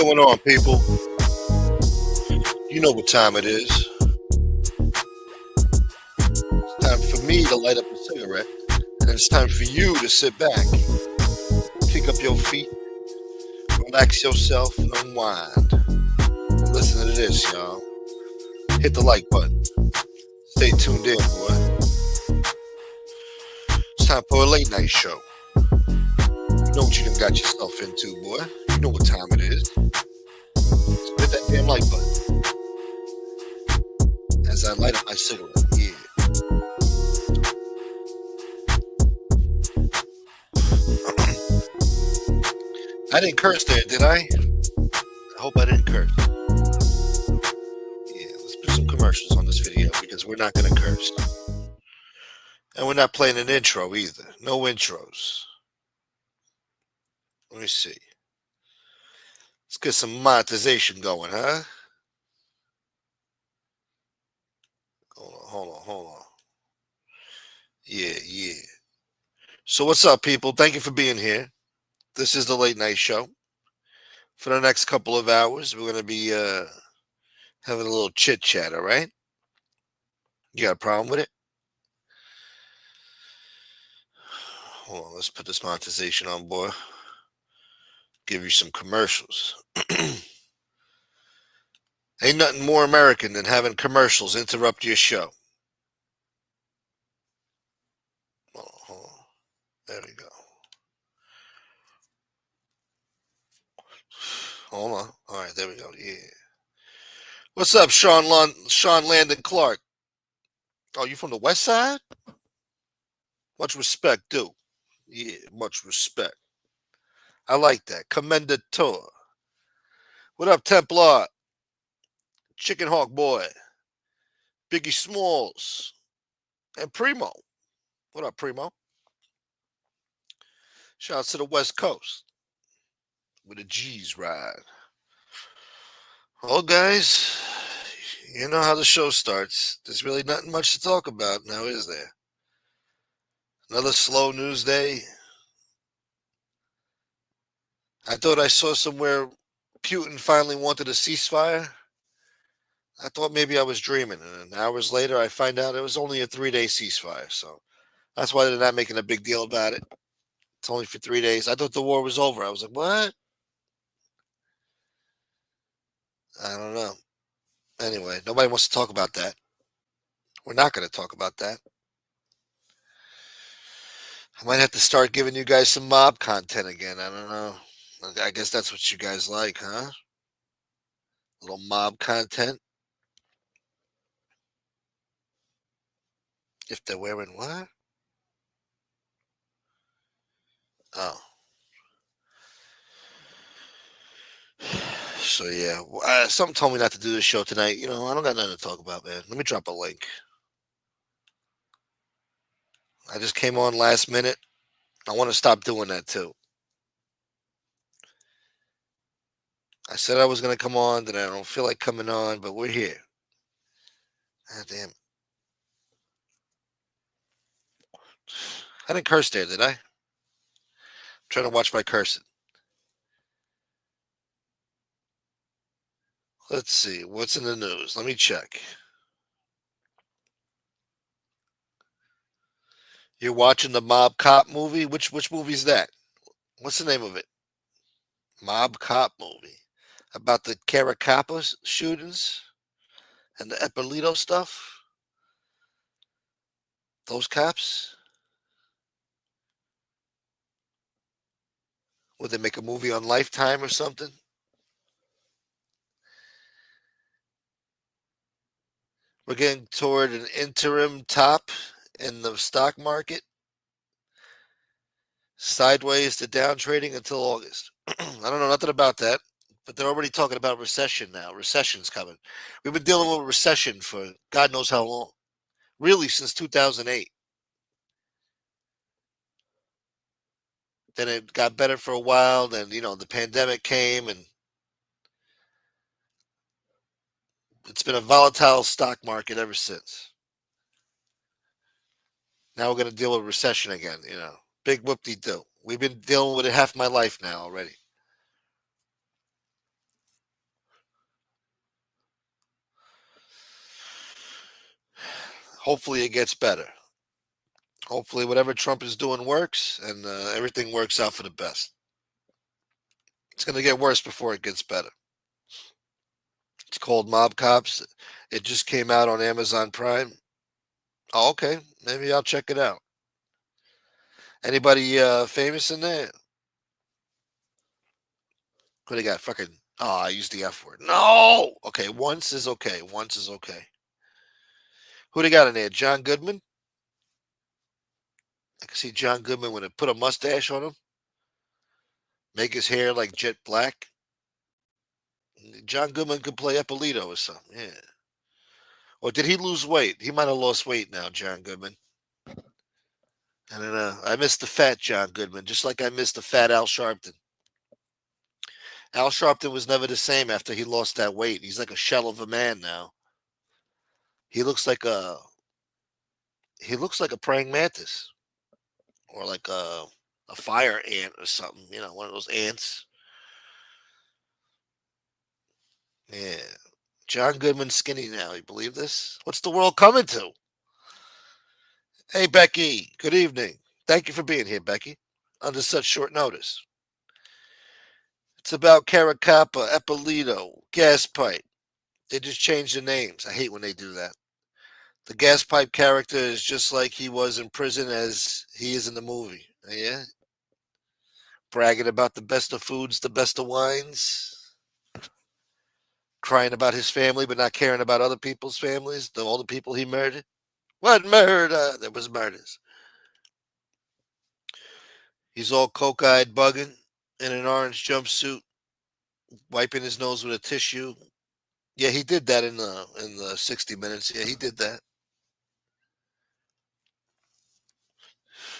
going on, people? You know what time it is. It's time for me to light up a cigarette, and it's time for you to sit back, kick up your feet, relax yourself, and unwind. Listen to this, y'all. Hit the like button. Stay tuned in, boy. It's time for a late night show. You know what you done got yourself into, boy. You know what time it is. So hit that damn like button. As I light up my cigarette, yeah. I didn't curse there, did I? I hope I didn't curse. Yeah, let's put some commercials on this video because we're not going to curse. And we're not playing an intro either. No intros. Let me see. Let's get some monetization going, huh? Hold on. Yeah. So what's up, people? Thank you for being here. This is the late night show. For the next couple of hours, we're going to be having a little chit chat, all right? You got a problem with it? Hold on, let's put this monetization on, boy. Give you some commercials. Ain't nothing more American than having commercials interrupt your show. Hold on. There we go. Hold on. All right, there we go. Yeah. What's up, Sean Landon Clark? Oh, you from the West Side? Much respect, dude. Yeah, much respect. I like that. Commendator. What up, Templar? Chicken Hawk Boy. Biggie Smalls. And Primo. What up, Primo? Shout out to the West Coast. With a G's ride. Well, guys, you know how the show starts. There's really nothing much to talk about now, is there? Another slow news day. I thought I saw somewhere Putin finally wanted a ceasefire. I thought maybe I was dreaming. And hours later, I find out it was only a 3-day ceasefire. So that's why they're not making a big deal about it. It's only for 3 days. I thought the war was over. I was like, what? I don't know. Anyway, nobody wants to talk about that. We're not going to talk about that. I might have to start giving you guys some mob content again. I don't know. I guess that's what you guys like, huh? Little mob content. If they're wearing what? Oh. So, yeah. Something told me not to do this show tonight. You know, I don't got nothing to talk about, man. Let me drop a link. I just came on last minute. I want to stop doing that, too. I said I was going to come on, then I don't feel like coming on, but we're here. Ah, damn. I didn't curse there, did I? I'm trying to watch my cursing. Let's see. What's in the news? Let me check. You're watching the Mob Cop movie? Which movie is that? What's the name of it? Mob Cop movie. About the Caracappa shootings and the Eppolito stuff? Those cops? Would they make a movie on Lifetime or something? We're getting toward an interim top in the stock market. Sideways to down trading until August. I don't know nothing about that, but they're already talking about recession now. Recession's coming. We've been dealing with recession for God knows how long. Really, since 2008. Then it got better for a while. Then, the pandemic came, and it's been a volatile stock market ever since. Now we're going to deal with recession again, Big whoop-de-doo. We've been dealing with it half my life now already. Hopefully it gets better. Hopefully whatever Trump is doing works and everything works out for the best. It's going to get worse before it gets better. It's called Mob Cops. It just came out on Amazon Prime. Oh, okay. Maybe I'll check it out. Anybody famous in there? What do they got? Fucking. Oh, I used the F word. No! Okay, once is okay. Once is okay. Who they got in there? John Goodman? I can see John Goodman when it put a mustache on him, make his hair like jet black. John Goodman could play Eppolito or something. Yeah. Or did he lose weight? He might have lost weight now, John Goodman. I don't know. I miss the fat John Goodman, just like I miss the fat Al Sharpton. Al Sharpton was never the same after he lost that weight. He's like a shell of a man now. He looks like a praying mantis or like a fire ant or something. You know, one of those ants. Yeah. John Goodman's skinny now. You believe this? What's the world coming to? Hey, Becky. Good evening. Thank you for being here, Becky, under such short notice. It's about Caracappa, Eppolito, Gas Pipe. They just changed the names. I hate when they do that. The gas pipe character is just like he was in prison as he is in the movie. Yeah? Bragging about the best of foods, the best of wines. Crying about his family, but not caring about other people's families, all the people he murdered. What murder? There was murders. He's all coke-eyed, bugging, in an orange jumpsuit, wiping his nose with a tissue. Yeah, he did that in the 60 Minutes. Yeah, he did that.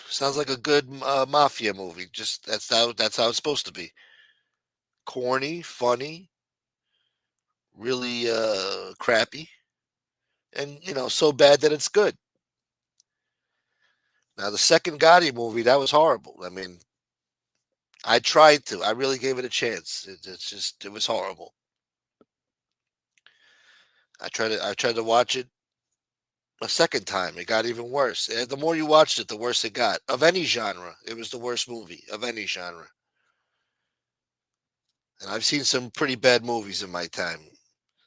Sounds like a good mafia movie. Just that's how it's supposed to be. Corny, funny, really crappy, and so bad that it's good. Now the second Gotti movie, that was horrible. I mean, I tried to. I really gave it a chance. It was horrible. I tried to watch it a second time. It got even worse. The more you watched it, the worse it got. Of any genre, it was the worst movie of any genre. And I've seen some pretty bad movies in my time,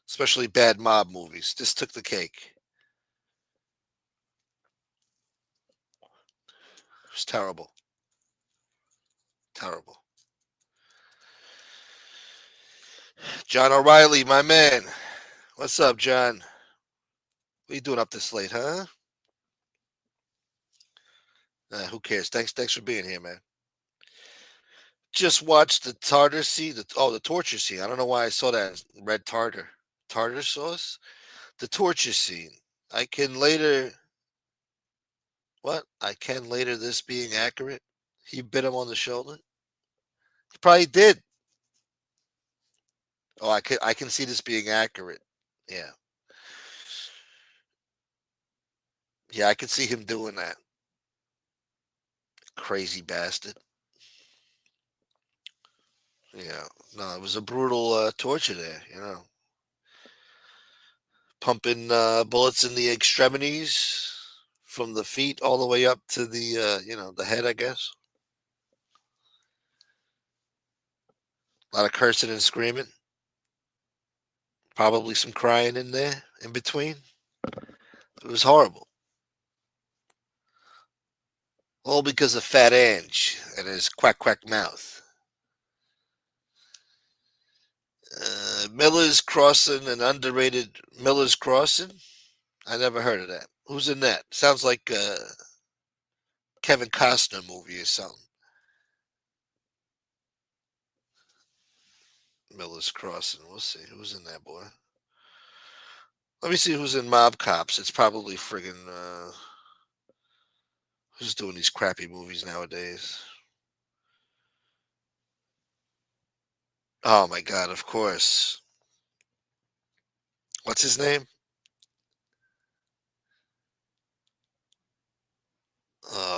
especially bad mob movies. This took the cake. It was terrible. Terrible. John O'Reilly, my man. What's up, John? What are you doing up this late, huh? Who cares? Thanks for being here, man. Just watched the tartar scene. The torture scene. I don't know why I saw that red tartar sauce. The torture scene. I can later. What? I can later. This being accurate. He bit him on the shoulder. He probably did. Oh, I can see this being accurate. Yeah. Yeah, I can see him doing that. Crazy bastard. Yeah. No, it was a brutal torture there. Pumping bullets in the extremities from the feet all the way up to the head, I guess. A lot of cursing and screaming. Probably some crying in there in between. It was horrible. All because of Fat Ange and his quack quack mouth. Miller's Crossing, an underrated Miller's Crossing. I never heard of that. Who's in that? Sounds like a Kevin Costner movie or something. Miller's Crossing. We'll see who's in that, boy. Let me see who's in Mob Cops. It's probably friggin' who's doing these crappy movies nowadays. Oh my god, of course. What's his name?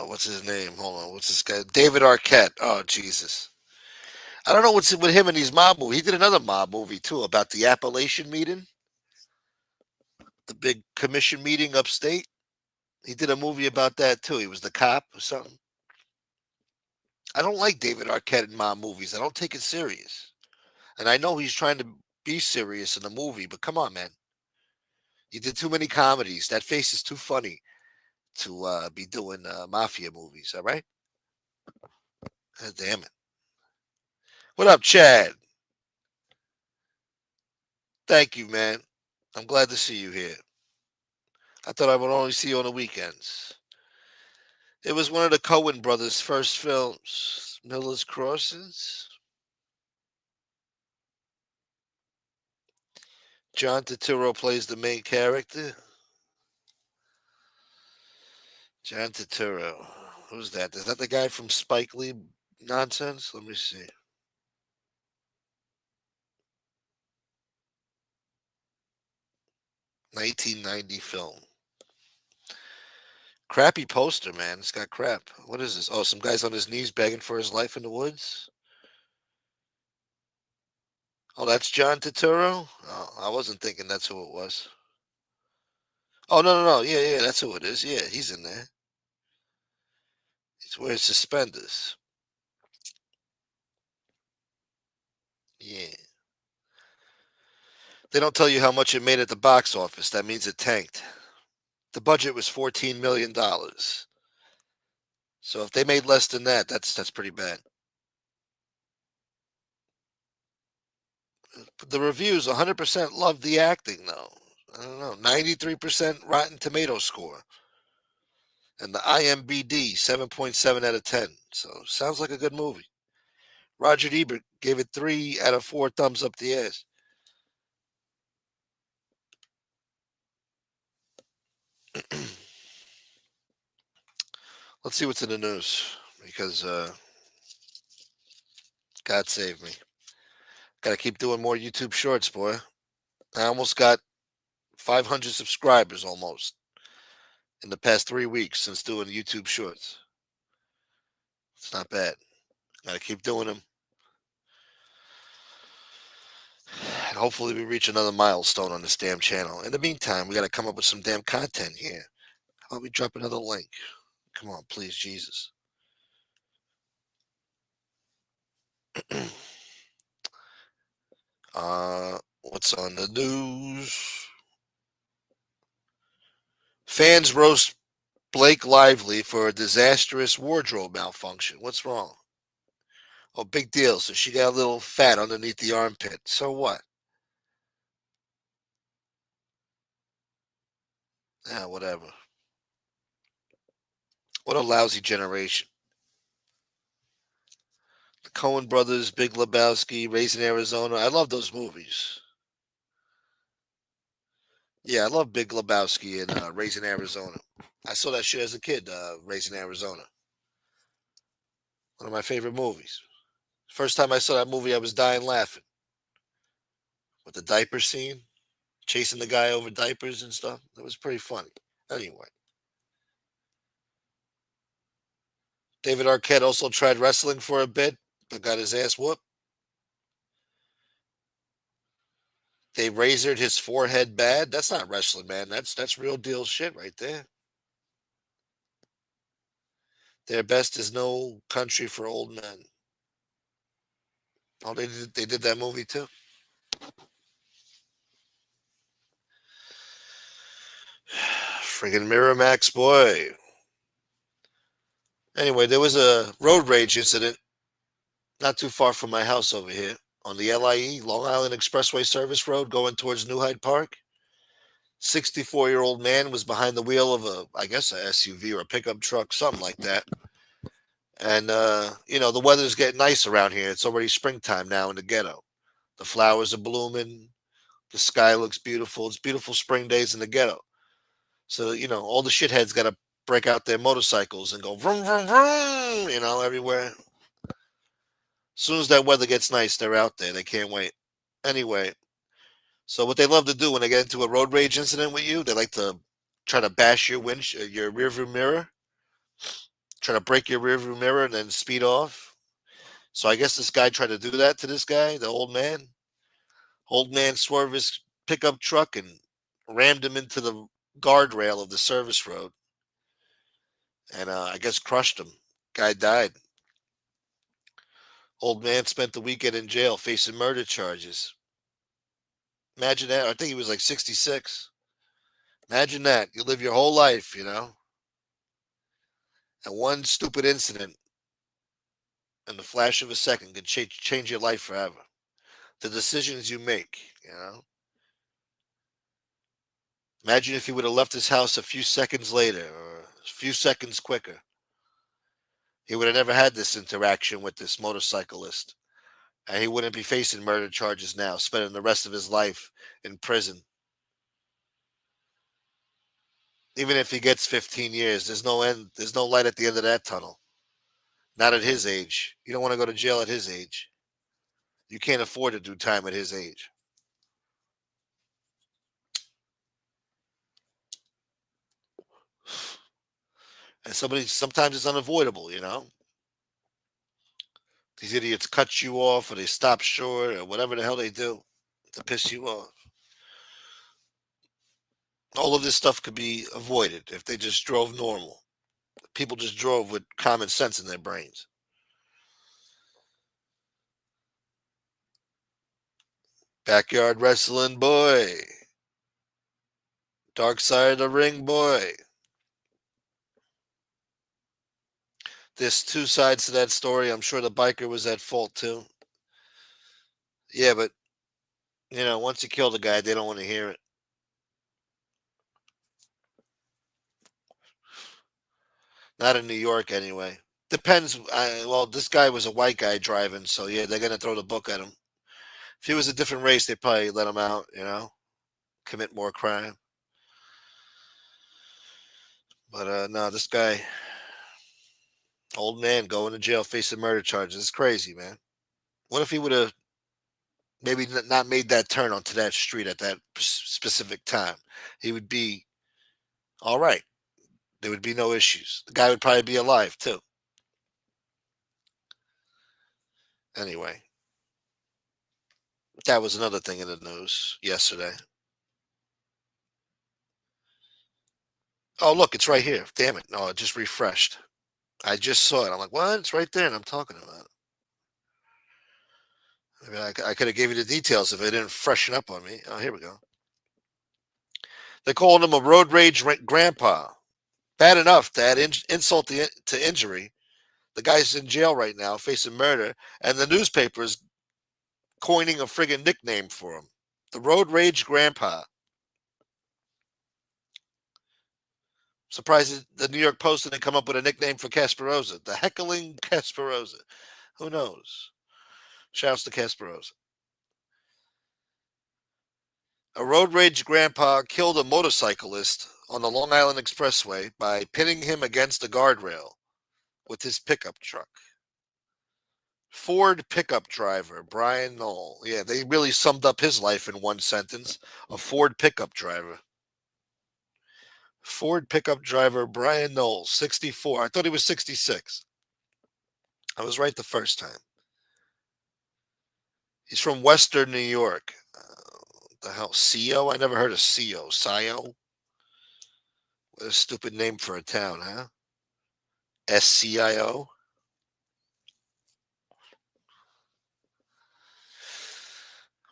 What's his name? Hold on. What's this guy? David Arquette. Oh Jesus. I don't know what's with him in these mob movies. He did another mob movie too about the Appalachian meeting, the big commission meeting upstate. He did a movie about that too. He was the cop or something. I don't like David Arquette in mob movies. I don't take it serious. And I know he's trying to be serious in the movie, but come on, man. You did too many comedies. That face is too funny to be doing mafia movies, all right? God damn it. What up, Chad? Thank you, man. I'm glad to see you here. I thought I would only see you on the weekends. It was one of the Cohen brothers' first films, Miller's Crossings. John Turturro plays the main character. John Turturro. Who's that? Is that the guy from Spike Lee nonsense? Let me see. 1990 film. Crappy poster, man. It's got crap. What is this? Oh, some guy's on his knees begging for his life in the woods. Oh, that's John Turturro? Oh, I wasn't thinking that's who it was. Oh, no, no, no. Yeah, yeah, that's who it is. Yeah, he's in there. He's wearing suspenders. Yeah. They don't tell you how much it made at the box office. That means it tanked. The budget was $14 million. So if they made less than that, that's pretty bad. The reviews, 100% love the acting, though. I don't know, 93% Rotten Tomato score. And the IMBD, 7.7 out of 10. So sounds like a good movie. Roger Ebert gave it 3 out of 4 thumbs up the ass. Let's see what's in the news. Because, God save me. Got to keep doing more YouTube shorts, boy. I almost got 500 subscribers almost in the past 3 weeks since doing YouTube shorts. It's not bad. Got to keep doing them. And hopefully we reach another milestone on this damn channel. In the meantime, we got to come up with some damn content here. How about we drop another link? Come on, please, Jesus. What's on the news? Fans roast Blake Lively for a disastrous wardrobe malfunction. What's wrong? Oh, big deal. So she got a little fat underneath the armpit. So what? Yeah, whatever. What a lousy generation. The Cohen brothers, Big Lebowski, Raising Arizona. I love those movies. Yeah, I love Big Lebowski and Raising Arizona. I saw that shit as a kid, Raising Arizona. One of my favorite movies. First time I saw that movie, I was dying laughing. With the diaper scene, chasing the guy over diapers and stuff. It was pretty funny. Anyway, David Arquette also tried wrestling for a bit, but got his ass whooped. They razored his forehead bad. That's not wrestling, man. That's real deal shit right there. Their best is no country for old men. Oh, they did that movie too. Friggin' Miramax boy. Anyway, there was a road rage incident not too far from my house over here on the LIE, Long Island Expressway Service Road, going towards New Hyde Park. 64-year-old man was behind the wheel of I guess, a SUV or a pickup truck, something like that. And, the weather's getting nice around here. It's already springtime now in the ghetto. The flowers are blooming. The sky looks beautiful. It's beautiful spring days in the ghetto. So, all the shitheads got to break out their motorcycles and go vroom, vroom, vroom, everywhere. As soon as that weather gets nice, they're out there. They can't wait. Anyway, so what they love to do when they get into a road rage incident with you, they like to try to bash your rearview mirror, try to break your rearview mirror and then speed off. So I guess this guy tried to do that to this guy, the old man. Old man swerved his pickup truck and rammed him into the guardrail of the service road. and I guess crushed him. Guy died. Old man spent the weekend in jail facing murder charges. Imagine that. I think he was like 66. Imagine that. You live your whole life, and one stupid incident in the flash of a second can change your life forever. The decisions you make. Imagine if he would have left his house a few seconds later or a few seconds quicker. He would have never had this interaction with this motorcyclist. And he wouldn't be facing murder charges now, spending the rest of his life in prison. Even if he gets 15 years, there's no end, there's no light at the end of that tunnel. Not at his age. You don't want to go to jail at his age. You can't afford to do time at his age. And sometimes it's unavoidable. These idiots cut you off or they stop short or whatever the hell they do to piss you off. All of this stuff could be avoided if they just drove normal. People just drove with common sense in their brains. Backyard wrestling boy. Dark side of the ring boy. There's two sides to that story. I'm sure the biker was at fault too. Yeah, but once you kill the guy, they don't want to hear it. Not in New York, anyway. Depends. Well, this guy was a white guy driving, so yeah, they're gonna throw the book at him. If he was a different race, they'd probably let him out. Commit more crime. But no, this guy, old man, going to jail facing murder charges. It's crazy, man. What if he would have maybe not made that turn onto that street at that specific time? He would be all right. There would be no issues. The guy would probably be alive too. Anyway, that was another thing in the news yesterday. Oh, look, it's right here. Damn it. No, it just refreshed. I just saw it. I'm like, what? It's right there, and I'm talking about it. I mean, I could have gave you the details if it didn't freshen up on me. Oh, here we go. They're calling him a road rage grandpa. Bad enough to add insult to injury. The guy's in jail right now facing murder, and the newspaper's coining a friggin' nickname for him. The road rage grandpa. Surprised the New York Post didn't come up with a nickname for Casparosa. The heckling Casparosa. Who knows? Shouts to Casparosa. A road rage grandpa killed a motorcyclist on the Long Island Expressway by pinning him against a guardrail with his pickup truck. Ford pickup driver Brian Knoll. Yeah, they really summed up his life in one sentence. A Ford pickup driver. Ford pickup driver Brian Knoll, 64. I thought he was 66. I was right the first time. He's from Western New York. The hell, CO? I never heard of CO. Scio? What a stupid name for a town, huh? SCIO?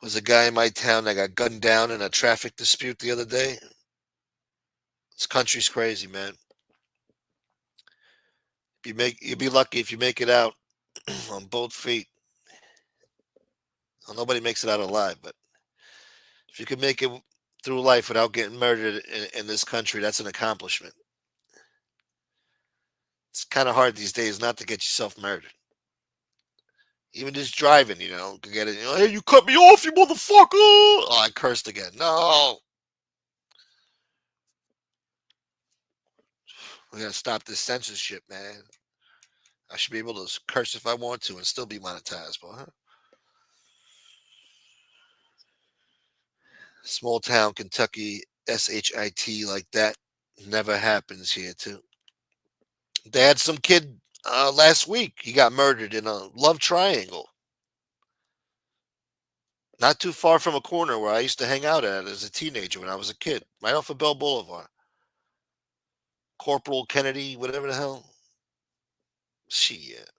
Was a guy in my town that got gunned down in a traffic dispute the other day. This country's crazy, man. You'll be lucky if you make it out on both feet. Well, nobody makes it out alive, but if you can make it through life without getting murdered in this country, that's an accomplishment. It's kind of hard these days not to get yourself murdered. Even just driving, could get it. Hey, you cut me off, you motherfucker! Oh, I cursed again. No, we gotta stop this censorship, man. I should be able to curse if I want to and still be monetized, boy. Huh? Small town Kentucky, SHIT like that never happens here, too. They had some kid last week. He got murdered in a love triangle. Not too far from a corner where I used to hang out at as a teenager when I was a kid, right off of Bell Boulevard. Corporal Kennedy, whatever the hell. Shit.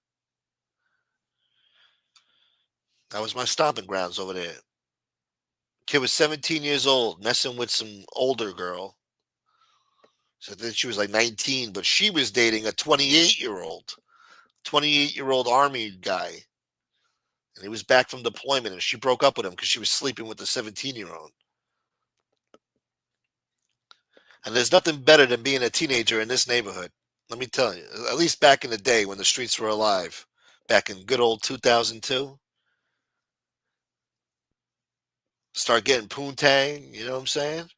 That was my stomping grounds over there. Kid was 17 years old, messing with some older girl. So then she was like 19, but she was dating a 28-year-old, 28-year-old Army guy. And he was back from deployment, and she broke up with him because she was sleeping with the 17-year-old. And there's nothing better than being a teenager in this neighborhood. Let me tell you, at least back in the day when the streets were alive, back in good old 2002, start getting poontang, you know what I'm saying?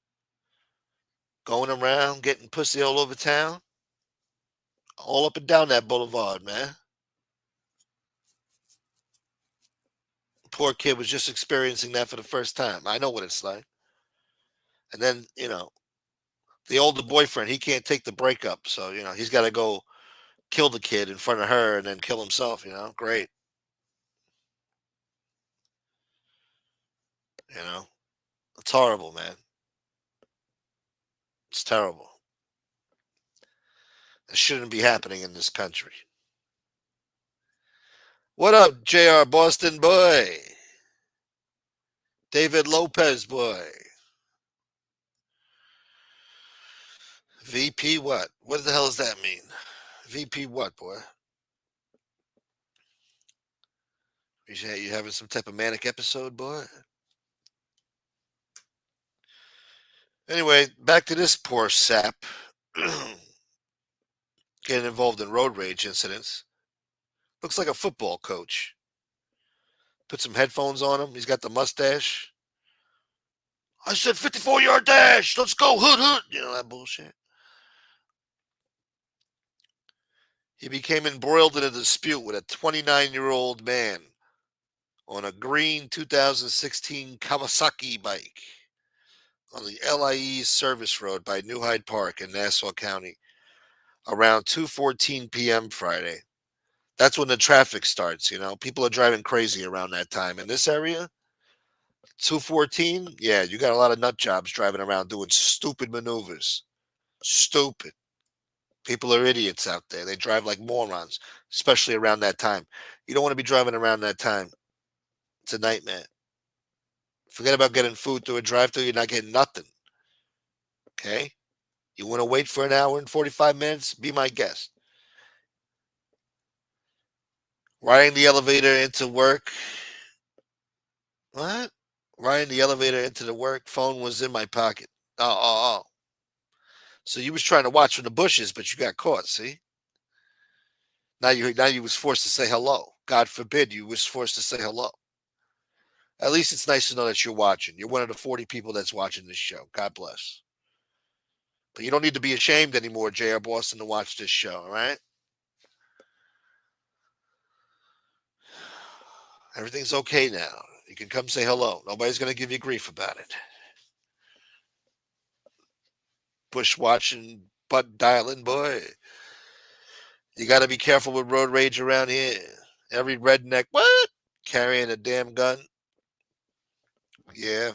Going around, getting pussy all over town, all up and down that boulevard, man. Poor kid was just experiencing that for the first time. I know what it's like. And then, the older boyfriend, he can't take the breakup. So, he's got to go kill the kid in front of her and then kill himself. Great. You know, it's horrible, man. It's terrible. It shouldn't be happening in this country. What up, JR Boston boy? David Lopez boy. VP what? What the hell does that mean? VP what, boy? You having some type of manic episode, boy? Anyway, back to this poor sap getting involved in road rage incidents. Looks like a football coach. Put some headphones on him. He's got the mustache. I said 54-yard dash. Let's go, hood, hood. You know that bullshit. He became embroiled in a dispute with a 29-year-old man on a green 2016 Kawasaki bike on the LIE service road by New Hyde Park in Nassau County around 2:14 p.m. Friday. That's when the traffic starts, People are driving crazy around that time. In this area, 2:14, yeah, you got a lot of nut jobs driving around doing stupid maneuvers. Stupid. People are idiots out there. They drive like morons, especially around that time. You don't want to be driving around that time. It's a nightmare. Forget about getting food through a drive-thru. You're not getting nothing. Okay? You want to wait for an hour and 45 minutes? Be my guest. Riding the elevator into work. What? Riding the elevator into the work. Phone was in my pocket. Oh. So you was trying to watch from the bushes, but you got caught, see? Now you was forced to say hello. God forbid you was forced to say hello. At least it's nice to know that you're watching. You're one of the 40 people that's watching this show. God bless. But you don't need to be ashamed anymore, J.R. Boston, to watch this show, all right? Everything's okay now. You can come say hello. Nobody's going to give you grief about it. Bush watching, butt dialing, boy. You got to be careful with road rage around here. Every redneck, what? Carrying a damn gun. Yeah.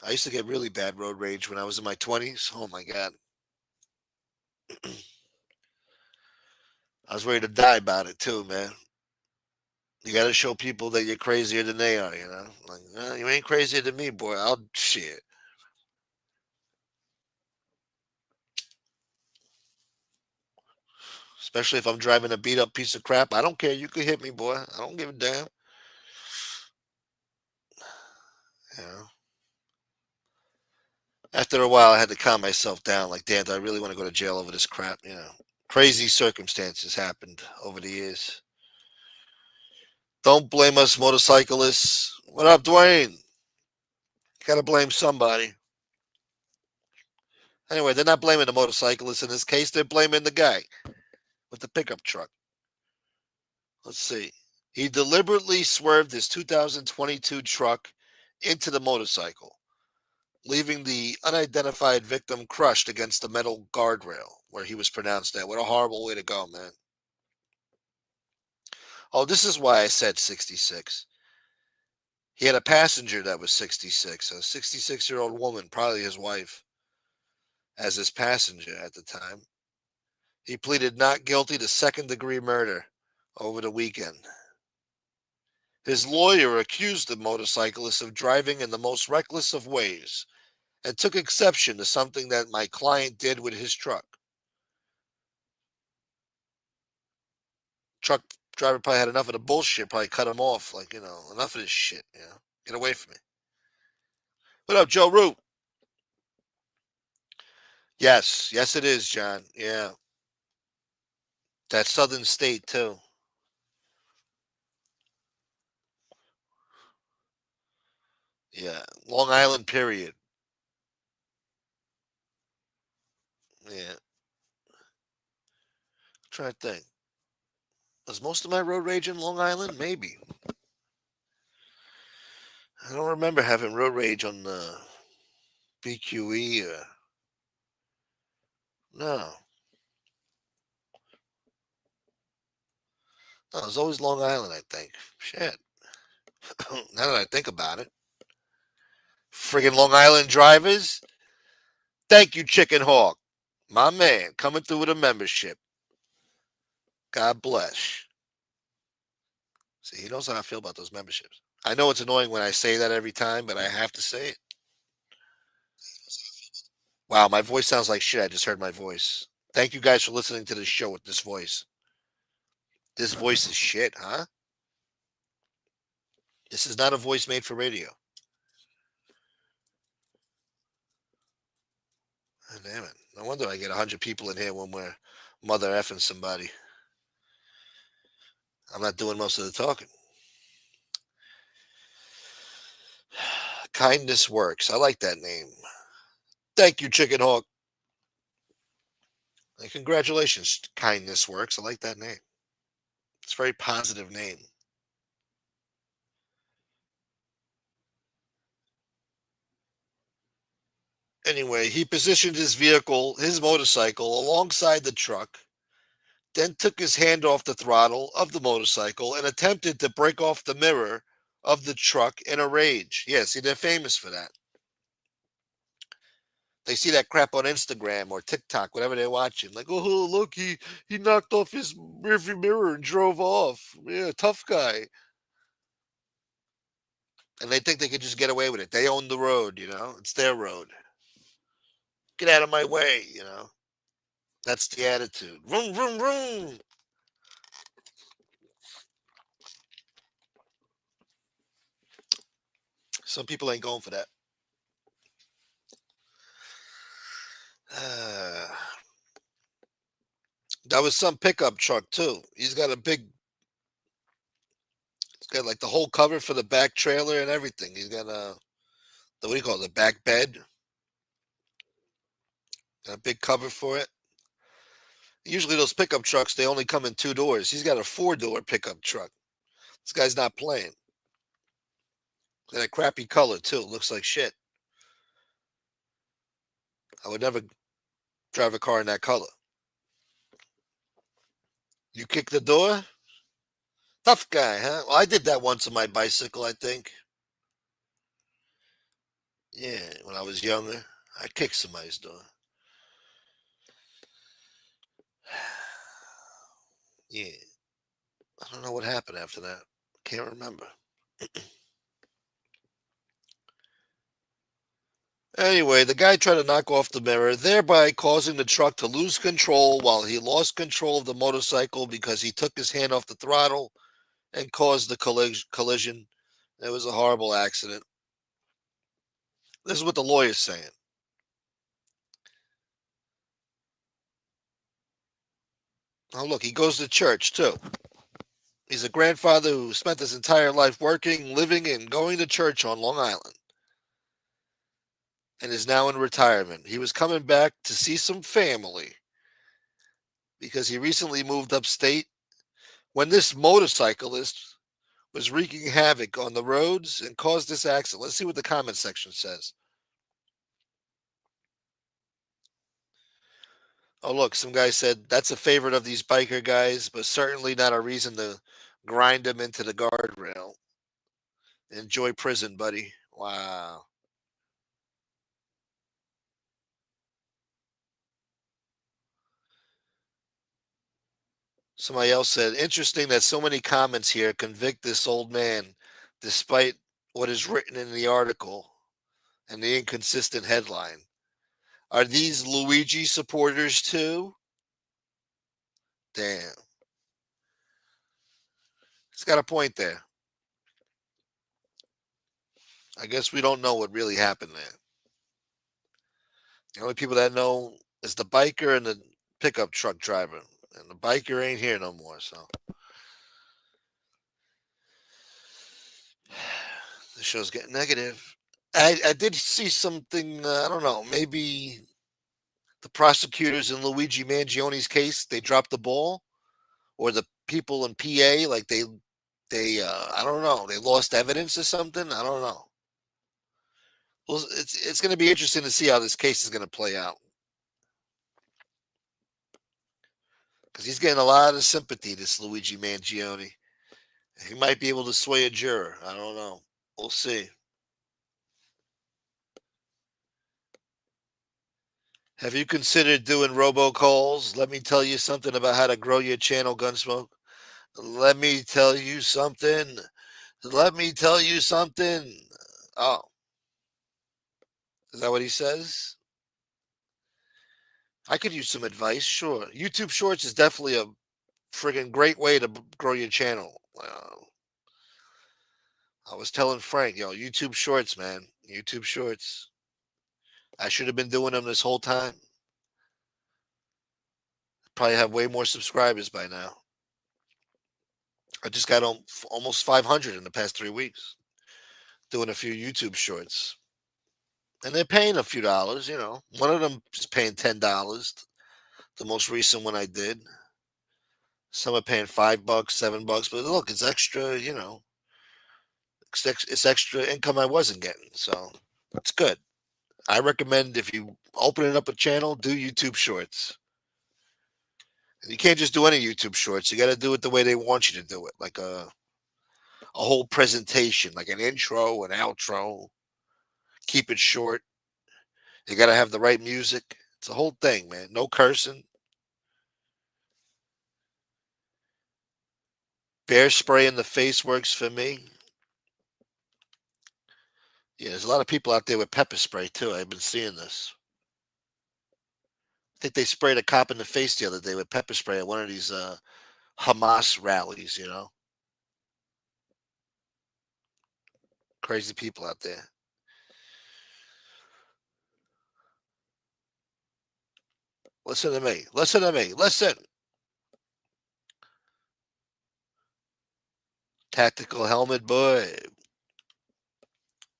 I used to get really bad road rage when I was in my 20s. Oh, my God. I was ready to die about it, too, man. You got to show people that you're crazier than they are, Like, you ain't crazier than me, boy. I'll shit. Especially if I'm driving a beat up piece of crap. I don't care. You can hit me, boy. I don't give a damn. You know? After a while, I had to calm myself down. Like, damn, do I really want to go to jail over this crap? Crazy circumstances happened over the years. Don't blame us, motorcyclists. What up, Dwayne? Got to blame somebody. Anyway, they're not blaming the motorcyclist in this case. They're blaming the guy with the pickup truck. Let's see. He deliberately swerved his 2022 truck into the motorcycle, leaving the unidentified victim crushed against the metal guardrail where he was pronounced dead. What a horrible way to go, man. Oh, this is why I said 66. He had a passenger that was 66, a 66-year-old woman, probably his wife. as his passenger at the time. He pleaded not guilty to second-degree murder over the weekend. His lawyer accused the motorcyclist of driving in the most reckless of ways and took exception to something that my client did with his truck. Truck driver probably had enough of the bullshit, probably cut him off. Like, enough of this shit, Get away from me. What up, Joe Root? Yes, yes, it is, John. Yeah. That southern state, too. Yeah. Long Island, period. Yeah. Try to think. Was most of my road rage in Long Island? Maybe. I don't remember having road rage on the BQE. No. No, it was always Long Island, I think. Shit. Now that I think about it. Friggin' Long Island drivers. Thank you, Chicken Hawk. My man, coming through with a membership. God bless. See, he knows how I feel about those memberships. I know it's annoying when I say that every time, but I have to say it. Wow, my voice sounds like shit. I just heard my voice. Thank you guys for listening to this show with this voice. This voice is shit, huh? This is not a voice made for radio. Oh, damn it. No wonder I get 100 people in here when we're mother effing somebody. I'm not doing most of the talking. Kindness Works. I like that name. Thank you, Chicken Hawk. And congratulations, Kindness Works. I like that name. It's a very positive name. Anyway, he positioned his vehicle, his motorcycle, alongside the truck, then took his hand off the throttle of the motorcycle and attempted to break off the mirror of the truck in a rage. Yeah, see, they're famous for that. They see that crap on Instagram or TikTok, whatever they're watching. Like, oh, look, he knocked off his rearview mirror and drove off. Yeah, tough guy. And they think they could just get away with it. They own the road. It's their road. Get out of my way. That's the attitude. Vroom, vroom, vroom. Some people ain't going for that. Uh, that was some pickup truck too. He's got like the whole cover for the back trailer and everything. He's got what do you call it, the back bed, got a big cover for it. Usually those pickup trucks, they only come in two doors. He's got a four-door pickup truck. This guy's not playing. Got a crappy color too. Looks like shit. I would never drive a car in that color. You kick the door? Tough guy, huh? Well, I did that once on my bicycle, I think. Yeah, when I was younger, I kicked somebody's door. Yeah, I don't know what happened after that. Can't remember. Anyway, the guy tried to knock off the mirror, thereby causing the truck to lose control while he lost control of the motorcycle because he took his hand off the throttle and caused the collision. It was a horrible accident. This is what the lawyer's saying. Oh, look, he goes to church too. He's a grandfather who spent his entire life working, living, and going to church on Long Island and is now in retirement. He was coming back to see some family because he recently moved upstate when this motorcyclist was wreaking havoc on the roads and caused this accident. Let's see what the comment section says. Oh, look, some guy said that's a favorite of these biker guys, but certainly not a reason to grind them into the guardrail. Enjoy prison, buddy. Wow. Somebody else said, interesting that so many comments here convict this old man despite what is written in the article and the inconsistent headline. Are these Luigi supporters too? Damn. He's got a point there. I guess we don't know what really happened there. The only people that know is the biker and the pickup truck driver. And the biker ain't here no more, so. The show's getting negative. I did see something, I don't know, maybe the prosecutors in Luigi Mangioni's case, they dropped the ball, or the people in PA, like I don't know, they lost evidence or something. I don't know. Well, it's going to be interesting to see how this case is going to play out because he's getting a lot of sympathy. This Luigi Mangione, he might be able to sway a juror. I don't know. We'll see. Have you considered doing robocalls? Let me tell you something about how to grow your channel, Gunsmoke. Let me tell you something. Let me tell you something. Oh, is that what he says? I could use some advice, sure. YouTube Shorts is definitely a friggin' great way to grow your channel. I was telling Frank, YouTube Shorts, man. YouTube Shorts. I should have been doing them this whole time. Probably have way more subscribers by now. I just got almost 500 in the past 3 weeks doing a few YouTube Shorts. And they're paying a few dollars, One of them is paying $10. The most recent one I did. Some are paying $5, $7, but look, it's extra, it's extra income I wasn't getting, so it's good. I recommend if you opening up a channel, do YouTube Shorts. And you can't just do any YouTube Shorts. You got to do it the way they want you to do it, like a whole presentation, like an intro, an outro. Keep it short. You got to have the right music. It's a whole thing, man. No cursing. Bear spray in the face works for me. Yeah, there's a lot of people out there with pepper spray too. I've been seeing this. I think they sprayed a cop in the face the other day with pepper spray at one of these Hamas rallies, Crazy people out there. Listen to me. Listen to me. Listen. Tactical helmet boy.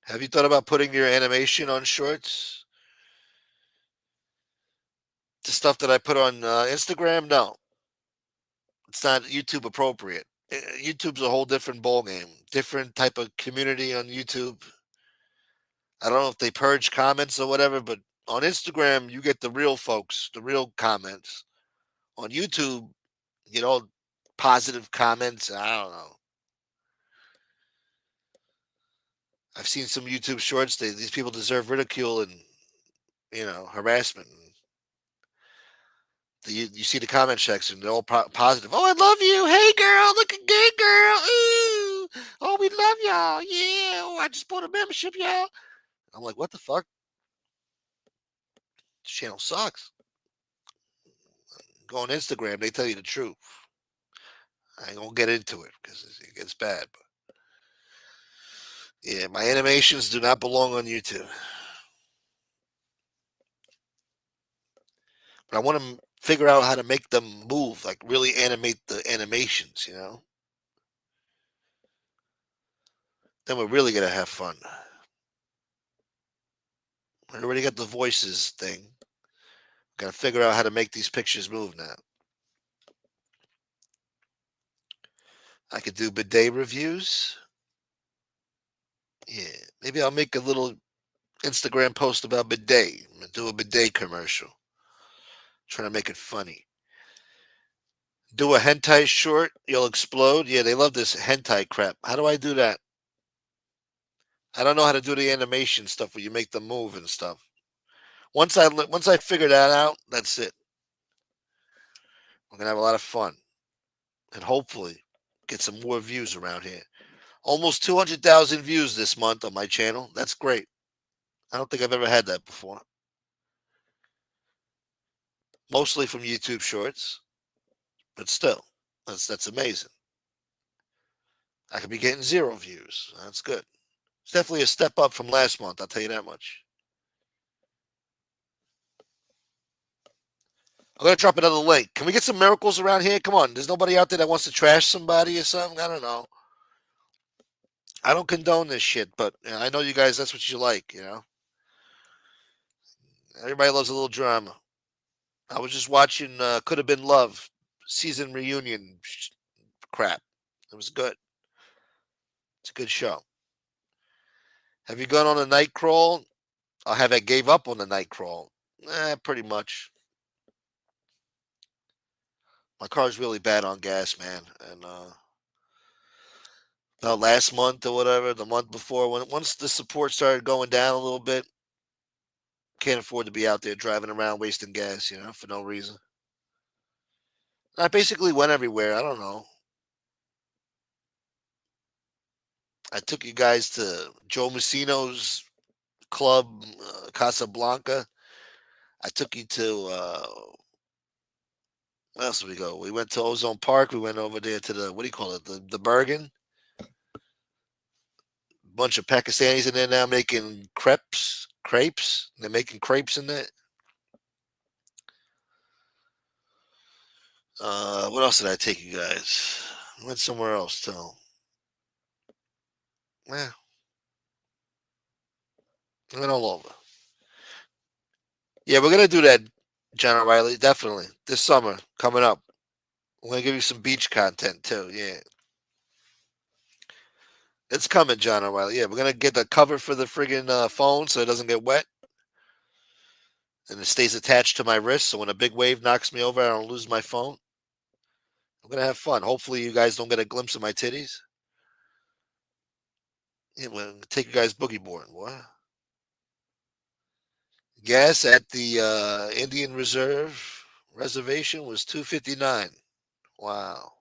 Have you thought about putting your animation on shorts? The stuff that I put on Instagram? No. It's not YouTube appropriate. YouTube's a whole different ballgame. Different type of community on YouTube. I don't know if they purge comments or whatever, but on Instagram, you get the real folks, the real comments. On YouTube, you know, positive comments. I don't know. I've seen some YouTube shorts. These people deserve ridicule and harassment. You see the comment section; they're all positive. Oh, I love you. Hey, girl, look at gay girl. Ooh, oh, we love y'all. Yeah. Oh, I just bought a membership, y'all. I'm like, what the fuck? This channel sucks. Go on Instagram; they tell you the truth. I ain't gonna get into it because it gets bad. But yeah, my animations do not belong on YouTube. But I want to figure out how to make them move, like really animate the animations, Then we're really gonna have fun. I already got the voices thing. Gotta figure out how to make these pictures move now. I could do bidet reviews. Yeah, maybe I'll make a little Instagram post about bidet. I'm gonna do a bidet commercial. Trying to make it funny. Do a hentai short, you'll explode. Yeah, they love this hentai crap. How do I do that? I don't know how to do the animation stuff where you make them move and stuff. Once I figure that out, that's it. We're gonna have a lot of fun. and hopefully get some more views around here. Almost 200,000 views this month on my channel. That's great. I don't think I've ever had that before. Mostly from YouTube Shorts, but still, that's amazing. I could be getting 0 views. That's good. It's definitely a step up from last month. I'll tell you that much. I'm gonna drop another link. Can we get some miracles around here? Come on. There's nobody out there that wants to trash somebody or something. I don't know. I don't condone this shit, but I know you guys. That's what you like. Everybody loves a little drama. I was just watching Could Have Been Love season reunion crap. It was good. It's a good show. Have you gone on a night crawl? Or have I gave up on the night crawl? Pretty much. My car's really bad on gas, man. And last month or whatever, the month before, once the support started going down a little bit, can't afford to be out there driving around wasting gas, for no reason. I basically went everywhere. I don't know. I took you guys to Joe Messino's club, Casablanca. I took you to where else did we go? We went to Ozone Park. We went over there to the what do you call it? The Bergen. Bunch of Pakistanis in there now making crepes. They're making crepes in there. What else did I take you guys? I went somewhere else too. Yeah, I went all over. Yeah, we're gonna do that, John O'Reilly. Definitely this summer coming up. We're gonna give you some beach content too. Yeah, it's coming, John O'Reilly. Yeah, we're gonna get the cover for the friggin' phone so it doesn't get wet and it stays attached to my wrist. So when a big wave knocks me over, I don't lose my phone. I'm gonna have fun. Hopefully, you guys don't get a glimpse of my titties. Yeah, we'll take you guys boogie boarding. What? Gas at the Indian Reserve reservation was $2.59. Wow.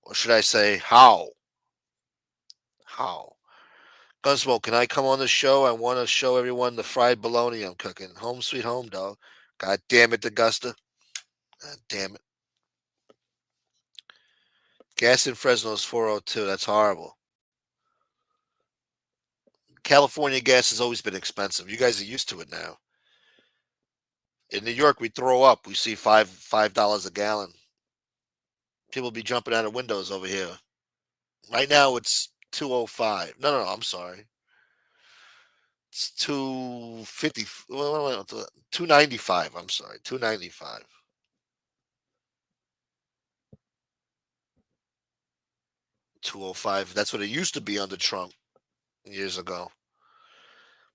Or should I say how? How? Gunsmoke, can I come on the show? I want to show everyone the fried bologna I'm cooking. Home sweet home, dog. God damn it, Augusta. God damn it. Gas in Fresno is 402. That's horrible. California gas has always been expensive. You guys are used to it now. In New York, we throw up. We see $5 a gallon. People be jumping out of windows over here. Right now, it's 205. No. I'm sorry. It's 250. 295. I'm sorry. 295. 205. That's what it used to be under Trump years ago,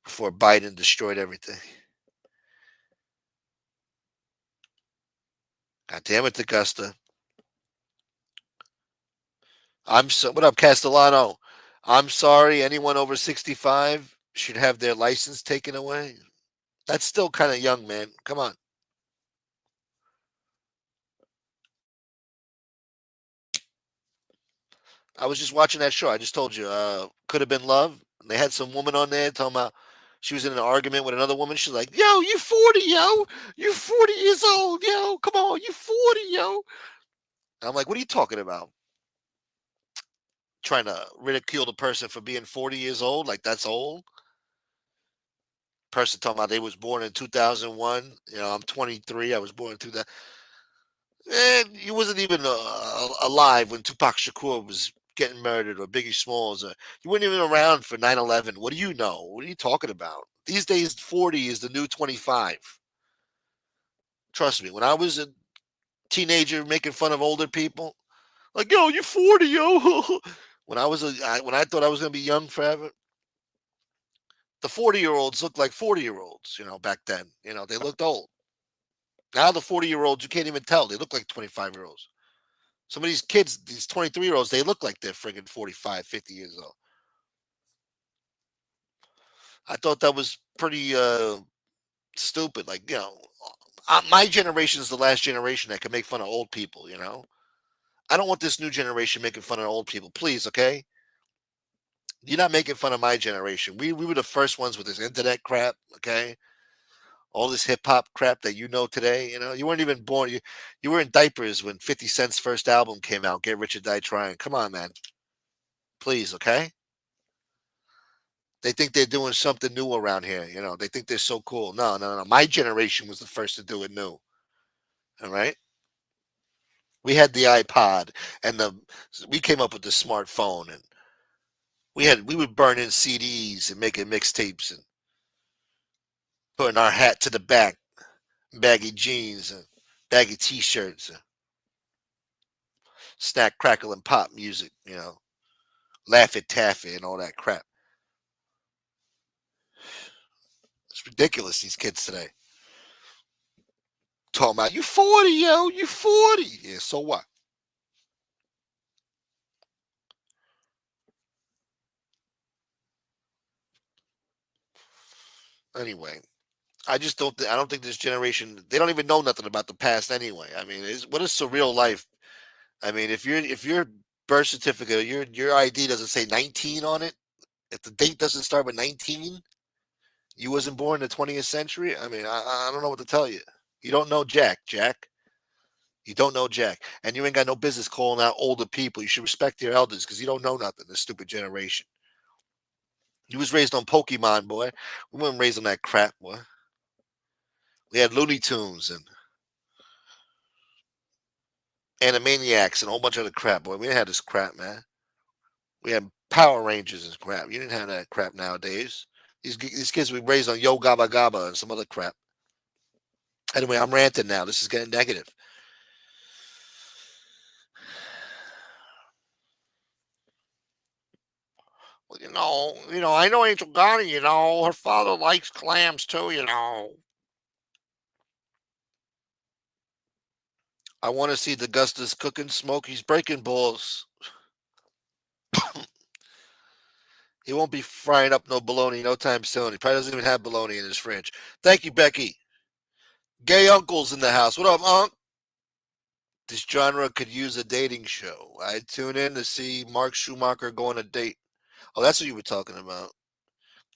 before Biden destroyed everything. God damn it, Augusta. What up, Castellano? I'm sorry. Anyone over 65 should have their license taken away. That's still kind of young, man. Come on. I was just watching that show. I just told you. Could Have Been Love. And they had some woman on there talking about she was in an argument with another woman. She's like, "Yo, you 40, yo. You 40 years old, yo. Come on, you 40, yo." I'm like, "What are you talking about? Trying to ridicule the person for being 40 years old? Like that's old?" Person talking about they was born in 2001. I'm 23. I was born in 2000. And you wasn't even alive when Tupac Shakur was getting murdered or Biggie Smalls. You weren't even around for 9/11. What do you know? What are you talking about? These days, 40 is the new 25. Trust me. When I was a teenager making fun of older people, like, yo, you 40, yo. When I thought I was gonna be young forever, the 40-year-olds looked like 40-year-olds. Back then. They looked old. Now the 40-year-olds, you can't even tell. They look like 25-year-olds. Some of these kids, these 23-year-olds, they look like they're friggin' 45, 50 years old. I thought that was pretty stupid. Like, my generation is the last generation that can make fun of old people. I don't want this new generation making fun of old people. Please, okay? You're not making fun of my generation. We were the first ones with this internet crap, okay? All this hip hop crap that you know today. You weren't even born. You were in diapers when 50 Cent's first album came out, Get Rich or Die Trying. Come on, man. Please, okay? They think they're doing something new around here. They think they're so cool. No, no, no. My generation was the first to do it new. All right? We had the iPod and we came up with the smartphone, and we would burn in CDs and making mixtapes and putting our hat to the back, baggy jeans and baggy t-shirts, and snack, crackle, and pop music, laugh it taffy and all that crap. It's ridiculous, these kids today. Talking about, you 40, yo, you 40. Yeah, so what? Anyway, I don't think this generation, they don't even know nothing about the past anyway. I mean, what is surreal life? I mean, if your birth certificate, your ID doesn't say 19 on it, if the date doesn't start with 19, you wasn't born in the 20th century. I mean, I don't know what to tell you. You don't know Jack. You don't know Jack, and you ain't got no business calling out older people. You should respect your elders because you don't know nothing. This stupid generation. You was raised on Pokemon, boy. We weren't raised on that crap, boy. We had Looney Tunes and Animaniacs and a whole bunch of other crap, boy. We didn't have this crap, man. We had Power Rangers and crap. You didn't have that crap nowadays. These kids were raised on Yo Gabba Gabba and some other crap. Anyway, I'm ranting now. This is getting negative. Well, I know Angel Gotti, her father likes clams too. I want to see Augustus cooking Smoky's breaking balls. He won't be frying up no bologna no time soon. He probably doesn't even have bologna in his fridge. Thank you, Becky. Gay uncle's in the house. What up, Unc? This genre could use a dating show. I'd tune in to see Mark Schumacher go on a date. Oh, that's what you were talking about.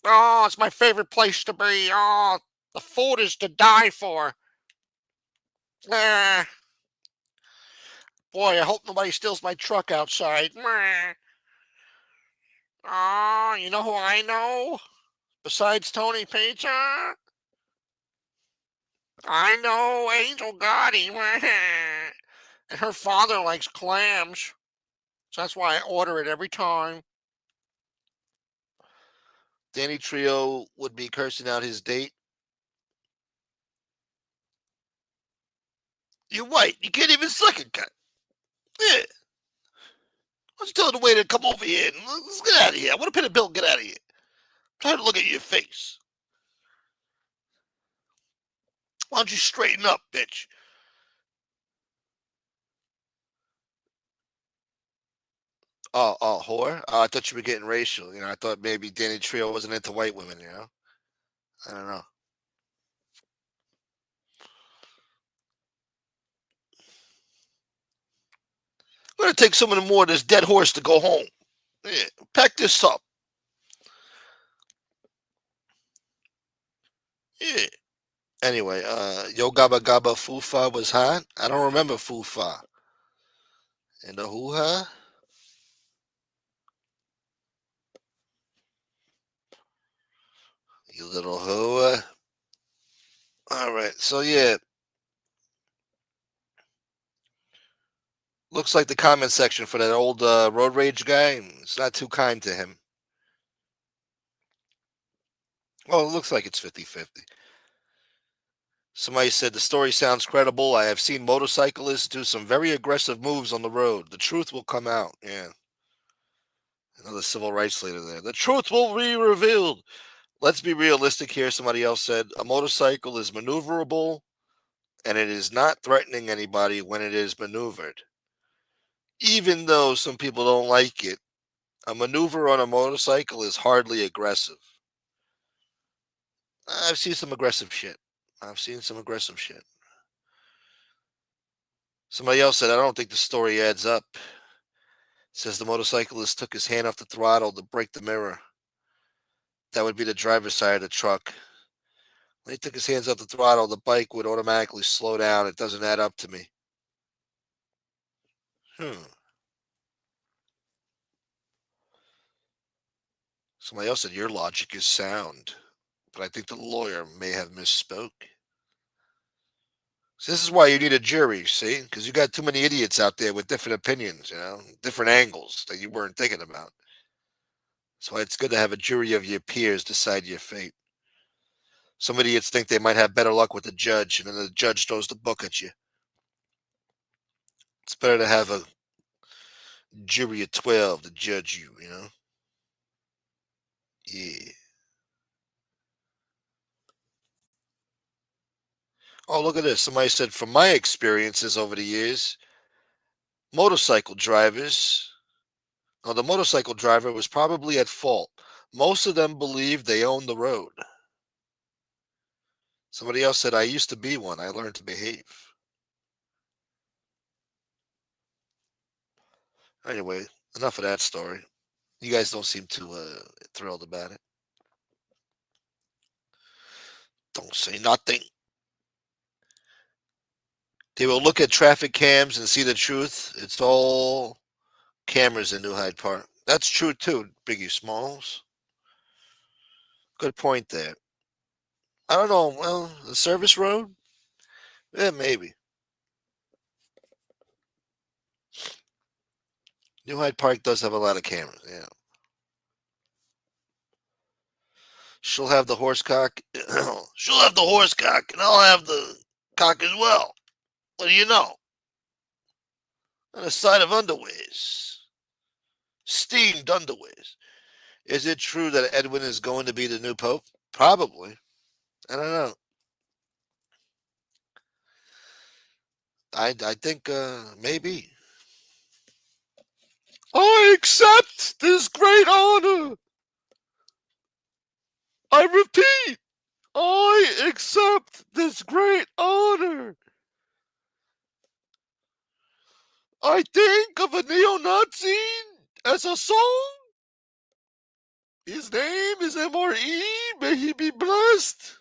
Oh, it's my favorite place to be. Oh, the food is to die for. Ah, boy, I hope nobody steals my truck outside. Oh, you know who I know? Besides Tony Pizza? I know Angel Gotti. And her father likes clams. So that's why I order it every time. Danny Trio would be cursing out his date. You're white. You can't even suck it, cut. Yeah. Let's tell the waiter to come over here and let's get out of here. I want to pay the bill and get out of here. I'm trying to look at your face. Why don't you straighten up, bitch? Oh, whore? I thought you were getting racial. I thought maybe Danny Trio wasn't into white women. I don't know. We're going to take some of the more of this dead horse to go home. Yeah, pack this up. Yeah. Anyway, Yo Gabba Gabba Fufa was hot. I don't remember Fufa. And the hoo ha? You little hooah. All right. So, yeah, looks like the comment section for that old road rage guy, it's not too kind to him. Well, it looks like it's 50-50. Somebody said the story sounds credible. I have seen motorcyclists do some very aggressive moves on the road. The truth will come out. Yeah. Another civil rights leader there. The truth will be revealed. Let's be realistic here. Somebody else said a motorcycle is maneuverable and it is not threatening anybody when it is maneuvered. Even though some people don't like it, a maneuver on a motorcycle is hardly aggressive. I've seen some aggressive shit. I've seen some aggressive shit. Somebody else said, I don't think the story adds up. Says the motorcyclist took his hand off the throttle to break the mirror. That would be the driver's side of the truck. When he took his hands off the throttle, the bike would automatically slow down. It doesn't add up to me. Hmm. Somebody else said, your logic is sound. But I think the lawyer may have misspoke. So this is why you need a jury, see? Because you got too many idiots out there with different opinions, different angles that you weren't thinking about. That's why it's good to have a jury of your peers decide your fate. Some idiots think they might have better luck with the judge, and then the judge throws the book at you. It's better to have a jury of 12 to judge you. Yeah. Oh, look at this. Somebody said, from my experiences over the years, motorcycle drivers, the motorcycle driver was probably at fault. Most of them believed they owned the road. Somebody else said, I used to be one. I learned to behave. Anyway, enough of that story. You guys don't seem too thrilled about it. Don't say nothing. They will look at traffic cams and see the truth. It's all cameras in New Hyde Park. That's true too, Biggie Smalls. Good point there. I don't know. Well, the service road? Yeah, maybe. New Hyde Park does have a lot of cameras, yeah. She'll have the horse cock. She'll have the horse cock, and I'll have the cock as well. What do you know? On a side of underwears. Steamed underwears. Is it true that Edwin is going to be the new pope? Probably. I don't know. I think maybe. I accept this great honor. I repeat, I accept this great honor. I think of a neo-Nazi as a song. His name is M.R.E. May he be blessed.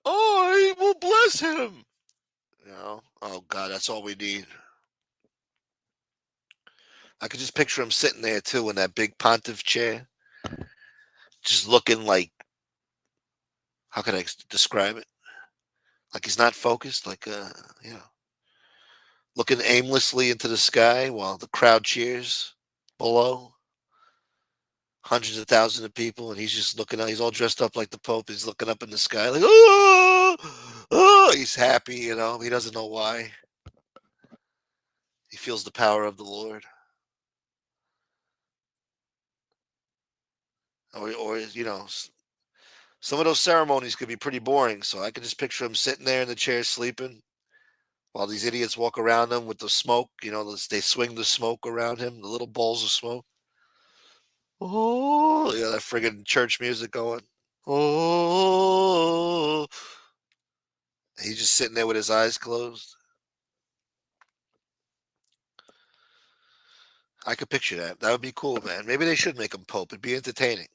I will bless him. Oh God, that's all we need. I could just picture him sitting there too in that big pontiff chair, just looking like, how can I describe it? Like he's not focused, like looking aimlessly into the sky while the crowd cheers below. Hundreds of thousands of people, and he's just looking out. He's all dressed up like the Pope. He's looking up in the sky, like, oh, oh, he's happy, He doesn't know why. He feels the power of the Lord. Or some of those ceremonies could be pretty boring. So I can just picture him sitting there in the chair sleeping while these idiots walk around him with the smoke. They swing the smoke around him, the little balls of smoke. Oh, that friggin' church music going. Oh, he's just sitting there with his eyes closed. I could picture that. That would be cool, man. Maybe they should make him Pope. It'd be entertaining.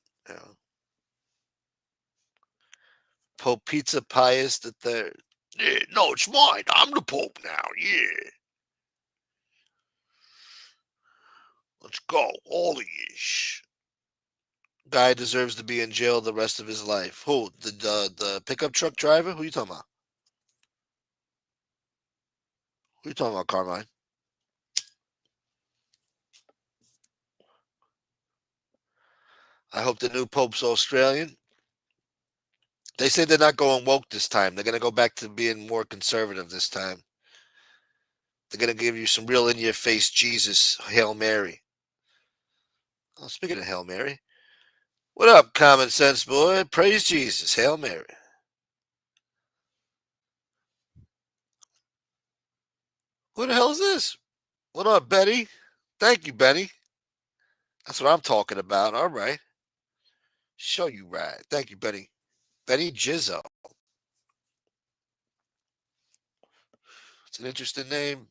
Pope Pizza Pius the Third. Yeah, no, it's mine. I'm the Pope now. Yeah. Let's go. All of you. Guy deserves to be in jail the rest of his life. Who? The pickup truck driver? Who you talking about? Who you talking about, Carmine? I hope the new Pope's Australian. They say they're not going woke this time. They're going to go back to being more conservative this time. They're going to give you some real in-your-face Jesus, Hail Mary. Oh, speaking of Hail Mary, what up, common sense boy? Praise Jesus, Hail Mary. Who the hell is this? What up, Betty? Thank you, Benny. That's what I'm talking about. All right. Show you right. Thank you, Benny. Benny Jizzo. It's an interesting name.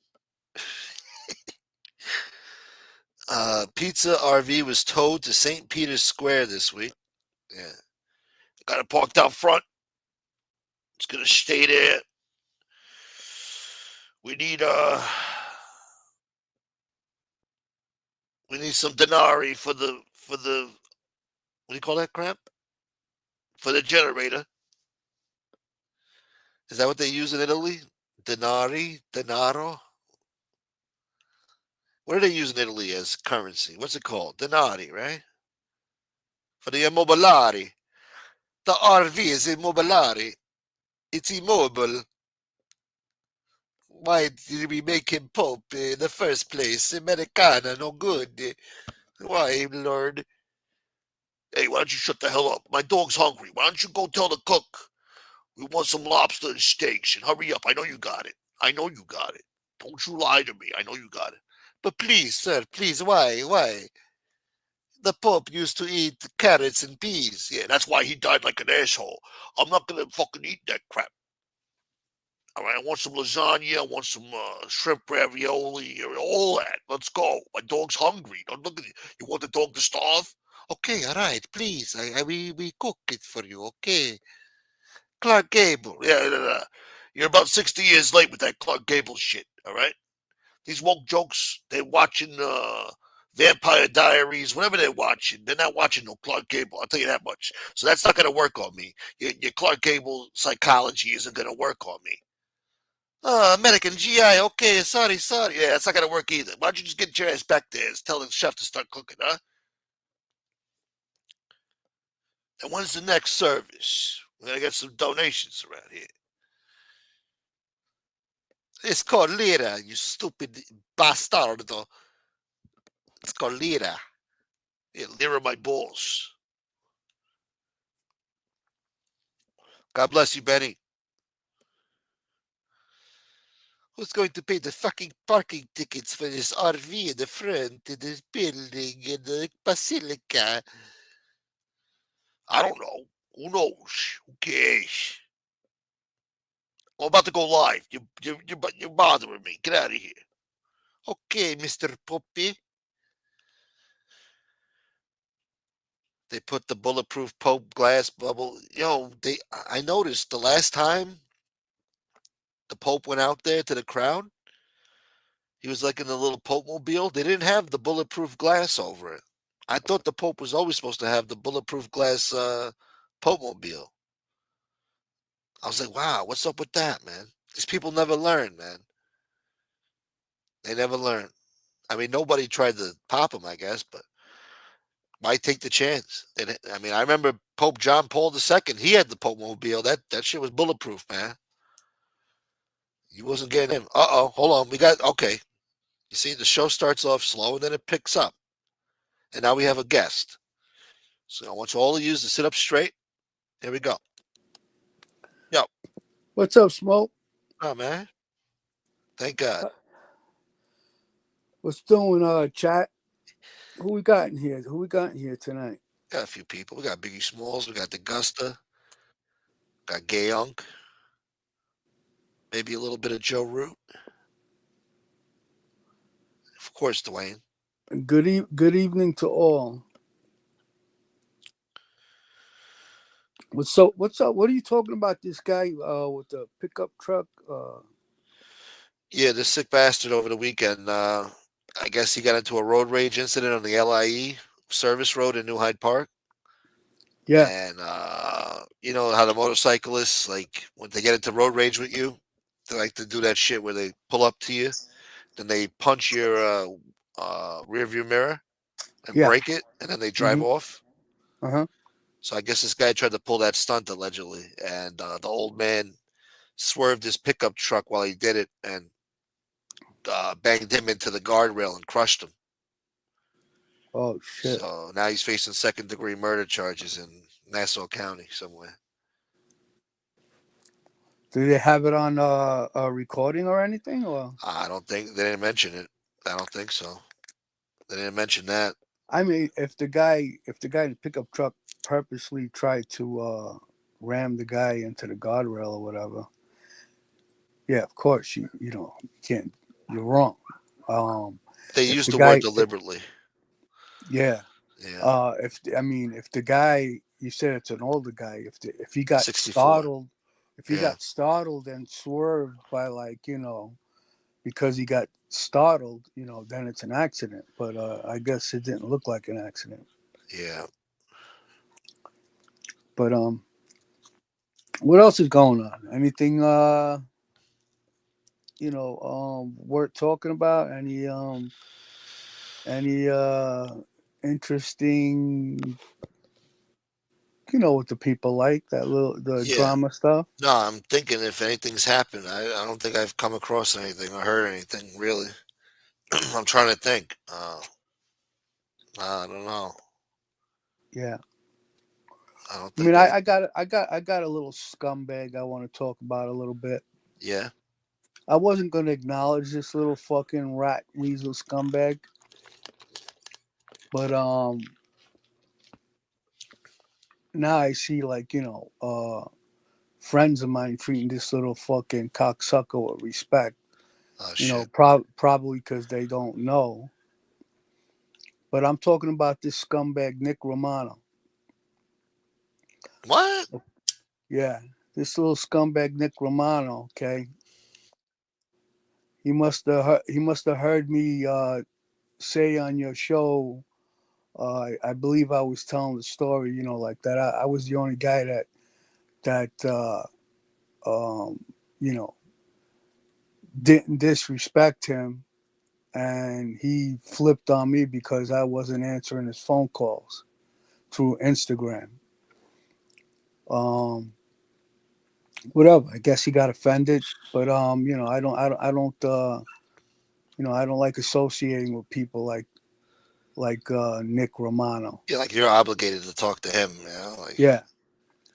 Pizza RV was towed to St. Peter's Square this week. Yeah. Got it parked out front. It's gonna stay there. We need some denari for the what do you call that crap? For the generator. Is that what they use in Italy? Denari? Denaro? What do they use in Italy as currency? What's it called? Denari, right? For the immobiliari. The RV is immobiliari. It's immobile. Why did we make him Pope in the first place? Americana, no good. Why, Lord? Hey, why don't you shut the hell up? My dog's hungry. Why don't you go tell the cook we want some lobster and steaks and hurry up. I know you got it. I know you got it. Don't you lie to me. I know you got it. But please, sir, please, why? Why? The Pope used to eat carrots and peas. Yeah, that's why he died like an asshole. I'm not gonna fucking eat that crap. All right, I want some lasagna. I want some shrimp ravioli. All that. Let's go. My dog's hungry. Don't look at it. You want the dog to starve? Okay, all right, please. We cook it for you. Okay, Clark Gable. Yeah. You're about 60 years late with that Clark Gable shit. All right. These woke jokes. They're watching Vampire Diaries. Whatever they're watching, they're not watching no Clark Gable. I'll tell you that much. So that's not gonna work on me. Your Clark Gable psychology isn't gonna work on me. American GI. Okay, sorry. Yeah, it's not gonna work either. Why don't you just get your ass back there and tell the chef to start cooking, huh? And when's the next service? We're gonna get some donations around here. It's called lira, you stupid bastardo. It's called lira. Yeah, lira my balls. God bless you, Benny. Who's going to pay the fucking parking tickets for this RV in the front of this building in the Basilica? I don't know. Who knows? Who cares? I'm about to go live. You're bothering me. Get out of here. Okay, Mr. Poppy. They put the bulletproof Pope glass bubble. I noticed the last time the Pope went out there to the crowd, he was like in the little Pope mobile. They didn't have the bulletproof glass over it. I thought the Pope was always supposed to have the bulletproof glass Pope mobile. I was like, wow, what's up with that, man? These people never learn, man. They never learn. I mean, nobody tried to pop him, I guess, but why take the chance? I mean, I remember Pope John Paul II. He had the Pope mobile. That shit was bulletproof, man. You wasn't getting him. Hold on. We got okay. You see, the show starts off slow and then it picks up, and now we have a guest. So I want you all to use to sit up straight. Here we go. Yo, What's up, Smoke? oh man, thank God. What's doing, chat? Who we got in here? Who we got in here tonight? Got a few people. We got Biggie Smalls. We got the Gusta. Got Gay Unk. Maybe a little bit of Joe Root. Of course, Dwayne. Good evening to all. What's up? What are you talking about? This guy with the pickup truck? Yeah, this sick bastard over the weekend. I guess he got into a road rage incident on the LIE service road in New Hyde Park. Yeah. And you know how the motorcyclists, like when they get into road rage with you, they like to do that shit where they pull up to you, then they punch your rear view mirror and Yeah. break it, and then they drive Mm-hmm. off. Uh huh. So I guess this guy tried to pull that stunt allegedly, and the old man swerved his pickup truck while he did it and banged him into the guardrail and crushed him. Oh shit. So now he's facing second-degree murder charges in Nassau County somewhere. Do they have it on a recording or anything? Or I don't think they didn't mention it. I don't think so. They didn't mention that. I mean, if the guy in the pickup truck purposely tried to ram the guy into the guardrail or whatever, Yeah, of course you can't. You're wrong. Um, They if use the the word guy, deliberately. yeah, Yeah. if the guy, you said it's an older guy, if he got 64. startled, if he Yeah. got startled and swerved by because he got startled, then it's an accident. But I guess it didn't look like an accident. Yeah. But what else is going on? Anything worth talking about? Any interesting, what the people like, that little the Yeah. drama stuff? No, I'm thinking if anything's happened. I don't think I've come across anything or heard anything really. I'm trying to think. I don't know. Yeah. I don't I mean, think any. I got a little scumbag I want to talk about a little bit. Yeah. I wasn't going to acknowledge this little fucking rat weasel scumbag, but now I see, like, friends of mine treating this little fucking cocksucker with respect. Oh shit. Probably because they don't know. But I'm talking about this scumbag Nick Romano. What? Yeah, this little scumbag Nick Romano. Okay, he must have heard me say on your show. I believe I was telling the story. Like that. I was the only guy that um, you know didn't disrespect him, and he flipped on me because I wasn't answering his phone calls through Instagram. Um, whatever. I guess he got offended, but I don't like associating with people like Nick Romano. Yeah, like you're obligated to talk to him. Like Yeah,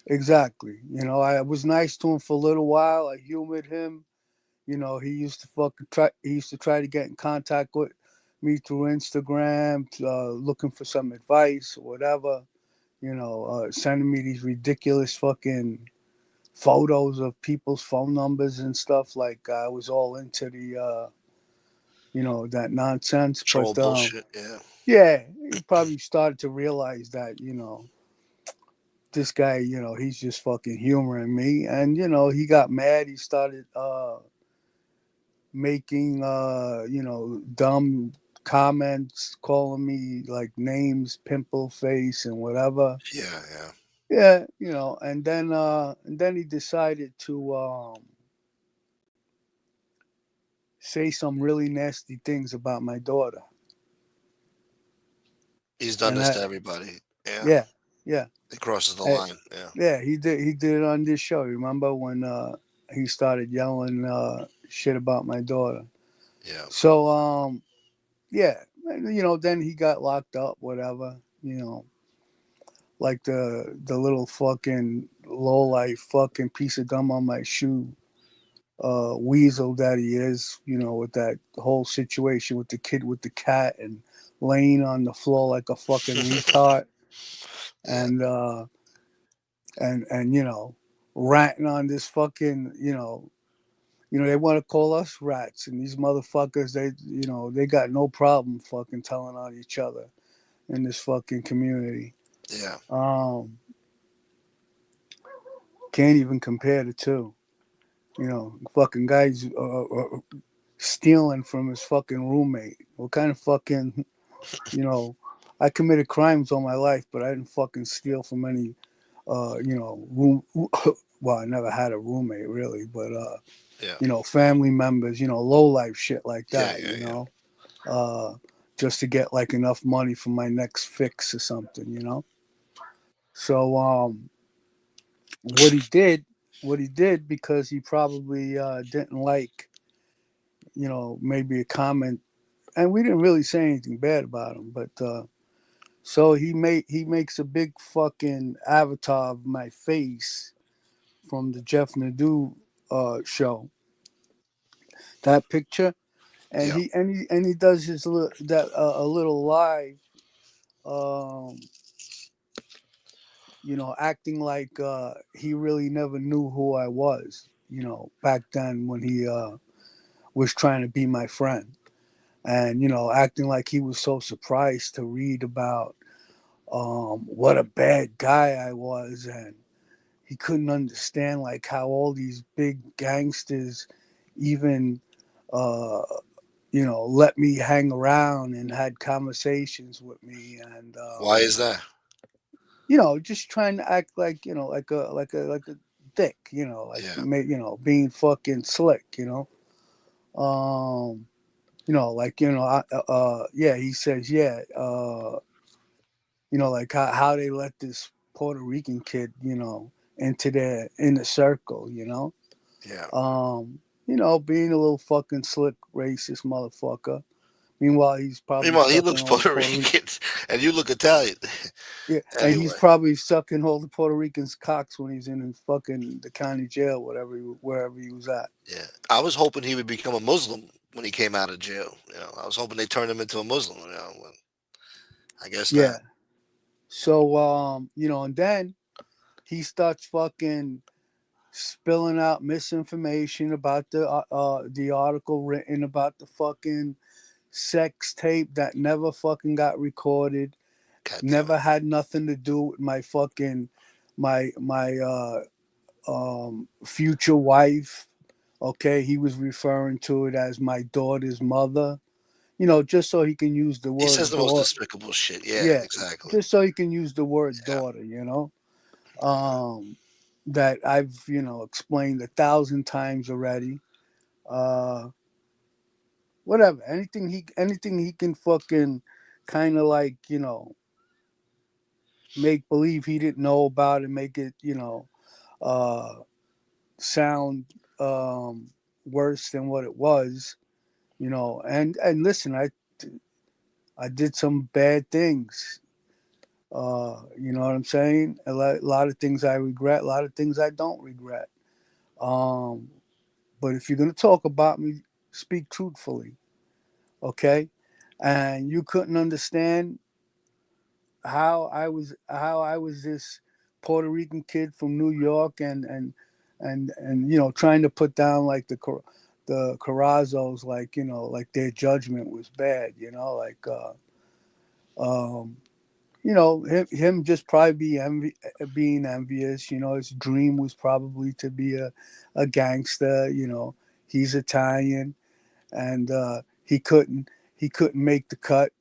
exactly. I was nice to him for a little while. I humored him. He used to fucking try. He used to try to get in contact with me through Instagram, looking for some advice or whatever. Sending me these ridiculous fucking photos of people's phone numbers and stuff. Like I was all into that nonsense. troll But bullshit. Yeah. yeah, he probably started to realize that this guy, he's just fucking humoring me, and he got mad. He started making dumb comments, calling me like names, pimple face, and whatever. Yeah. Yeah. Yeah, and then he decided to say some really nasty things about my daughter. He's done And this I to everybody. Yeah. Yeah, yeah. It crosses the Uh, line. Yeah. yeah, he did it on this show. Remember when he started yelling shit about my daughter? Yeah. So yeah, then he got locked up, whatever. Like the little fucking low life fucking piece of gum on my shoe, weasel that he is. With that whole situation with the kid with the cat and laying on the floor like a fucking retard, Yeah. and ranting on this fucking they want to call us rats, and these motherfuckers, they got no problem fucking telling on each other in this fucking community. Yeah. um can't even compare the two. Fucking guys stealing from his fucking roommate. What kind of fucking you know I committed crimes all my life, but I didn't fucking steal from any room. Well, I never had a roommate really, but Yeah. family members, low life shit like Yeah. that, Yeah. Yeah. uh, just to get like enough money for my next fix or something. So what he did because he probably didn't like, maybe a comment, and we didn't really say anything bad about him, but so he makes a big fucking avatar of my face from the Jeff Nadeau show. That picture, and Yeah. he does a little live, um, acting like he really never knew who I was. back then when he was trying to be my friend, and acting like he was so surprised to read about what a bad guy I was, and he couldn't understand like how all these big gangsters even uh, let me hang around and had conversations with me, and Why is that? just trying to act like like a dick, like Yeah, being fucking slick, like yeah, he says, yeah, like how they let this Puerto Rican kid, into their inner circle, yeah. being a little fucking slick racist motherfucker. Meanwhile, he's probably Meanwhile, he sucking looks all the Puerto Puerto Rican. Rican, and you look Italian. Yeah, and he's Anyway, probably sucking all the Puerto Ricans' cocks when he's in his fucking the county jail, wherever he was at. yeah. I was hoping he would become a Muslim when he came out of jail. I was hoping they turned him into a Muslim. Well, I guess Yeah. not. So and then he starts fucking spilling out misinformation about the article written about the fucking sex tape that never fucking got recorded, God damn it. never had nothing to do with my fucking my future wife. Okay, he was referring to it as my daughter's mother. Just so he can use the He says word the most daughter. despicable shit. Yeah, Yeah, exactly. just so he can use the word Yeah, daughter. Um, that I've explained 1,000 times already. Uh, Whatever, anything he can fucking kind of like make believe he didn't know about and make it uh sound worse than what it was. And listen, I did some bad things. You know what I'm saying? A lot of things I regret, a lot of things I don't regret. Um, but if you're gonna talk about me, speak truthfully, okay? And you couldn't understand how I was this Puerto Rican kid from New York, and trying to put down like the Carrazos, like like their judgment was bad, like um him just probably being envious. His dream was probably to be a gangster. He's Italian, and he couldn't make the cut.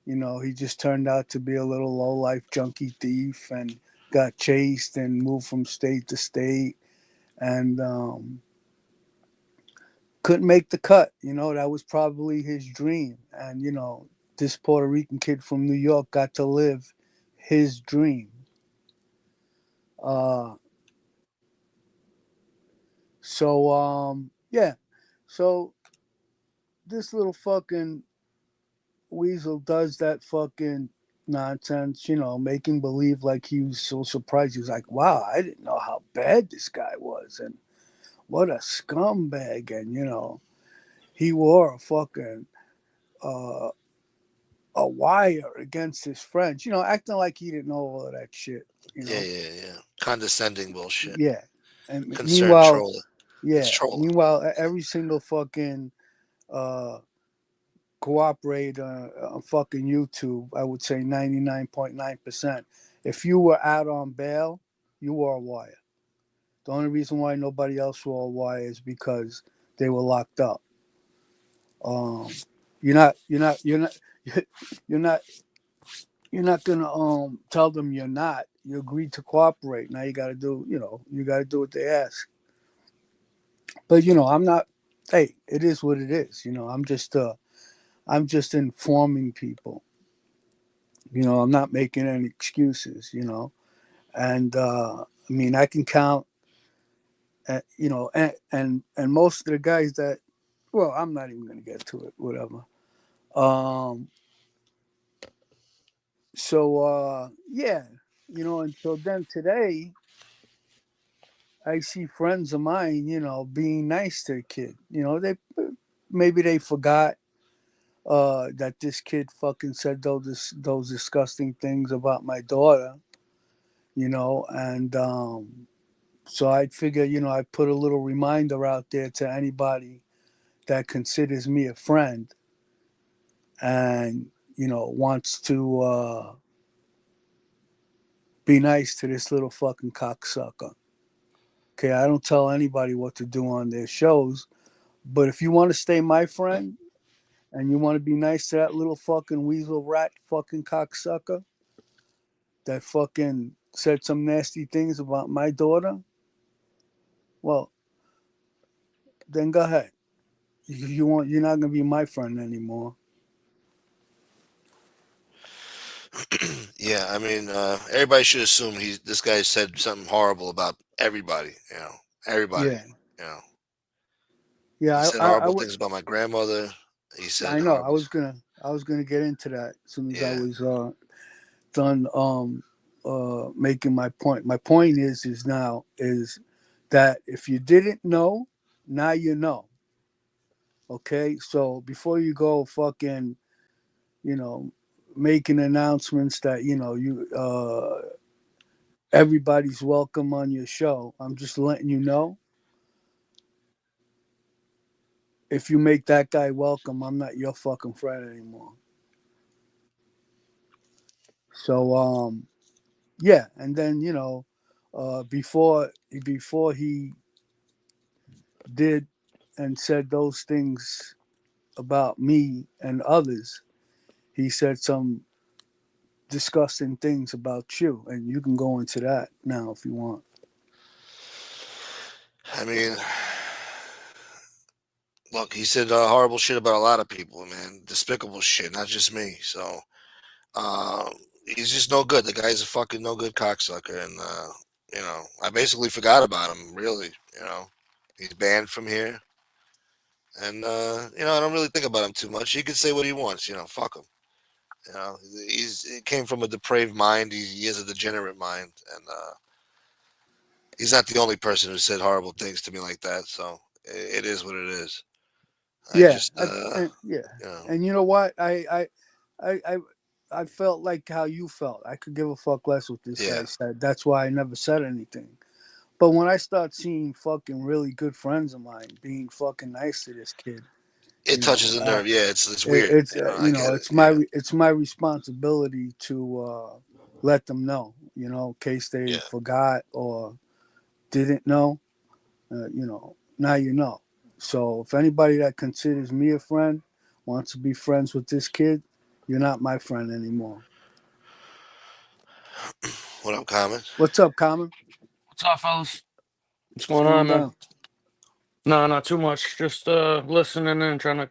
He just turned out to be a little low life junkie thief and got chased and moved from state to state, and couldn't make the cut. That was probably his dream. And this Puerto Rican kid from New York got to live his dream. Uh, so yeah, so this little fucking weasel does that fucking nonsense, making believe like he was so surprised. He was like, wow, I didn't know how bad this guy was, and what a scumbag. And he wore uh, a wire against his friends, acting like he didn't know all of that shit, you yeah, know. yeah, yeah. Condescending bullshit. Yeah. And Concerned meanwhile, troller. It's yeah, trolling. meanwhile, every single fucking uh, cooperate on fucking YouTube, I would say 99.9%. If you were out on bail, you wore a wire. The only reason why nobody else wore a wire is because they were locked up. Um, you're not, you're not, you're not gonna tell them you're not. You agreed to cooperate. Now you gotta do what they ask. But I'm not. Hey, it is what it is. I'm just informing people. I'm not making any excuses. And I mean, I can count. And most of the guys that, well, I'm not even gonna get to it. Whatever. Um. So yeah, until then today, I see friends of mine, being nice to the kid. They maybe they forgot that this kid fucking said those disgusting things about my daughter, and So I'd figure, I'd put a little reminder out there to anybody that considers me a friend and, wants to be nice to this little fucking cocksucker. Okay, I don't tell anybody what to do on their shows, but if you want to stay my friend and you want to be nice to that little fucking weasel rat fucking cocksucker that fucking said some nasty things about my daughter, well, then go ahead. You're not gonna be my friend anymore. Yeah, I mean, everybody should assume this guy said something horrible about everybody. Everybody. Yeah, You know, he yeah. said I horrible would. things about my grandmother. He said I know. horrible. I was gonna get into that as soon as I Yeah, was done making my point. My point is that if you didn't know, now you know. Okay, so before you go fucking, you know, making announcements that you everybody's welcome on your show, I'm just letting you know. If you make that guy welcome, I'm not your fucking friend anymore. So yeah, and then before he did and said those things about me and others, he said some disgusting things about you, and you can go into that now if you want. I mean, look, he said horrible shit about a lot of people, man. Despicable shit, not just me. So, uh, he's just no good. The guy's a fucking no good cocksucker, and I basically forgot about him. Really, he's banned from here, and I don't really think about him too much. He can say what he wants. Fuck him. He came from a depraved mind. He has a degenerate mind, and he's not the only person who said horrible things to me like that. So it is what it is. I Yeah, just, yeah, you know, and you know what? I, I, I felt like how you felt. I could give a fuck less what this yeah, guy said. That's why I never said anything. But when I start seeing fucking really good friends of mine being fucking nice to this kid, it touches a nerve. Yeah, it's weird. it's I get it. it's my responsibility to let them know. In case they Yeah, forgot or didn't know. Now you know. So if anybody that considers me a friend wants to be friends with this kid, you're not my friend anymore. yeah. What up, Common? What's up, Common? What's up, fellas? What's What's going on, going man? down? No, not too much. Just listening and trying to.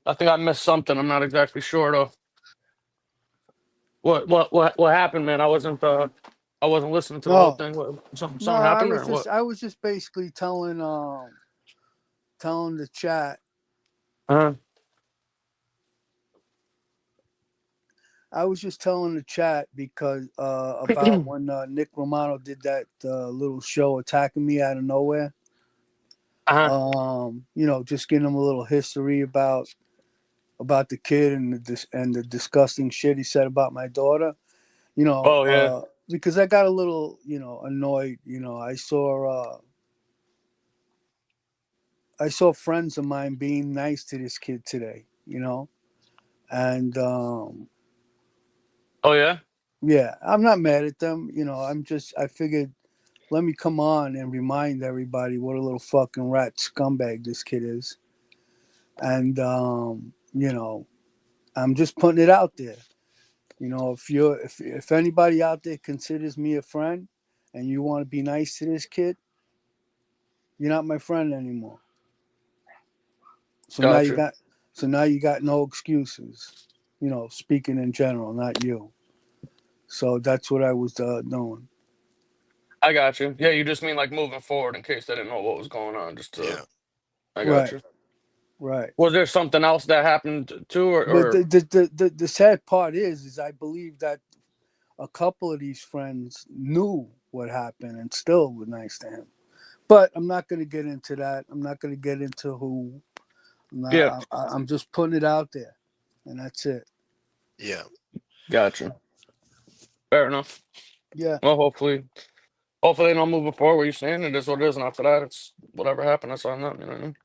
I think I missed something. I'm not exactly sure though. What happened, man? I wasn't listening to the whole No, thing. no, Something happened or what? I was just basically telling the chat. Uh I was just telling the chat because huh. about when Nick Romano did that little show attacking me out of nowhere. Uh huh. Just giving him a little history about the kid and the disgusting shit he said about my daughter. Oh yeah. Because I got a little annoyed. I saw friends of mine being nice to this kid today. And Oh yeah. yeah, I'm not mad at them. I figured let me come on and remind everybody what a little fucking rat scumbag this kid is. And I'm just putting it out there. If anybody out there considers me a friend and you want to be nice to this kid, you're not my friend anymore. So now you Gotcha. got so now you got no excuses. Speaking in general, not you. So that's what I was doing. I got you. Yeah, you just mean like moving forward in case they didn't know what was going on. Just to. Yeah. I got Right, you. right. Was there something else that happened too, But or the sad part is I believe that a couple of these friends knew what happened and still were nice to him. But I'm not going to get into that. I'm not going to get into who. yeah? I'm just putting it out there, and that's it. Yeah. Gotcha. Fair enough. Yeah, Well, hopefully. Hopefully they don't move it forward. What you're saying it is what it is, and after that, it's whatever happened. That's on them. You know what I mean?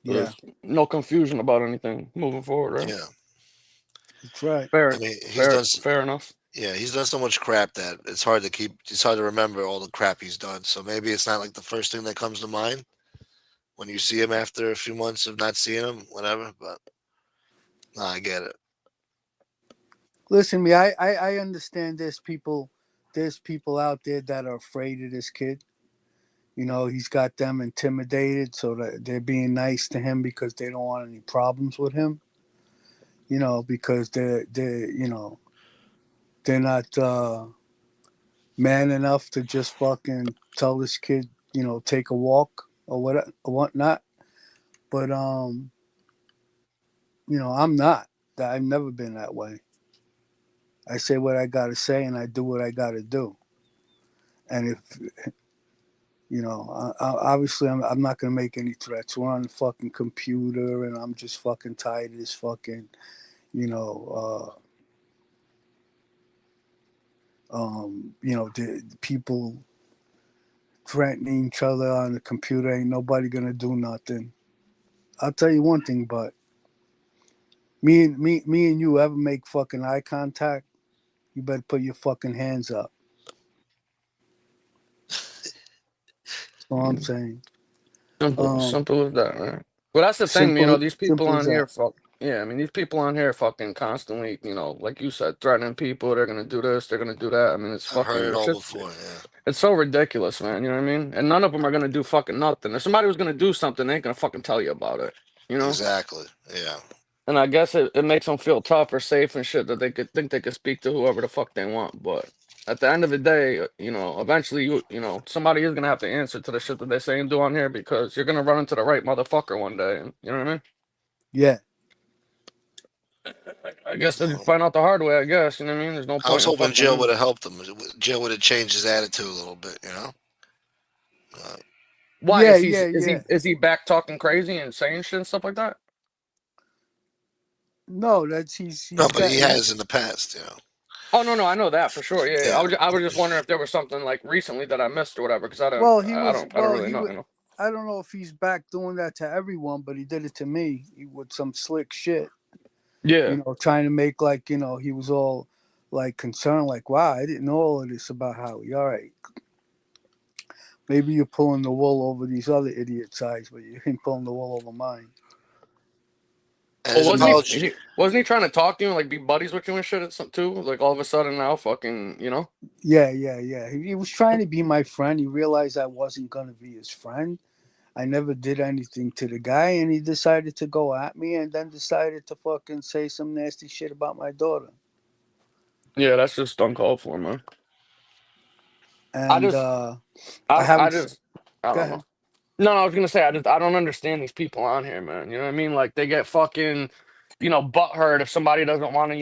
Yeah, There's no confusion about anything moving forward, right? Yeah. that's right. I Fair, mean, fair, fair enough. yeah, he's done so much crap that it's hard to keep. It's hard to remember all the crap he's done. So maybe it's not like the first thing that comes to mind when you see him after a few months of not seeing him, whatever. But no, I get it. Listen, me, I understand there's people out there that are afraid of this kid. You know, he's got them intimidated, so that they're being nice to him because they don't want any problems with him. You know, because they're not man enough to just fucking tell this kid, take a walk or whatnot. But I'm not. I've never been that way. I say what I gotta say and I do what I gotta do. And if obviously I'm not gonna make any threats. We're on the fucking computer, and I'm just fucking tired of this fucking, you know, the people threatening each other on the computer. Ain't nobody gonna do nothing. I'll tell you one thing, but me and you ever make fucking eye contact, you better put your fucking hands up. That's all I'm Mm, saying. Simple, Um, simple as that, right? Well, that's the thing, you know. simple, These people simple as on that. here, fuck. Yeah, I mean, these people on here, fucking constantly, like you said, threatening people. They're gonna do this. They're gonna do that. I mean, it's I've heard fucking. it It's all just. before. Yeah, It's so ridiculous, man. You know what I mean? And none of them are gonna do fucking nothing. If somebody was gonna do something, they ain't gonna fucking tell you about it. You know? exactly. Yeah, And I guess it makes them feel tough or safe and shit that they could think they could speak to whoever the fuck they want. But at the end of the day, eventually somebody is gonna have to answer to the shit that they say and do on here because you're gonna run into the right motherfucker one day. And, you know what I mean? Yeah, I guess they'll well, find out the hard way. I guess you know what I mean. There's no I was point in hoping Jill fucking. would have helped him. Jill would have changed his attitude a little bit. Uh, Why yeah, is he yeah, is yeah. he is he back talking crazy and saying shit and stuff like that? No, that's no, he's but got he he. has in the past. Oh no, no, I know that for sure. Yeah, yeah. Yeah, I was just wondering if there was something like recently that I missed or whatever, because Well, he was. I don't Well, really he know. was. I don't know if he's back doing that to everyone, but he did it to me with some slick shit. Yeah. Trying to make like he was all like concerned, like, wow, I didn't know all of this about Howie. All right, maybe you're pulling the wool over these other idiots' eyes, but you ain't pulling the wool over mine. and Well, his You know. apology. wasn't he trying to talk to you and like be buddies with you and shit at some too? Like all of a sudden now, fucking. Yeah, yeah, yeah. He was trying to be my friend. He realized I wasn't gonna be his friend. I never did anything to the guy, and he decided to go at me, and then decided to fucking say some nasty shit about my daughter. Yeah, that's just uncalled for, man. I And just, I haven't. I just, I Go don't know. ahead. No, I was gonna say I don't understand these people on here, man. You know what I mean? Like they get fucking, butthurt if somebody doesn't want to,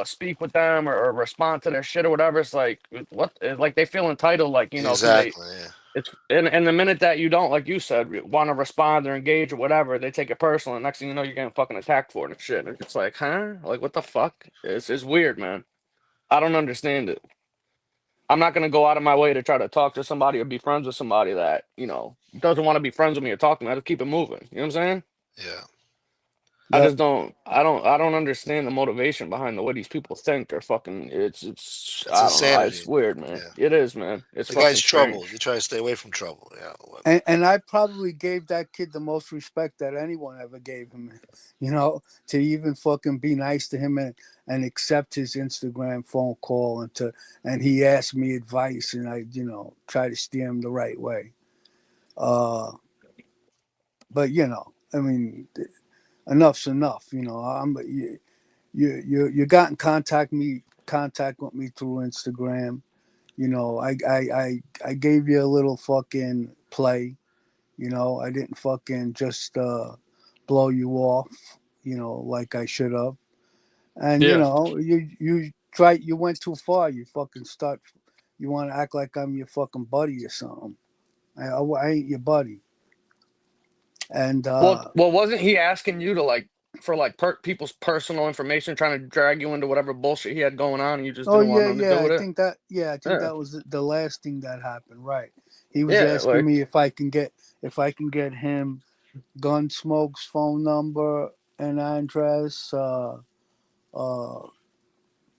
speak with them or respond to their shit or whatever. It's like what? Like they feel entitled, like because they Exactly. Yeah. it's and the minute that you don't, like you said, want to respond or engage or whatever, they take it personal. And next thing you know, you're getting fucking attacked for it and shit. And it's like, huh? Like what the fuck? It's weird, man. I don't understand it. I'm not gonna go out of my way to try to talk to somebody or be friends with somebody that doesn't want to be friends with me or talk to me. I just keep it moving. You know what I'm saying? Yeah. I Yep. just don't. I don't understand the motivation behind the way these people think. They're fucking. It's. It's I don't know. insanity. It's weird, man. Yeah. It is, man. It's The guy's fucking trouble. You strange. try to stay away from trouble. Yeah. And I probably gave that kid the most respect that anyone ever gave him. To even fucking be nice to him and accept his Instagram phone call and he asked me advice and I try to steer him the right way. But I mean, enough's enough. You got in contact with me through Instagram. I gave you a little fucking play. I didn't fucking just blow you off, like I should have. And Yeah. you went too far. You want to act like I'm your fucking buddy or something. I ain't your buddy. And Well, wasn't he asking you to like for like people's personal information, trying to drag you into whatever bullshit he had going on, and you just Oh didn't want yeah, nothing to do yeah. with it. I think Yeah, that was the last thing that happened. Right. He was yeah, asking like me if I can get him Gunsmoke's phone number and address. Uh,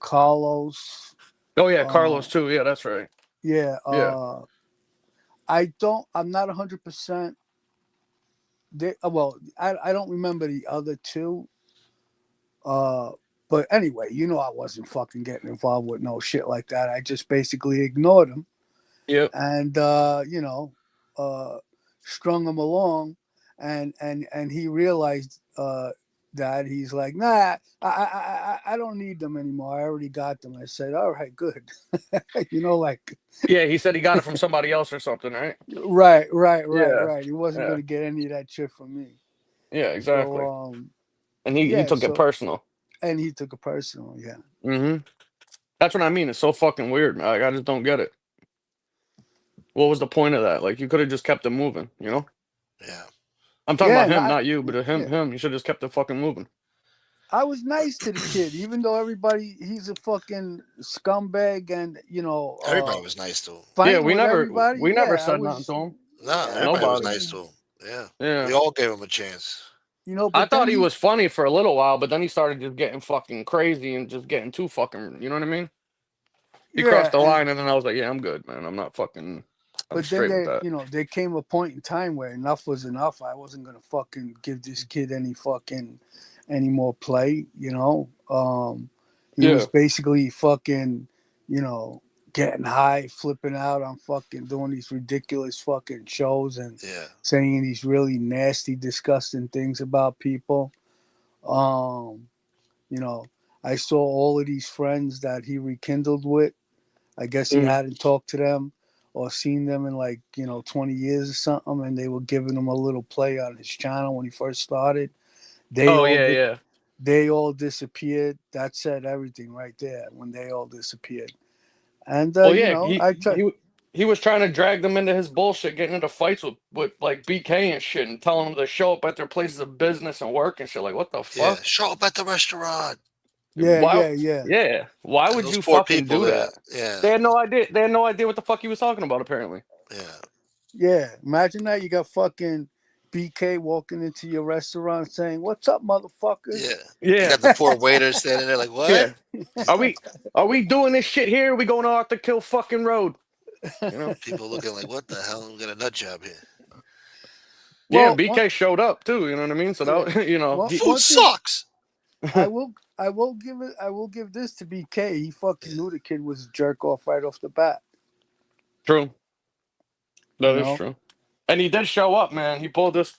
Carlos. oh yeah, Uh, Carlos too. Yeah, that's right. yeah. Yeah, I'm not 100%. Well, I don't remember the other two. Uh, but anyway, I wasn't fucking getting involved with no shit like that. I just basically ignored him yep. and uh, strung him along, and he realized that he's like, nah, I don't need them anymore. I already got them. I said, all right, good. Like Yeah, he said he got it from somebody else or something, right? right, right, right, Yeah, right. He wasn't yeah, gonna get any of that shit from me. yeah, So exactly. And he yeah, took it so personal. and he took it personal, yeah. Mm-hmm. That's what I mean. It's so fucking weird, man. Like, I just don't get it. What was the point of that? Like, you could have just kept it moving, you know? Yeah. I'm talking Yeah, about and him, not you, but yeah. him. You should have just kept it fucking moving. I was nice to the kid, even though he's a fucking scumbag and Everybody was nice to him. Yeah, fighting with everybody. we never Yeah, I said nothing was. to him. Nah, Yeah, I everybody was Nobody. nice fucking to him. Yeah. Yeah. We all gave him a chance. I But then thought he was funny for a little while, but then he started just getting fucking crazy and just getting too fucking, you know what I mean? He crossed yeah, the and line, and then I was like, yeah, I'm good, man. I'm but then straight with that. there came a point in time where enough was enough. I wasn't gonna fucking give this kid any more play. He was Yeah. basically fucking, you know, getting high, flipping out on fucking doing these ridiculous fucking shows and Yeah. saying these really nasty, disgusting things about people. Um, you know, I saw all of these friends that he rekindled with. I guess he Mm. hadn't talked to them or seen them in like, 20 years or something, and they were giving him a little play on his channel when he first started. They Oh all yeah, did. yeah. They all disappeared. That said everything right there when they all disappeared. And Well, yeah, I tried. he was trying to drag them into his bullshit, getting into fights with like BK and shit, and telling them to show up at their places of business and work and shit. Like, what the Yeah. fuck? Show up at the restaurant. Yeah, Why? yeah, yeah, Yeah, why And would those you poor fucking people do there. that? Yeah. They had no idea. They had no idea what the fuck he was talking about. Apparently. Yeah. yeah. Imagine that you got fucking BK walking into your restaurant saying, "What's up, motherfuckers?" Yeah. You Yeah, got the poor waiter standing there like, what? yeah. Are we doing this shit here? Or are we going off the kill fucking road? You know? People looking like, what the hell? We got a nut job here. Yeah, and Well, BK showed up too. You know what I mean? So yeah. that he. Food One thing sucks. I will give this to BK. He fucking knew the kid was a jerk off right off the bat. True. You That is know. true. And he did show up, man. He pulled this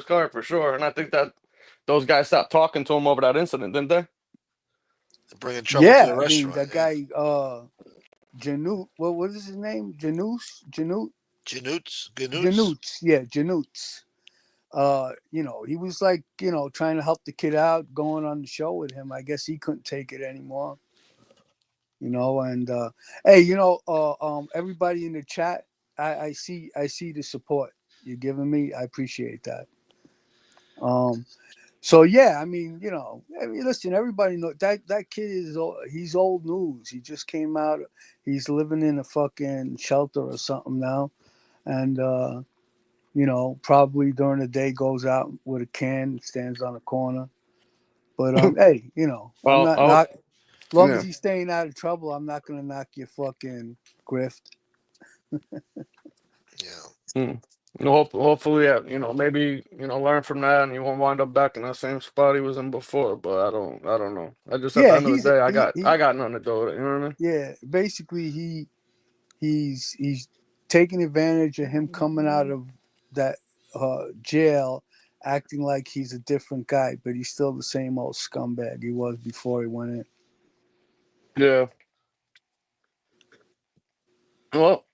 card for sure. And I think that those guys stopped talking to him over that incident, didn't they? Bringing trouble to Yeah, the I mean restaurant. that Yeah. guy Janut. What is his name? Janut. Ganoots. Janutz. Yeah, Janutz. He was like, trying to help the kid out, going on the show with him. I guess he couldn't take it anymore. And hey, everybody in the chat, I see the support you're giving me. I appreciate that. So yeah, listen, everybody know that kid he's old news. He just came out. He's living in a fucking shelter or something now, and probably during the day goes out with a can, stands on a corner. But hey, I'm Well, not. As long as yeah. he's staying out of trouble, I'm not gonna knock your fucking grift. Yeah. Hmm. Hopefully, yeah, maybe, learn from that, and you won't wind up back in that same spot he was in before. But I don't know. I just at the Yeah, end of the day, he I got nothing to do with it. You know what I mean? yeah. Basically, he's taking advantage of him coming out of that jail, acting like he's a different guy, but he's still the same old scumbag he was before he went in. Yeah. Well,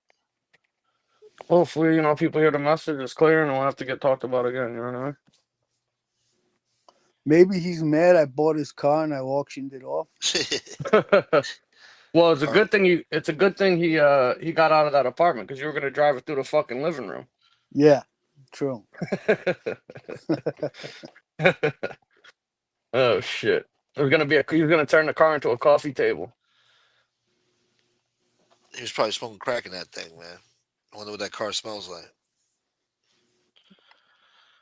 hopefully, people hear the message is clear, and it won't have to get talked about again. You know Maybe he's mad I bought his car and I auctioned it off. what I mean? Well, it's a Or- good thing he got out of that apartment, because you were gonna drive it through the fucking living room. Yeah, true. Oh shit! There's gonna be he's gonna turn the car into a coffee table. He was probably smoking crack in that thing, man. I wonder what that car smells like.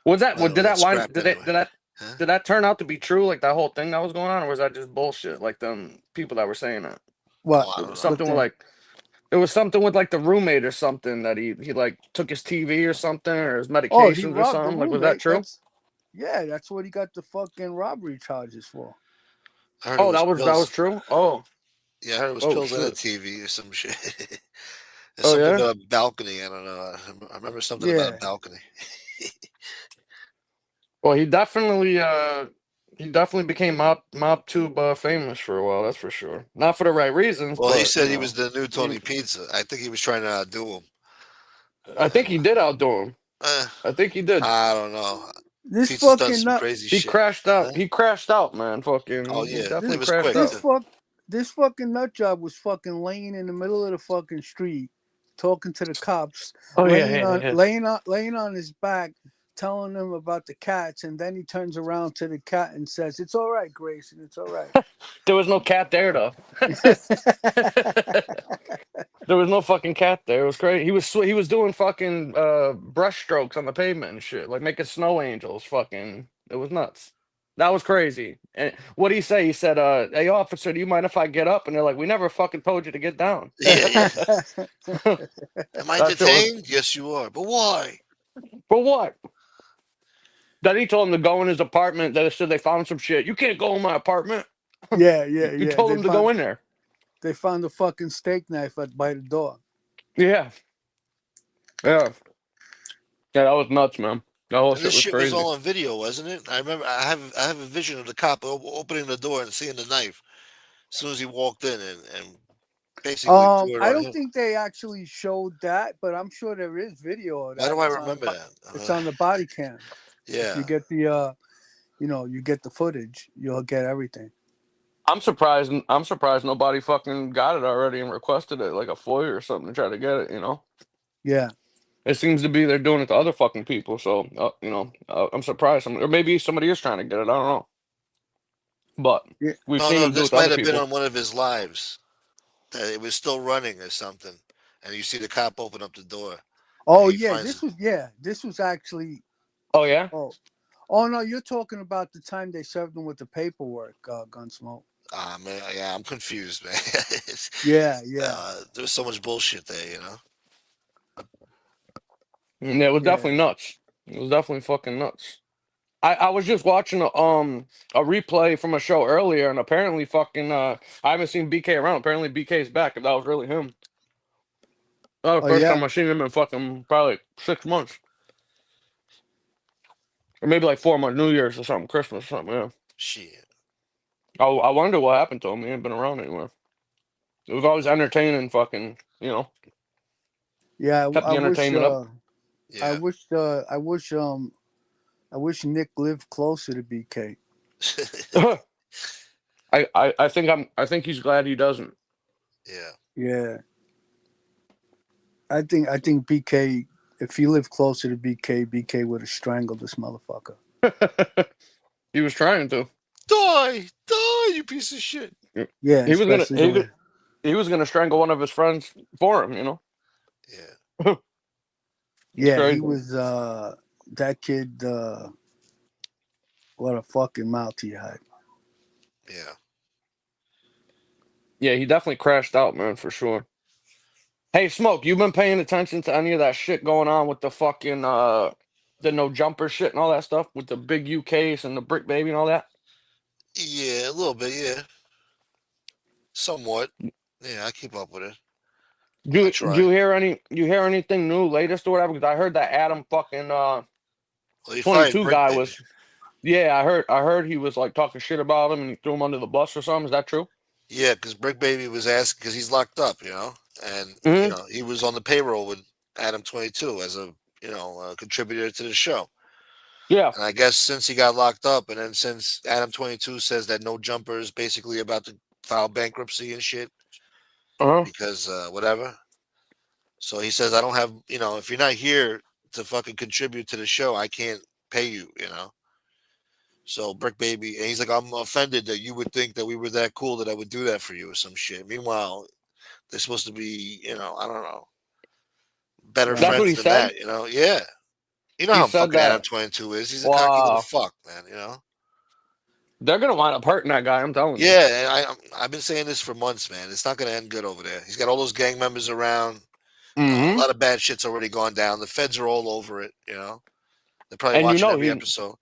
Was that? Might What all did get that wind? scrapped Did it? anyway. Did that? Huh? Did that turn out to be true? Like that whole thing that was going on, or was that just bullshit? Like them people that were saying that What? Oh, I it don't was know. What something with thing? like it was something with like the roommate or something that he like took his TV or something or his Oh, he medications or robbed the something. Like was that roommate. true? That's what he got the fucking robbery charges for. I heard it Oh, was that was pills. true. Oh, Yeah, I heard it was oh pills on shit. that TV or some shit. There's Oh something yeah. about a balcony. I don't know. I remember something about a Yeah. balcony. Well, he definitely became Mob Tube famous for a while. That's for sure. Not for the right reasons, Well, he but you said he was know, the new he, Tony Pizza. I think he was trying to outdo him. I think And he did outdo him. eh, I think he did. I don't know. This Pizza's done fucking some nut. crazy He shit. crashed out. Huh? He crashed out, man. Oh Fucking, he yeah, This it definitely was crashed quick this out. too. fuck. This fucking nut job was fucking laying in the middle of the fucking street, talking to the cops, Oh yeah, yeah, yeah. laying on his back, telling them about the cats, and then he turns around to the cat and says, "It's all right, Grayson. It's all right." There was no cat there though. There was no fucking cat there. It was crazy. He was doing fucking brush strokes on the pavement and shit, like making snow angels. Fucking, it was nuts. That was crazy. And what did he say? He said, "Hey officer, do you mind if I get up?" And they're like, "We never fucking told you to get down." Yeah, yeah. Am I That shit was detained? Yes, you are. But why? for what? Then he told him to go in his apartment. They said they found some shit. You can't go in my apartment. You yeah. told him to go in there. They found a fucking steak knife by the door. Yeah, yeah, yeah. That was nuts, man. That whole And this shit was shit was crazy. all on video, wasn't it? I remember. I have a vision of the cop opening the door and seeing the knife as soon as he walked in and basically threw it I on don't him. think they actually showed that, but I'm sure there is video of Why that. do I remember that? It's on the body cam. If you Yeah. get the you get the footage, you'll get everything. I'm surprised. I'm surprised nobody fucking got it already and requested it like a FOIA or something to try to get it. You know, Yeah. it seems to be they're doing it to other fucking people. So I'm surprised. Or maybe somebody is trying to get it. I don't know. But Yeah. we've No, seen no, them do it this to might other have been people. on one of his lives. That it was still running or something, and you see the cop open up the door, and Oh he yeah, finds. this was actually Oh yeah. oh oh no, you're talking about the time they served him with the paperwork, Gunsmoke. Ah man, yeah, I'm confused, man. Yeah. There's so much bullshit there, you know. And it was Yeah. definitely nuts. It was definitely fucking nuts. I was just watching a replay from a show earlier, and apparently fucking I haven't seen BK around. Apparently BK's back. If that was really him, that was Oh the first yeah. time I seen him in fucking probably like 6 months, or maybe like 4 months, New Year's or something, Christmas or something. Yeah. Shit. I wonder what happened to him. He ain't been around anywhere. It was always entertaining. Fucking Yeah, kept I the wish entertainment up. Yeah. I wish Nick lived closer to BK. I think he's glad he doesn't. Yeah. Yeah. I think BK, if he lived closer to BK would have strangled this motherfucker. He was trying to. Die, die, you piece of shit. Yeah, He was gonna especially the way. he was gonna strangle one of his friends for him. Yeah. It's Yeah, he crazy. was that kid. What a fucking mouth he had. Yeah. Yeah, he definitely crashed out, man, for sure. Hey, Smoke, you been paying attention to any of that shit going on with the fucking the no jumper shit and all that stuff with the big UKs and the brick baby and all that? Yeah, a little bit. Yeah. Somewhat. Yeah, I keep up with it. I Do try. you hear anything new, latest or whatever? Because I heard that Adam fucking Well, he fired 22 Brick guy Baby. was yeah, I heard he was like talking shit about him and he threw him under the bus or something. Is that true? Yeah, because Brick Baby was asking because he's locked up, and Mm-hmm. he was on the payroll with Adam 22 as a a contributor to the show. Yeah. And I guess since he got locked up, and then since Adam 22 says that No Jumper is basically about to file bankruptcy and shit Uh-huh. because whatever. So he says I don't have if you're not here to fucking contribute to the show, I can't pay you. So Brick Baby, and he's like, I'm offended that you would think that we were that cool that I would do that for you or some shit. Meanwhile, they're supposed to be, I don't know, better Right. That's what friends he than said. that. Yeah. You know He how said fucking Adam that. 22 is. He's a cocky little Wow, fuck, man. they're gonna wind up hurting that guy. I'm telling you. Yeah, and I've been saying this for months, man. It's not going to end good over there. He's got all those gang members around. A Hmm. lot of bad shit's already gone down. The feds are all over it. They're probably And watching every episode.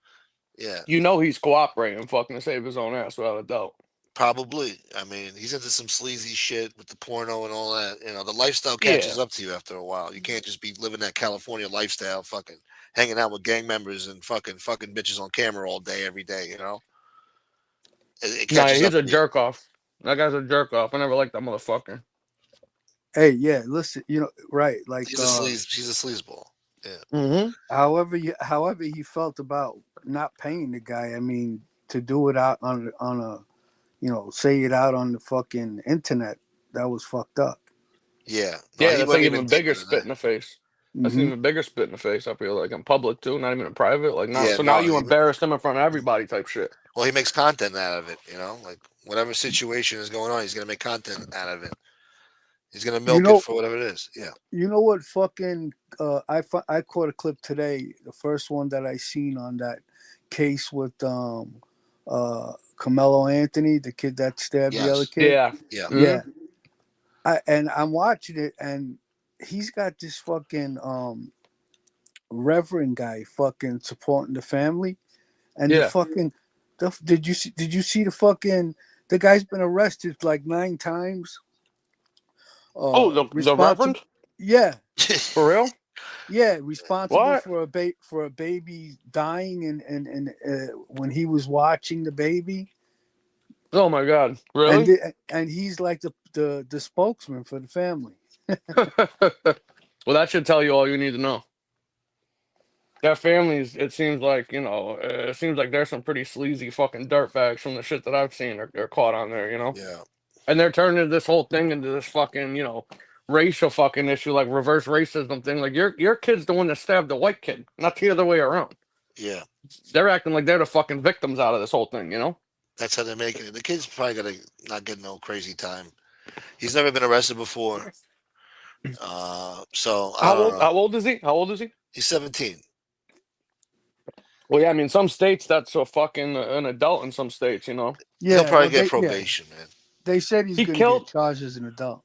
Yeah, he's cooperating, fucking to save his own ass without a doubt. probably. I mean, he's into some sleazy shit with the porno and all that. The lifestyle Yeah. catches up to you after a while. You can't just be living that California lifestyle, fucking hanging out with gang members and fucking bitches on camera all day, every day. It Nah, catches he's up a to you. jerk off. That guy's a jerk off. I never liked that motherfucker. Hey, yeah, listen, right, like He's a sleazeball. Yeah. Hmm. however he felt about not paying the guy. I mean, to do it out on a say it out on the fucking internet, that was fucked up. Yeah. No, Yeah, he that's like went even even bigger deeper than spit that. in the face. That's an Hmm. even bigger spit in the face. I feel like in public too, not even in private. Like now, Yeah, so now no. you embarrassed him in front of everybody, type shit. Well, he makes content out of it, like whatever situation is going on, he's gonna make content out of it. He's gonna You milk it know, for whatever it is. Yeah. what fucking I caught a clip today, the first one that I seen on that case with Carmelo Anthony, the kid that stabbed the other Yes. kid. Yeah. Yeah. Hmm. Yeah, I'm watching it, and he's got this fucking reverend guy fucking supporting the family, and the Yeah. fucking did you see the fucking the guy's been arrested like 9 times. Oh, the Responsible. Reverend Yeah, for real? yeah, responsible What? for a baby dying, and when he was watching the baby, Oh my God, and really? and he's like the spokesman for the family. Well, that should tell you all you need to know. That family's. It seems like it seems like there's some pretty sleazy fucking dirtbags from the shit that I've seen are caught on there. Yeah. And they're turning this whole thing into this fucking racial fucking issue, like reverse racism thing. Like your kid's the one that stabbed the white kid, not the other way around. Yeah. They're acting like they're the fucking victims out of this whole thing. That's how they're making it. The kid's probably gonna not get no crazy time. He's never been arrested before. So I How don't old? know. How old is he? How old is he? He's 17. Well, yeah, I mean, some states that's a fucking an adult in some states. He'll Yeah, probably well, get probation, man. they said he's He going to get killed. charged as an adult.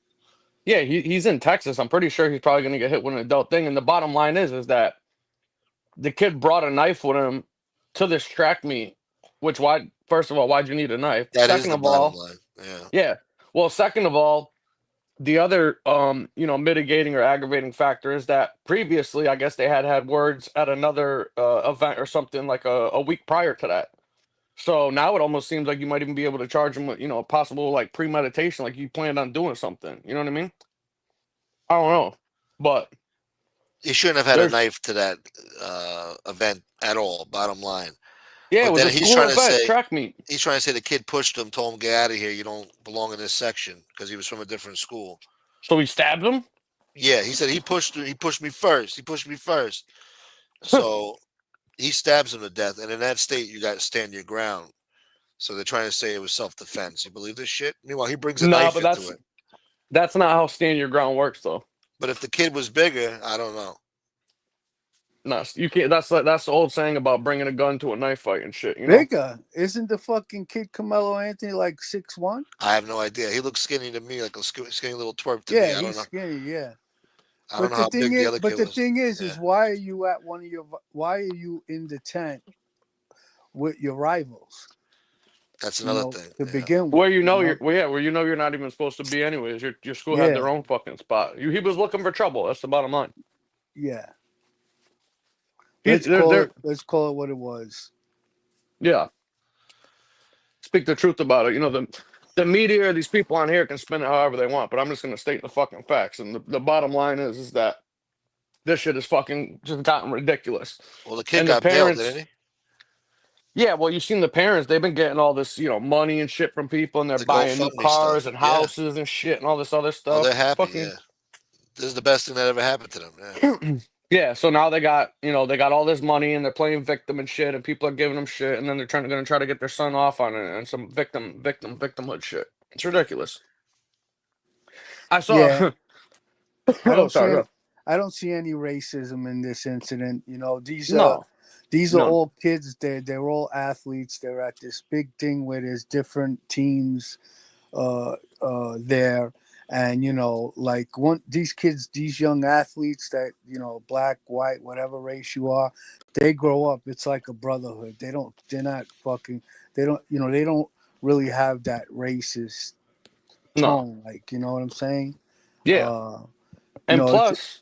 Yeah, he's in Texas. I'm pretty sure he's probably going to get hit with an adult thing. And the bottom line is that the kid brought a knife with him to this track meet. Which why? First of all, why'd you need a knife? That is Second the of bottom all, line. Yeah. yeah. Well, second of all, the other mitigating or aggravating factor is that previously, I guess they had words at another event or something like a week prior to that. So now it almost seems like you might even be able to charge him with possible like premeditation, like you planned on doing something. You know what I mean? I don't know, but He shouldn't have had a there's knife to that event at all. Bottom line. yeah, it But was then a school event track meet. he's trying to say the kid pushed him, told him get out of here. You don't belong in this section because he was from a different school. So he stabbed him. Yeah, he said he pushed me first. He pushed me first. So he stabs him to death. And in that state, you got to stand your ground. So they're trying to say it was self defense. You believe this shit? Meanwhile, he brings a No, knife but into it. that's not how stand your ground works, though. But if the kid was bigger, I don't know. No, you can't. That's the old saying about bringing a gun to a knife fight and shit. Bigger, isn't the fucking kid Carmelo Anthony like 6'1"? I have no idea. He looks skinny to me, like a skinny little twerp to me. Yeah, I don't he's know. skinny. Yeah, I don't know how big the other but kid the was. thing is Yeah. why are you at why are you in the tent with your rivals? That's another thing. To Yeah. begin with. Where you're not even supposed to be anyways. Your school had their own fucking spot. He was looking for trouble. That's the bottom line. Yeah. Let's call it what it was. Yeah. Speak the truth about it. The media, these people on here can spin it however they want, but I'm just gonna state the fucking facts. And the bottom line is that this shit is fucking just gotten ridiculous. Well, the kid And the got bailed, parents, didn't he? yeah, well, you've seen the parents, they've been getting all this, money and shit from people, and they're The buying new GoFundMe cars stuff. and Yeah. houses and shit and all this other Oh, stuff. they're happy. Fucking Yeah. This is the best thing that ever happened to them. Yeah. Yeah, so now they got, they got all this money and they're playing victim and shit, and people are giving them shit, and then they're gonna try to get their son off on it and some victimhood shit. It's ridiculous. I saw. Yeah, I Oh, don't see sorry. any, Go. I don't see any racism in this incident. You know, No, these are none. all kids. They're all athletes. They're at this big thing where there's different teams there, and like these kids, these young athletes that black, white, whatever race you are, they grow up. It's like a brotherhood. They're not fucking. They don't really have that racist No. tone. Like, you know what I'm saying? Yeah, Uh, you and know, it's, plus,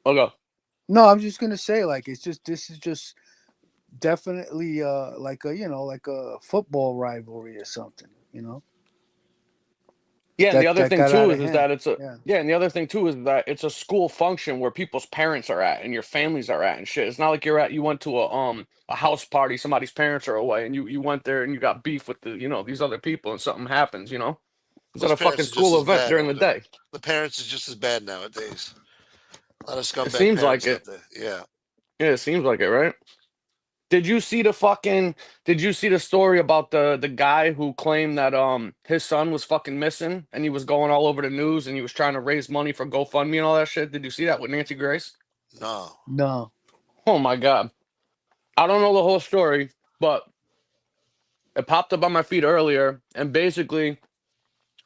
oh, go. no, I'm just gonna say, like, this is just definitely like a like a football rivalry or something. Yeah, and the other That thing got out too of is hand. that it's a Yeah. yeah, and the other thing too is that it's a school function where people's parents are at and your families are at and shit. It's not like you went to a house party, somebody's parents are away, and you went there and you got beef with these other people and something happens. It's at Those a fucking parents are just school as event bad during the over there. day. The parents are just as bad nowadays. A lot of It scumbag seems like parents out it. there. Yeah. Yeah, it seems like it, right? Did you see the fucking did you see the story about the guy who claimed that his son was fucking missing and he was going all over the news and he was trying to raise money for GoFundMe and all that shit? Did you see that with Nancy Grace? No. No. Oh my God. I don't know the whole story, but it popped up on my feed earlier and basically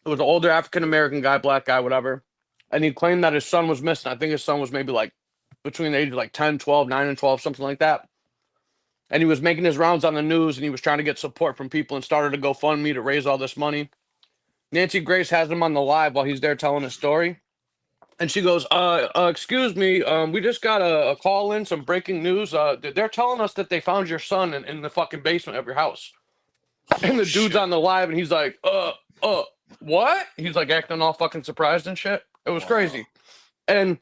it was an older African American guy, black guy, whatever. And he claimed that his son was missing. I think his son was maybe like between the ages of like 10, 12, 9 and 12, something like that. And he was making his rounds on the news and he was trying to get support from people and started a GoFundMe to raise all this money. Nancy Grace has him on the live while he's there telling his story. And she goes, excuse me, we just got a call in, some breaking news. They're telling us that they found your son in the fucking basement of your house. And Oh the dude's shit. on the live and he's like, what? He's like acting all fucking surprised and shit. It was Wow. crazy. And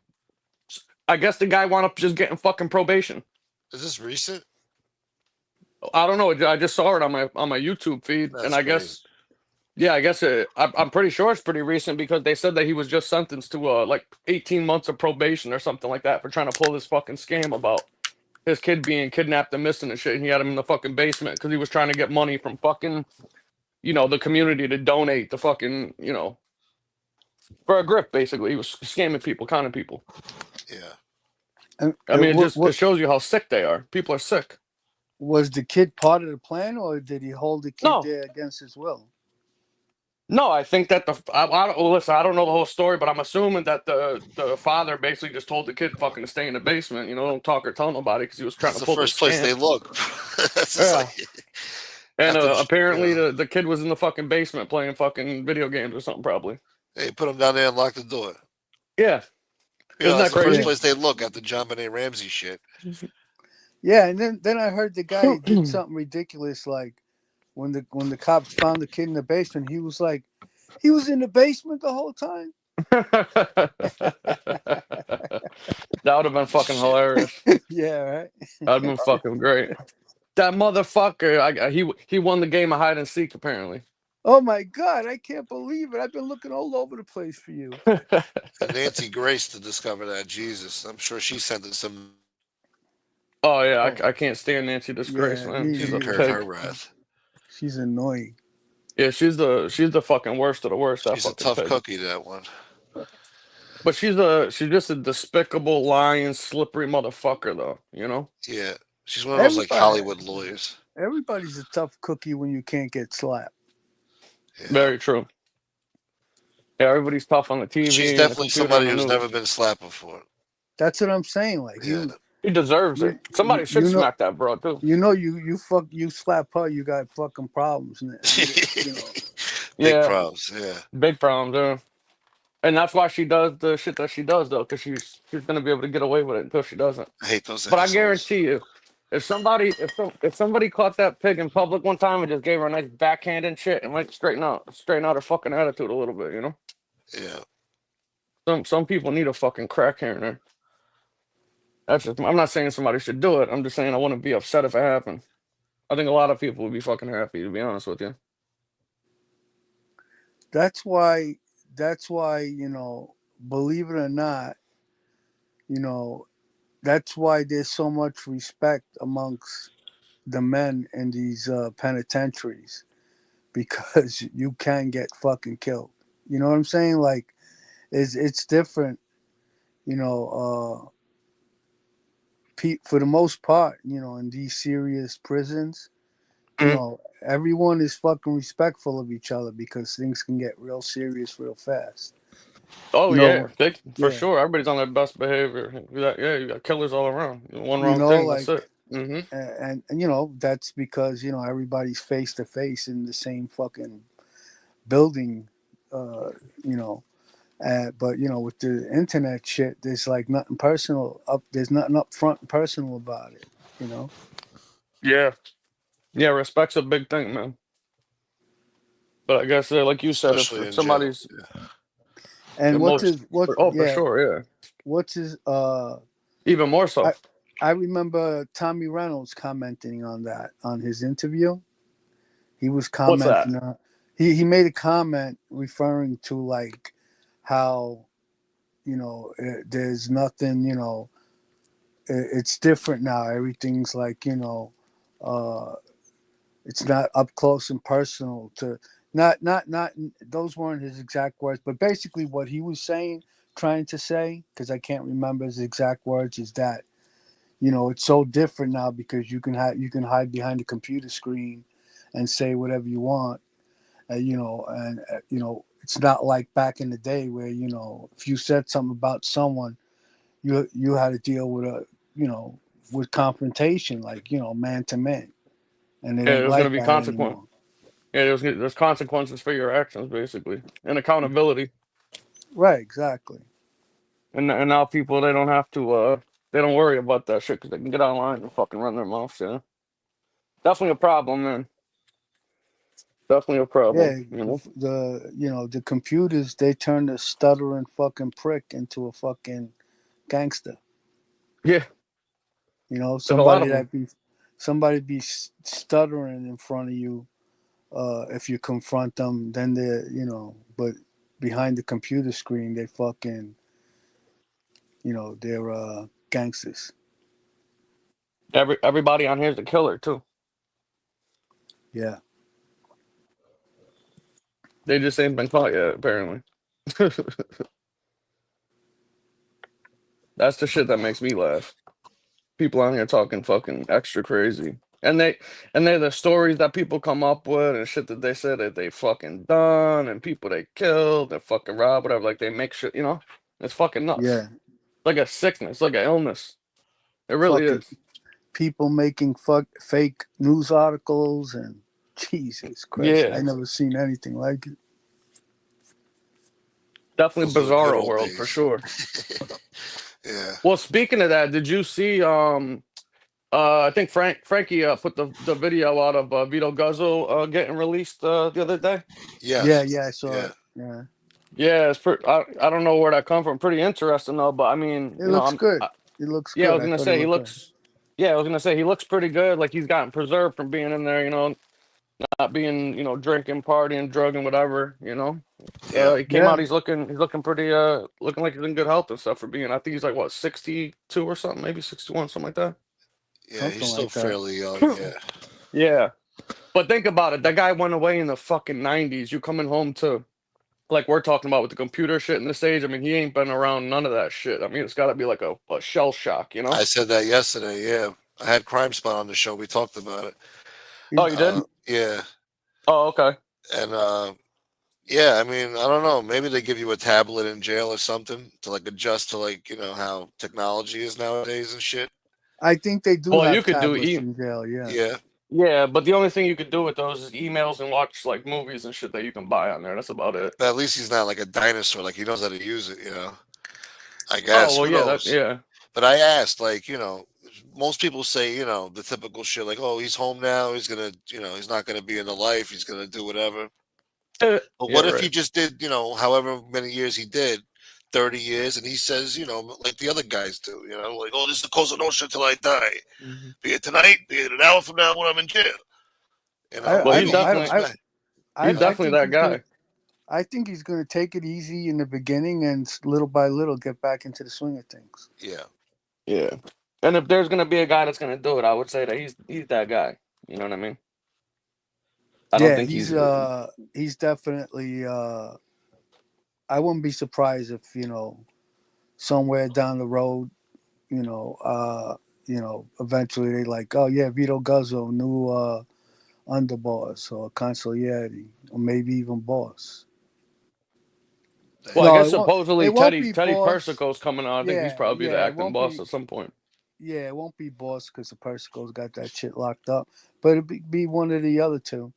I guess the guy wound up just getting fucking probation. Is this recent? I don't know. I just saw it on my YouTube feed, and That's I crazy. guess yeah, I guess I'm pretty sure it's pretty recent because they said that he was just sentenced to like 18 months of probation or something like that for trying to pull this fucking scam about his kid being kidnapped and missing and shit. And he had him in the fucking basement because he was trying to get money from fucking the community to donate the fucking for a grip basically. He was scamming people, conning people. Yeah. And, I mean, it what shows you how sick they are. People are sick. was the kid part of the plan, or did he hold the kid No, there against his will? No, I think that well, listen, I don't know the whole story, but I'm assuming that the father basically just told the kid fucking to stay in the basement, don't talk or tell nobody because he was trying That's to the pull this first place scam. they look. That's just Yeah, like and after. apparently Yeah. the kid was in the fucking basement playing fucking video games or something, probably. Hey, put them down there and lock the door. Yeah, isn't That's that the first Yeah. crazy? place they look after John Benet Ramsey shit. Yeah, and then I heard the guy did something ridiculous, like when the cops found the kid in the basement, he was like, he was in the basement the whole time. That would have been fucking Shit. hilarious. Yeah, right. That'd been fucking great. That motherfucker, he won the game of hide and seek apparently. Oh my God, I can't believe it. I've been looking all over the place for you. And Nancy Grace to discover that. Jesus. I'm sure she sent us some Oh yeah, Oh, I can't stand Nancy Disgrace, yeah, man. me She's a incurred neither. her pig. wrath. She's annoying. Yeah, she's the fucking worst of the worst. That She's a fucking tough pig. cookie, that one. But she's just a despicable, lying, slippery motherfucker, though. Yeah. She's one of those like Everybody, Hollywood lawyers. everybody's a tough cookie when you can't get slapped. Yeah. Very true. Yeah, everybody's tough on the She's TV and the definitely computer and somebody the who's never news. been slapped before. That's what I'm saying. Like Yeah. He deserves it. you, you, Somebody should you know, smack that bro too. you slap her, you got fucking problems. Big Yeah, problems. Yeah. big problems, yeah. And that's why she does the shit that she does, though, because she's gonna be able to get away with it until she doesn't. I hate those But I assholes. guarantee you, if somebody caught that pig in public one time and just gave her a nice backhand and shit and like straighten out her fucking attitude a little bit. Yeah. Some people need a fucking crack here and there. I'm not saying somebody should do it. I'm just saying I wouldn't be upset if it happened. I think a lot of people would be fucking happy, to be honest with you. That's why. That's why believe it or not, you know, that's why there's so much respect amongst the men in these penitentiaries, because you can get fucking killed. You know what I'm saying? Like, it's different. You know, for the most part, you know, in these serious prisons, you Mhm. know, everyone is fucking respectful of each other, because things can get real serious real fast. Oh You yeah, know, for yeah, sure. Everybody's on their best behavior. You got killers all around. One you wrong know, thing, that's like, it. Hmm. and you know, that's because, you know, everybody's face to face in the same fucking building, uh, you know. But you know, with the internet shit, there's like nothing personal up. There's nothing up front and personal about it. You know. Yeah, yeah. Respect's a big thing, man. But I guess, like you said, especially if in jail. somebody's And what's most, his what? oh, for Yeah, sure, yeah, what's his? even more so. I remember Tommy Reynolds commenting on that on his interview. He was What's that? commenting on. He made a comment referring to like how, you know, there's nothing, you know, it's different now. Everything's like, you know, uh, it's not up close and personal to not those weren't his exact words, but basically what he was saying, trying to say, because I can't remember his exact words, is that, you know, it's so different now because you can hide behind a computer screen and say whatever you want, you know, and you know, it's not like back in the day where, you know, if you said something about someone, you had to deal with a, you know, with confrontation, like, you know, man to man, and it Yeah, ain't there's gonna like be that consequence. anymore. Yeah, there's consequences for your actions, basically, and accountability. Right, exactly. And now people, they don't worry about that shit because they can get online and fucking run their mouths. Yeah, definitely a problem, man. Definitely a problem. Yeah, You know. the you know, the computers, they turn the stuttering fucking prick into a fucking gangster. Yeah, You know, there's a lot of them. somebody be stuttering in front of you. If you confront them, then they're, you know, but behind the computer screen, they fucking, you know, they're gangsters. Everybody on here is a killer too. Yeah, They just ain't been caught yet, apparently. That's the shit that makes me laugh. People on here talking fucking extra crazy. And they the stories that people come up with and shit that they said that they fucking done and people they killed and fucking robbed, whatever. Like they make shit, you know? It's fucking nuts. yeah. Like a sickness, like an illness. It really Fucking is. people making fake news articles, and Jesus Christ, Yeah. I never seen anything like it. Definitely Those are the good bizarro old world for days. sure. Yeah. Well, speaking of that, did you see I think Frankie put the video out of Vito Guzzo getting released the other day. Yeah, Yes. yeah, I saw Yeah. it. Yeah, Yeah, I don't know where that come from. Pretty interesting though, but I mean, it looks good. It looks yeah, I good. was I gonna thought it say he looked good. looks. Yeah, I was gonna say he looks pretty good. Like he's gotten preserved from being in there, not being, drinking, partying, drugging, whatever. Yeah. He came Yeah, out. He's looking pretty, looking like he's in good health and stuff for being. I think he's like what 62 or something, maybe 61, something like Yeah. He's something still like that. fairly young. that. Yeah. Yeah, but think about it. That guy went away in the fucking 90s. You coming home to like we're talking about with the computer shit in this age. I mean, he ain't been around none of that shit. I mean, it's got to be like a shell shock, you know? I said that yesterday. Yeah. I had Crime Spot on the show. We talked about it. Oh, He's you did? Yeah. Oh, okay. And yeah, I mean, I don't know. Maybe they give you a tablet in jail or something to like adjust to like, how technology is nowadays and shit. I think they do Well, you have could do tablets in jail. Yeah. Yeah. yeah, but the only thing you could do with those is emails and watch like movies and shit that you can buy on there. That's about it. But at least he's not like a dinosaur. Like he knows how to use it. I Oh, guess. well, Who yeah, that knows? yeah. But I asked, like, most people say, the typical shit, like, oh, he's home now. He's gonna, he's not gonna be in the life. He's gonna do whatever. But Yeah, what if he right. just did, however many years he did, 30 years, and he says, like the other guys do, like, oh, this is the Cosa Nostra till I die. Mhm. Be it tonight, be it an hour from now when I'm in jail. Well, I Maybe he's don't. he comes definitely back. he's I definitely think that he's gonna. guy. I think he's gonna take it easy in the beginning and little by little get back into the swing of things. Yeah. Yeah. And if there's gonna be a guy that's gonna do it, I would say that he's that guy. You know what I mean? I don't Yeah, think he's definitely. I wouldn't be surprised if somewhere down the road, eventually they like, oh yeah, Vito Guzzo, new underboss or consigliere or maybe even boss. Well, I Damn. No, guess it supposedly won't Teddy be Teddy boss. Persico's coming on. I think he's Yeah, probably the yeah, it acting won't boss be. at some point. Yeah, it won't be boss because the Persico's got that shit locked up. But be one of the other two.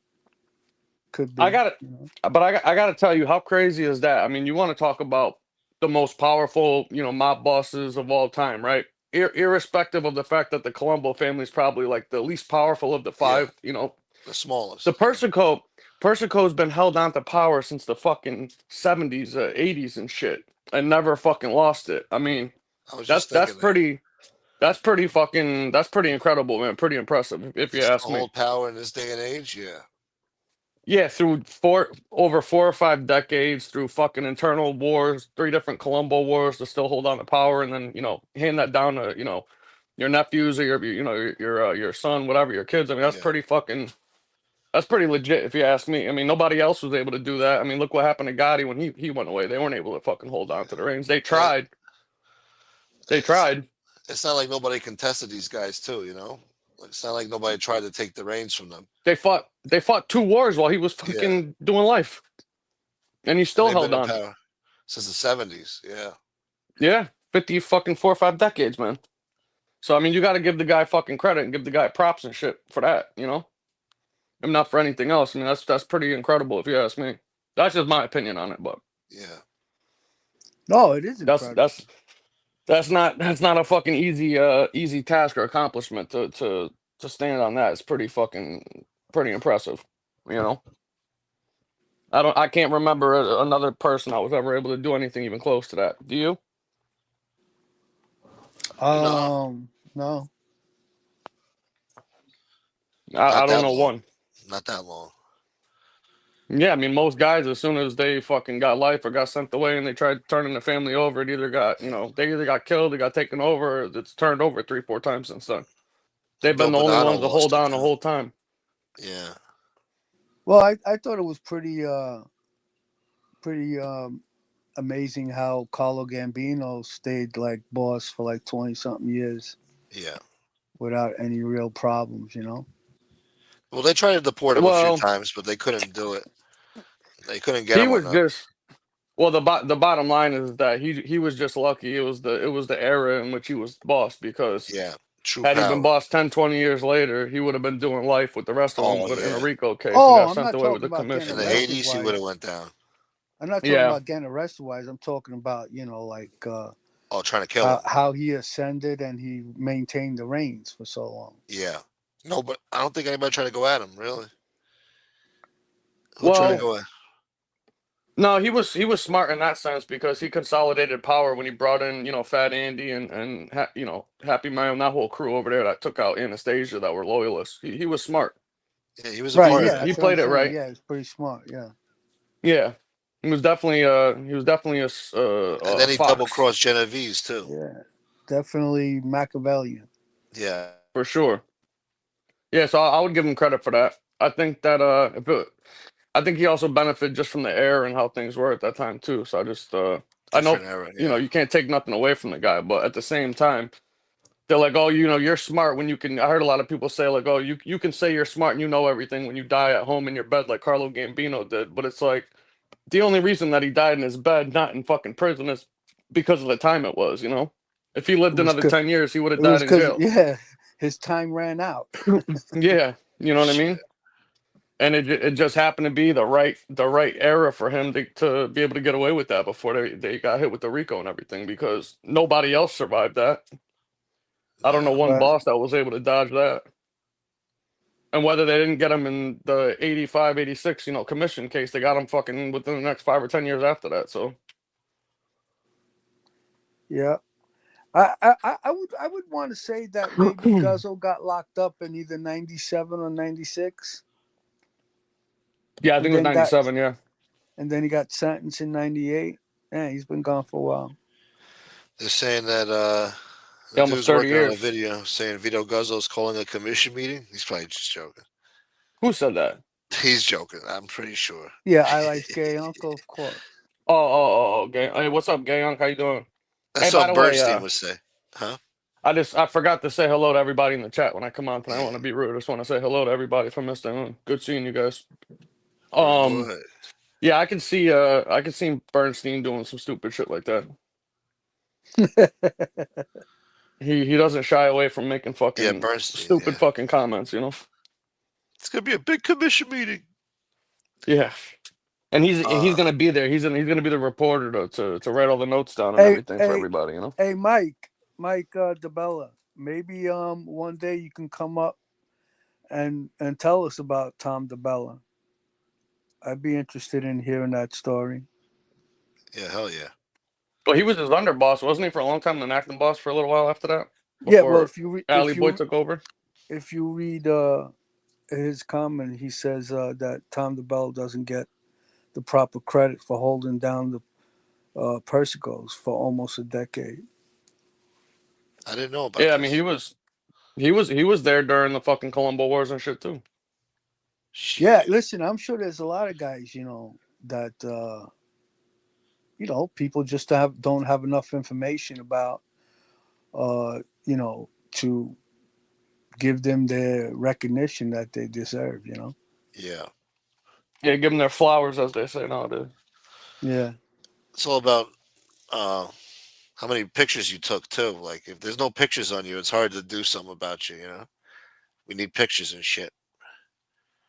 Could I be. got it, but I got to tell you, how crazy is that? I mean, you want to talk about the most powerful, mob bosses of all time, right? Irrespective of the fact that the Colombo family is probably like the least powerful of the Yeah, five, the the smallest. Persico's been held on to power since the fucking 70s, 80s and shit, and never fucking lost it. I mean, I was that's just that's thinking that. pretty that's pretty incredible, man. Pretty impressive, if you Just to ask me. hold power in this day and age, yeah. Yeah, through over 4 or 5 decades, through fucking internal wars, 3 different Colombo wars to still hold on to power, and then hand that down to your nephews or your son, whatever, your kids. I mean, Yeah. that's pretty legit, if you ask me. I mean, nobody else was able to do that. I mean, look what happened to Gotti when he went away. They weren't able to fucking hold on to the reins. They And tried. They it's tried. it's not like nobody contested these guys too, you know? It's not like nobody tried to take the reins from them. They fought 2 wars while he was Yeah. fucking doing life, and he And still they've been held in on. power since the 70s. Yeah. Yeah, 50 fucking 4 or 5 decades, man. So I mean, you got to give the guy fucking credit and give the guy props and shit for that. If not for anything else. I mean, that's pretty incredible if you ask me. That's just my opinion on it, but Yeah. No, it is that's incredible. that's that's not a fucking easy task or accomplishment to stand on that. It's pretty impressive. You know, I can't remember another person that was ever able to do anything even close to that. Do you? No, No. I not don't that know long. one. Not that long. Yeah, I mean, most guys, as soon as they fucking got life or got sent away and they tried turning the family over, they either got killed, they got taken over, or it's turned over 3, 4 times since then. And They've been Bill the only Bonanno ones to hold lost it on the too. whole time. Yeah. Well, I thought it was pretty amazing how Carlo Gambino stayed like boss for like 20 something years Yeah. without any real problems. Well, they tried to deport him a few Well, times, but they couldn't do it. They couldn't get he him on was that. just the bottom line is that he was just lucky. It was the era in which he was boss, because Yeah. True had he been power. boss 10, 20 years later, he would have been doing life with the rest of them Oh in a yeah. RICO case and Oh, got I'm sent not away with talking the about getting In commission, the arrested 80s, he would have wise. went down. I'm not talking Yeah. about getting arrested wise. I'm talking about, like Oh, trying to kill him. how he ascended and he maintained the reins for so long. Yeah. No, but I don't think anybody tried to go at him, really. Who tried to Well, go at? no, he was smart in that sense because he consolidated power when he brought in, Fat Andy and Happy Mayo and that whole crew over there that took out Anastasia that were loyalists. He was smart. Yeah, he was a He Right, part of was yeah, that. he that's what I'm played it saying. right. Yeah, it's pretty smart, yeah. Yeah, he was definitely And a then he double fox crossed Genovese, too. Yeah. Definitely Machiavellian. Yeah. for sure. Yeah, so I would give him credit for that. I think that I think he also benefited just from the air and how things were at that time too. So I know Different era, yeah. you can't take nothing away from the guy, but at the same time, they're like, oh, you're smart when you can. I heard a lot of people say like, oh, you can say you're smart and you know everything when you die at home in your bed like Carlo Gambino did. But it's like the only reason that he died in his bed, not in fucking prison, is because of the time it was. If he It lived was another cause, 10 years, he would have it was died in cause jail. yeah, his time ran out. Yeah, you know what I Shit. mean. And it just happened to be the right era for him to be able to get away with that before they got hit with the RICO and everything, because nobody else survived that. I don't know No. one Right. boss that was able to dodge that. And whether they didn't get him in the 85, 86, commission case, they got him fucking within the next 5 or 10 years after that. So Yeah. I would want to say that maybe Guzzo got locked up in either 97 or 96 yeah, I and think it was then got 97. Yeah. and then he got sentenced in 98. Yeah, he's been gone for a while. They're saying that The Almost dude's 30 working on a years. video saying Vito Guzzo's calling a commission meeting. He's probably just joking. Who said that? He's joking. I'm pretty sure. Yeah, I like gay uncle, of course. Oh, gay. Hey, what's up, gay uncle? How you doing? Hey, That's by what the way, Bernstein would say. Huh? I forgot to say hello to everybody in the chat when I come on tonight. I don't Yeah. want to be rude. I just want to say hello to everybody from Mr. Moon. Good seeing you guys. Word boy. Yeah, I can see Bernstein doing some stupid shit like that. He doesn't shy away from making Yeah, fucking Bernstein. stupid Yeah. fucking comments, you know? It's gonna be a big commission meeting. Yeah. And he's Uh, gonna be there. He's gonna be the reporter to write all the notes down and everything for everybody, you know? Hey, Mike DeBella. Maybe one day you can come up and tell us about Tom DeBella. I'd be interested in hearing that story. yeah, hell yeah. Well, he was his underboss, wasn't he, for a long time, an acting boss for a little while after that? Yeah, well, Before Alley Boy took over? if you read his comment, he says that Tom DeBella doesn't get the proper credit for holding down the Persicos for almost a decade. I didn't know about Yeah, I mean this. he was there during the fucking Columbo Wars and shit too. Yeah, Shit. listen, I'm sure there's a lot of guys, that people just don't have enough information about, to give them the recognition that they deserve. Yeah. Yeah, give them their flowers, as they say nowadays. Yeah. It's all about uh, how many pictures you took too. Like if there's no pictures on you, it's hard to do something about you. You know, we need pictures and shit.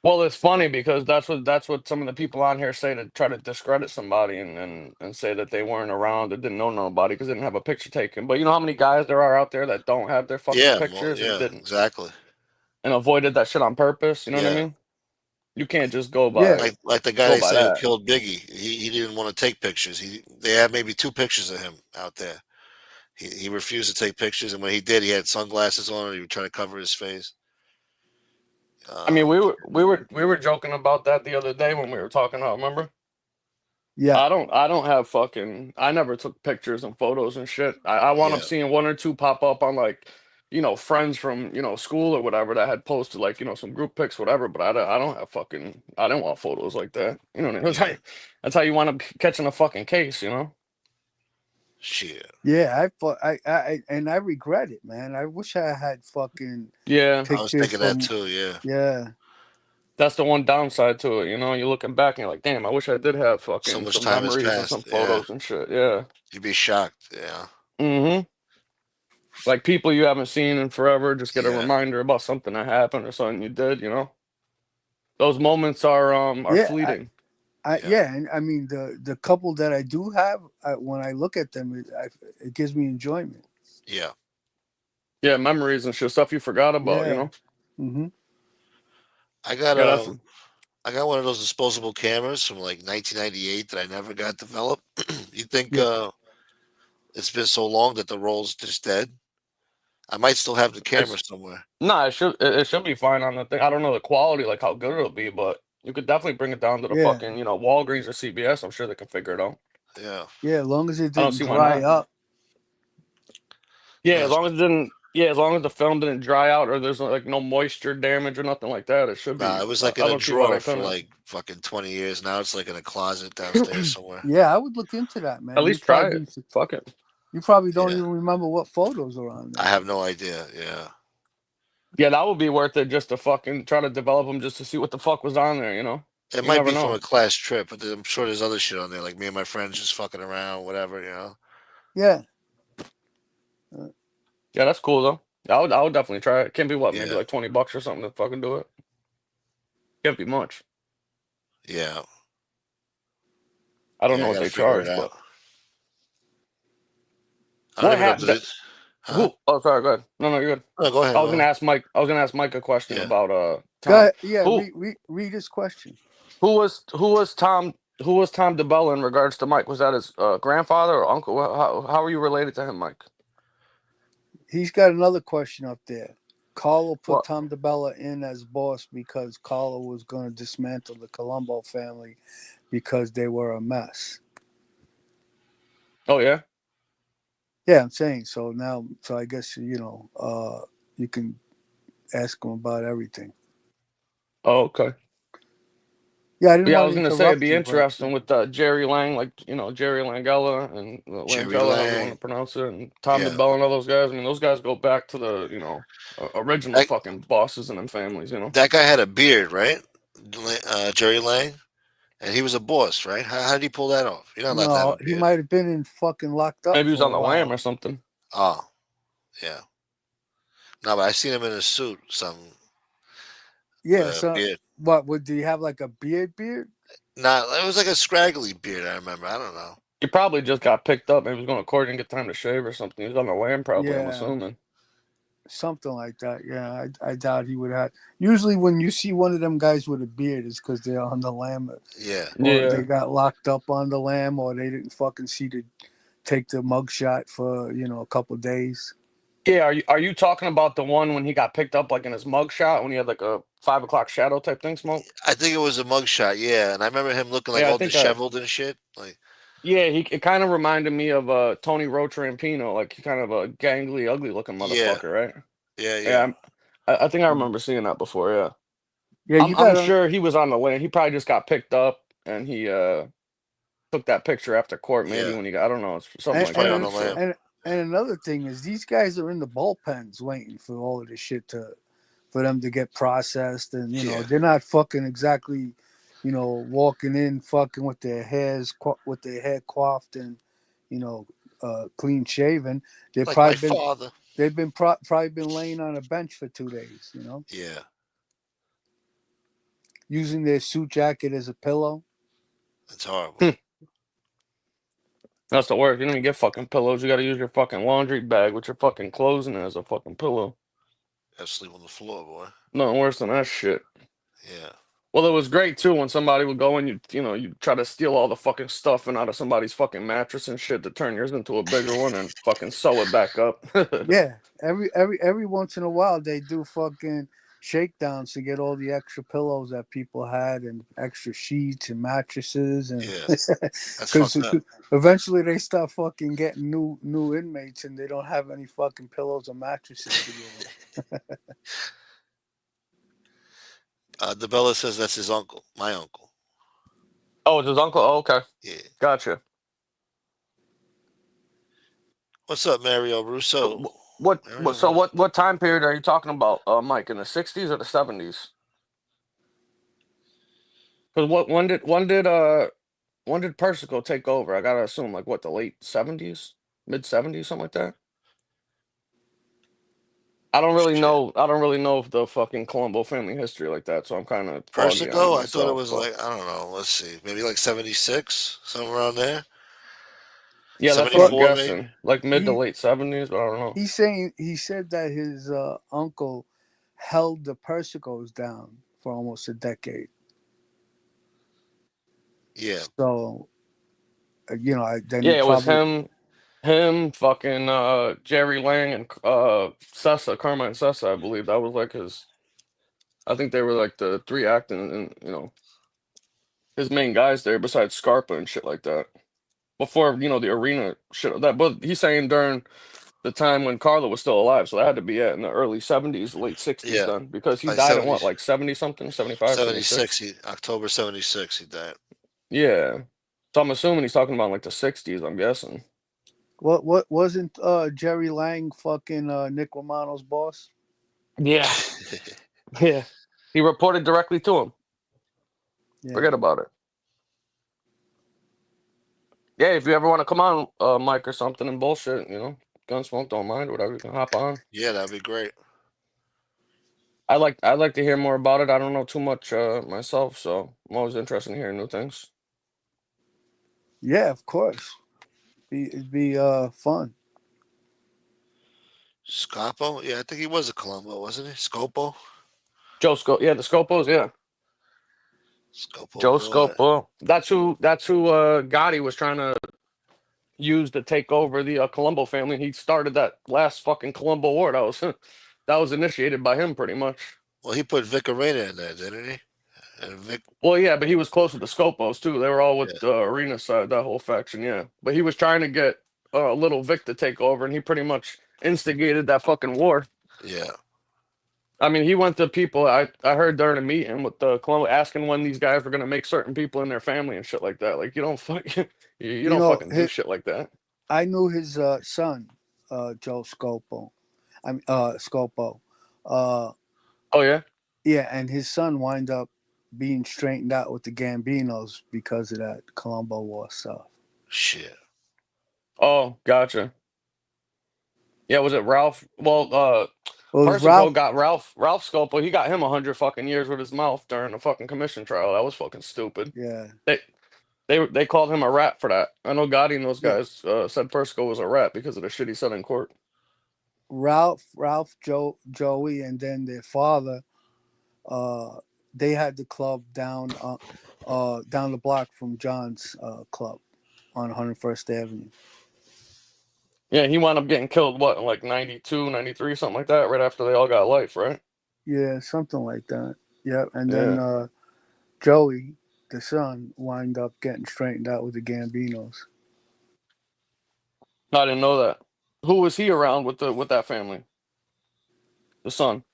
Well, it's funny because that's what some of the people on here say to try to discredit somebody and say that they weren't around or didn't know nobody because they didn't have a picture taken. But you know how many guys there are out there that don't have their fucking Yeah. Well, pictures and yeah. didn't Exactly. and avoided that shit on purpose. You know what I Yeah. mean? You can't just go Yeah. by Like the guy go they by say who that. killed Biggie. He didn't want to take pictures. They had maybe 2 pictures of him out there. He refused to take pictures, and when he did, he had sunglasses on, and he would try to cover his face. I mean, Uh, we were joking about that the other day when we were talking about. Remember? Yeah. I don't have fucking. I never took pictures and photos and shit. I wound up yeah. seeing one or two pop up on like, friends from school or whatever that had posted like some group pics, whatever. But I don't have fucking. I didn't want photos like that. You know what I mean? Yeah. That's how you wind up catching a fucking case. You know? Shit. Yeah. I regret it, man. I wish I had fucking Yeah, I was pictures thinking that from. too. Yeah. Yeah. that's the one downside to it. You know, you're looking back and you're like, damn, I wish I did have So fucking much some time has memories and some passed. Yeah. photos and shit. Yeah. You'd be shocked. Yeah. Mm-hmm. Like people you haven't seen in forever, just get a Yeah. reminder about something that happened or something you did, you know? Those moments are Yeah. fleeting. Yeah. Yeah, and I mean the couple that I do have, when I look at them, it gives me enjoyment. Yeah. Yeah, memories and shit, stuff you forgot about, you Yeah. know? Mm-hmm. I got Yeah, that's I got one of those disposable cameras from like 1998 that I never got developed. You think Yeah. it's been so long that the roll's just dead? I might still have the camera it's somewhere. nah, it should be fine on the thing. I don't know the quality, like how good it'll be, but you could definitely bring it down to the Yeah. fucking, Walgreens or CBS. I'm sure they can figure it out. Yeah. Yeah. As long as it I don't didn't see why dry not. up. Yeah, That's, as long as the film didn't dry out or there's like no moisture damage or nothing like that, it should nah, be. it was like in I a don't see why drawer they for couldn't. like fucking 20 years. Now it's like in a closet downstairs somewhere. Yeah, I would look into that, At man. least try it. Fuck it. You probably don't Yeah. even remember what photos are on I there. have no idea. Yeah. Yeah, that would be worth it just to fucking try to develop them just to see what the fuck was on there, you know? It You might never be from know. a class trip, but I'm sure there's other shit on there, like me and my friends just fucking around, whatever, you know. Yeah. Yeah, that's cool though. I would definitely try it. Can't be what, maybe Yeah. like $20 or something to fucking do it. Can't be much. Yeah. I don't Yeah, know I what gotta they figure it charge, out. but I don't what even know. happened? Huh? Oh, sorry, go ahead. No, you're good. No, go ahead. I was gonna ask Mike a question Yeah. about Go Tom. ahead. Yeah. Who Read his question. who was Tom DeBella in regards to Mike? Was that his grandfather or uncle? How are you related to him, Mike? He's got another question up there. Carlo put What? Tom DeBella in as boss because Carlo was going to dismantle the Columbo family because they were a mess. Oh yeah. Yeah, I'm saying so now. So I guess you can ask him about everything. Oh, okay. Yeah, I didn't Yeah, I want was to gonna say it'd interrupt be you, but interesting with Jerry Lang, like Jerry Langella and Jerry Langella, however you want to Lang. pronounce it, and Tom Yeah. DeBell and all those guys. I mean, those guys go back to the original That, fucking bosses and them families. that guy had a beard, right? Jerry Lang. And he was a boss, right? How did he pull that off? You're not allowed to have no, a he beard. might have been in fucking locked up Maybe he was for on a the lam while. or something. Oh, yeah. No, but I seen him in a suit, something with Yeah, a so beard. what would do you have like a beard? Nah, it was like a scraggly beard. I remember. I don't know. He probably just got picked up. Maybe he was going to court and get time to shave or something. He was on the lam, probably. I'm Yeah, assuming. something like that. Yeah, I doubt he would have. Usually, when you see one of them guys with a beard, it's because they're on the lam, Yeah, or they Yeah. got locked up on the lam, or they didn't fucking see to take the mugshot for a couple days. Yeah, are you talking about the one when he got picked up like in his mugshot when he had like a 5 o'clock shadow type thing smoke? I think it was a mugshot. Yeah, and I remember him looking like Yeah, I all think disheveled and shit. Like, yeah, it kind of reminded me of Tony Rotrampino, like he kind of a gangly, ugly looking yeah, motherfucker, right? yeah. Yeah, I think I remember seeing that before. Yeah, Yeah, I'm you I'm got sure he was on the land. He probably just got picked up and he took that picture after court. Maybe Yeah. when he got, I don't know, it's something and He's like probably that. on I'm the lam. sure. and another thing is these guys are in the bullpens waiting for all of this shit for them to get processed, and Yeah. they're not fucking exactly, walking in fucking with their with their hair coiffed and you know clean shaven. They've Like my probably been father. they've been probably been laying on a bench for 2 days, Yeah. using their suit jacket as a pillow. It's horrible. Hmm. That's the worst. You don't even get fucking pillows. You got to use your fucking laundry bag with your fucking clothes in it as a fucking pillow. Gotta sleep on the floor, boy. Nothing worse than that shit. Yeah. Well, it was great too when somebody would go and you try to steal all the fucking stuffing out of somebody's fucking mattress and shit to turn yours into a bigger one and fucking sew it back up. Yeah, every once in a while they do fucking shakedowns to get all the extra pillows that people had and extra sheets and mattresses and Yeah. That's because fucked up. eventually they start fucking getting new inmates and they don't have any fucking pillows or mattresses to give them. DeBella says that's his uncle. My uncle. Oh, it's his uncle. Oh, okay, Yeah. gotcha. What's up, Mario Russo? So Mario? what time period are you talking about, Mike? In the '60s or the '70s? Because when did Persico take over? I gotta assume like what, the late '70s, mid '70s, something like that. I don't really Shit. know. I don't really know the fucking Colombo family history like that, so I'm kind of foggy on it Persico? I thought it myself. was But like, I don't know. Let's see. Maybe like 76, somewhere around there. yeah, that's what I'm Well, 74, maybe. guessing, like mid to he late '70s. But I don't know. he said that his uncle held the Persicos down for almost a decade. Yeah. So then he Yeah, it was probably him, fucking Jerry Lang and Sessa, Carmine Sessa, I believe. That was like his. I think they were like the three acting and his main guys there besides Scarpa and shit like that. Before the arena shit that, but he's saying during the time when Carlo was still alive, so that had to be in the early '70s, late '60s Yeah. then, because he Like died in 70, what, like 70 something, 75, 76. 76. October 76, he died. Yeah, so I'm assuming he's talking about like the '60s. I'm guessing. what wasn't Jerry Lang fucking Nick Romano's boss? Yeah, yeah. He reported directly to him. Yeah. Forget about it. Yeah, if you ever want to come on, Mike or something and bullshit, Gunsmoke don't mind, whatever, you can hop on. Yeah, that'd be great. I'd like to hear more about it. I don't know too much myself, so I'm always interested in hearing new things. Yeah, of course. It'd be fun. Scapo? Yeah, I think he was a Colombo, wasn't he? Scopo? Yeah, the Scopos, yeah. Scopo Joe boy. Scopo. That's who Gotti was trying to use to take over the Colombo family. He started that last fucking Colombo war. That was that was initiated by him pretty much. Well, he put Vic Arena in there, didn't he? And Vic, Well, yeah, but he was close with the Scopos too. They were all yeah, with the Arena side, that whole faction, yeah. But he was trying to get little Vic to take over, and he pretty much instigated that fucking war. Yeah. I mean, he went to people. I heard during a meeting with the Colombo asking when these guys were gonna make certain people in their family and shit like that. Like you don't fuck, you You don't know, fucking do shit like that. I knew his son, Joe Scopo. Scopo. Uh, Oh yeah. yeah, and his son wind up being straightened out with the Gambinos because of that Colombo War stuff. Shit. Oh, gotcha. Yeah, was it Ralph? Well, Well, it was Persico Ralph. got Ralph Scopo. He got him 100 fucking years with his mouth during the fucking commission trial. That was fucking stupid. Yeah, They they called him a rat for that. I know Gotti and those yeah. guys said Persico was a rat because of the shit he said in court. Ralph, Joey, and then their father. Uh, they had the club down the block from John's club on 101st Avenue. Yeah, he wound up getting killed, what, in like 92, 93, something like that, right after they all got life, right? Yeah, something like that. Yep. And then Yeah. Joey, the son, wind up getting straightened out with the Gambinos. I didn't know that. Who was he around with that family? The son.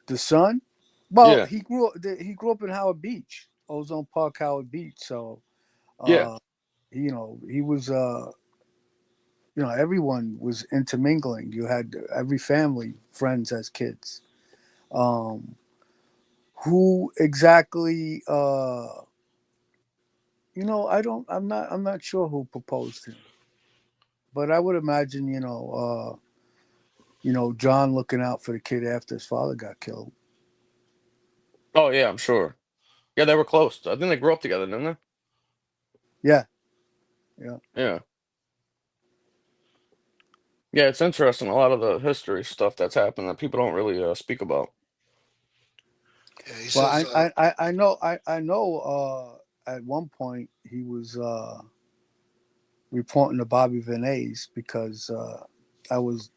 The son, well, Yeah. he grew up in Howard Beach, Ozone Park, Howard Beach. So, Yeah. uh, he was everyone was intermingling. You had every family friends as kids. Um, who exactly? I'm not sure who proposed him, but I would imagine, John looking out for the kid after his father got killed. Oh yeah, I'm sure. Yeah, they were close. I think they grew up together, didn't Yeah, yeah. they? Yeah. Yeah, it's interesting. A lot of the history stuff that's happened that people don't really speak about. Yeah, he Well, says, I know. At one point, he was reporting to Bobby Vinays because I was,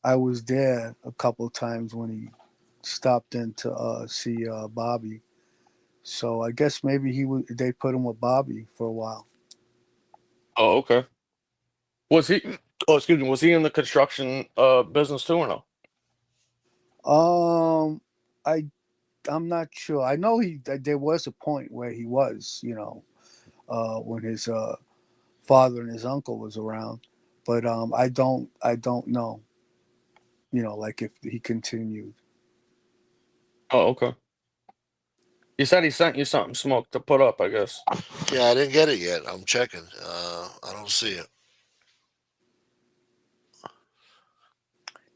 I was there a couple of times when he stopped in to see Bobby. So I guess maybe they put him with Bobby for a while. Oh, okay. Was he? Oh, excuse me. Was he in the construction business too or no? Um, I I'm not sure. I know there was a point where he was, when his father and his uncle was around, but I don't know, like if he continued. Oh, okay. He said he sent you something smoked to put up, I guess. yeah, I didn't get it yet. I'm checking. I don't see it.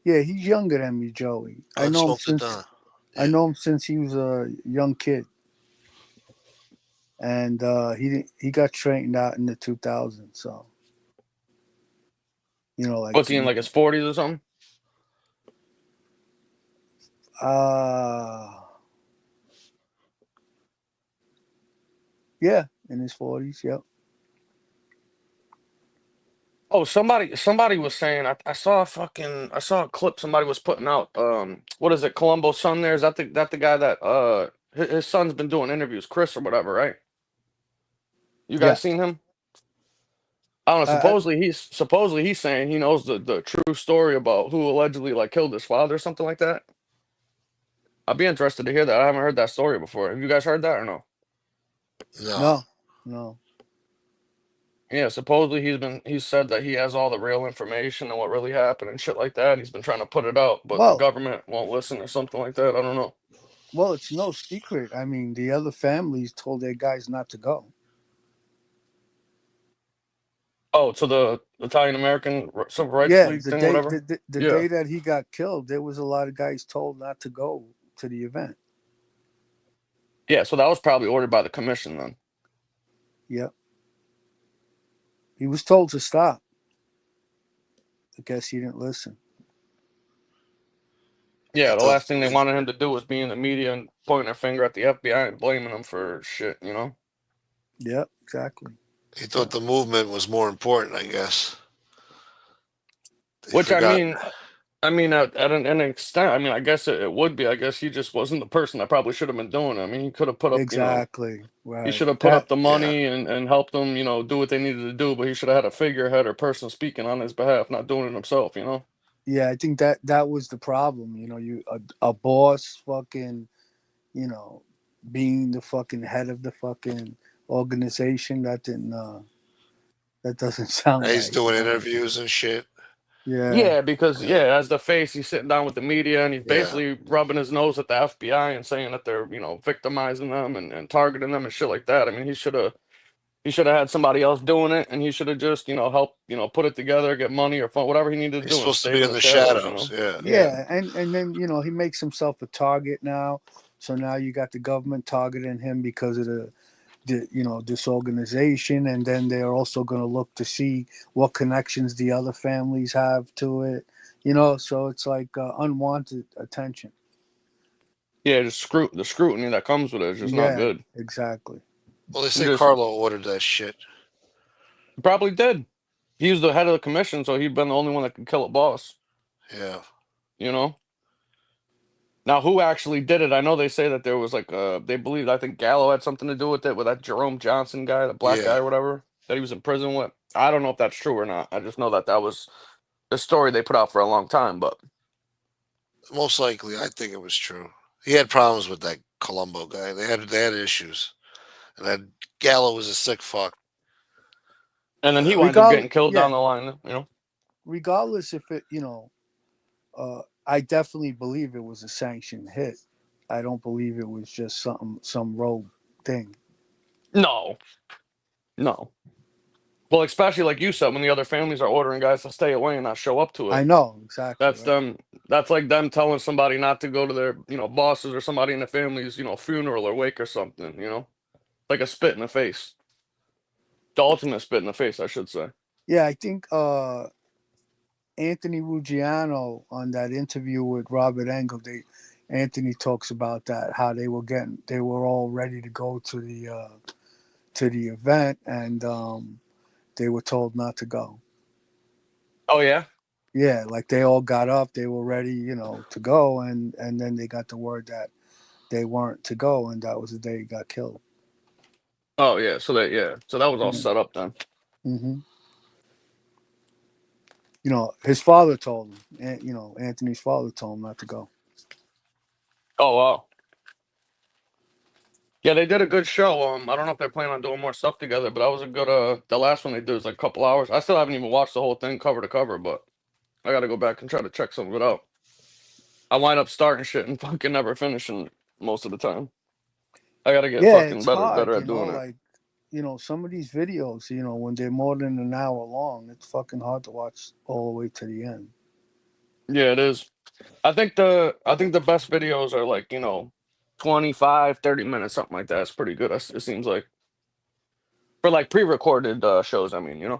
Yeah, he's younger than me, Joey. I smoked it down. I Yeah. know him since he was a young kid, and he got straightened out in the 2000s. So like Was he in like his 40s or something? uh yeah, in his 40s. Yep. Oh, somebody was saying I saw I saw a clip somebody was putting out. What is it? Columbo's son there? Is that the guy that his son's been doing interviews, Chris or whatever, right? You Yeah. guys seen him? I don't know. I, Supposedly he's saying he knows the true story about who allegedly like killed his father or something like that. I'd be interested to hear that. I haven't heard that story before. Have you guys heard that or no? No. no, no. Yeah, supposedly he's said that he has all the real information and what really happened and shit like that. He's been trying to put it out, but the Well, government won't listen or something like that. I don't know. well, it's no secret. I mean, the other families told their guys not to go. Oh, to the Italian American Civil Rights Yeah, League thing, whatever. the Yeah, day that he got killed, there was a lot of guys told not to go to the event. yeah. So that was probably ordered by the commission then. Yep. He was told to stop. I guess he didn't listen. He Yeah, the thought last thing they wanted him to do was be in the media and pointing their finger at the FBI and blaming them for shit, you know? Yep, exactly. he thought the movement was more important. I guess they Which forgot. I mean, at an extent, I guess it would be. I guess he just wasn't the person that probably should have been doing it. I mean, he could have put up, Exactly. He Right. should have put That up the Yeah. money and helped them, do what they needed to do, but he should have had a figurehead or person speaking on his behalf, not doing it himself. yeah, I think that was the problem. You a boss fucking, you know, being the fucking head of the fucking organization that doesn't sound He's right. doing interviews and shit. Yeah. Yeah, because Yeah. as the face, he's sitting down with the media and he's Yeah. basically rubbing his nose at the FBI and saying that they're, victimizing them and targeting them and shit like that. I mean, he should have had somebody else doing it, and he should have just, helped, put it together, get money or fund, whatever he needed to He's do, and supposed to stayed be in in the the shadows. shadows. Yeah. Yeah. Yeah, and then he makes himself a target now. So now you got the government targeting him because of this organization, and then they're also going to look to see what connections the other families have to it. So it's like unwanted attention. Yeah, just the scrutiny that comes with it is just not Yeah, good. exactly. Well, they And say just Carlo ordered that shit. probably did. He was the head of the commission, so he'd been the only one that could kill a boss, Yeah. you know? Now, who actually did it? I know they say that there was like they believed, I think Gallo had something to do with it, with that Jerome Johnson guy, the black Yeah. guy or whatever, that he was in prison with. I don't know if that's true or not. I just know that was the story they put out for a long time. But Most likely, I think it was true. He had problems with that Columbo guy. They had issues, and that Gallo was a sick fuck. and then he Uh, winds up Regardless, getting killed yeah, down the line. regardless if it, I definitely believe it was a sanctioned hit. I don't believe it was just some rogue thing. No, no. Well, especially like you said, when the other families are ordering guys to stay away and not show up to I it. know exactly That's right. them. That's like them telling somebody not to go to their, bosses or somebody in the family's, funeral or wake or something. Like a spit in the face. The ultimate spit in the face, I should say. Yeah, I think Anthony Ruggiano on that interview with Robert Engel, Anthony talks about that, how they were all ready to go to the event, and they were told not to go. Oh yeah. Yeah, like they all got up, they were ready, to go, and then they got the word that they weren't to go, and that was the day he got killed. Oh yeah. So that was all set up then. Mm-hmm. His father told him, and Anthony's father told him not to go. Oh wow. Yeah, they did a good show. I don't know if they're planning on doing more stuff together, but that was a good. The last one they did was like a couple hours. I still haven't even watched the whole thing cover to cover, but I got to go back and try to check some of it out. I wind up starting shit and fucking never finishing most of the time. I got to get Yeah, fucking it's better hard, at doing it. like some of these videos, when they're more than an hour long, it's fucking hard to watch all the way to the end. Yeah, it is. I think the best videos are like, 25, 30 minutes, something like that. It's pretty good. It seems like for like pre-recorded shows. I mean.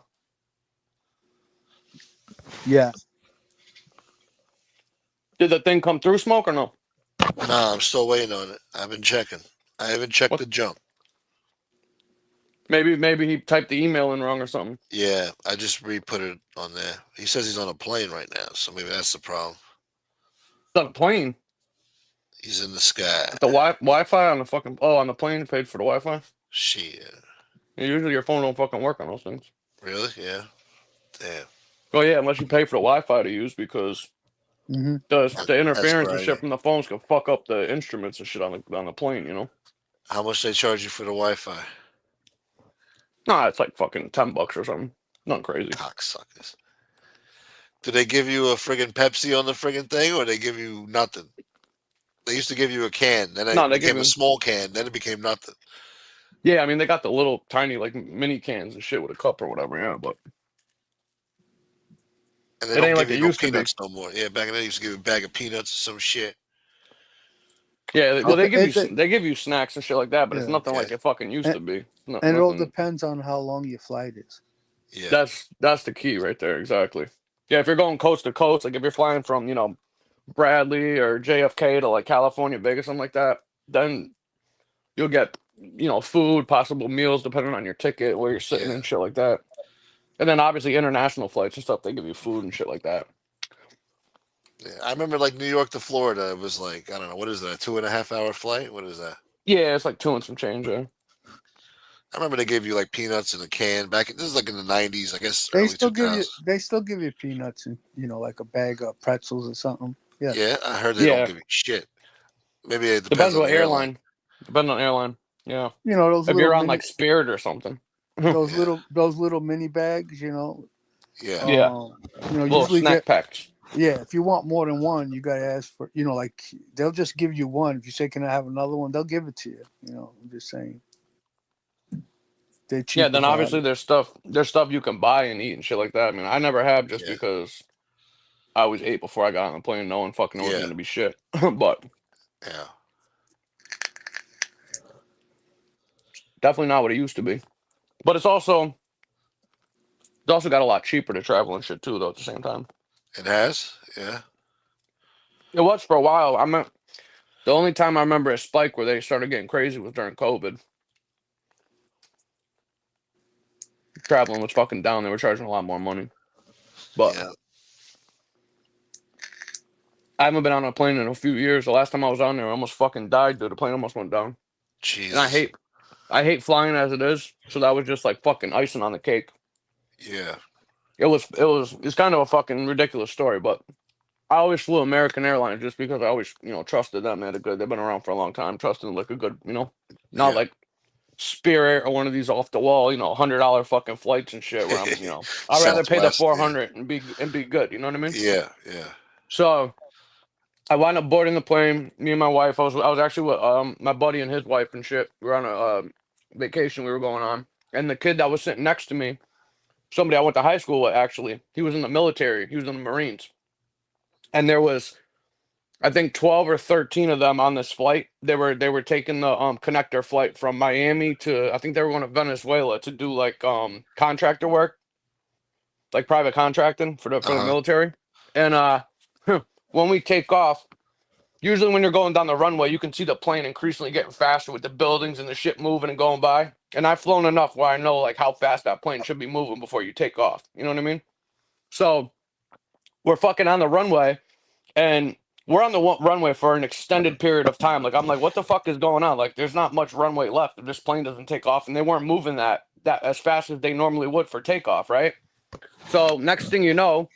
Yeah. Did the thing come through smoke or no? nah, I'm still waiting on it. I've been checking. I haven't checked What? the junk. Maybe he typed the email in wrong or something. Yeah, I just re-put it on there. He says he's on a plane right now, so maybe that's the problem. It's on a plane. He's in the sky. The Wi-Fi on the fucking on the plane paid for the Wi-Fi. Shit. Usually your phone don't fucking work on those things. Really? Yeah. Damn. Oh yeah, unless you pay for the Wi-Fi to use because Mm-hmm. the That's interference and shit grimy. from the phones can fuck up the instruments and shit on the plane. How much they charge you for the Wi-Fi? Nah, it's like fucking $10 or something. Nothing crazy. Cocksuckers. Do they give you a friggin' Pepsi on the friggin' thing, or they give you nothing? They used to give you a can, then No, it they give became a you. small can, then it became nothing. Yeah, I mean they got the little tiny like mini cans and shit with a cup or whatever. Yeah, but And they it don't ain't give like it you no used to be. peanuts no more. Yeah, back in the day, they used to give you a bag of peanuts or some shit. Yeah, well It, they give you it, they give you snacks and shit like that, but it's yeah, nothing Okay. like it fucking used and, to be. and it all Nothing. depends on how long your flight is. Yeah. That's the key right there, exactly. Yeah, if you're going coast to coast, like if you're flying from Bradley or JFK to like California, Vegas, something like that, then you'll get food, possible meals depending on your ticket, where you're sitting Yeah. and shit like that. And then obviously international flights and stuff, they give you food and shit like that. Yeah. I remember like New York to Florida, it was like, I don't know, what is that, a 2.5 hour flight? What is that? Yeah, it's like two and some change. Yeah. I remember they gave you like peanuts in a can back. This is like in the '90s, I guess, They early still give 2000s. you peanuts and like a bag of pretzels or something. Yeah. Yeah, I heard they don't Yeah, give you shit. Maybe it depends depends on what the airline. airline. Depends on airline. Yeah, Those if little you're on mini like Spirit or something. Yeah, those little mini bags, yeah, Yeah, little usually snack packs. if you want more than one, you gotta ask for like they'll just give you one. If you say, "Can I have another one?" They'll give it to you. I'm just saying they're Yeah, cheap then about obviously it. there's stuff you can buy and eat and shit like that. I mean, I never have just yeah, because I always ate before I got on the plane, knowing fucking it wasn't yeah, gonna be shit. But yeah. definitely not what it used to be. But it's also got a lot cheaper to travel and shit too, though. At the same time, It has. Yeah. it was for a while. I mean, the only time I remember a spike where they started getting crazy was during COVID. Traveling was fucking down. They were charging a lot more money. But Yeah. I haven't been on a plane in a few years. The last time I was on there, I almost fucking died, dude. The plane almost went down. And I Jesus. hate I hate flying as it is, so that was just like fucking icing on the cake. Yeah. It's kind of a fucking ridiculous story, but I always flew American Airlines just because I always, trusted them. They've been around for a long time, trusting like a good, not Yeah. like Spirit or one of these off the wall, $100 fucking flights and shit where I'd rather pay the Southwest. Yeah. 400 and be good, you know what I mean? Yeah. Yeah. So I wound up boarding the plane. Me and my wife. I was actually with my buddy and his wife and shit. We were on a vacation we were going on, and the kid that was sitting next to me, somebody I went to high school with actually. He was in the military. He was in the Marines, and there was I think 12 or 13 of them on this flight. They were taking the connector flight from Miami to I think they were going to Venezuela to do like contractor work, like private contracting for the Uh-huh. military. And when we take off. Usually, when you're going down the runway, you can see the plane increasingly getting faster with the buildings and the shit moving and going by. And I've flown enough where I know like how fast that plane should be moving before you take off. You know what I mean? So we're fucking on the runway, and we're on the runway for an extended period of time. Like I'm like, what the fuck is going on? Like, there's not much runway left if this plane doesn't take off, and they weren't moving that as fast as they normally would for takeoff, right? So next thing you know,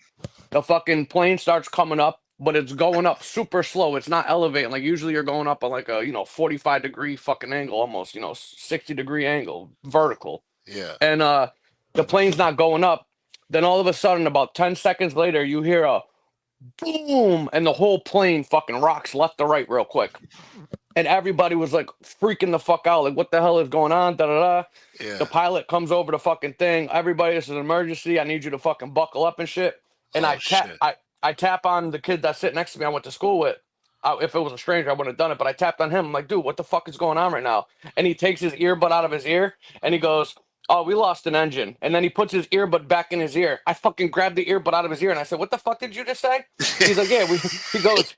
the fucking plane starts coming up, but it's going up super slow. It's not elevating. Like usually you're going up on like a, 45-degree fucking angle, almost, 60-degree angle, vertical. Yeah. And the plane's not going up. Then all of a sudden, about 10 seconds later, you hear a boom, and the whole plane fucking rocks left to right real quick. And everybody was like freaking the fuck out. Like, what the hell is going on? Da da da. The Yeah. pilot comes over the fucking thing. Everybody, this is an emergency. I need you to fucking buckle up and shit. And Oh I tap, shit. I tap on the kid that's sitting next to me. I went to school with. If it was a stranger, I wouldn't have done it. But I tapped on him. I'm like, dude, what the fuck is going on right now? And he takes his earbud out of his ear and he goes, "Oh, we lost an engine." And then he puts his earbud back in his ear. I fucking grabbed the earbud out of his ear and I said, "What the fuck did you just say?" He's like, "Yeah, we." He goes.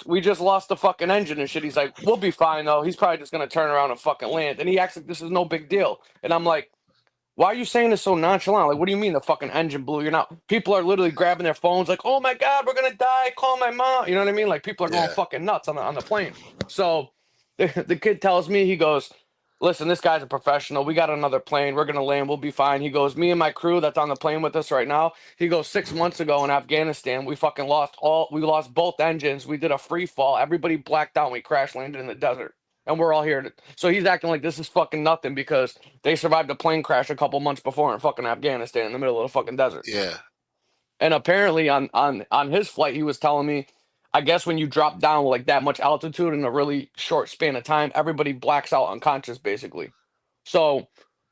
We just lost the fucking engine and shit. He's like, "We'll be fine though." He's probably just gonna turn around and fucking land. And he acts like this is no big deal. And I'm like, why are you saying this so nonchalant? Like, what do you mean the fucking engine blew? You're not. People are literally grabbing their phones, like, "Oh my god, we're gonna die! Call my mom." You know what I mean? Like, people are going Yeah. fucking nuts on the plane. So, the kid tells me, he goes, "Listen, this guy's a professional. We got another plane. We're gonna land. We'll be fine." He goes, "Me and my crew that's on the plane with us right now." He goes, "6 months ago in Afghanistan, we fucking we lost both engines. We did a free fall. Everybody blacked out. And we crash landed in the desert." And we're all here. So he's acting like this is fucking nothing because they survived a plane crash a couple months before in fucking Afghanistan in the middle of the fucking desert. Yeah. And apparently on his flight, he was telling me, I guess when you drop down like that much altitude in a really short span of time, everybody blacks out unconscious basically. So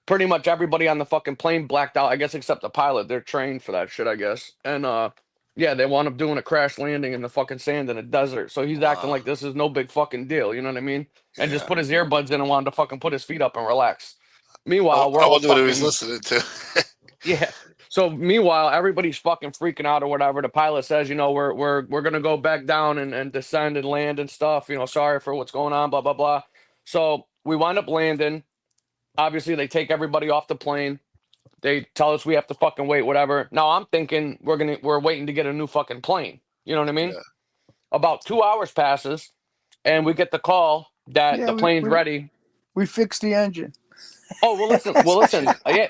pretty much everybody on the fucking plane blacked out, I guess except the pilot. They're trained for that shit, I guess. And yeah, they wound up doing a crash landing in the fucking sand in the desert. So he's acting Uh, like this is no big fucking deal, you know what I mean? And just yeah. put his earbuds in and wanted to fucking put his feet up and relax. I, Meanwhile, we're I all wonder what he was fucking listening to. yeah. So meanwhile, everybody's fucking freaking out or whatever. The pilot says, we're gonna go back down and descend and land and stuff. Sorry for what's going on, blah blah blah. So we wind up landing. Obviously, they take everybody off the plane. They tell us we have to fucking wait, whatever. Now I'm thinking we're waiting to get a new fucking plane. You know what I mean? Yeah. About 2 hours passes, and we get the call that Yeah, the plane's ready. We fixed the engine. Oh well, listen. Well, listen. Yeah,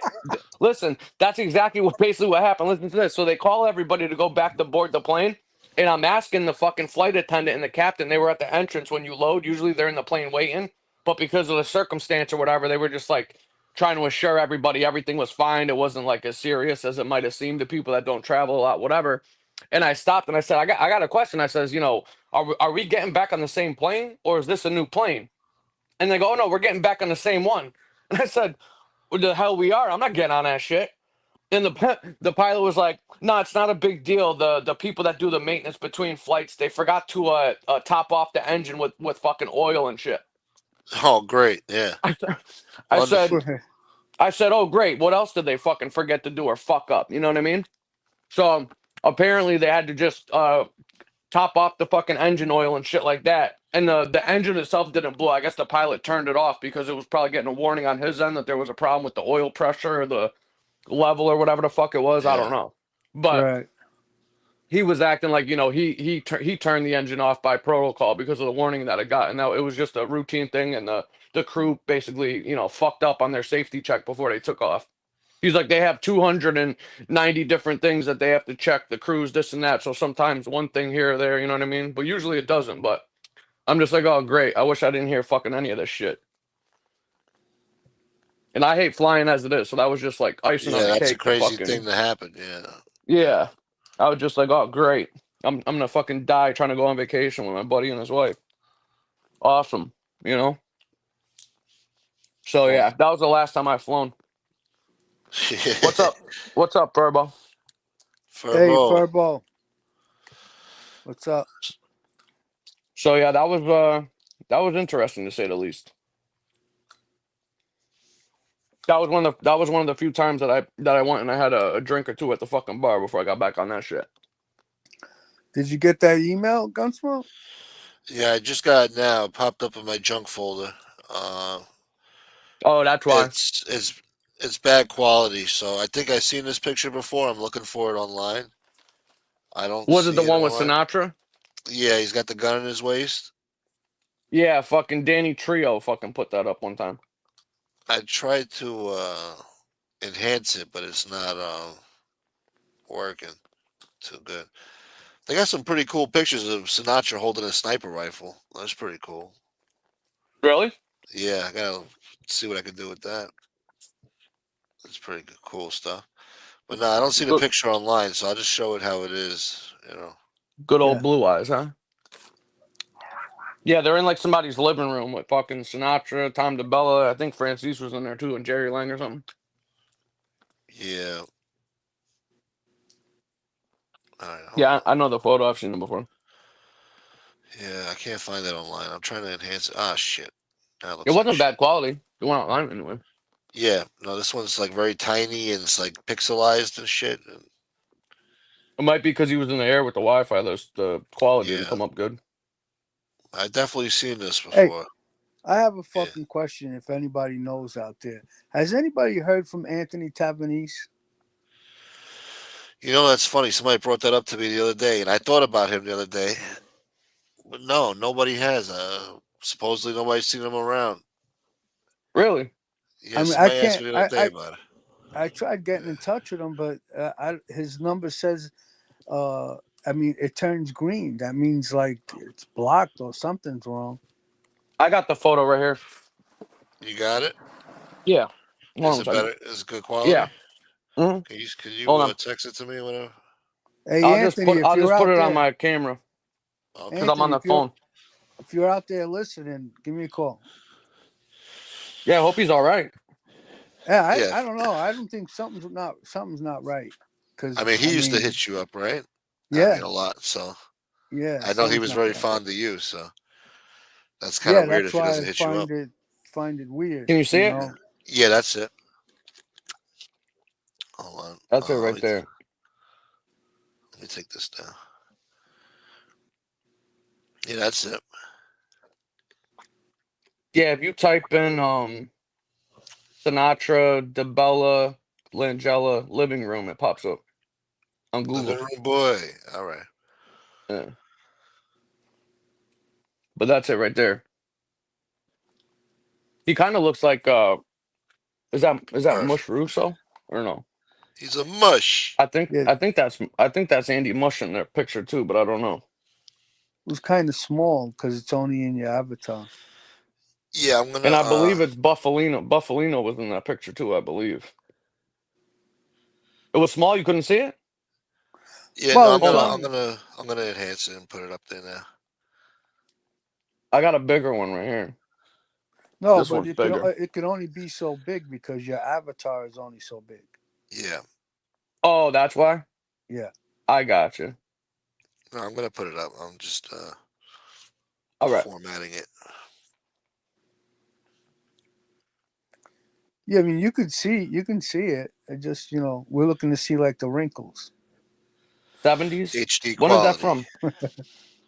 listen. That's exactly what basically what happened. Listen to this. So they call everybody to go back to board the plane, and I'm asking the fucking flight attendant and the captain. They were at the entrance when you load. Usually they're in the plane waiting, but because of the circumstance or whatever, they were just like trying to assure everybody everything was fine. It wasn't like as serious as it might have seemed to people that don't travel a lot, whatever. And I stopped and I said, I got a question. I says, are we getting back on the same plane or is this a new plane? And they go, oh no, we're getting back on the same one. And I said, what the hell we are? I'm not getting on that shit. And the pilot was like, no, it's not a big deal. The people that do the maintenance between flights, they forgot to top off the engine with fucking oil and shit. Oh, great. Yeah. I, I Wonderful. said, I said, oh great. What else did they fucking forget to do or fuck up? You know what I mean? So apparently they had to just top off the fucking engine oil and shit like that. And the engine itself didn't blow. I guess the pilot turned it off because it was probably getting a warning on his end that there was a problem with the oil pressure or the level or whatever the fuck it was. I don't Yeah. know. But Right. he was acting like, he turned the engine off by protocol because of the warning that it got. And now it was just a routine thing. And the crew basically, fucked up on their safety check before they took off. He's like, they have 290 different things that they have to check, the crews, this and that. So sometimes one thing here or there, you know what I mean? But usually it doesn't. But I'm just like, oh, great. I wish I didn't hear fucking any of this shit. And I hate flying as it is. So that was just like icing on Yeah, the that's a cake to crazy thing fucking, to happen. Yeah. Yeah. yeah. I was just like, oh, great. I'm going to fucking die trying to go on vacation with my buddy and his wife. Awesome. You know? So Holy. yeah, that was the last time I've flown. What's up? What's up, Burbo? Hey, Furbo. Furbo. What's up? So yeah, that was interesting to say the least. That was one of the few times that I went and I had a drink or two at the fucking bar before I got back on that shit. Did you get that email, Gunsmoke? Yeah, I just got it now. It popped up in my junk folder. Uh, Oh, that's why. it's bad quality. So I think I've seen this picture before. I'm looking for it online. I don't Was it the see it one with online. Sinatra? Yeah, he's got the gun in his waist. Yeah, fucking Danny Trio fucking put that up one time. I tried to enhance it, but it's not working too good. They got some pretty cool pictures of Sinatra holding a sniper rifle. That's pretty cool. Really? Yeah, I gotta see what I can do with that. That's pretty good, cool stuff. But no, I don't see the Good, picture online, so I'll just show it how it is. good old Yeah. Blue Eyes, huh? Yeah, they're in like somebody's living room with fucking Sinatra, Tom DeBella. I think Francis was in there too, and Jerry Lang or something. Yeah. All right, hold Yeah, on. I know the photo. I've seen them before. Yeah, I can't find that online. I'm trying to enhance it. Ah, shit. That It looks like wasn't shit. bad quality. It went online anyway. Yeah, no, this one's like very tiny and it's like pixelized and shit. It might be because he was in the air with the Wi-Fi. The quality didn't Yeah, come up good. I've definitely seen this Hey, before. I have a Yeah. fucking question if anybody knows out there. Has anybody heard from Anthony Tavanese? That's funny. Somebody brought that up to me the other day, and I thought about him the other day. But no, nobody has. Supposedly nobody's seen him around. Really? Yeah, I mean, I somebody asked can't. me the other day about it. I tried getting Yeah. in touch with him, but his number says, I mean, it turns green. That means like it's blocked or something's wrong. I got the photo right here. You got it? Yeah. Hold Is on a it second. better? Is it good Yeah. quality? hmm Can you Hold on. text it to me or whatever? Hey, Anthony, if I'll you're just put out it on there, my camera because Okay. I'm on Anthony, the phone. if you're out there listening, give me a call. Yeah, I hope he's all right. Yeah, Yeah. I don't know. I don't think something's not right. I Because mean, he I used to mean, hit you up, right? I mean, yeah, a lot. So yeah, I know he something's was not very right. fond of you. So that's kind Yeah, of weird that's if he why doesn't I hit you up. find it weird. Can you see You it? know. Yeah, that's it. Hold on. That's it Let right me there. let me take this down. Yeah, that's it. Yeah, if you type in Sinatra, DeBella, Langella living room, it pops up on Living Google. room boy. All right. Yeah. But that's it right there. He kind of looks like is that Perfect. Mush Russo or no? He's a mush. I think Yeah, I think that's Andy Mush in their picture too, but I don't know. it was kind of small because it's only in your avatar. Yeah, I'm gonna. And I believe it's Buffalino. Buffalino was in that picture too, I believe. It was small. You couldn't see it. Yeah, no, Well, I'm it's Hold gonna. on. I'm only gonna. I'm gonna enhance it and put it up there now. I got a bigger one right here. no, This but one's bigger. it can only be so big because your avatar is only so big. Yeah. Oh, that's why. Yeah, I got you. No, I'm gonna put it up. I'm just All right. formatting it. yeah. I mean, you can see it. It just we're looking to see like the wrinkles. 70s. HD When is that quality. from?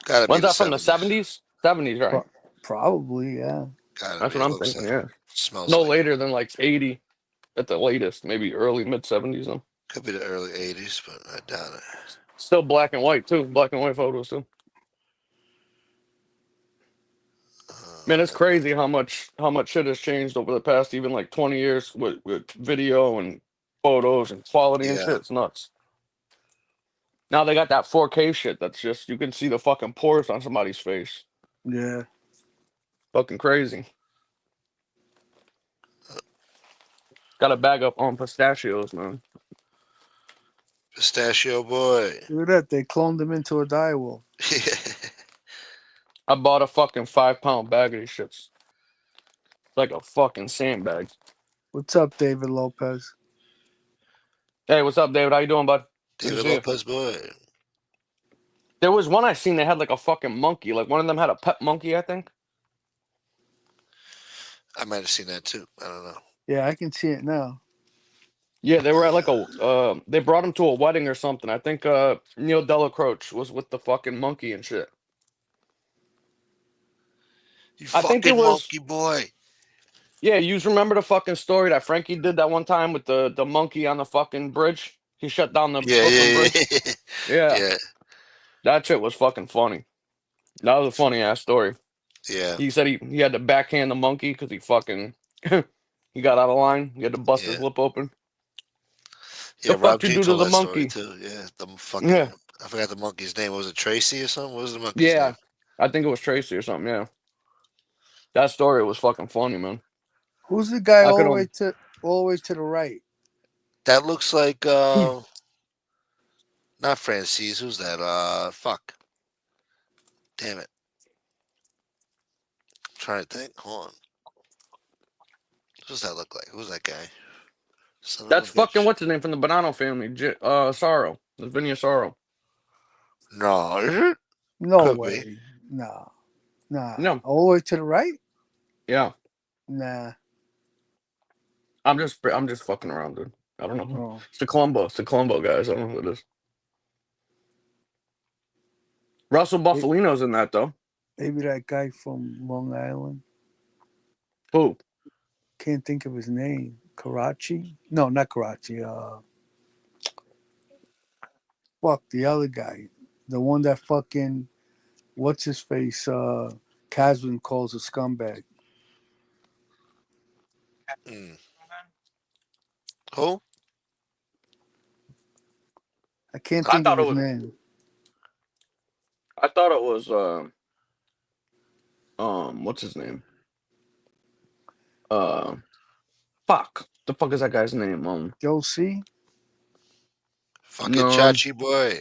Gotta be When's the that from? The 70s. 70s? 70s, right? Probably, yeah. Gotta That's be. what It I'm looks thinking. like. Yeah. Smells No like it. later than like 80 at the latest. Maybe early mid 70s. Though. Could be the early 80s, but I doubt it. Still black and white too. Black and white photos too. Man, it's Uh, crazy how much shit has changed over the past even like 20 years with video and photos and quality and yeah. shit. It's nuts. Now they got that 4K shit that's just you can see the fucking pores on somebody's face. Yeah. Fucking crazy. Got a bag up on pistachios, man. Pistachio boy. Look at that. They cloned him into a direwolf. I bought a fucking 5 pound bag of these shits. Like a fucking sandbag. What's up, David Lopez? Hey, what's up, David? How you doing, bud? Good to David see you. Lopez boy. There was one I seen that had like a fucking monkey. Like one of them had a pet monkey, I think. I might have seen that too. I don't know. Yeah, I can see it now. Yeah, they were at like a they brought him to a wedding or something. I think Neil Delacroix was with the fucking monkey and shit. You I think it fucking was monkey boy. yeah, you remember the fucking story that Frankie did that one time with the monkey on the fucking bridge? He shut down the Yeah, Brooklyn yeah, Bridge. yeah. Yeah, Yeah, that shit was fucking funny. That was a funny ass story. yeah, He said he had to backhand the monkey because he fucking he got out of line. He had to bust his yeah. lip open. Yeah, The fuck Rob you G do to told the that story monkey? too. Yeah, the fucking. Yeah, I forgot the monkey's name. Was it Tracy or something? What was the monkey's name? yeah. I think it was Tracy or something. Yeah, that story was fucking funny, man. Who's the guy I could only. all the way to the right? That looks like not Francis. Who's that? Fuck. Damn it. I'm trying to think. Hold on. Who's that look like? Who's that guy? Son of a That's fucking bitch. what's his name from the Bonanno family. Sorrow. That's Vinny Sorrow. No, is it? No Could be. way. Nah. Nah. No, All the way to the right? yeah. Nah. I'm just fucking around, dude. I don't know. Oh. It's the Columbo. It's the Columbo guys. I don't know who it is. Russell May- Buffalino's in that though. Maybe that guy from Long Island. Who? Can't think of his name. Karachi? No, not Karachi. Fuck the other guy. The one that fucking what's his face? Casvin calls a scumbag. Mm. Who? I can't I think of thought it his was. name. I thought it was. What's his name? Uh, fuck. The fuck is that guy's name? Joe C. Fucking No. Chachi boy.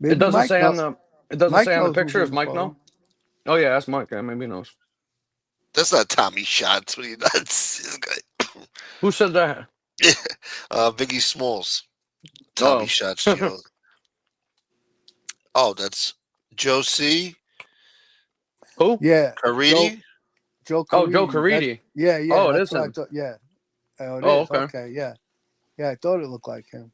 It Maybe doesn't Mike say on knows. the. It doesn't Mike say on the knows who's picture. in Is the Mike know? photo. Oh yeah, that's Mike. Yeah, maybe he knows. That's not Tommy Shots. What are you nuts? This guy. Who said that? Biggie Smalls. Tommy Oh. Shots Joe. Oh, that's Joe C. Who? Yeah, Joe Caridi. Joe Oh, Joe Caridi. That Caridi. yeah, Oh, it that's is what I him. thought. Yeah. Oh, it Oh, is. okay. Okay, yeah. Yeah, I thought it looked like him.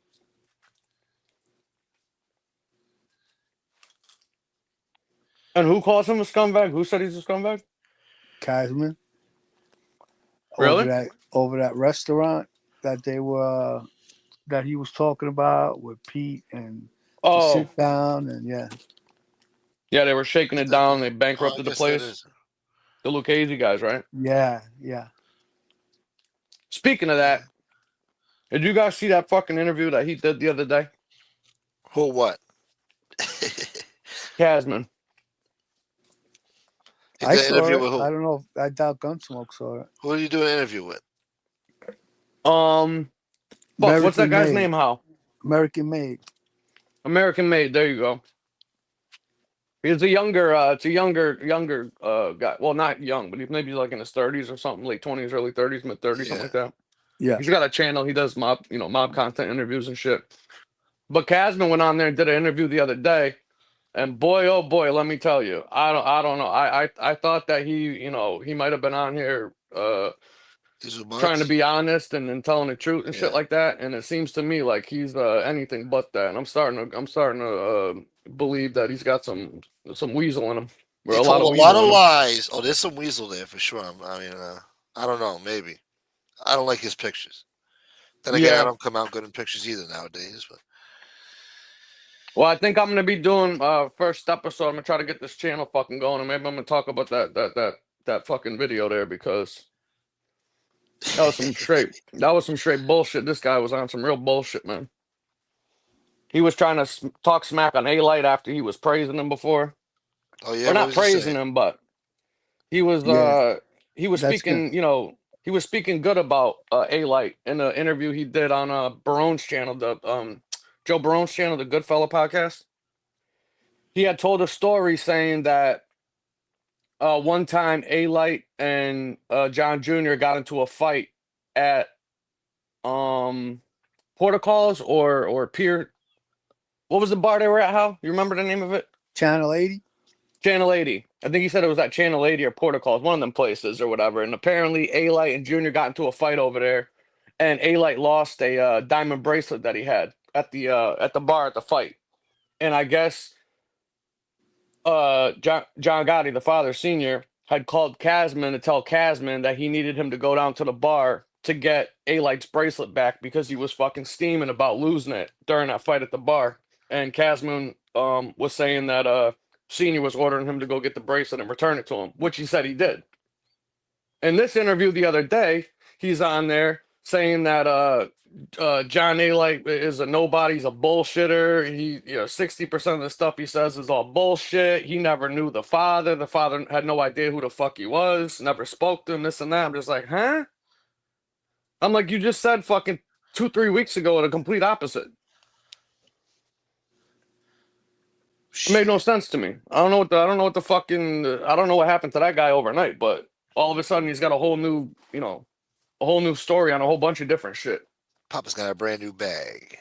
And who calls him a scumbag? Who said he's a scumbag? Casman Really? over that restaurant that they were that he was talking about with Pete and to Oh, sit down and yeah. yeah, they were shaking it down. They Oh, I bankrupted the guess that place. is. The Lucchese guys, right? Yeah, yeah. Speaking of that, did you guys see that fucking interview that he did the other day? Who what? Casman. He I did an saw interview it. with I who? don't know if I doubt Gunsmoke saw it. Who did you do an interview with? Fuck, what's that American guy's Made. name? How? American Made. American Made. There you go. He's a younger, it's a younger guy. Well, not young, but he's maybe like in his 30s or something, late 20s, early 30s, mid 30s, something Yeah. like that. Yeah. He's got a channel. He does mob content interviews and shit. But Casman went on there and did an interview the other day, and boy, oh boy, let me tell you, I don't know. I thought that he might have been on here, These were trying to bots? be honest and telling the truth and shit Yeah. like that. And it seems to me like he's anything but that. And I'm starting to believe that he's got some weasel in him, or He a lot told of a lot weasel of in him. lies. Oh, there's some weasel there for sure. I mean, I don't know. Maybe. I don't like his pictures. Then again, I Yeah. don't come out good in pictures either nowadays. But Well, I think I'm gonna be doing first episode. I'm gonna try to get this channel fucking going, and maybe I'm gonna talk about that fucking video there, because that was some straight bullshit. This guy was on some real bullshit, man. He was trying to talk smack on A-Light after he was praising him before, oh yeah, or what not was he praising saying? him, but he was Yeah. uh he was That's good. speaking, he was speaking good about A-Light in an interview he did on Barone's channel, the Joe Barone's channel, the Goodfella podcast. He had told a story saying that one time A-Light and John Jr. got into a fight at um Portacalls or Pier. What was the bar they were at? How you remember the name of it? Channel 80. Channel 80. I think he said it was at Channel 80 or Portacalls, one of them places or whatever. And apparently A-Light and Junior got into a fight over there, and A-Light lost a diamond bracelet that he had at the bar at the fight. And I guess John Gotti, the father senior, had called Casman to tell Casman that he needed him to go down to the bar to get A-Light's bracelet back because he was fucking steaming about losing it during that fight at the bar. And Casman was saying that Senior was ordering him to go get the bracelet and return it to him, which he said he did. In this interview the other day, he's on there saying that John A-Light is a nobody, he's a bullshitter. 60% of the stuff he says is all bullshit. He never knew the father. The father had no idea who the fuck he was, never spoke to him, this and that. I'm just like, huh? I'm like, you just said fucking 2-3 weeks ago the complete opposite. It made no sense to me. I don't know what happened to that guy overnight, but all of a sudden he's got a whole new story on a whole bunch of different shit. Papa's got a brand new bag.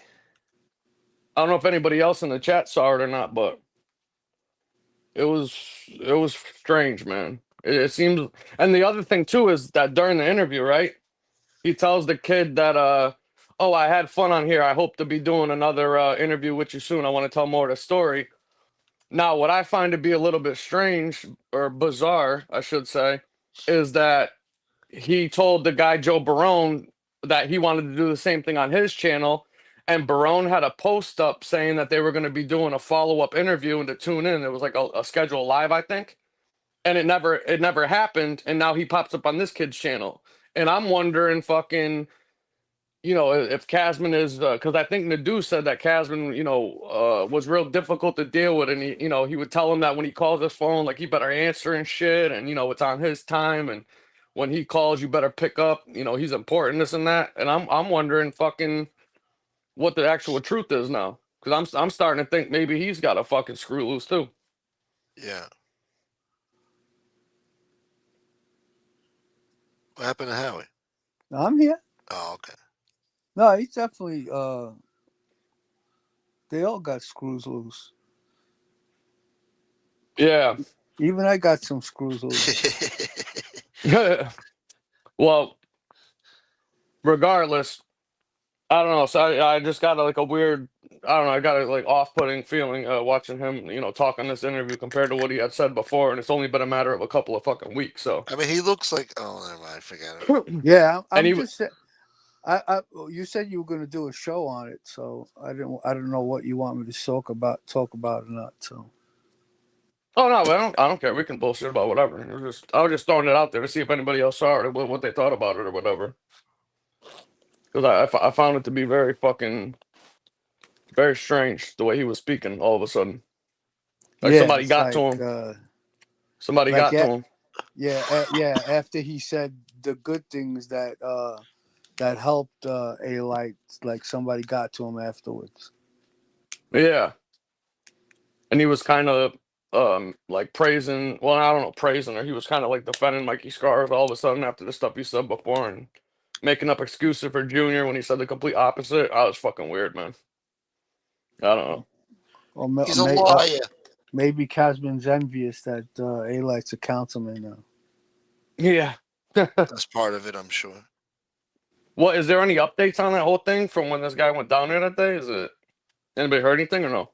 I don't know if anybody else in the chat saw it or not, but it was strange, man. It seems, and the other thing too is that during the interview, right, he tells the kid that oh, I had fun on here. I hope to be doing another interview with you soon. I want to tell more of the story. Now, what I find to be a little bit strange or bizarre, I should say, is that he told the guy Joe Barone that he wanted to do the same thing on his channel, and Barone had a post up saying that they were going to be doing a follow-up interview and to tune in. It was like a schedule live, I think, and it never happened. And now he pops up on this kid's channel, and I'm wondering, fucking, if Casman is, because I think Nadu said that Casman, was real difficult to deal with, and he would tell him that when he calls his phone, like, he better answer and shit, and it's on his time, and when he calls, you better pick up. He's important, this and that, and I'm wondering, fucking, what the actual truth is now, because I'm starting to think maybe he's got a fucking screw loose too. Yeah. What happened to Howie? I'm here. Oh, okay. No, he's definitely. They all got screws loose. Yeah. Even I got some screws loose. Well, regardless, I don't know. So I just got like a weird, I don't know, I got a like off-putting feeling watching him, talk on this interview compared to what he had said before, and it's only been a matter of a couple of fucking weeks. So I mean, he looks like. Oh, never mind. Forget it. Yeah, and I'm he just. You said you were going to do a show on it, so I don't know what you want me to talk about or not. So Oh no, I don't care. We can bullshit about whatever. I was just throwing it out there to see if anybody else saw it or what they thought about it or whatever. Because I found it to be very fucking very strange the way he was speaking all of a sudden. Like yeah, somebody it's got to him. Somebody like got to him. yeah. After he said the good things that helped a like somebody got to him afterwards. Yeah, and he was kind of like praising. Well, I don't know, praising her. He was kind of like defending Mikey Scars all of a sudden after the stuff he said before and making up excuses for Junior when he said the complete opposite. I was fucking weird, man. I don't know. Or He's a liar. maybe Casman's envious that A Light's a councilman now. Yeah. That's part of it, I'm sure. What is there any updates on that whole thing from when this guy went down there that day? Is it anybody heard anything or no?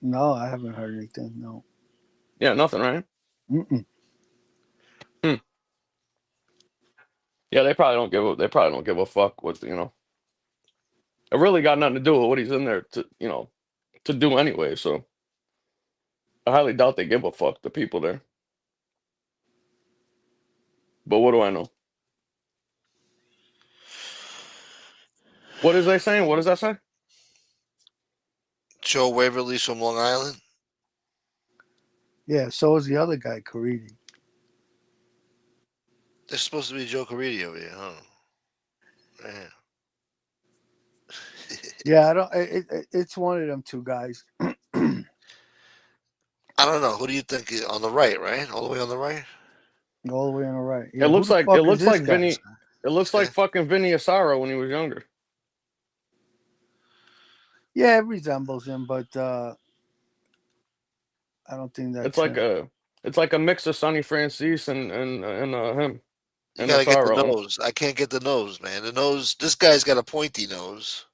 No, I haven't heard anything. No. Yeah, nothing, right? Mm-mm. Yeah, they probably don't give a fuck what you know. It really got nothing to do with what he's in there to do anyway. So I highly doubt they give a fuck, the people there. But what do I know? What is they saying? What does that say? Joe Waverly's from Long Island. Yeah, so is the other guy, Caridi. There's supposed to be Joe Caridi over here, huh? Yeah. Yeah, I don't. It's one of them two guys. I don't know. Who do you think on the right? Right, all the way on the right. All the way on the right. It Yeah, who looks the like fuck is this guy? Vinny. It looks like fucking Vinny Asaro when he was younger. Yeah, it resembles him, but I don't think that's him. It's like a mix of Sonny Francis and him. You And gotta get the Asaro. nose. I can't get the nose, man. The nose. This guy's got a pointy nose.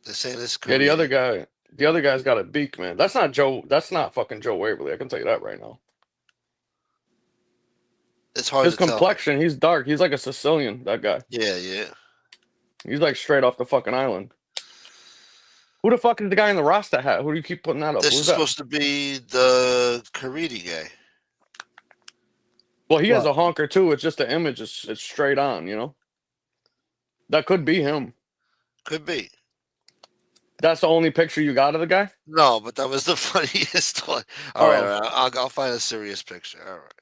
They're saying this. Yeah, the other guy's got a beak, man. That's not Joe. That's not fucking Joe Waverly. I can tell you that right now. It's hard His to tell. complexion, he's dark. He's like a Sicilian. That guy. Yeah. He's like straight off the fucking island. Who the fuck is the guy in the Rasta hat? Who do you keep putting that up? This Who's is that? supposed to be the Caridi guy. Well, he has a honker too. It's just the image is it's straight on, you know. That could be him. Could be. That's the only picture you got of the guy? No, but that was the funniest one. All right. I'll find a serious picture. All right.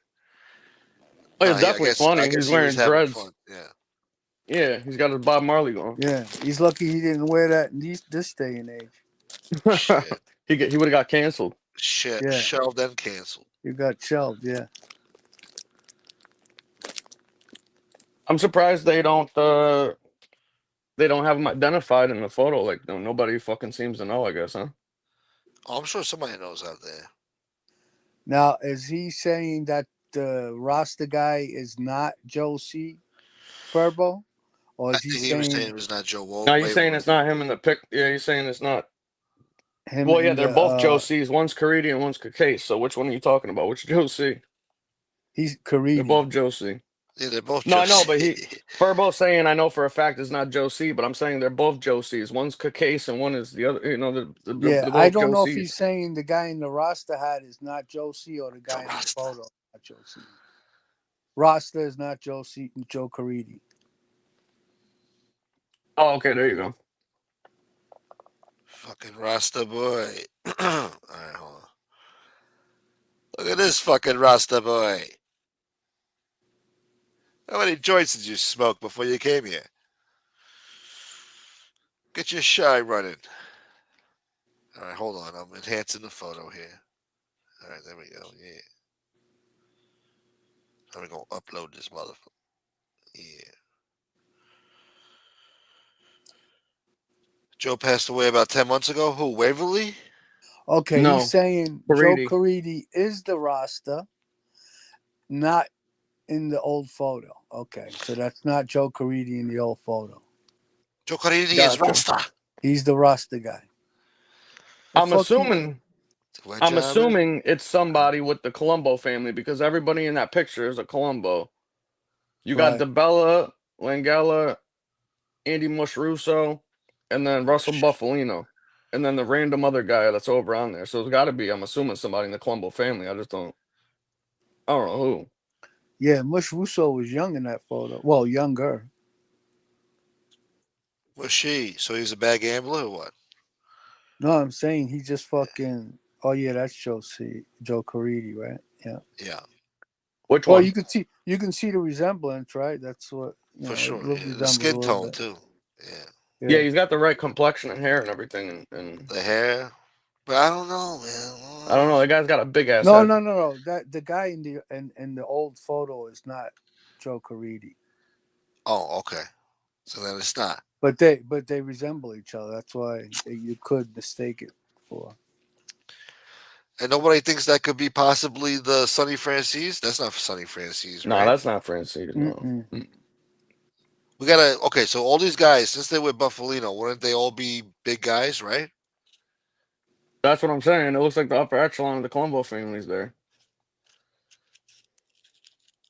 Oh, it's definitely funny. He's wearing dreads. Fun. Yeah. Yeah, he's got his Bob Marley going. Yeah, he's lucky he didn't wear that in this day and age. Shit. He would have got canceled. Shit. Yeah. Shelved and canceled. You got shelved, yeah. I'm surprised they don't have him identified in the photo. Like nobody fucking seems to know, I guess, huh? Oh, I'm sure somebody knows out there. Now, is he saying that the Rasta guy is not Joe C. Furbo? Or is he was saying it was not Joe Waverly. No, he's saying it's not him in the pic. Yeah, he's saying it's not him. Well, yeah, they're both Joe C's. One's Caridi and one's Case. So which one are you talking about? Which Joe C? He's Caridi. They're both Joe C. Yeah, they're both. No, I know, but Furbo saying I know for a fact it's not Joe C. But I'm saying they're both Joe C's. One's Case and one is the other. You know, they're both I don't Joe know C's. if he's saying the guy in the Rasta hat is not Joe C. or the guy in the photo is not Joe C. Rasta is not Joe C. Joe Caridi. Oh, okay, there you go. Fucking Rasta boy. All right, hold on. Look at this fucking Rasta boy. How many joints did you smoke before you came here? Get your shy running. All right, hold on. I'm enhancing the photo here. All right, there we go. Yeah. I'm going to upload this motherfucker. Yeah. Joe passed away about 10 months ago. Who, Waverly? Okay, No, he's saying Caridi. Joe Caridi is the Rasta, not in the old photo. Okay, so that's not Joe Caridi in the old photo. Joe Caridi is Rasta. He's the Rasta guy. I'm assuming it's somebody with the Columbo family because everybody in that picture is a Columbo. You got DeBella, Langella, Andy Mush Russo, and then Russell Buffalino, and then the random other guy that's over on there. So it's got to be, I'm assuming, somebody in the Columbo family. I don't know who. Yeah, Mush Russo was young in that photo. Well, younger. Was she? So he was a bad gambler or what? No, I'm saying he just fucking. Oh yeah, that's Joe Caridi, right? Yeah. Yeah, Which Well, one? you can see the resemblance, right? That's what for it sure. Yeah. The resembles a skin little tone bit. too. Yeah, Yeah, Yeah. he's got the right complexion and hair and everything. And the hair. But I don't know, man. I don't know. The guy's got a big ass No, head. no, no, no. That the guy in the old photo is not Joe Caridi, Oh, okay. So then it's not. but they resemble each other. That's why you could mistake it for. And nobody thinks that could be possibly the Sonny Francis. That's not Sonny Francis, No, right? that's not Francis. No. Mm-mm. We gotta. Okay, so all these guys, since they're with Buffalino, wouldn't they all be big guys, right? That's what I'm saying. It looks like the upper echelon of the Columbo family's there.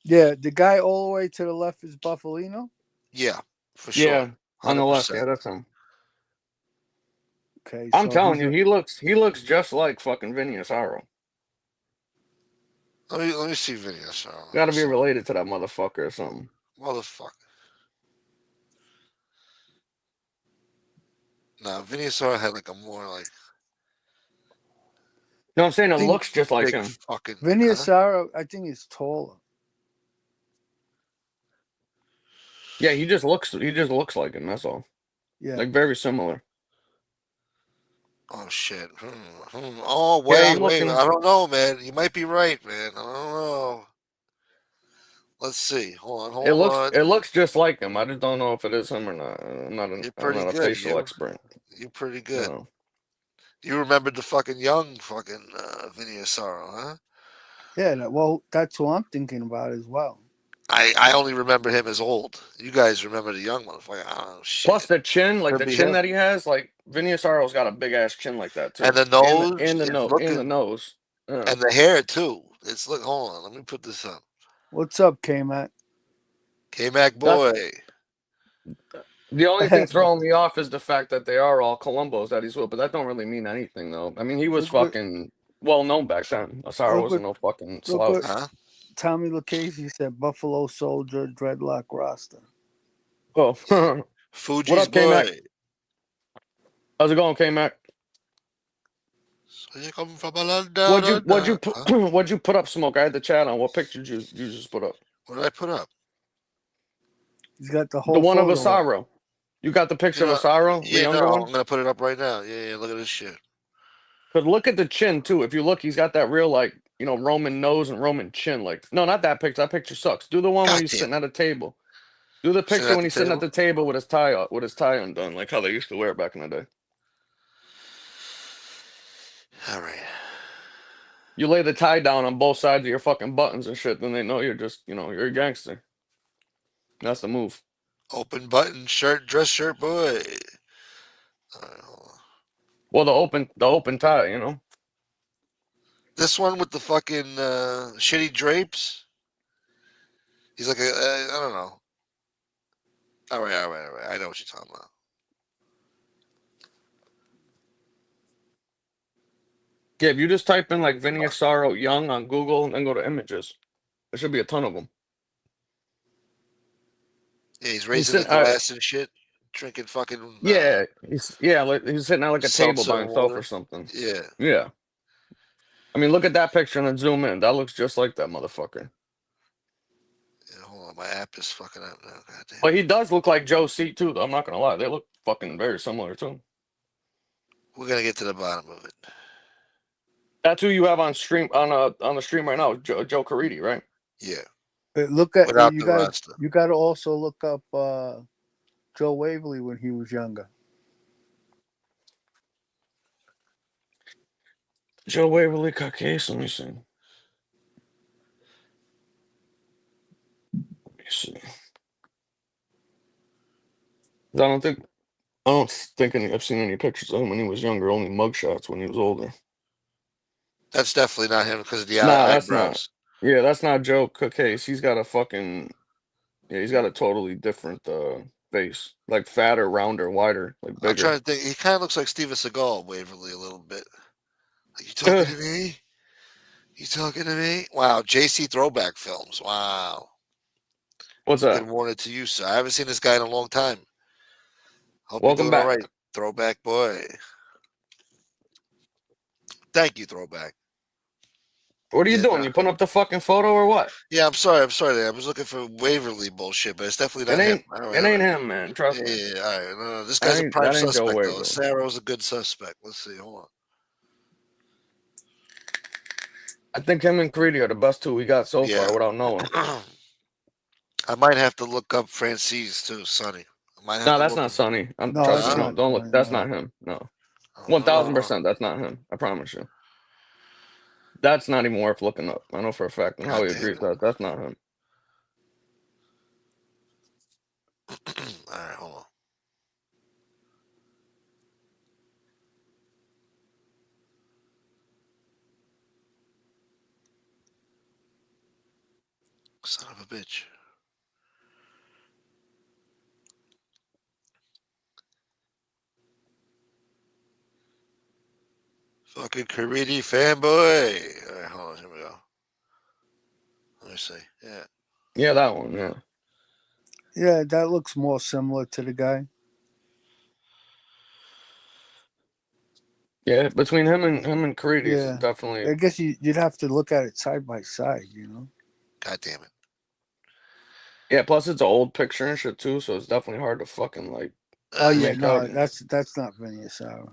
Yeah, the guy all the way to the left is Buffalino. Yeah, for sure, Yeah, on the left. 100%. Yeah, that's him. Okay, I'm so telling he's you, he looks just like fucking Vinny Asaro. Let me see video. So Got to be related to that motherfucker or something. motherfucker. Nah, Vinny Sar had like a more like No, I'm saying it think looks just like big him. fucking. Vinny Huh? Asaro, I think is taller. Yeah, he just looks like him. That's all. Yeah. Like very similar. Oh shit. Oh Here, wait, I'm wait. looking. I don't know, man. You might be right, man. I don't know. Let's see. Hold on, It hold looks on. it looks just like him. I just don't know if it is him or not. You're I'm pretty not a good. facial expert. You're pretty good. No. You remembered the fucking young fucking Vinny Asaro, huh? Yeah, well, that's what I'm thinking about as well. I only remember him as old. You guys remember the young motherfucker. Oh Plus shit. the chin, like Could the be chin him. that he has, like Vinny Asaro's got a big ass chin like that And too, the and the nose and the is nose and the looking, nose. Yeah. and the hair too. It's look. Hold on. Let me put this up. What's up, K-Mac? K-Mac That's boy. the only thing throwing me off is the fact that they are all Columbos that he's with, but that don't really mean anything though. I mean, he was look what fucking well known back then. Asaro look what wasn't no fucking look what slouch. Huh? Tommy Lucchese said. Buffalo Soldier dreadlock roster. Oh, what Fuji's up, K Mac? boy. How's it going, K Mac? So you come from a London, What'd you put huh? what'd you put up, Smoke? I had the chat on. What picture did you just put up? What did I put up? He's got the The whole one of photo up. Asaro. You got the You picture of know, Asaro, the yeah, no, younger one? I'm gonna put it up right now. Yeah, yeah, look at this shit. But look at the chin too. If you look, he's got that real like Roman nose and Roman chin. Like no, not that picture. That picture sucks. Do the one when God he's damn. sitting at a table. Do the Sitting picture at when the he's sitting at table. the table with his tie up, with his tie undone, like how they used to wear it back in the day. All right. You lay the tie down on both sides of your fucking buttons and shit, then they know you're just you're a gangster. That's the move. Open button shirt, dress shirt, boy. All right, hold on. Well, the open tie. This one with the fucking shitty drapes. He's like I don't know. All right, all right, all right. I know what you're talking about. Yeah, if you just type in like Vinny Asaro young on Google and then go to images, there should be a ton of them. Yeah, he's He's raising the sitting, glass and shit, drinking fucking he's sitting at like a table seltzer by and himself or water. something. Yeah. Yeah, I mean, look at that picture and then zoom in. That looks just like that motherfucker. Yeah, hold on, my app is fucking up now. Goddamn. But he does look like Joe C too, though. I'm not gonna lie, they look fucking very similar too. We're gonna get to the bottom of it. That's who you have on stream on the stream right now, Joe Caridi, right? Yeah, Look at without the roster. you got to also look up Joe Waverly when he was younger. Joe Waverly case. Let me see. Let me see. I don't think I've seen any pictures of him when he was younger. Only mugshots when he was older. That's definitely not him because of the Nah, that's not. eyebrows. Yeah, that's not Joe Case. He's got a fucking Yeah, he's got a totally different face, like fatter, rounder, wider, like I'm bigger. trying to think. He kind of looks like Steven Seagal, Waverly, a little bit. Like, you talking to me? You talking to me? Wow, JC Throwback Films. Wow. What's Good that? morning to you, sir. I haven't seen this guy in a long time. Hope you're Welcome doing all back. right, Throwback boy. Thank you, Throwback. What are you Yeah, doing? nah. You putting up the fucking photo or what? Yeah, I'm sorry. I'm sorry. I was looking for Waverly bullshit, but it's definitely It not him. ain't. All right, It all ain't right. him, man. Trust Yeah, me. yeah, yeah. All right. No, this That guy's a ain't. prime That ain't Joe suspect, though. Waverly. Sarah's a good suspect. Let's see. Hold I think him and Creedy are the best two we got so on. far, without knowing. Yeah. I might have to look up Francis too, Sonny. I might have No, to that's look not him. Sonny. No, Trust me. that's Huh? No, not. don't look. That's No. not him. No, Oh, 1000%. That's not him. I promise you. That's not even worth looking up. I know for a fact, and God Howie damn agrees it. that that's not him. All right, hold on. Son of a bitch. Fucking Caridi fanboy. All right, hold on. Here we go. Let me see. Yeah. Yeah, that one. Yeah, Yeah, that looks more similar to the guy. yeah. Between him and Creedy's is Yeah, definitely. I guess you'd have to look at it side by side. God damn it. Yeah. Plus, it's an old picture and shit too, so it's definitely hard to fucking like Oh yeah, make out. no, that's not Vinny Sarah.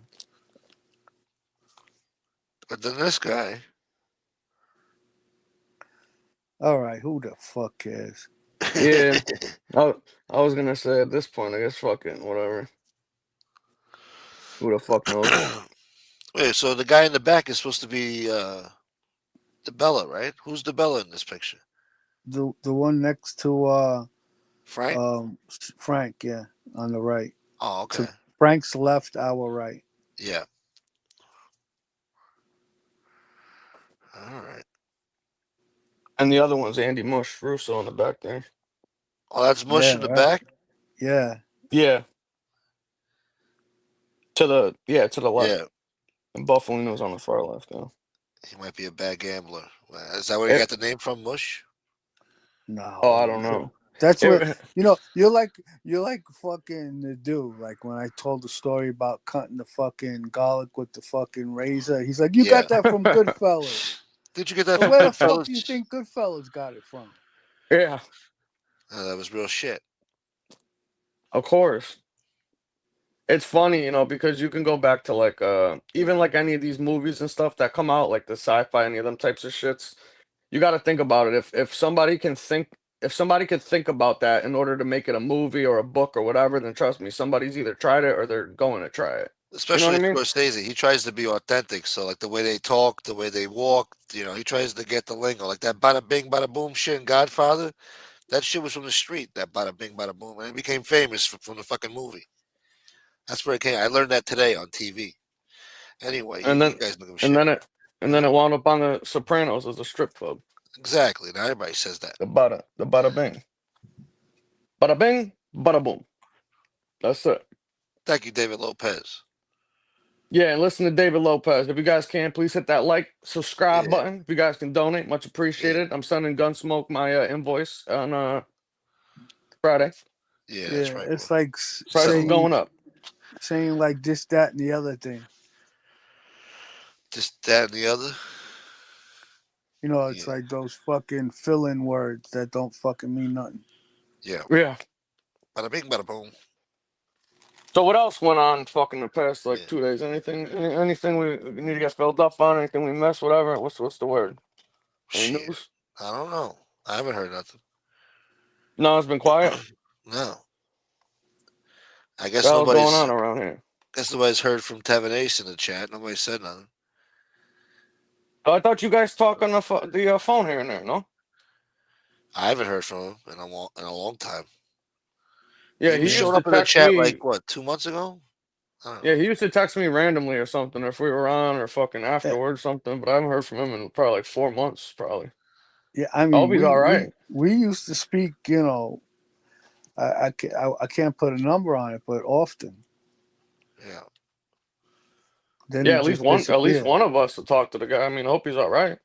But then this guy. All right, who the fuck cares? Yeah, I was gonna say at this point, I guess fucking whatever. Who the fuck knows? Wait, so the guy in the back is supposed to be DeBella, right? Who's DeBella in this picture? The one next to Frank? Frank, yeah, on the right. Oh, okay. To Frank's left, our right. Yeah. All right. And the other one's Andy Mush Russo in the back there. Oh, that's Mush Yeah, in the right. back? Yeah, Yeah, to the left. Yeah. And Buffalo's on the far left though. He might be a bad gambler. Is that where you It, got the name from, Mush? oh, I no, don't know. that's what It, you're like fucking the dude. Like when I told the story about cutting the fucking garlic with the fucking razor, he's like, "You Yeah. got that from Goodfellas." Did you get that Well, from where the fuck do you Goodfellas? think Goodfellas got it from? yeah, That was real shit. of course. It's funny, because you can go back to like even like any of these movies and stuff that come out, like the sci-fi, any of them types of shits. You got to think about it. If somebody could think about that in order to make it a movie or a book or whatever, then trust me, somebody's either tried it or they're going to try it. You know what Especially I mean? Scorsese. He tries to be authentic. So, like, the way they talk, the way they walk, he tries to get the lingo. Like that bada bing, bada boom shit in Godfather. That shit was from the street, that bada bing, bada boom. And it became famous from the fucking movie. That's where it came. I learned that today on TV. Anyway, And you then guys don't give a and shit. then it and then it wound up on the Sopranos as a strip club. Exactly. Now everybody says that. The bada bing, bada boom. That's it. Thank you, David Lopez. Yeah, and listen to David Lopez. If you guys can, please hit that like, subscribe Yeah, button. If you guys can donate, much yeah, appreciated. I'm sending Gunsmoke my invoice on Friday. yeah. That's Yeah, right. it's like Price is Settle saying going up. saying like this, that, and the other thing. just that and the other. It's Yeah, like those fucking fill-in words that don't fucking mean nothing. yeah. Yeah. Bada bing, bada boom. So what else went on fucking the past like Yeah. 2 days? Anything we need to get filled up on? Anything we missed? Whatever. What's the word? Any Shit. news? I don't know. I haven't heard nothing. No, it's been quiet. No. I The guess hell's going nobody's. on around here? Guess nobody's heard from Tavanese in the chat. Nobody said nothing. Oh, I thought you guys talk on the phone here and there. No. I haven't heard from him in a long time. Yeah, He he used showed to up in the text chat me. like what, 2 months ago? I don't Yeah, know. he used to text me randomly or something if we were on or fucking Yeah, afterwards something. But I haven't heard from him in probably like 4 months. Probably. yeah, I I hope mean, he's we all we right. we used to speak, I can't put a number on it, but often. Yeah. Then Yeah, he just at least disappeared. one of us to talk to the guy. I mean, I hope he's all right.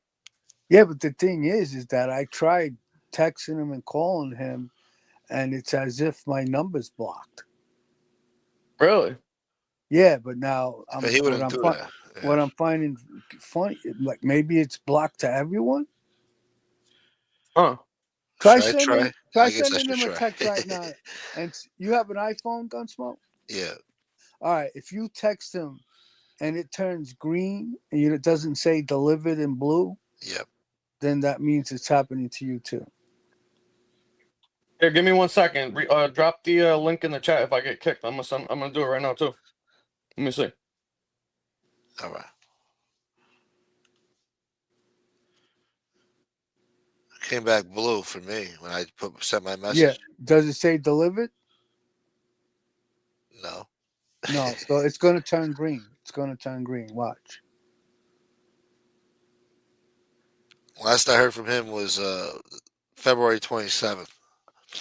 Yeah, but the thing is that I tried texting him and calling him, and it's as if my number's blocked. Really? Yeah, but now But he wouldn't do that. Yeah. what I'm finding funny, like maybe it's blocked to everyone. Huh? Should I try? Try I guess I sending should him a try. text right now. And you have an iPhone, Gunsmoke? Yeah. All right, if you text him and it turns green and it doesn't say delivered in blue, Yep. then that means it's happening to you too. Here, give me 1 second. Drop the link in the chat if I get kicked. I'm gonna do it right now too. Let me see. All right. Came back blue for me when I sent my Yeah. message. Does it say delivered? No. No. So it's going to turn green. It's going to turn green. Watch. Last I heard from him was February 27th.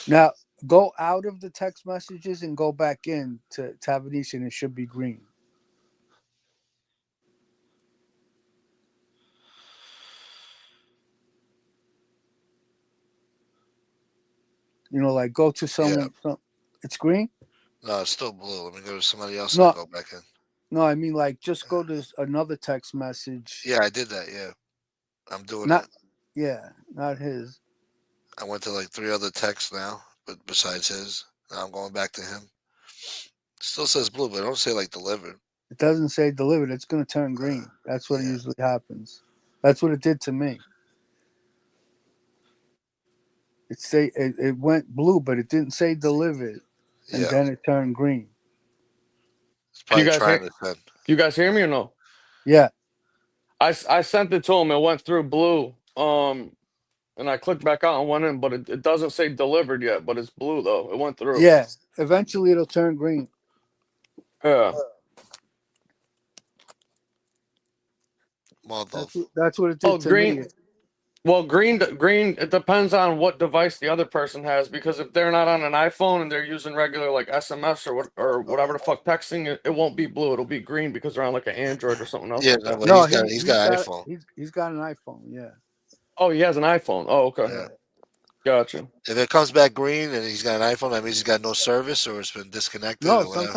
Now go out of the text messages and go back in to Tavanese, and it should be green. Like go to Yeah. someone. It's green. No, it's still blue. Let me go to somebody else and No, then go back in. no. I mean, like, just go to another text message. Yeah, I did that. Yeah. I'm doing Not, it. yeah, not his. I went to like 3 other texts now, but besides his. Now I'm going back to him. Still says blue, but I don't say like delivered. It doesn't say delivered. It's going to turn green. That's what Yeah. usually happens. That's what it did to me. It went blue, but it didn't say delivered, and Yeah. then it turned green. It's Can you probably guys trying hear? to send. You guys hear me or no? Yeah, I sent it to him. It went through blue. And I clicked back out and went in, but it doesn't say delivered yet. But it's blue though. It went through. yeah. Eventually, it'll turn green. Yeah. That's what it Oh, did to me. green. Well, green. It depends on what device the other person has, because if they're not on an iPhone and they're using regular like SMS or whatever the fuck texting, it won't be blue. It'll be green because they're on like an Android or something else Yeah, like no, that. but No, he's got an iPhone. he's got an iPhone. Yeah, Oh, he has an iPhone. Oh, okay. Yeah. Gotcha. If it comes back green and he's got an iPhone, that means he's got no service or it's been disconnected no. or whatever.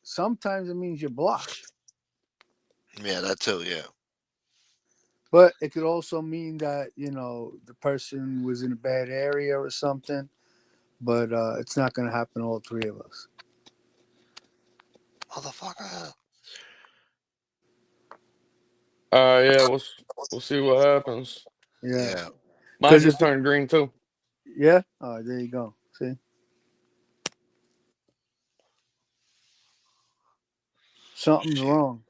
Sometimes it means you're blocked, Yeah, that too. Yeah. but it could also mean that the person was in a bad area or something. But it's not going to happen to all three of us. Motherfucker. Yeah, we'll see what happens. Yeah, Yeah. Mine because just turned green too. yeah. Oh, there you go. See, something's Shit. wrong.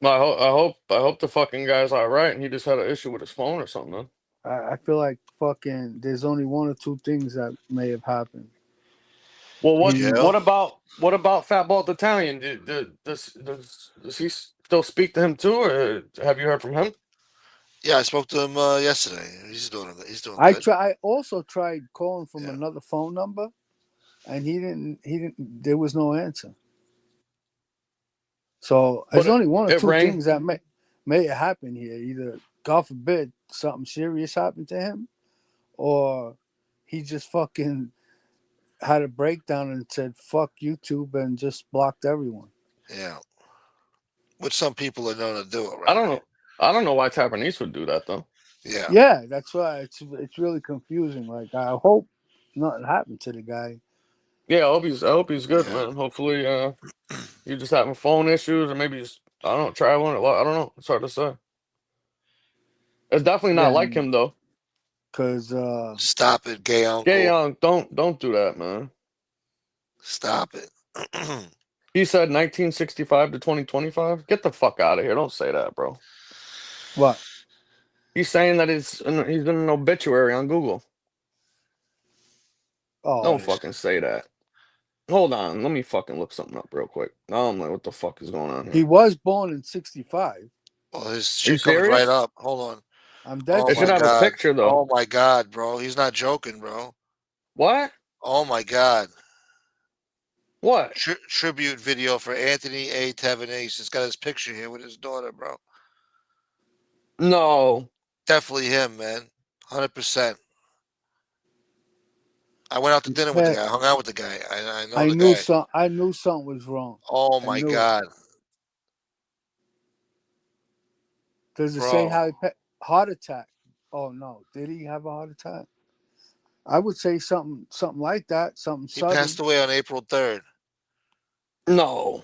Well, I hope the fucking guy's all right, and he just had an issue with his phone or something. Then. I feel like fucking. There's only one or two things that may have happened. Well, Jail? what about Fat Bald Italian? Does he still speak to him too, or have you heard from him? Yeah, I spoke to him yesterday. He's doing I good. try. I also tried calling from Yeah. another phone number, and he didn't. He didn't. There was no answer. So But there's only one or it two rang. things that may have happened here. Either, God forbid, something serious happened to him, or he just fucking had a breakdown and said fuck YouTube and just blocked everyone. Yeah. Which some people are known to do I around don't here. know. I don't know why Tavernese would do that though. Yeah. Yeah, that's why it's really confusing. Like I hope nothing happened to the guy. Yeah, I hope he's good, Yeah. man. Hopefully, you're just having phone issues, or maybe just I don't know, traveling a lot. I don't know. It's hard to say. It's definitely not Yeah, like him though. because Stop it, gay Gay uncle. Young, don't do that, man. Stop it. He said 1965 to 2025. Get the fuck out of here! Don't say that, bro. what? He's saying that he's in an obituary on Google. Oh, Don't fucking say that. Hold on, let me fucking look something up real quick. Now I'm like, what the fuck is going on he here? was born in '65. Well, his Are you shit coming right serious? up. Hold on. I'm dead Oh It should my have a serious. god. picture though. Oh my god, bro. He's not joking, bro. What? Oh my God. What? Tribute video for Anthony A. Tavanese. It's got his picture here with his daughter, bro. No. Definitely him, man. 100%. I went out to dinner with the Yeah, guy. I hung out with the guy. I know I the knew guy. some. I knew something was wrong. Oh I my knew it. God, Does it say bro. how heart attack? Oh no, did he have a heart attack? I would say something like that, something He passed sudden. away on April 3rd No.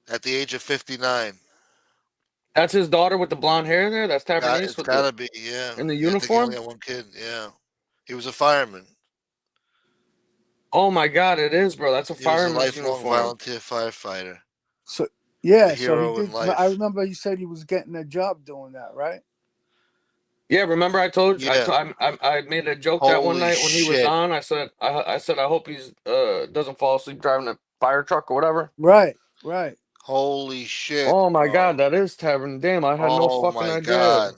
at the age of 59. That's his daughter with the blonde hair there? That's Tavernese It's with the gotta be, yeah. in the I think he only uniform? had one kid. Yeah, he was a fireman. Oh my god, it is, bro. That's a He was a fireman's lifelong uniform. volunteer firefighter, So a yeah, so he hero in did. I life. remember you said he was getting a job doing that, right? Yeah, remember I told you Yeah. I made a joke that one Holy night when he was shit. on. I said I hope he's doesn't fall asleep driving a fire truck or whatever. Right, right. Holy shit, Oh my bro. god, that is Tavern. Damn, I had no Oh fucking my idea. God.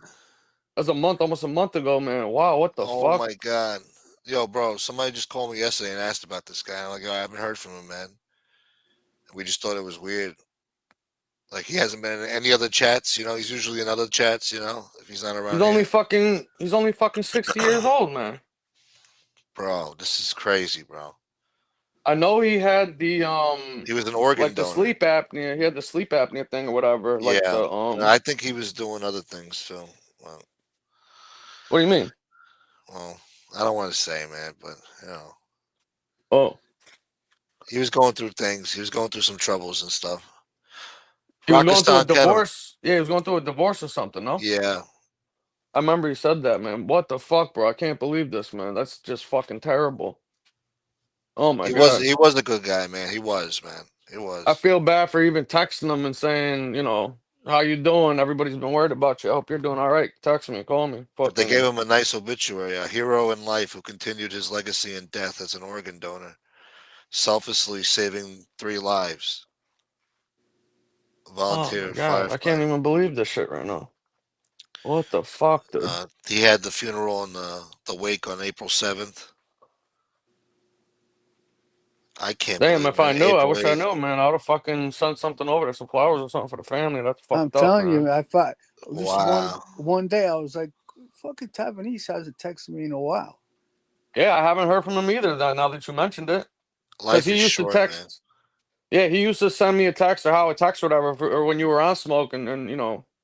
That's a month, almost a month ago, man. Wow, what the Oh fuck? my God. Yo, bro, somebody just called me yesterday and asked about this guy. I'm like, yo, I haven't heard from him, man. We just thought it was weird. Like he hasn't been in any other chats, he's usually in other chats, if he's not around here. He's only fucking 60 years old, man. Bro, this is crazy, bro. I know he had the He was an organ like the donor. sleep apnea. He had the sleep apnea thing or whatever. Like Yeah. the And I think he was doing other things too. Well, what do you mean? well, I don't want to say, man, but Oh, he was going through things. He was going through some troubles and stuff. he was going through a Rakistan Ketam. divorce. Yeah, he was going through a divorce or something. No, Yeah. I remember he said that, man. What the fuck, bro? I can't believe this, man. That's just fucking terrible. Oh my He was god. he was a good guy, man. He was, man. He I was. feel bad for even texting him and saying, how you doing? Everybody's been worried about you. I hope you're doing all right. Text me, call me. But they gave Fucking him a nice obituary, a hero in life who continued his legacy in death as an organ donor, selflessly saving 3 lives. oh Volunteer my god, I can't firefighter. even believe this shit right now. What the fuck, dude? He had the funeral and the wake on April 7th. I can't Damn, believe if it, I man. knew, I April wish I 8th. knew, man. I would have fucking sent something over there, some flowers or something for the family. That's I'm fucked up, telling you, man. I thought this is Wow. one day I was like, fucking Tavernese hasn't texted me in a while. Yeah, I haven't heard from him either. Now that you mentioned it, because Life he is used to short, man. text. Yeah, he used to send me a text or how a text or whatever, or when you were on smoke and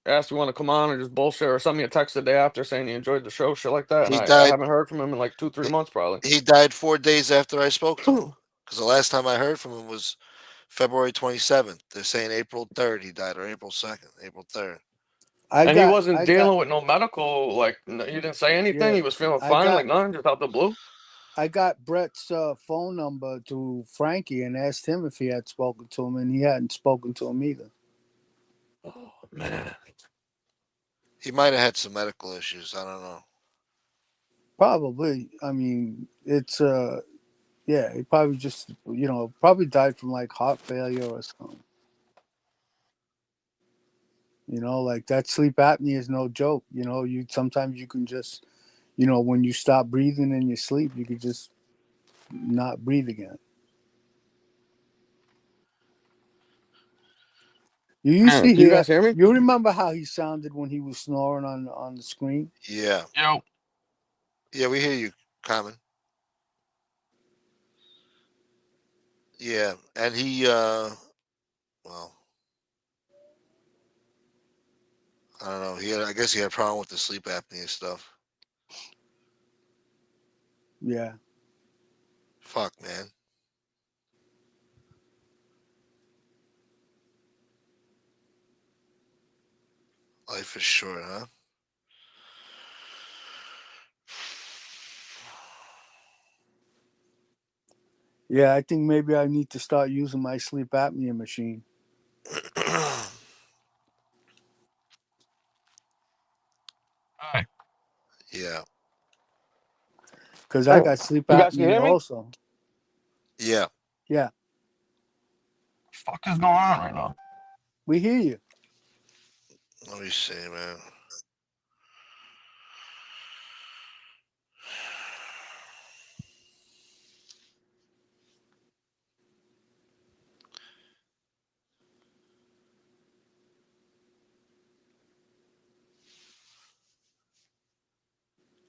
asked you want to come on or just bullshit or send me a text the day after saying you enjoyed the show, shit like that. And He I died haven't heard from him in like 2, 3 months probably. he died 4 days after I spoke to him. Because the last time I heard from him was February 27th. They're saying April 3rd he died, or April 2nd, April 3rd. I And he got, wasn't I got, dealing with no medical, like he didn't say anything. yeah, He was feeling I fine, got, like nothing, just out the blue. I got Brett's phone number to Frankie and asked him if he had spoken to him, and he hadn't spoken to him either. Oh man. He might have had some medical issues. I don't know. Probably. I mean, it's yeah, he probably just probably died from like heart failure or something. Like that sleep apnea is no joke. You sometimes you can just when you stop breathing in your sleep, you could just not breathe again. You used Man, to you hear. guys hear me? You remember how he sounded when he was snoring on the screen? Yeah. Yo. Yeah, we hear you, Common. Yeah. And he, well, I don't know. I guess he had a problem with the sleep apnea stuff. Yeah. Fuck, man. Life is short, huh? Yeah, I think maybe I need to start using my sleep apnea machine. Hi. Yeah. Because I got sleep You guys can apnea hear me? also. Yeah. Yeah, Fuck is going on right now? we hear you. Let me see, man.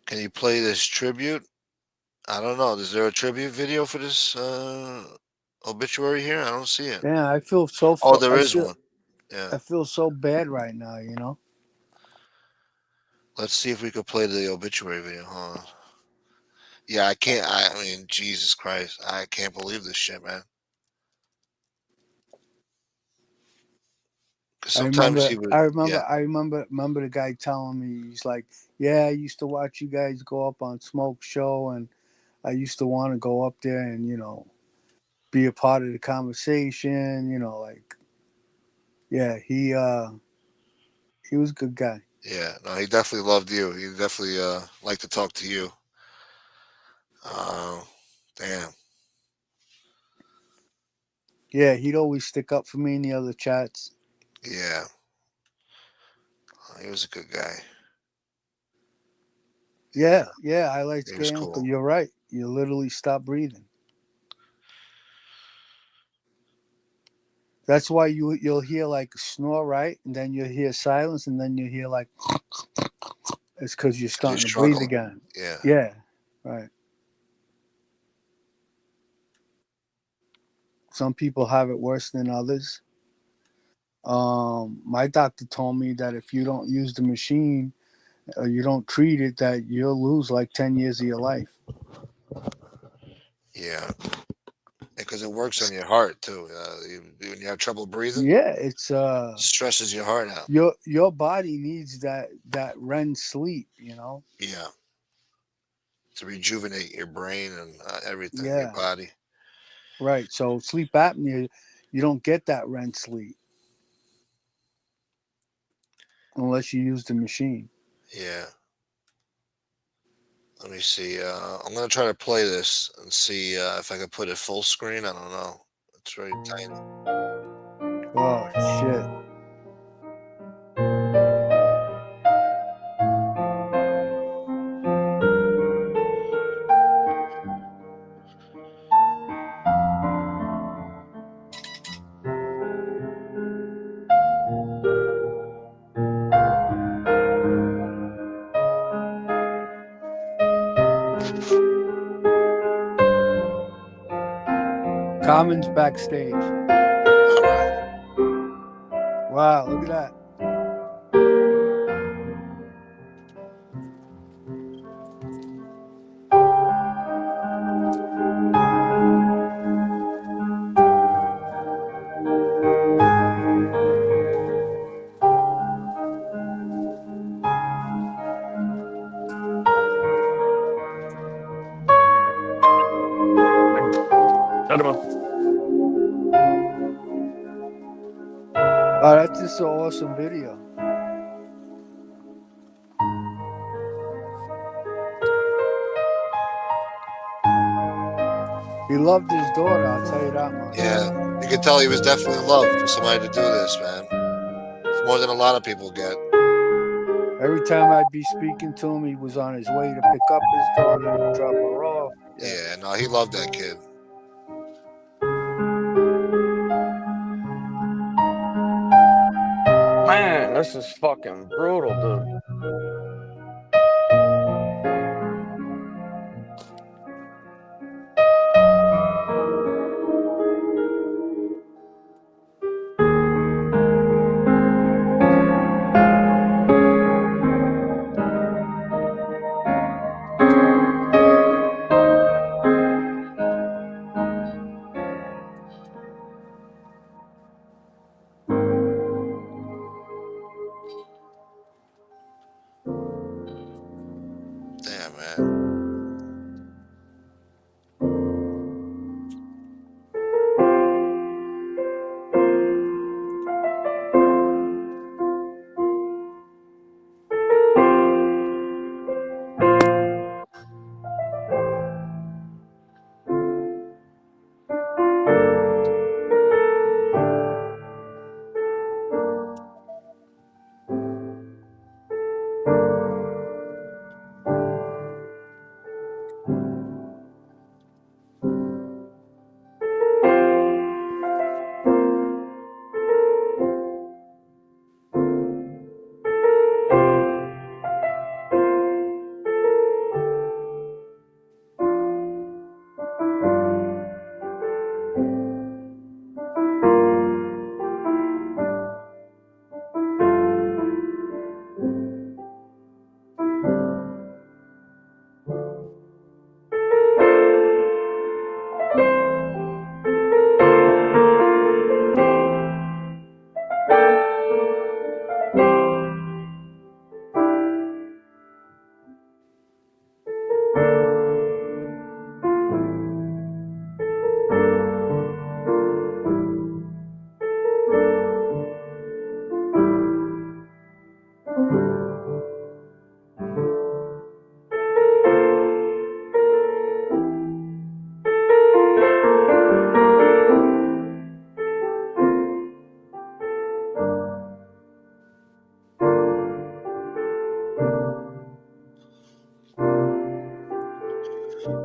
Can you play this tribute? I don't know. Is there a tribute video for this obituary here? I don't see it. Yeah, I feel so. Oh, there is one. Yeah. I feel so bad right now. You know. Let's see if we could play the obituary video. Hold on. Yeah, I can't. I mean, Jesus Christ, I can't believe this shit, man. 'Cause sometimes he would. Yeah. I remember the guy telling me, he's like, yeah, I used to watch you guys go up on Smoke Show, and I used to want to go up there and be a part of the conversation. Like, yeah, he was a good guy. Yeah. No, he definitely loved you. He definitely liked to talk to you. Damn. Yeah, he'd always stick up for me in the other chats. Yeah. He was a good guy. Yeah, I like He was Scary Uncle. cool. You're right. You literally stop breathing. That's why you'll hear like a snore, right? And then you'll hear silence, and then you hear like it's because you're 'Cause you're starting to breathe struggling. again. Yeah. Yeah, right. Some people have it worse than others. My doctor told me that if you don't use the machine or you don't treat it, that you'll lose like 10 years of your life. Yeah. Because it works on your heart too. When you have trouble breathing, Yeah, it's stresses your heart out. your body needs that REM sleep. Yeah. To rejuvenate your brain and everything, your Yeah, body. right. So sleep apnea, you don't get that REM sleep unless you use the machine. Yeah. Let me see. I'm gonna try to play this and see if I can put it full screen. I don't know. It's very tiny. Oh shit. Common's backstage. All right. Wow, look at that. I don't know. Oh, that's just an awesome video. He loved his daughter, I'll tell you that much. Yeah. You can tell he was definitely in love for somebody to do this, man. It's more than a lot of people get. Every time I'd be speaking to him, he was on his way to pick up his daughter to drop her off. Yeah. Yeah. No, he loved that kid. Man, this is fucking brutal, dude.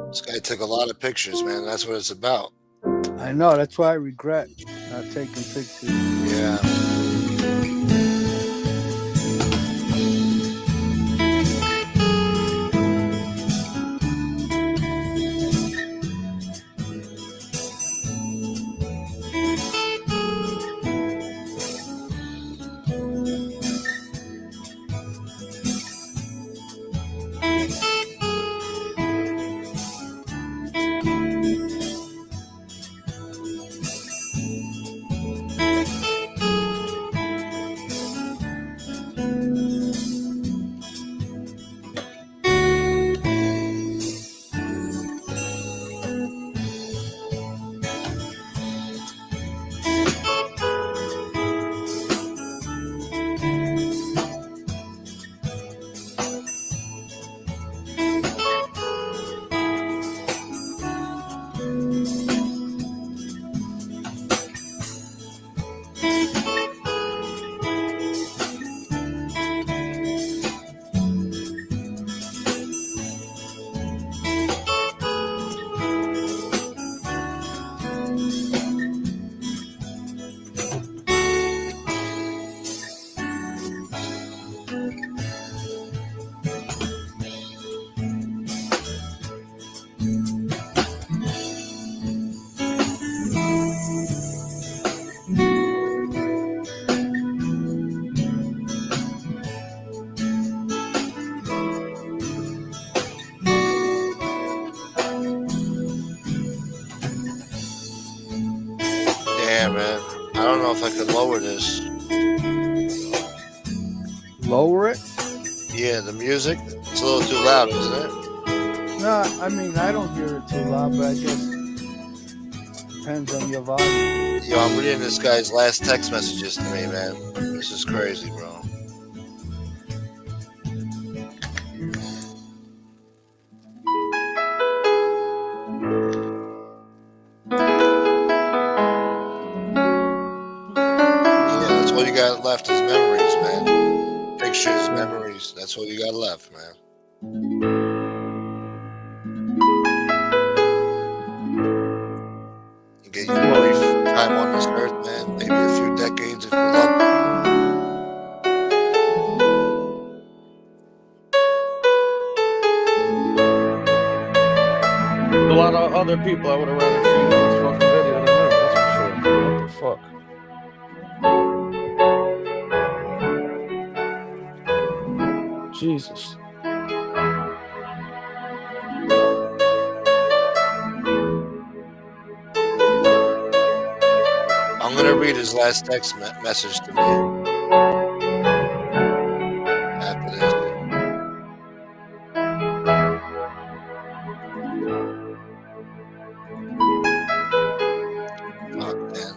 This guy took a lot of pictures, man. That's what it's about. I know. That's why I regret not taking pictures. Yeah. Damn, man. I don't know if I could lower this. Lower it? Yeah, the music. It's a little too loud, isn't it? No, I mean I don't hear it too loud, but I guess depends on your volume. Yo, I'm reading this guy's last text messages to me, man. This is crazy, bro. Yeah, that's all you got left is memories, man. Pictures, memories. That's all you got left, man. You get your brief time on this earth, man. Maybe a few decades if you're lucky. A lot of other people I would have rather seen in this fucking video than him, that's for sure. What the fuck? Jesus. I'm gonna read his last text message to me after this. Fuck, man.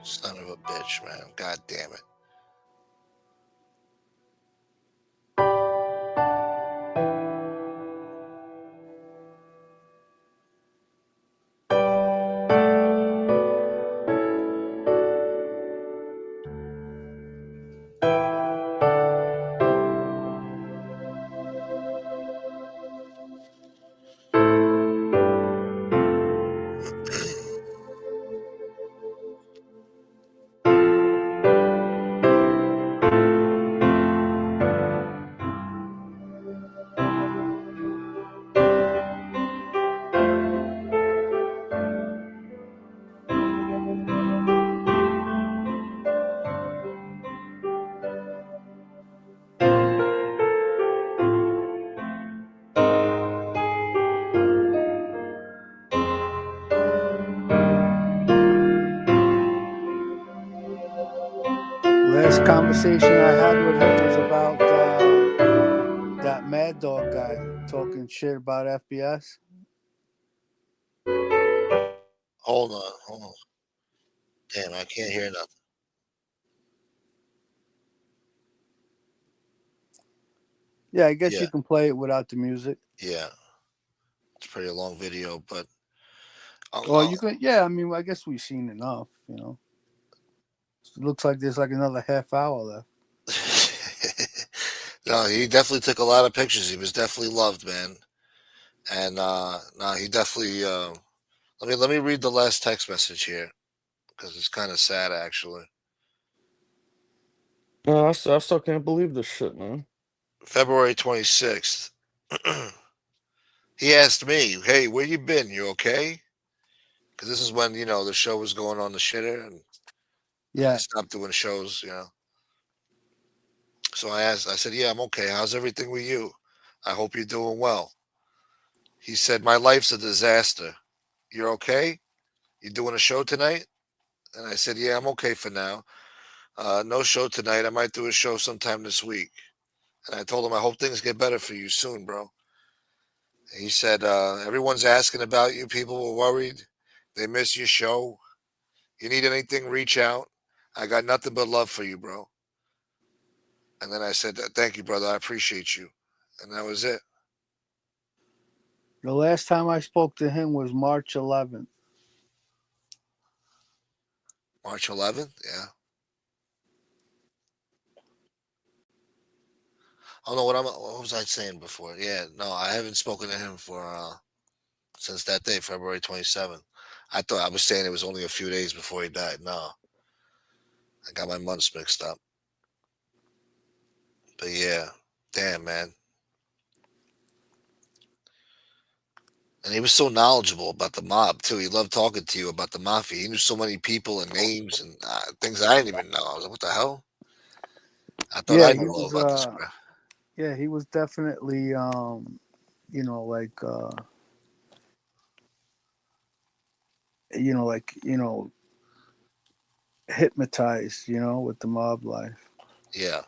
Son of a bitch, man. God damn it. last conversation I had with him was about that Mad Dog guy talking shit about FBS. Hold on, hold on. Damn, I can't hear nothing. Yeah, I guess Yeah, you can play it without the music. yeah. It's a pretty long video, but Or I'll you can, yeah. I mean, I guess we've seen enough. It looks like there's like another half hour left. no, he definitely took a lot of pictures. He was definitely loved, man. And no, he definitely. Let me read the last text message here because it's kind of sad actually. No, I still can't believe this shit, man. February 26th. He asked me, "Hey, where you been? You okay?" Because this is when the show was going on the shitter, and I Yeah, stopped doing shows. So I said, "Yeah, I'm okay. How's everything with you? I hope you're doing well." He said, "My life's a disaster. You're okay? You doing a show tonight?" And I said, "Yeah, I'm okay for now. No show tonight. I might do a show sometime this week." And I told him, "I hope things get better for you soon, bro." He said, "Everyone's asking about you. People were worried. They miss your show. You need anything, reach out. I got nothing but love for you, bro." And then I said, "Thank you, brother. I appreciate you." And that was it. the last time I spoke to him was March 11th. March 11th. Yeah. I don't know what was I saying before. Yeah. No, I haven't spoken to him for since that day, February 27th. I thought I was saying it was only a few days before he died. No, I got my months mixed up. But yeah, damn man. And he was so knowledgeable about the mob too. He loved talking to you about the mafia. He knew so many people and names and things I didn't even know. I was like, "What the hell?" I thought Yeah, I he knew all was. about this crap. Yeah, he was definitely. Like like hypnotized. With the mob life. Yeah,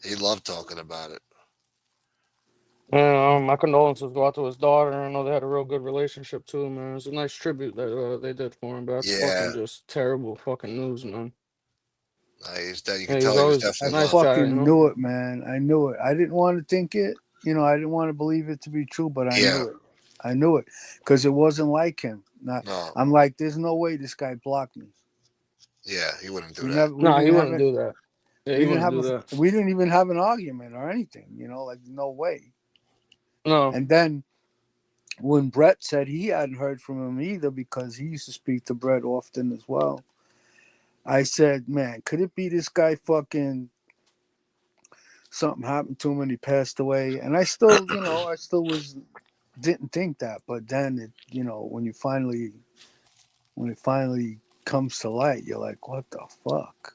he loved talking about it. Yeah, my condolences go out to his daughter. I know they had a real good relationship too, man. It's a nice tribute that they did for him, but that's Yeah, fucking just terrible fucking news, man. you Yeah, could he was tell he was always I a definitely nice loved. guy, you fucking know. knew it, man. I knew it. I didn't want to think it. I didn't want to believe it to be true, but I Yeah, knew it. I knew it because it wasn't like him. Not. no, I'm like, there's no way this guy blocked me. yeah, he wouldn't do We that. never. We No, he didn't have wouldn't it. do that. Yeah, he We didn't wouldn't have do a. that. We didn't even have an argument or anything. Like no way. No. And then when Brett said he hadn't heard from him either because he used to speak to Brett often as well. I said, man, could it be this guy fucking something happened to him and he passed away? And I still, I still was didn't think that, but then when it finally comes to light, you're like, what the fuck?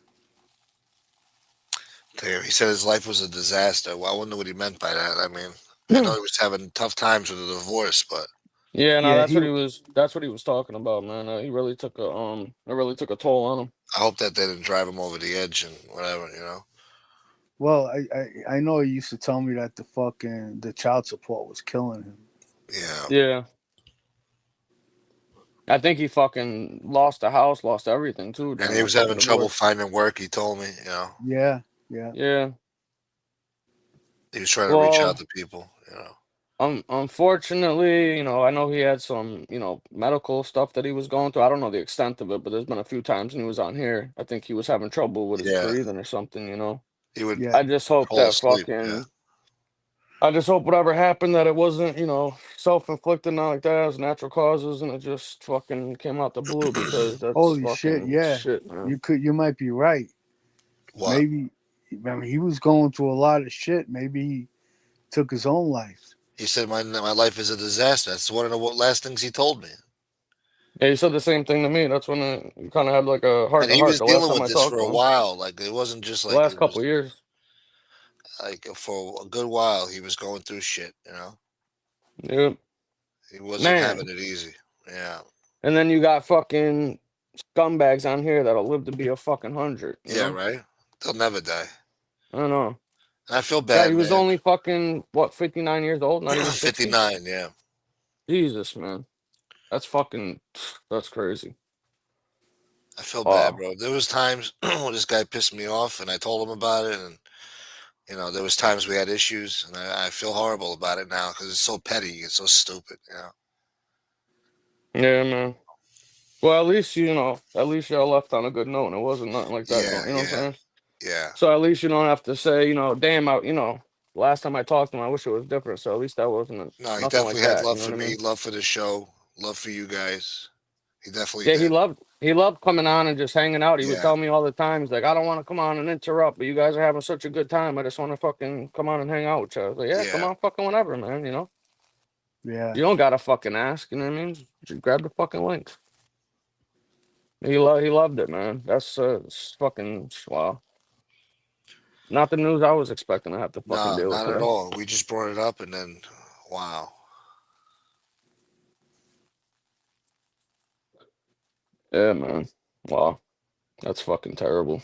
Damn, he said his life was a disaster. Well, I wonder what he meant by that. I mean, I know he was having tough times with a divorce, but Yeah, no, Yeah, that's he what he was. That's what he was talking about, man. He really took a it really took a toll on him. I hope that didn't drive him over the edge and whatever. well, I know he used to tell me that the child support was killing him. Yeah, Yeah, I think he fucking lost the house, lost everything too and during he that was fucking having trouble divorce. finding work. He told me. Yeah, yeah. Yeah. He was trying to reach out Well, to people. unfortunately, I know he had some, medical stuff that he was going through. I don't know the extent of it, but there's been a few times when he was on here. I think he was having trouble with his Yeah, breathing or something. he would Yeah. I just hope fall that asleep. Yeah, fucking I just hope whatever happened that it wasn't, self-inflicted, not like that, it was natural causes, and it just fucking came out the blue because that's Holy shit, fucking yeah. shit, man. You might be right. what? Maybe I mean he was going through a lot of shit. Maybe he took his own life. He said my life is a disaster. That's one of the last things he told me. Yeah, he said the same thing to me. That's when I kind of had like a And heart to he heart was the last dealing time with I this talked for to a him. while. Like it wasn't just The like last it was couple years. like for a good while he was going through shit. Yeah, He wasn't man. having it easy. Yeah. And then you got fucking scumbags on here that'll live to be a fucking 100. You Yeah, know? right. They'll never die. I don't know. I feel Yeah, bad, he was man. only fucking what 59 years old, not even 60. 59. Yeah, Jesus, man, that's fucking that's crazy. I feel bad, Wow. bro. There was times when this guy pissed me off, and I told him about it, and there was times we had issues, and I feel horrible about it now because it's so petty, it's so stupid. Yeah, man. Well, at least y'all left on a good note, and it wasn't nothing like that. Yeah, You know what I'm yeah, saying? yeah. So at least you don't have to say, damn, last time I talked to him, I wish it was different. So at least that wasn't No, he nothing like definitely had that. You love know for what I me, mean? love for the show, love for you guys. He definitely Yeah, did. he loved coming on and just hanging out. He would Yeah, tell me all the time, he's like, I don't want to come on and interrupt, but you guys are having such a good time. I just want to fucking come on and hang out with you. I was like, yeah, come yeah, on, fucking whenever, man. Yeah. You don't gotta fucking ask. You know what I mean? Just grab the fucking link. He loved it, man. That's it's fucking wow. Not the news I was expecting to have to fucking no, deal with not at today. all. We just brought it up, and then, wow. Yeah, man. Wow, that's fucking terrible.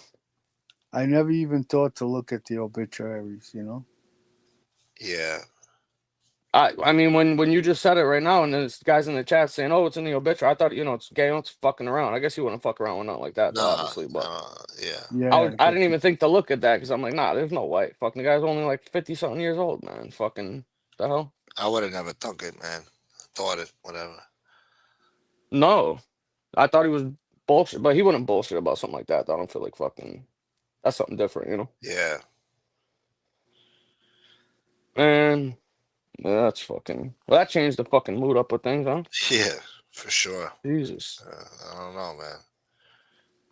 I never even thought to look at the obituaries, you know? Yeah, I mean, when you just said it right now, and there's guys in the chat saying, "Oh, it's in the obituary." I thought it's gay, it's fucking around. I guess you wouldn't fuck around with nothing like that, though, nah, obviously. But yeah, Yeah, I because didn't even think to look at that because I'm like, nah, there's no way. Fucking the guy's only like 50 something years old, man. Fucking the hell? I would have never thunk it, man. Thought it, whatever. No, I thought he was bullshit, but he wouldn't bullshit about something like that. I don't feel like fucking. That's something different. Yeah, And that's fucking. Well, that changed the fucking mood up with things, huh? yeah, for sure. Jesus. I don't know, man.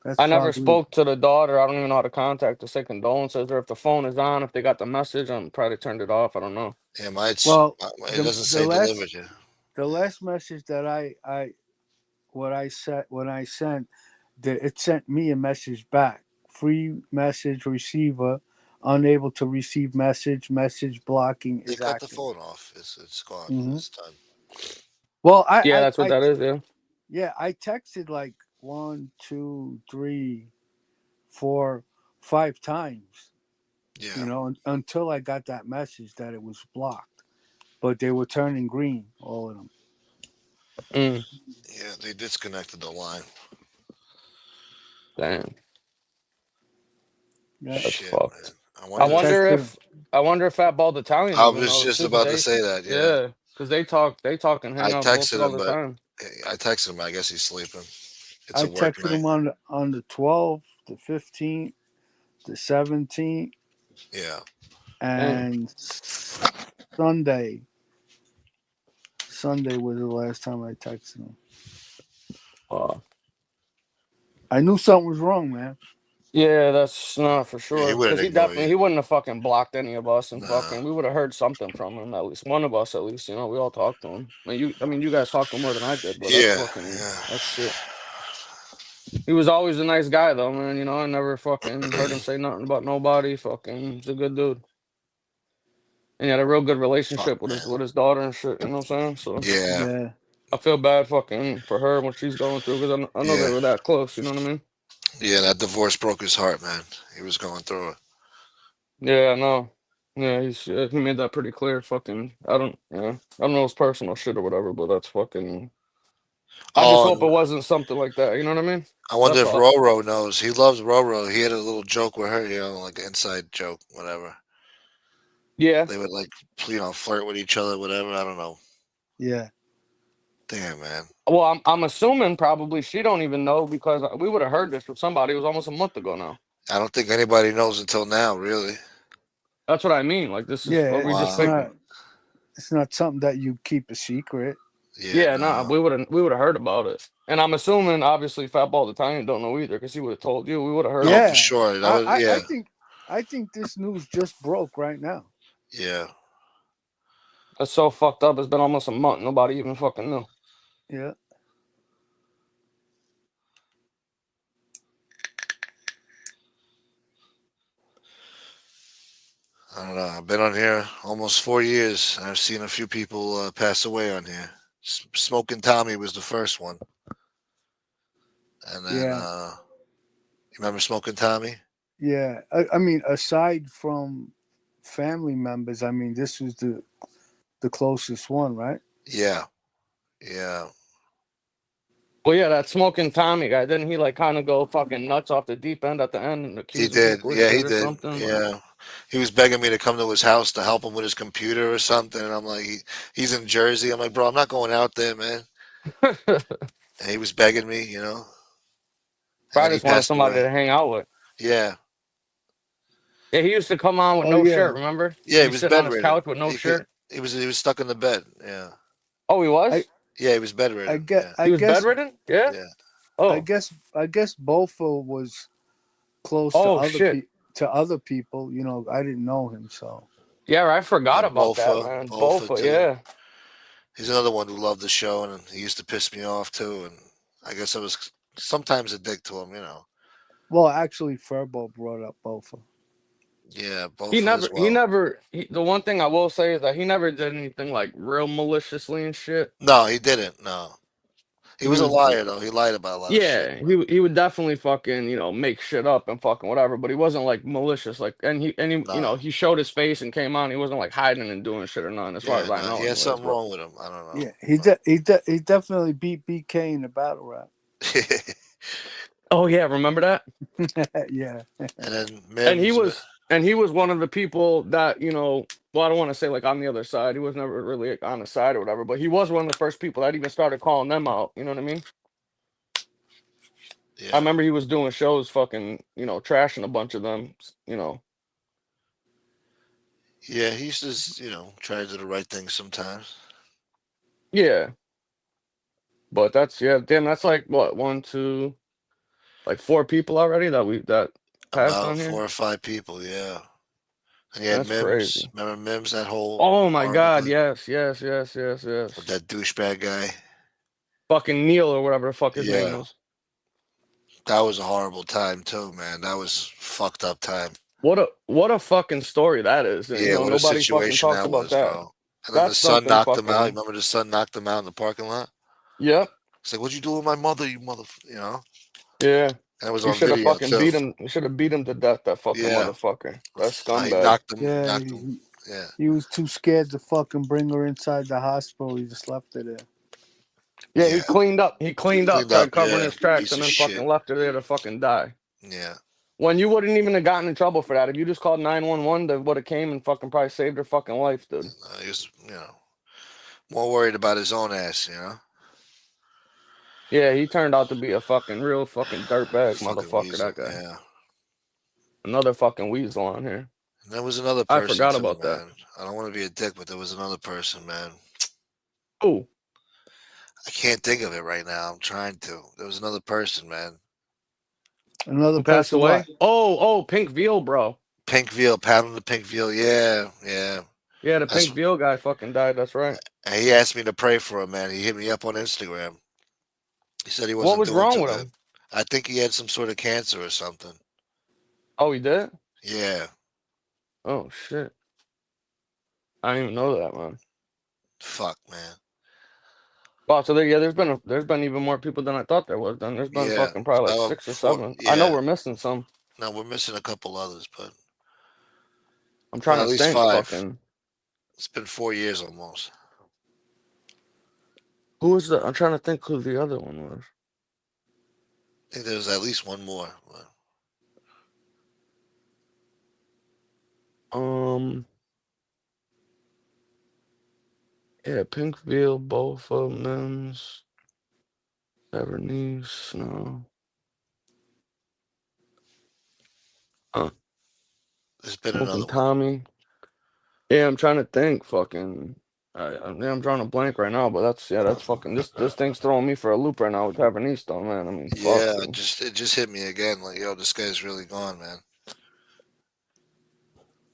that's I never probably, spoke to the daughter. I don't even know how to contact to say condolences or if the phone is on, if they got the message. I'm probably turned it off. I don't know. Yeah, well, it the doesn't the say last delivered yet. the last message that I sent when I sent that it sent me a message back. Free message receiver unable to receive message blocking They is cut the active. phone off. It's gone. Hmm. It's done. Well, Yeah, that's what that is. Yeah. yeah, I texted like one, two, three, four, 5 times, Yeah, until I got that message that it was blocked. But they were turning green, all of them. Mm, yeah. They disconnected the line. damn, Yeah, that's Shit, man. fucked. I I wonder I if wonder texted him. if I wonder if Fat Bald Italian I even was knows just too, because about to say that. Yeah, they talk and hang I out bullshit texted all him, the but time. I texted him. I guess he's sleeping. It's I a work texted night. him on the 12th, the 15th, the 17th, Yeah, Damn. and Sunday. Sunday was the last time I texted him. Uh, I knew something was wrong, man. yeah, that's not for yeah. He sure. wouldn't Because ignore you. he wouldn't have fucking blocked any of us, and Nah. fucking we would have heard something from him, at least one of us, at least. We all talked to him. I mean, you guys talked to him more than I did, but Yeah, yeah. that's shit. He was always a nice guy though, man. I never fucking heard him say nothing about nobody. Fucking, he's a good dude, and he had a real good Fuck, relationship with man. his daughter and shit. You know what I'm saying? So Yeah, Yeah. I feel bad fucking for her what she's going through because I know they yeah, were that close. You know what I mean? yeah. That divorce broke his heart, man. He was going through it. Yeah, I know. Yeah, he made that pretty clear. Fucking, I don't know his personal shit or whatever, but that's fucking. I just Oh, hope it and wasn't something like that. You know what I mean? I wonder That's if all. Roro knows. He loves Roro. He had a little joke with her, like an inside joke, whatever. Yeah. They would like, flirt with each other, whatever. I don't know. Yeah. Damn, man. Well, I'm assuming probably she don't even know because we would have heard this from somebody. It was almost a month ago now. I don't think anybody knows until now, really. That's what I mean. Like this is what Yeah. we just It's Wow. figured. not. It's not something that you keep a secret. Yeah, Yeah, nah, no. we would have heard about it. And I'm assuming obviously Fat Ball Italian don't know either because he would have told you. We would have heard No, it. for Yeah. sure. That I, was, I, yeah, I think I think this news just broke right now. yeah. That's so fucked up. It's been almost a month. Nobody even fucking knew. Yeah. I don't know. I've been on here almost 4 years. I've seen a few people pass away on here. Smoking Tommy was the first one. And then Yeah, you remember Smoking Tommy? yeah. I mean, aside from family members, I mean, this was the closest one, right? Yeah, yeah. Well, yeah, that smoking Tommy guy, didn't he like kind of go fucking nuts off the deep end at the end and He accusing did. people of Yeah, he shit or did. something? Like, Yeah. He was begging me to come to his house to help him with his computer or something. And I'm like, he's in Jersey. I'm like, bro, I'm not going out there, man. And he was begging me, you know. And I then he just wanted passed somebody away. to hang out with. Yeah. Yeah, he used to come on with Oh no yeah, shirt. Remember? Yeah, he Be was sitting on his bedridden. couch with no He could. shirt. He was stuck in the bed. Yeah. Oh, he I was. Yeah, he was I bedridden. get Yeah. I He was guess bedridden. Yeah. Yeah. Oh. I guess Bofa was close Oh shit. to other people. You know, I didn't know him, so Yeah, I forgot Yeah. about that, Bofa. man. Bofa Bofa. too. Yeah. He's another one who loved the show, and he used to piss me off too. And I guess I was sometimes a dick to him, you know. well, actually, Furbo brought up Bofa. Yeah, He Bofa as never. He well. never. The one thing I will say is that he never did anything like real maliciously and shit. No, he didn't. No, he He was a was. liar though. He lied about a lot of shit. Yeah, he would definitely fucking make shit up and fucking whatever, but he wasn't like malicious like and he No. he showed his face and came on. He wasn't like hiding and doing shit or nothing, as far Yeah, as I no, he know, had anyways. something But wrong with him. I don't know. Yeah, he definitely beat BK in the battle rap. oh yeah, remember that? Yeah. And then And he Mims. was and he was one of the people that well, I don't want to say like on the other side. He was never really like, on the side or whatever, but he was one of the first people that even started calling them out. You know what I mean? I Yeah, remember he was doing shows, fucking trashing a bunch of them. yeah. He used to, try to do the right thing sometimes. Yeah. But that's damn, that's like what, one, two, like four people already that passed About on four here. or five people. Yeah, and he had That's Mims. crazy. Remember Mims? That whole Oh my horrible God, thing yes, yes, yes, yes, with yes. that douchebag guy. Fucking Neil or whatever the fuck his name Yeah, was. that was a horrible time too, man. That was fucked up time. What a fucking story that is. And Yeah, what a nobody fucking situation talks that about was, that. bro. And then the That's son something knocked him out. fucking Remember the son knocked him out in the parking lot? Yep. It's like, what'd you do with my mother, you mother, you know? Yeah. And it was You on should have video fucking too. beat him. You should have beat him to death, that fucking Yeah. motherfucker. That He scumbag. knocked him, Yeah, knocked him. Yeah. he was too scared to fucking bring her inside the hospital. He just left her there. Yeah, Yeah. he cleaned up. He He cleaned up, cleaned tried up, covering yeah. his tracks, Piece and of then shit. fucking left her there to fucking die. Yeah. When you wouldn't even have gotten in trouble for that. If you just called 911, they would have came and fucking probably saved her fucking life, dude. He was, more worried about his own ass. Yeah, he turned out to be a fucking real fucking dirtbag Fucking motherfucker, weasel. that guy. Yeah. Another fucking weasel on here. And there was another I person forgot too, about that. man. I don't want to be a dick, but there was another person, man. Oh, I can't think of it right now. I'm trying to. There was another person, man. Another who passed person, what? away? Oh, Pink Veal, bro. Pink veal, pounding the pink veal. Yeah, yeah. Yeah, the That's Pink Veal guy fucking died. That's right. and he asked me to pray for him, man. He hit me up on Instagram. He said he What wasn't was doing wrong too with good. him? I think he had some sort of cancer or something. Oh, he did? Yeah. Oh, shit. I didn't even know that, man. Fuck, man. Wow, so there's been even more people than I thought there was. Then there's been Yeah. fucking probably like So, 6 or 7. I know yeah. we're missing some. No, we're missing a couple others, but I'm well, trying at to least think. five. Fucking It's been 4 years almost. who was the? I'm trying to think who the other one was. I think there's at least one more. Um, yeah, Pink Veal, both of them's Tavernese, no. There's been Smoking another one. Tommy. Yeah, I'm trying to think. Fucking, yeah, I'm drawing a blank right now. But that's fucking. This thing's throwing me for a loop right now with Tavernese, though, man. I mean, fuck, Yeah, dude. it just hit me again. Like, yo, this guy's really gone, man.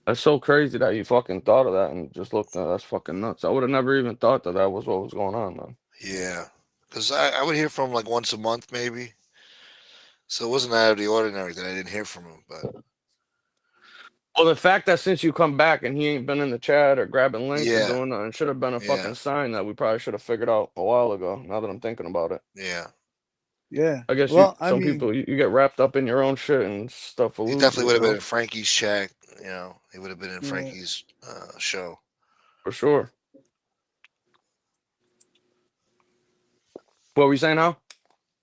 That's so crazy that you fucking thought of that and just looked at. That's fucking nuts. I would have never even thought that that was what was going on, man. Yeah, because I would hear from him like once a month, maybe. So it wasn't out of the ordinary that I didn't hear from him. But Well, the fact that since you come back and he ain't been in the chat or grabbing links or yeah, doing nothing should have been a yeah, fucking sign that we probably should have figured out a while ago. Now that I'm thinking about it. yeah. Yeah. I guess Well, I some mean, people, you get wrapped up in your own shit and stuff He eludes definitely you, would you have been know, in Frankie's shack. You know, he would have been in yeah. Frankie's show. for sure. What were you saying, How?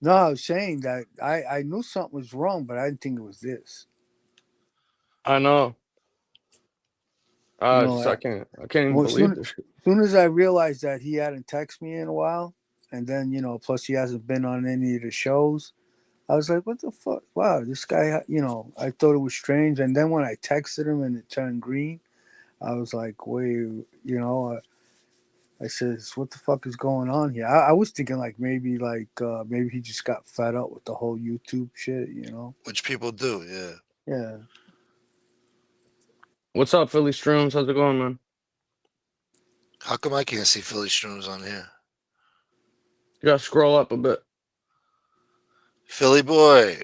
No, I was saying that I knew something was wrong, but I didn't think it was this. I know. You know, I can't even well, believe this shit. soon as I realized that he hadn't texted me in a while, and then plus he hasn't been on any of the shows, I was like, "What the fuck? Wow, this guy." I thought it was strange, and then when I texted him and it turned green, I was like, "Wait, I says, what the fuck is going on here?" I was thinking maybe he just got fed up with the whole YouTube shit. Which people do, yeah. Yeah. What's up, Philly Strooms? How's it going, man? How come I can't see Philly Shrooms on here? You gotta scroll up a bit. Philly boy.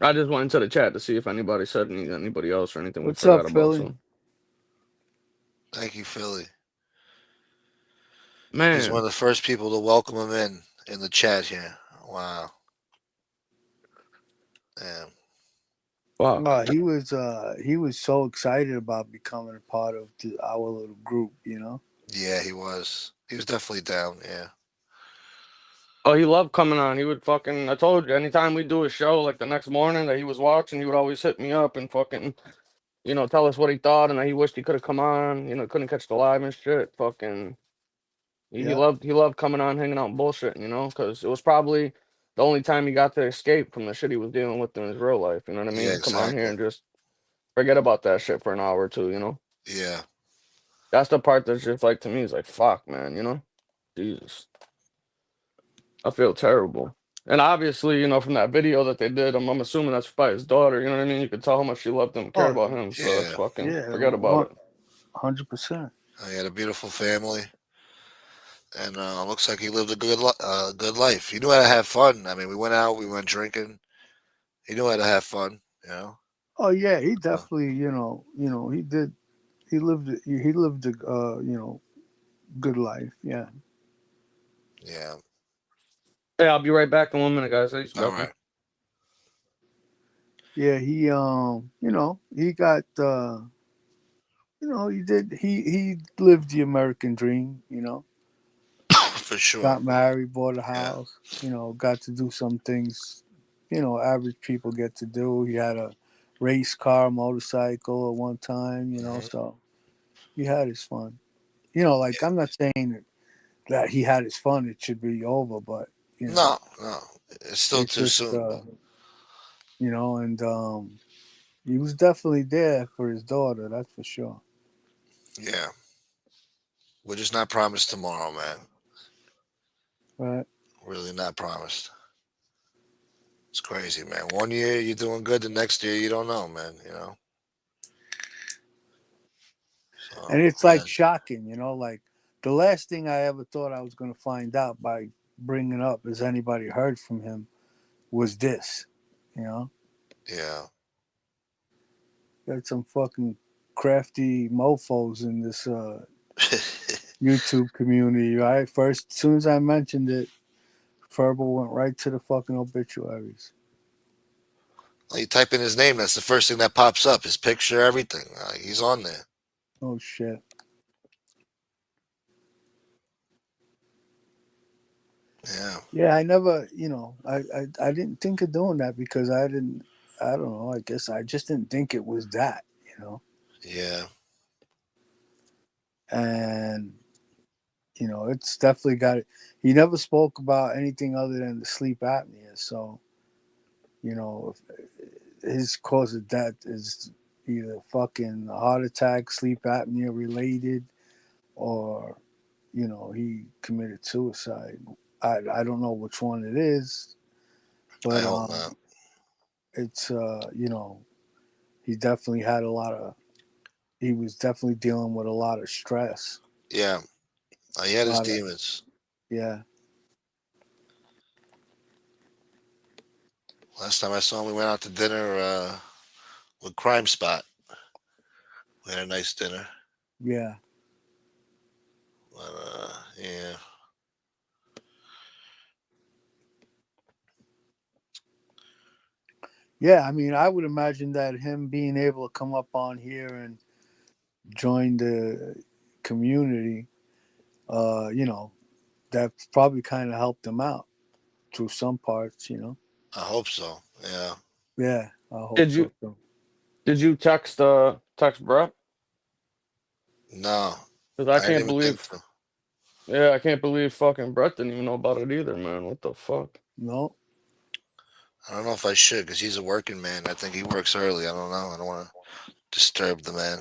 I just went into the chat to see if anybody said anybody else or anything we What's up, forgot about. Philly? So, Thank you, Philly. He's one of man, the first people to welcome him in the chat here. Wow. Damn. fuck. He was so excited about becoming a part of our little group. Yeah, he was. He was definitely down, yeah. Oh, he loved coming on. He would fucking. I told you, anytime we do a show, like the next morning that he was watching, he would always hit me up and fucking, tell us what he thought and that he wished he could have come on. Couldn't catch the live and shit. Fucking, he Yeah. loved coming on, hanging out, and bullshitting. Because it was probably the only time he got to escape from the shit he was dealing with in his real life. You know what I Yeah, mean? Come on here exactly. and just forget about that shit for an hour or two. Yeah. That's the part that's just like to me is like fuck, man. Jesus, I feel terrible. And obviously, from that video that they did, I'm assuming that's by his daughter. You know what I mean? You could tell how much she loved him, and cared Oh, about him. So that's Yeah. fucking yeah, forget about it. 100%. He had a beautiful family, and looks like he lived a good life. He knew how to have fun. I mean, we went out, we went drinking. He knew how to have fun, you know. Oh yeah, he So, definitely, he did. He lived a good life. Yeah. yeah. Hey, I'll be right back in 1 minute, guys. Thanks, All Beckham. right. Yeah, he got he lived the American dream. For sure. Got married, bought a Yeah. house, got to do some things, average people get to do. He had a race car, motorcycle at one time, Hmm. so he had his fun. Like I'm not saying that he had his fun, it should be over, but you know, No, no. It's still it's too just soon. and he was definitely there for his daughter, that's for sure. Yeah. We're just not promised tomorrow, man. Right. Really not promised. It's crazy, man. One year you're doing good, the next year you don't know, man. You know. And So it's yeah, like shocking, like the last thing I ever thought I was going to find out by bringing up is anybody heard from him was this, you know. yeah. Got some fucking crafty mofos in this YouTube community, right? First, as soon as I mentioned it, Ferber went right to the fucking obituaries. Well, you type in his name, that's the first thing that pops up. His picture, everything. He's on there. Oh shit. Yeah, Yeah, I never, I didn't think of doing that because I don't know, I guess I just didn't think it was that. yeah. And, it's definitely got it. He never spoke about anything other than the sleep apnea. So, his cause of death is either fucking heart attack, sleep apnea related, or, he committed suicide. I don't know which one it is, I but hope not. it's he definitely had he was definitely dealing with a lot of stress. Yeah, he had A his lot of demons. Yeah. Last time I saw him, we went out to dinner with Crime Spot. We had a nice dinner. Yeah. But, yeah. Yeah, I mean, I would imagine that him being able to come up on here and join the community, you know, that probably kind of helped him out through some parts, you know. I hope so. Yeah. Yeah, I hope Did so you too. did you text Brett? No, Because I I didn't can't even think believe, to. yeah, I can't believe fucking Brett didn't even know about it either, man. What the fuck? No, I don't know if I should because he's a working man. I think he works early. I don't know. I don't want to disturb the man.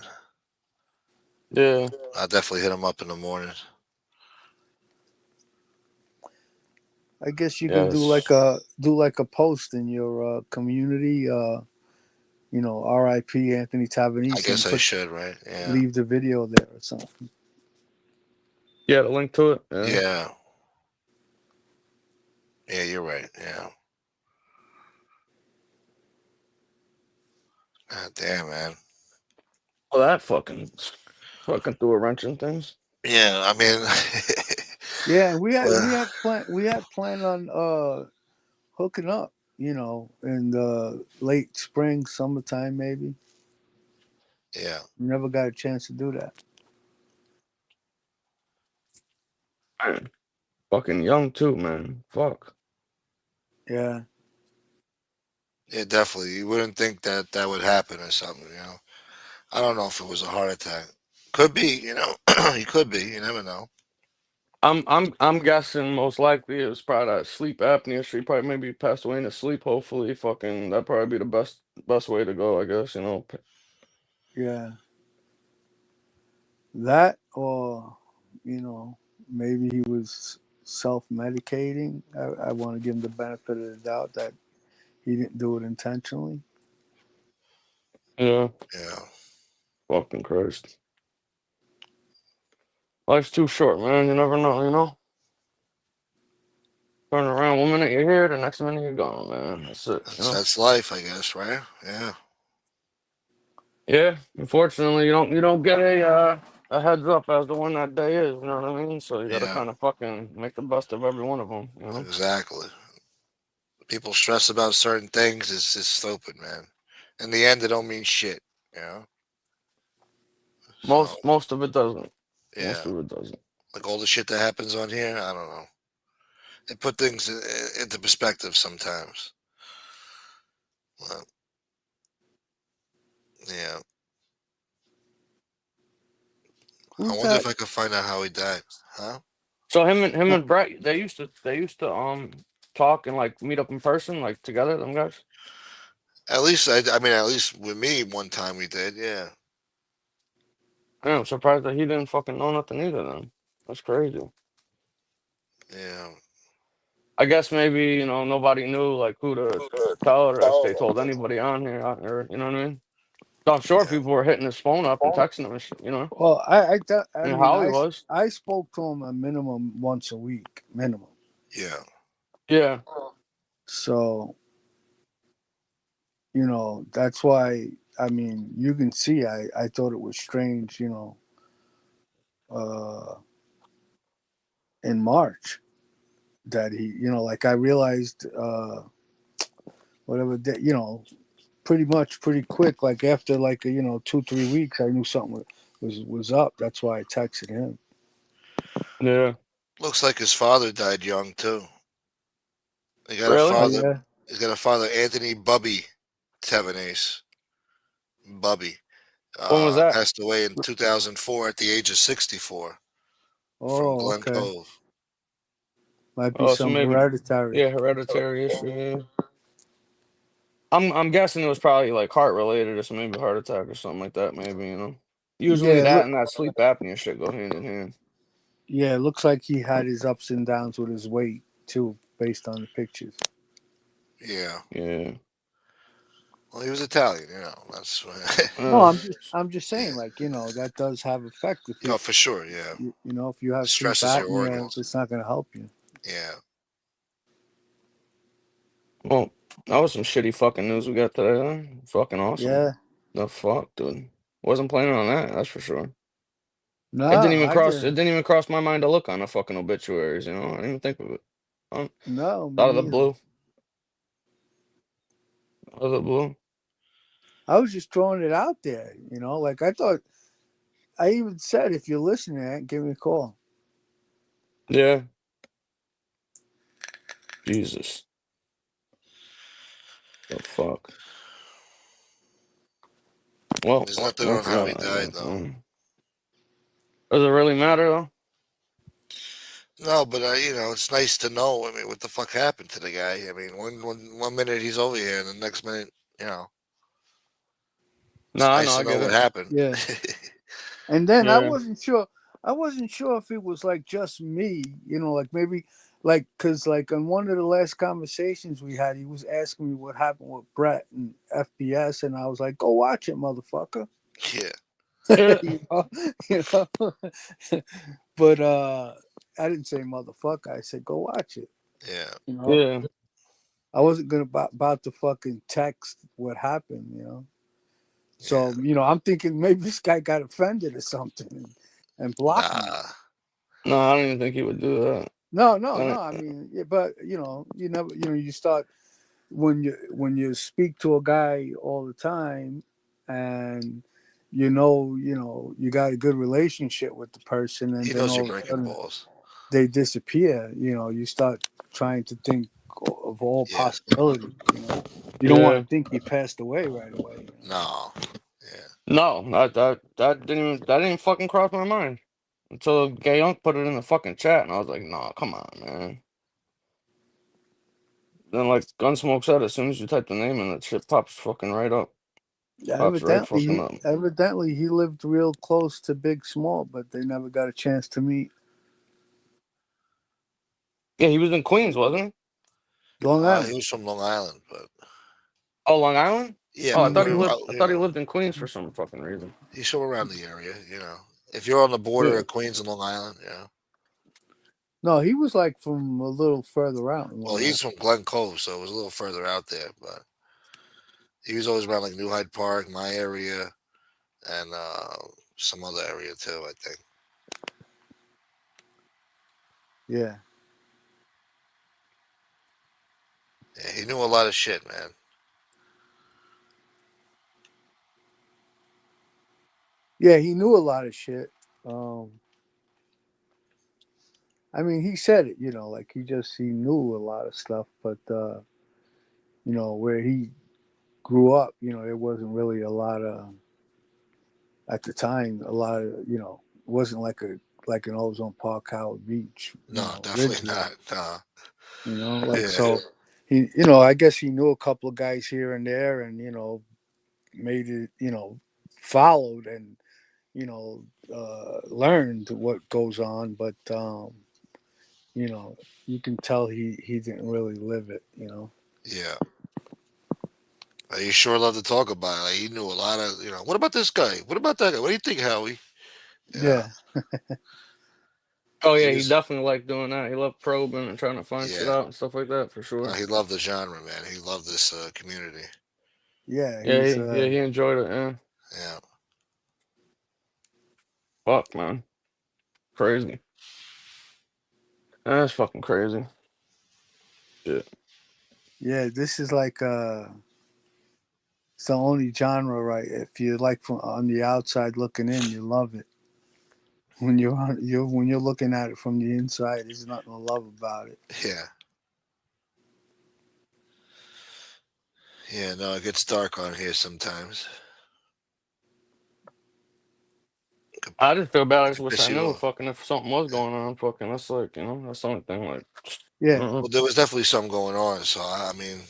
Yeah, I'll definitely hit him up in the morning. I guess you can yes, do like a post in your community. You know, R.I.P. Anthony I Tavanese, and guess I put should, right? Yeah. leave the video there or something. yeah, the link to it. Yeah. Yeah. Yeah, you're right. Yeah. God damn, man. Oh, that fucking threw a wrench in things. Yeah, I mean, Yeah, and well, we had planned on hooking up. You know, in the late spring, summertime, maybe. yeah, We never got a chance to do that. Man, fucking young too, man. Fuck. Yeah, yeah, definitely. You wouldn't think that that would happen or something. I don't know if it was a heart attack. Could be. He could be. You never know. I'm guessing most likely it was probably that sleep apnea. She probably maybe passed away in his sleep. Hopefully, fucking that'd probably be the best way to go. I guess yeah. That, or you know, maybe he was self-medicating. I want to give him the benefit of the doubt that he didn't do it intentionally. Yeah. Yeah, Fucking Christ. Life's too short, man. You never know. Turn around 1 minute you're here, the next minute you're gone, man. That's it. that's life, I guess, right? Yeah, Yeah. Unfortunately, you don't get a heads up as to when that day is. You know what I mean? So you got to yeah, kind of fucking make the best of every one of them. exactly. People stress about certain things. It's stupid, man. In the end, it don't mean shit. You know. So Most of it doesn't. yeah, Most of it doesn't. like all the shit that happens on here, I don't know. It put things into perspective sometimes. Well, yeah. I Who's wonder that? if I could find out how he died. Huh? So him and Brett, they used to talk and like meet up in person like together. Them guys. At least I mean, at least with me, one time we did. Yeah. I'm surprised that he didn't fucking know nothing either. Then that's crazy. Yeah. I guess maybe nobody knew like who to tell or if they told anybody on here or you know what I mean. So I'm sure Yeah. people were hitting his phone up and texting him and shit. Well, I And mean, Howie was. I spoke to him a minimum once a week, minimum. Yeah. Yeah. So you know that's why. I mean, you can see I thought it was strange. You know, uh, in March that he, you know, like I realized whatever day, you know, pretty much pretty quick. Like after like 2 3 weeks, I knew something was up. That's why I texted him. Yeah. Looks like his father died young too. He got a Really? Oh father. yeah. He's got a father, Anthony Bubby Tavanese. Bubby. When was that? Passed away in 2004 at the age of 64 from Oh, Glen okay. Cove. Might be Oh, so some maybe hereditary. yeah, hereditary issue. Yeah. I'm guessing it was probably like heart related or some maybe heart attack or something like that. Maybe. Usually Yeah, that and that sleep apnea shit go hand in hand. yeah. It looks like he had his ups and downs with his weight too, based on the pictures. Yeah. Yeah. Well, he was Italian. That's No, Uh, I'm just saying, yeah. like that does have effect if Oh, you for sure. Yeah. you know if you It have sleep stresses your apnea, organs. it's not going to help you. Yeah. well, that was some shitty fucking news we got today. Huh? Fucking awesome. Yeah. The fuck, dude. Wasn't planning on that. That's for sure. No, It didn't even I cross. did. It didn't even cross my mind to look on the fucking obituaries. I didn't even think of it. Um, No, me Out of the neither. blue. Other blue. I was just throwing it out there, you know. Like I thought, I even said, if you're listening, give me a call. Yeah. Jesus. The fuck. Well, There's fuck. nothing I on how forgot he I died got though. Does it really matter though? No, but it's nice to know. I mean, what the fuck happened to the guy? I mean, one minute he's over here, and the next minute, No, it's I know. nice I to know get what it. happened. Yeah. And then I Yeah. wasn't sure. I wasn't sure if it was like just me, you know, like maybe like because like on one of the last conversations we had, he was asking me what happened with Brett and FBS, and I was like, "Go watch it, motherfucker." Yeah, Yeah. you know, you know. But I didn't say motherfucker. I said go watch it. yeah, You know, Yeah. I wasn't gonna about to fucking text what happened. You know, yeah. so I'm thinking maybe this guy got offended or something and blocked me. Nah, No, I don't even think he would do that. No, no, no. I I mean, yeah, but you never, you start when you speak to a guy all the time, and you got a good relationship with the person, and he then knows you're all of a breaking sudden balls. they disappear. You start trying to think of all Yeah, possibilities. You don't want yeah. to think he passed away right away. no, yeah, No, that didn't fucking cross my mind until Gay Young put it in the fucking chat, and I was like, nah, come on, man. Then like Gunsmoke said, as soon as you type the name in, that shit pops fucking right up. Yeah, Pops right evidently, fucking he up. evidently he lived real close to Big Small, but they never got a chance to meet. Yeah, he was in Queens, wasn't he? Long he Island. was from Long Island, but Oh, Long Island. yeah, Oh, I but thought he Hmm. we're lived. out. I thought he lived in Queens for some fucking reason. He's from around the area. If you're on the border Yeah. of Queens and Long Island, No, he was like from a little further out in well, Long Island. he's from Glen Cove, so it was a little further out there, but he was always around like New Hyde Park, my area, and some other area too. I think. Yeah. Yeah, he knew a lot of shit, man. Yeah, he knew a lot of shit. I mean, he said it, like he knew a lot of stuff, but where he grew up, there wasn't really a lot of at the time. A lot of it wasn't like an Ozone Park, Howard Beach, No, definitely Ridgeville, not. Nah. like Yeah, so. I guess he knew a couple of guys here and there, and made it, followed and learned what goes on, but you can tell he didn't really live it. yeah. He sure loved to talk about it. Like, he knew a lot of, what about this guy? What about that guy? What do you think, Howie? Yeah, Yeah, Oh he yeah, he was, definitely liked doing that. He loved probing and trying to find shit yeah. out and stuff like that for sure. He loved the genre, man. He loved this community. yeah, Yeah, he's he enjoyed it. Yeah, Yeah, fuck man, crazy. That's fucking crazy. Shit. yeah. This is like it's the only genre, right? If you like from on the outside looking in, you love it. When you're looking at it from the inside, there's nothing to love about it. yeah, yeah. No, it gets dark on here sometimes. Could, I just feel bad. I just could wish I piss you knew. off. Fucking if something was Yeah. going on, fucking that's like that's the only thing. Like, I Yeah, don't know. Well, there was definitely something going on. So I mean,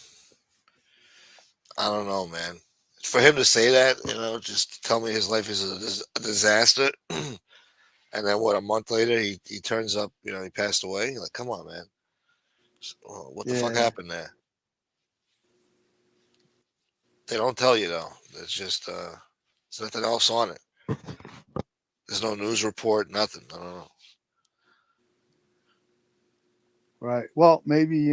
I don't know, man. For him to say that, just to tell me his life is a disaster, and then what? A month later, he turns up. He passed away. Like, come on, man. What the fuck yeah, happened there? They don't tell you though. It's just there's nothing else on it. There's no news report, nothing. I don't know. right. Well, maybe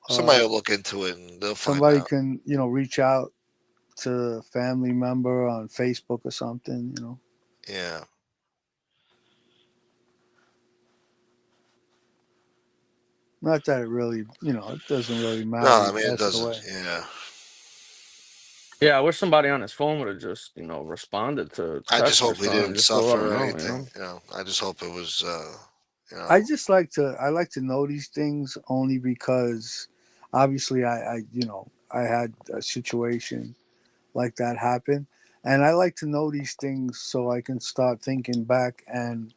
Somebody will look into it and they'll find somebody out. can reach out to a family member on Facebook or something. Yeah. Not that it really, it doesn't really No, matter. I He mean it passed doesn't. away. Yeah. Yeah, I wish somebody on his phone would have just, responded to I just text or hope he something, didn't just to let suffer him or know, anything. I just hope it was, I like to know these things only because obviously I had a situation like that happen, and I like to know these things so I can start thinking back and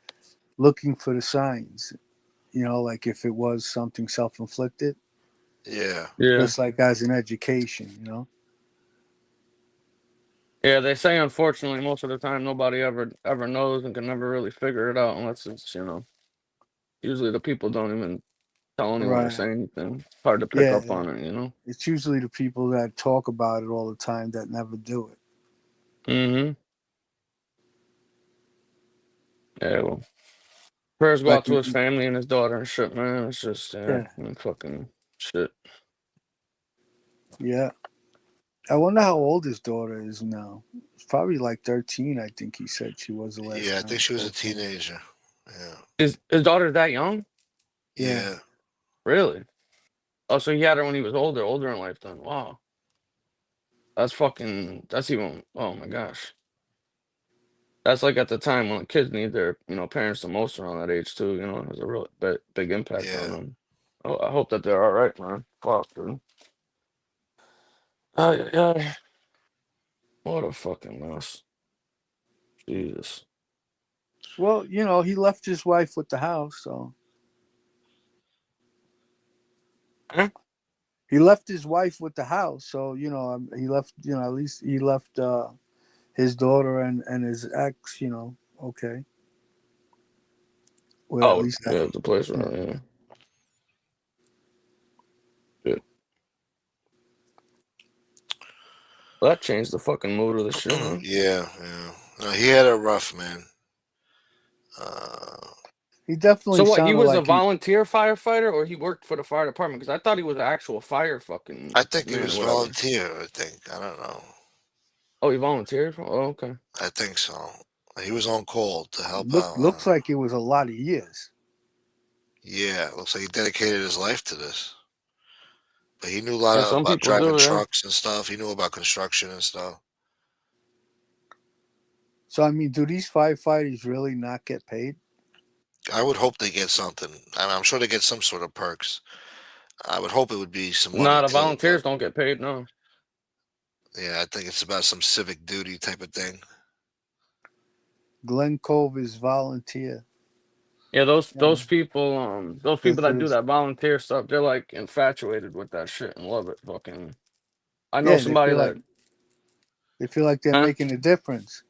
looking for the signs. Like if it was something self inflicted, yeah, Yeah. just like as an education. Yeah, they say unfortunately most of the time nobody ever knows and can never really figure it out unless it's. Usually the people don't even tell anyone or Right. say anything. It's hard to pick Yeah. up on it. It's usually the people that talk about it all the time that never do it. Mm-hmm. Yeah, well. Prayers go Like, out to his family and his daughter and shit, man. It's just yeah, fucking shit. yeah. I wonder how old his daughter is now. It's probably like 13, I think he said she was the last yeah. I time think I she was a spoke to him. teenager. Yeah, Is his daughter that young? Yeah. yeah, Really? Oh, so he had her when he was older in life then. Wow. That's even, oh my gosh. That's like at the time when kids need their, parents the most around that age too, it has a real big impact on yeah. them. Oh, I hope that they're all right, man. Fuck, dude. Oh, yeah, yeah. What a fucking mess. Jesus. Well, he left his wife with the house, so Huh? he left his wife with the house. So, he left, at least he left his daughter and his ex, okay. Well, at Oh, least that, yeah, the place yeah. around, yeah. Shit. Well, that changed the fucking mood of the shit, huh? Yeah, yeah. No, he had it rough, man. Uh, He So definitely what? He sounded was a like he, volunteer firefighter, or he worked for the fire department? Because I thought he was an actual fire I fucking think he man was or whatever. volunteer. I think I don't know. Oh, he volunteered? Oh, okay. I think so. He was on call to help out. looks like it was a lot of years. Yeah, looks like he dedicated his life to this. But he knew a Yeah, lot some about people driving do. Yeah. trucks and stuff. He knew about construction and stuff. So, I mean, do these firefighters really not get paid? I would hope they get something. I'm sure they get some sort of perks. I would hope it would be some Nah, money the too. But volunteers don't get paid. No. yeah, I think it's about some civic duty type of thing. Glen Cove is volunteer. Yeah, those Yeah, those good people for that do this. that volunteer stuff, they're like infatuated with that shit and love it. Fucking. I know Yeah, they somebody feel like that. they're Huh? making a difference.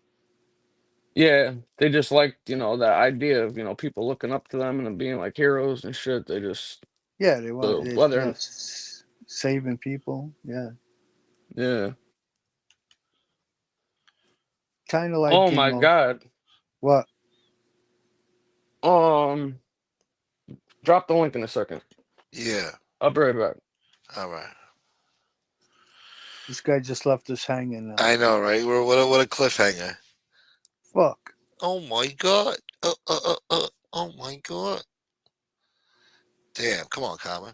Yeah, they just like that idea of people looking up to them and them being like heroes and shit. They just Yeah, they want so whether saving people. Yeah, yeah. kind of like Oh my god. what? Um, drop the link in a second. Yeah. I'll be right back. All right. This guy just left us hanging now. I know, right? What a cliffhanger. Fuck. Oh my god. Oh my god. Damn. Come on, Common.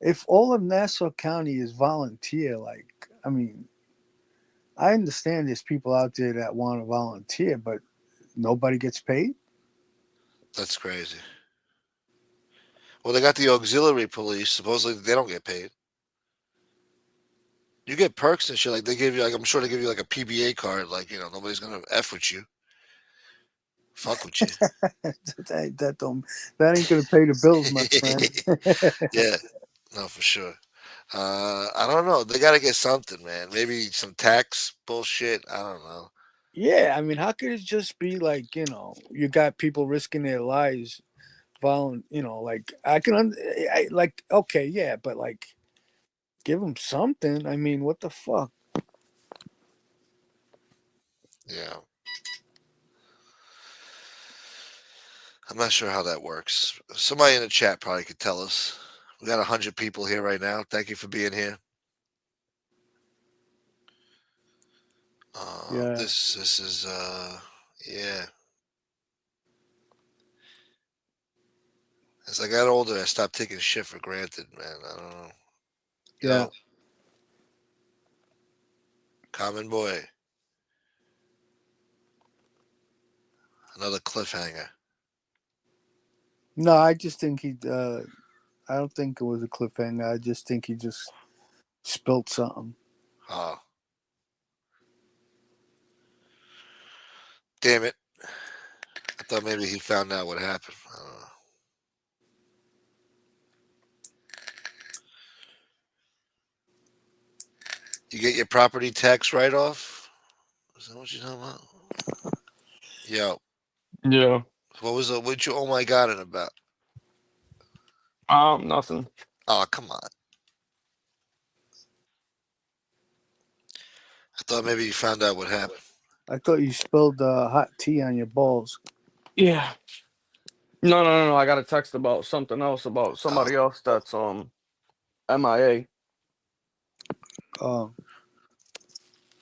If all of Nassau County is volunteer, like, I mean, I understand there's people out there that want to volunteer, but nobody gets paid. That's crazy. Well, they got the auxiliary police. Supposedly they don't get paid. You get perks and shit. Like they give you, like I'm sure they give you like a PBA card. Like nobody's gonna f with you, fuck with you. that don't that ain't gonna pay the bills, my friend. Yeah, no, for sure. I don't know. They got to get something, man. Maybe some tax bullshit. I don't know. Yeah, I mean, how could it just be like you got people risking their lives, like I can, like okay, yeah, but like give them something. I mean, what the fuck? Yeah, I'm not sure how that works. Somebody in the chat probably could tell us. We got 100 people here right now. Thank you for being here. Yeah, This is yeah. As I got older, I stopped taking shit for granted, man. I don't know. yeah. Yo, Common boy. Another cliffhanger. No, I just think he. I don't think it was a cliffhanger. I just think he just spilt something. Oh. Damn it. I thought maybe he found out what happened. I don't know. You get your property tax write off? Is that what you're talking about? Yo, Yeah. what you oh my god in about? Nothing. Oh, come on. I thought maybe you found out what happened. I thought you spilled hot tea on your balls. Yeah. No. I got a text about something else about Oh, somebody else that's MIA. Oh,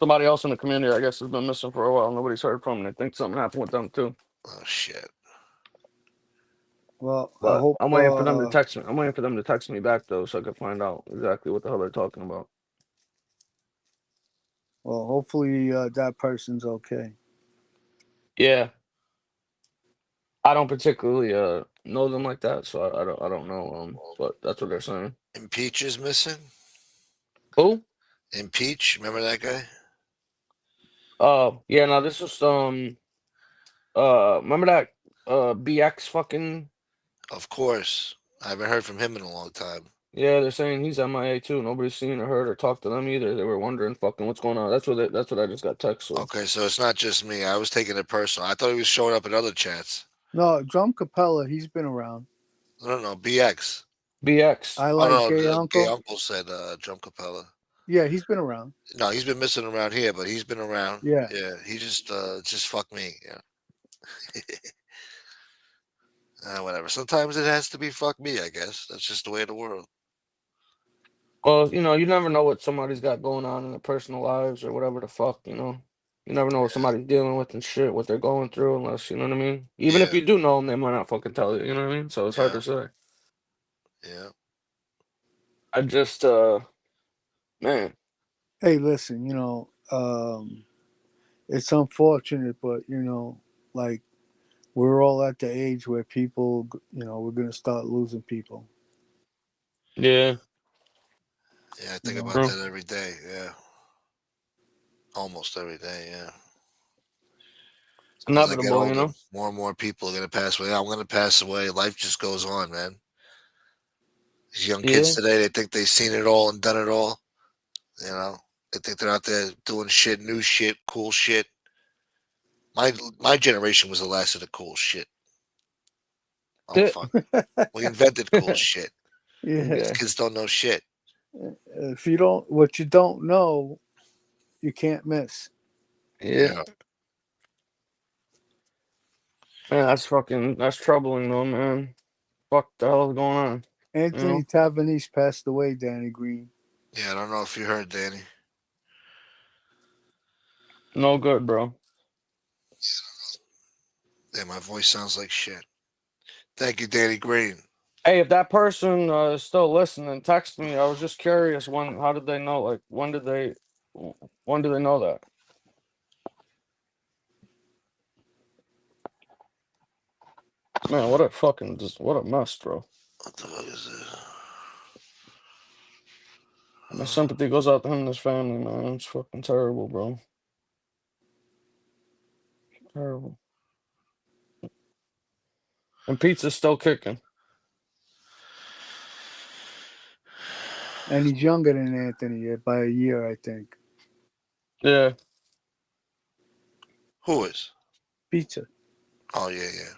Somebody else in the community, I guess, has been missing for a while. Nobody's heard from them. They think something happened with them too. oh shit. well, I But hope. I'm waiting for them to text me. I'm waiting for them to text me back though, so I can find out exactly what the hell they're talking about. Well, hopefully that person's okay. Yeah. I don't particularly know them like that, so I don't know but that's what they're saying. Impeach is missing? Who? Impeach, remember that guy? Yeah, no, this was remember that BX fucking. Of course. I haven't heard from him in a long time. Yeah, they're saying he's MIA too. Nobody's seen or heard or talked to them either. They were wondering fucking what's going on. That's what I just got text with. Okay, so it's not just me. I was taking it personal. I thought he was showing up in other chats. No, Drum Capella, he's been around. No, BX. BX. I Oh like no, Gay the gay Uncle. uncle said Jump Capella. Yeah, he's been around. No, he's been missing around here, but he's been around. Yeah. Yeah, he just fuck me. Yeah. Whatever. Sometimes it has to be fuck me, I guess. That's just the way of the world. Well, you never know what somebody's got going on in their personal lives or whatever the fuck, you know. You never know what somebody's dealing with and shit, what they're going through, unless you know what I mean. Even if Yeah, you do know them, they might not fucking tell you. You know what I mean? So it's hard yeah, to say. yeah. I just, man, Hey, listen, it's unfortunate, but like we're all at the age where people, we're gonna start losing people. yeah, Yeah, I You think know, about true. that every day. Yeah. Almost every day, yeah. It's As I get inevitable, you older, know. more and more people are gonna pass away. I'm gonna pass away. Life just goes on, man. These young kids Yeah, today, they think they've seen it all and done it all. You know, they think they're out there doing shit, new shit, cool shit. My generation was the last of the cool shit. I'm yeah, fucked. We invented cool shit. yeah. These yeah, kids don't know shit. If you don't, what you don't know, you can't miss. yeah. Yeah. Man, that's troubling though, man. Fuck the hell is going on? You Anthony know, Tavanese passed away. Danny Green. Yeah, I don't know if you heard, Danny. no good, bro. Yeah, my voice sounds like shit. Thank you, Danny Green. Hey, if that person is still listening, text me. I was just curious. How did they know? Like, when do they know that? Man, what a mess, bro. What the fuck is this? My sympathy goes out to him and his family, man. It's fucking terrible, bro. Terrible. And pizza's still kicking. And he's younger than Anthony by a year, I think. Yeah, Who is? Pizza. Oh yeah, yeah.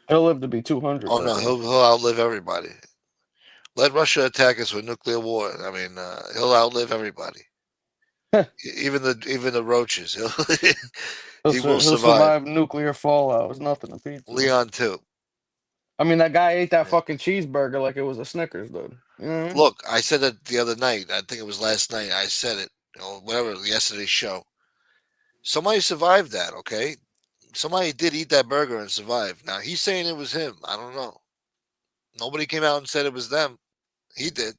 he'll live to be 200, Oh that no, guy. he'll outlive everybody. Let Russia attack us with nuclear war. I mean, he'll outlive everybody. Even the roaches. He will He'll survive. survive nuclear fallout. It's nothing to pizza. Leon too. I mean, that guy ate that Yeah. fucking cheeseburger like it was a Snickers, dude. You know what I mean? Look, I said it the other night. I think it was last night. I said it. Whatever. Yesterday's show. Somebody survived that. Okay. Somebody did eat that burger and survive. Now he's saying it was him. I don't know. Nobody came out and said it was them. He did.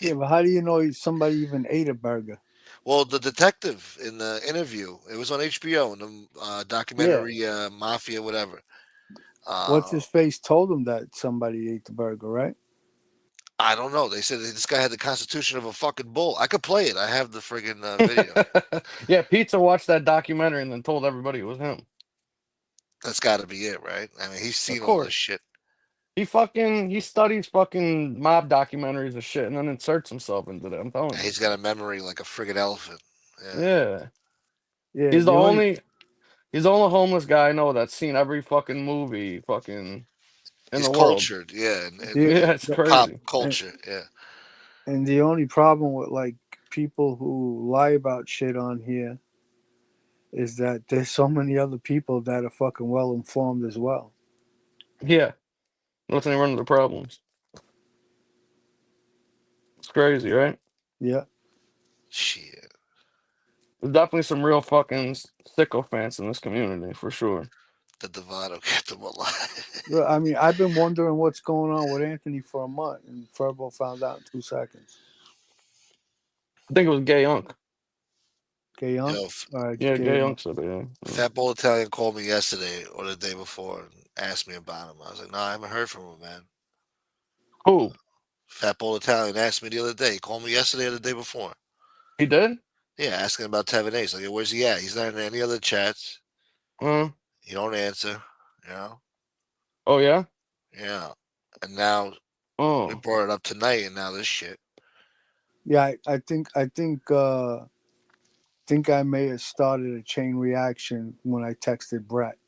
Yeah, but how do you know somebody even ate a burger? Well, the detective in the interview, it was on HBO in the Yeah. documentary Mafia, whatever. What's Uh, his face told him that somebody ate the burger, right? I don't know. They said that this guy had the constitution of a fucking bull. I could play it. I have the friggin' video. Yeah, Pizza watched that documentary and then told everybody it was him. That's got to be it, right? I mean, he's Of seen all this course. shit. He studies fucking mob documentaries and shit and then inserts himself into them. I'm telling And you. he's got a memory like a friggin' elephant. Yeah, Yeah. Yeah. He's the The only only he's the only homeless guy I know that's seen every fucking movie fucking in he's the world. cultured. Yeah, the, Yeah, it's the pop crazy. and, culture. Yeah, and the only problem with like people who lie about shit on here is that there's so many other people that are fucking well informed as well. Yeah. That's any one of the problems. It's crazy, right? Yeah. shit. There's definitely some real fucking sycophants in this community for sure. The Devado kept him alive. Well, I mean, I've been wondering what's going on with Anthony for a month, and Furbo found out in 2 seconds. I think it was Gay Unk. Gay Young? Yo, Yeah, Gay Gay Young. Unk said it, yeah. Yeah. Fat Bowl Italian called me yesterday or the day before and asked me about him. I was like, no, I haven't heard from him, man. Who? Fat Bowl Italian asked me the other day. He called me yesterday or the day before. He did? Yeah, asking about Tavanese. Like, where's he at? He's not in any other chats. Uh, He don't answer. You know? oh yeah? Yeah. And now we Oh. brought it up tonight, and now this shit. Yeah, I think I may have started a chain reaction when I texted Brett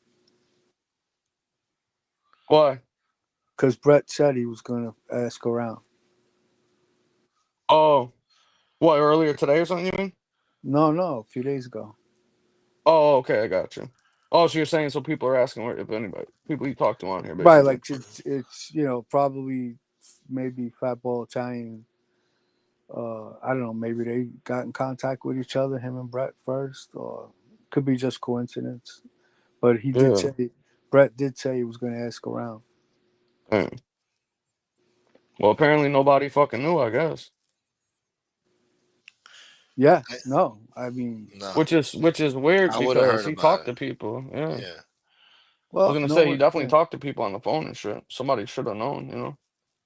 Why? because Brett said he was going to ask around. Oh. What, earlier today or something you mean? No, a few days ago. Oh, okay, I got you. Oh, so you're saying so people are asking if anybody people you talk to on here Right, basically. like it's probably maybe Fatball Italian. I don't know. Maybe they got in contact with each other, him and Brett first, or could be just coincidence. But he did Yeah. say Brett did say he was going to ask around. Dang. Well, apparently nobody fucking knew, I guess. Yeah, I, no, I mean, no, Which is weird I would have because heard he about talked it. to people. Yeah. Yeah. I was well, gonna no say he one, definitely yeah, talked to people on the phone and shit. Somebody should have known, you know.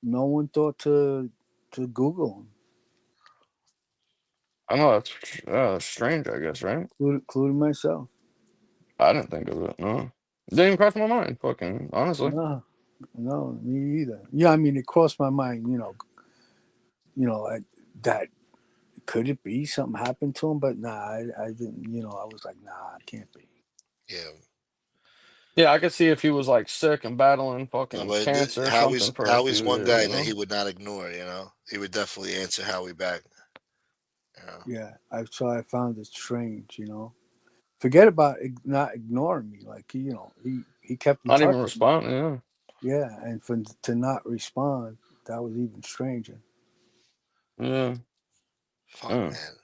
no one thought to Google him, I know that's strange, I guess, right? including myself. I didn't think of it. No, it didn't even cross my mind. Fucking honestly. No, no, me either. Yeah, I mean, it crossed my mind, like that. Could it be something happened to him? But nah, I didn't. I was like, nah, it can't be. Yeah. Yeah, I could see if he was like sick and battling No, fucking but cancer or Howie's something for a Howie's few one years, guy you that he know. would not ignore. You know, he would definitely answer Howie back. You know, Yeah, I found it strange. Forget about not ignoring me. Like he kept in Not touch even with me. responding. Yeah. Yeah, and for to not respond, that was even stranger. Yeah. fuck Yeah. man,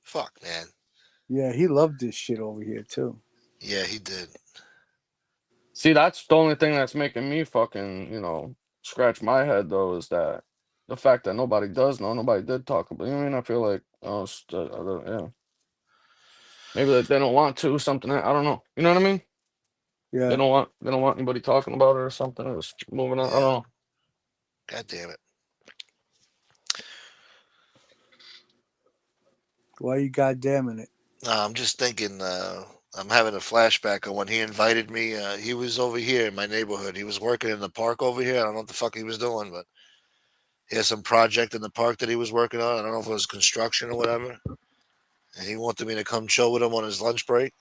fuck man. Yeah, he loved this shit over here too. Yeah, he did. See, that's the only thing that's making me fucking, scratch my head though is that the fact that nobody does know, nobody did talk about. You know what I mean? I feel like, yeah, maybe they don't want to something. I don't know. You know what I mean? They Yeah. don't want they don't want anybody talking about it or something. Or just moving on. I don't Yeah. know. God damn it. Why you goddamming it? I'm just thinking. I'm having a flashback of when he invited me. He was over here in my neighborhood. He was working in the park over here. I don't know what the fuck he was doing, but he had some project in the park that he was working on. I don't know if it was construction or whatever. And he wanted me to come chill with him on his lunch break.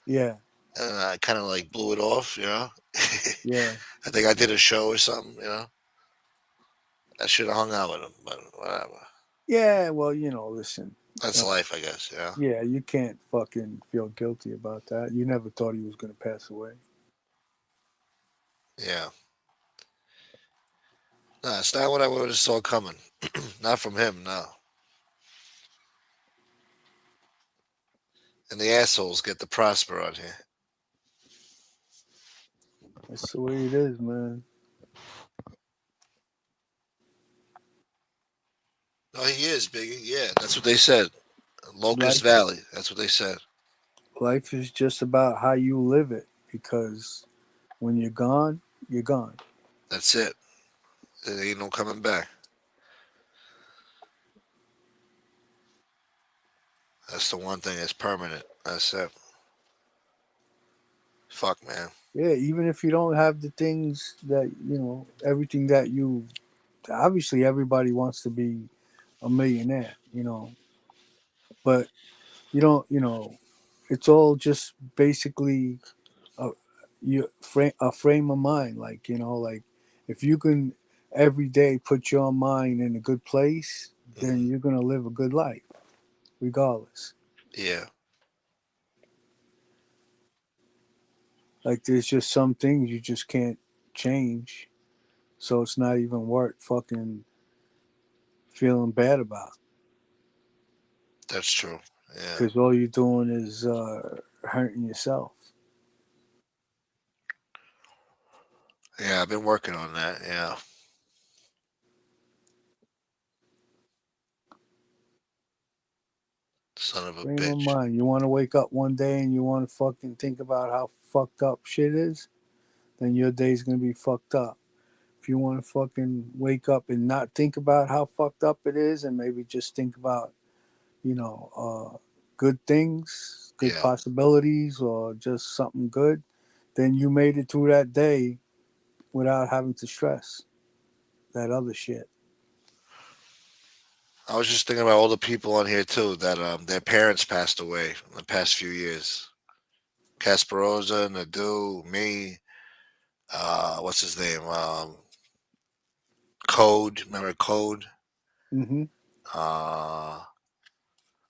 Yeah, And I kind of like blew it off, you know. yeah, I think I did a show or something, you know. I should have hung out with him, but whatever. yeah. Well, listen. That's Uh, life, I guess. Yeah. yeah, you can't fucking feel guilty about that. You never thought he was gonna pass away. Yeah. No, it's not what I would have saw coming. Not from him, no. And the assholes get to prosper on here. That's the way it is, man. No, he is, Biggie. Yeah, that's what they said. Locust Life Valley. That's what they said. life is just about how you live it, because when you're gone, you're gone. That's it. There ain't no coming back. That's the one thing that's permanent. That's it. Fuck, man. Yeah, even if you don't have the things that, everything that you, obviously everybody wants to be a millionaire, but you don't, it's all just basically a, a frame of mind. Like, like if you can every day put your mind in a good place, then Hmm. you're going to live a good life regardless. Yeah, Like there's just some things you just can't change. So it's not even worth fucking feeling bad about, that's true. Yeah. because all you're doing is hurting yourself. Yeah, I've been working on that. Yeah. Son of a Frame of bitch. mind. You want to wake up one day and you want to fucking think about how fucked up shit is, then your day's gonna be fucked up. If you want to fucking wake up and not think about how fucked up it is, and maybe just think about, good things, good Yeah. possibilities, or just something good, then you made it through that day without having to stress that other shit. I was just thinking about all the people on here too that their parents passed away in the past few years. Casperosa, Nadu, me, what's his name? Code. Remember Code? Mm-hmm. Uh,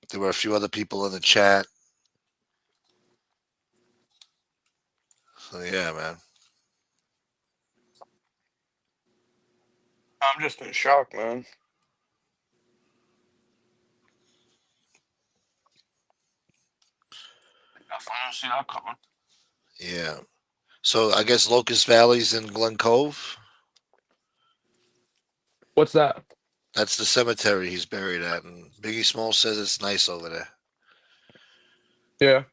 there were a few other people in the chat. So yeah, man. I'm just in shock, man. I finally see that coming. Yeah. So I guess Locust Valley's in Glen Cove. What's that? That's the cemetery he's buried at, and Biggie Small says it's nice over there. Yeah.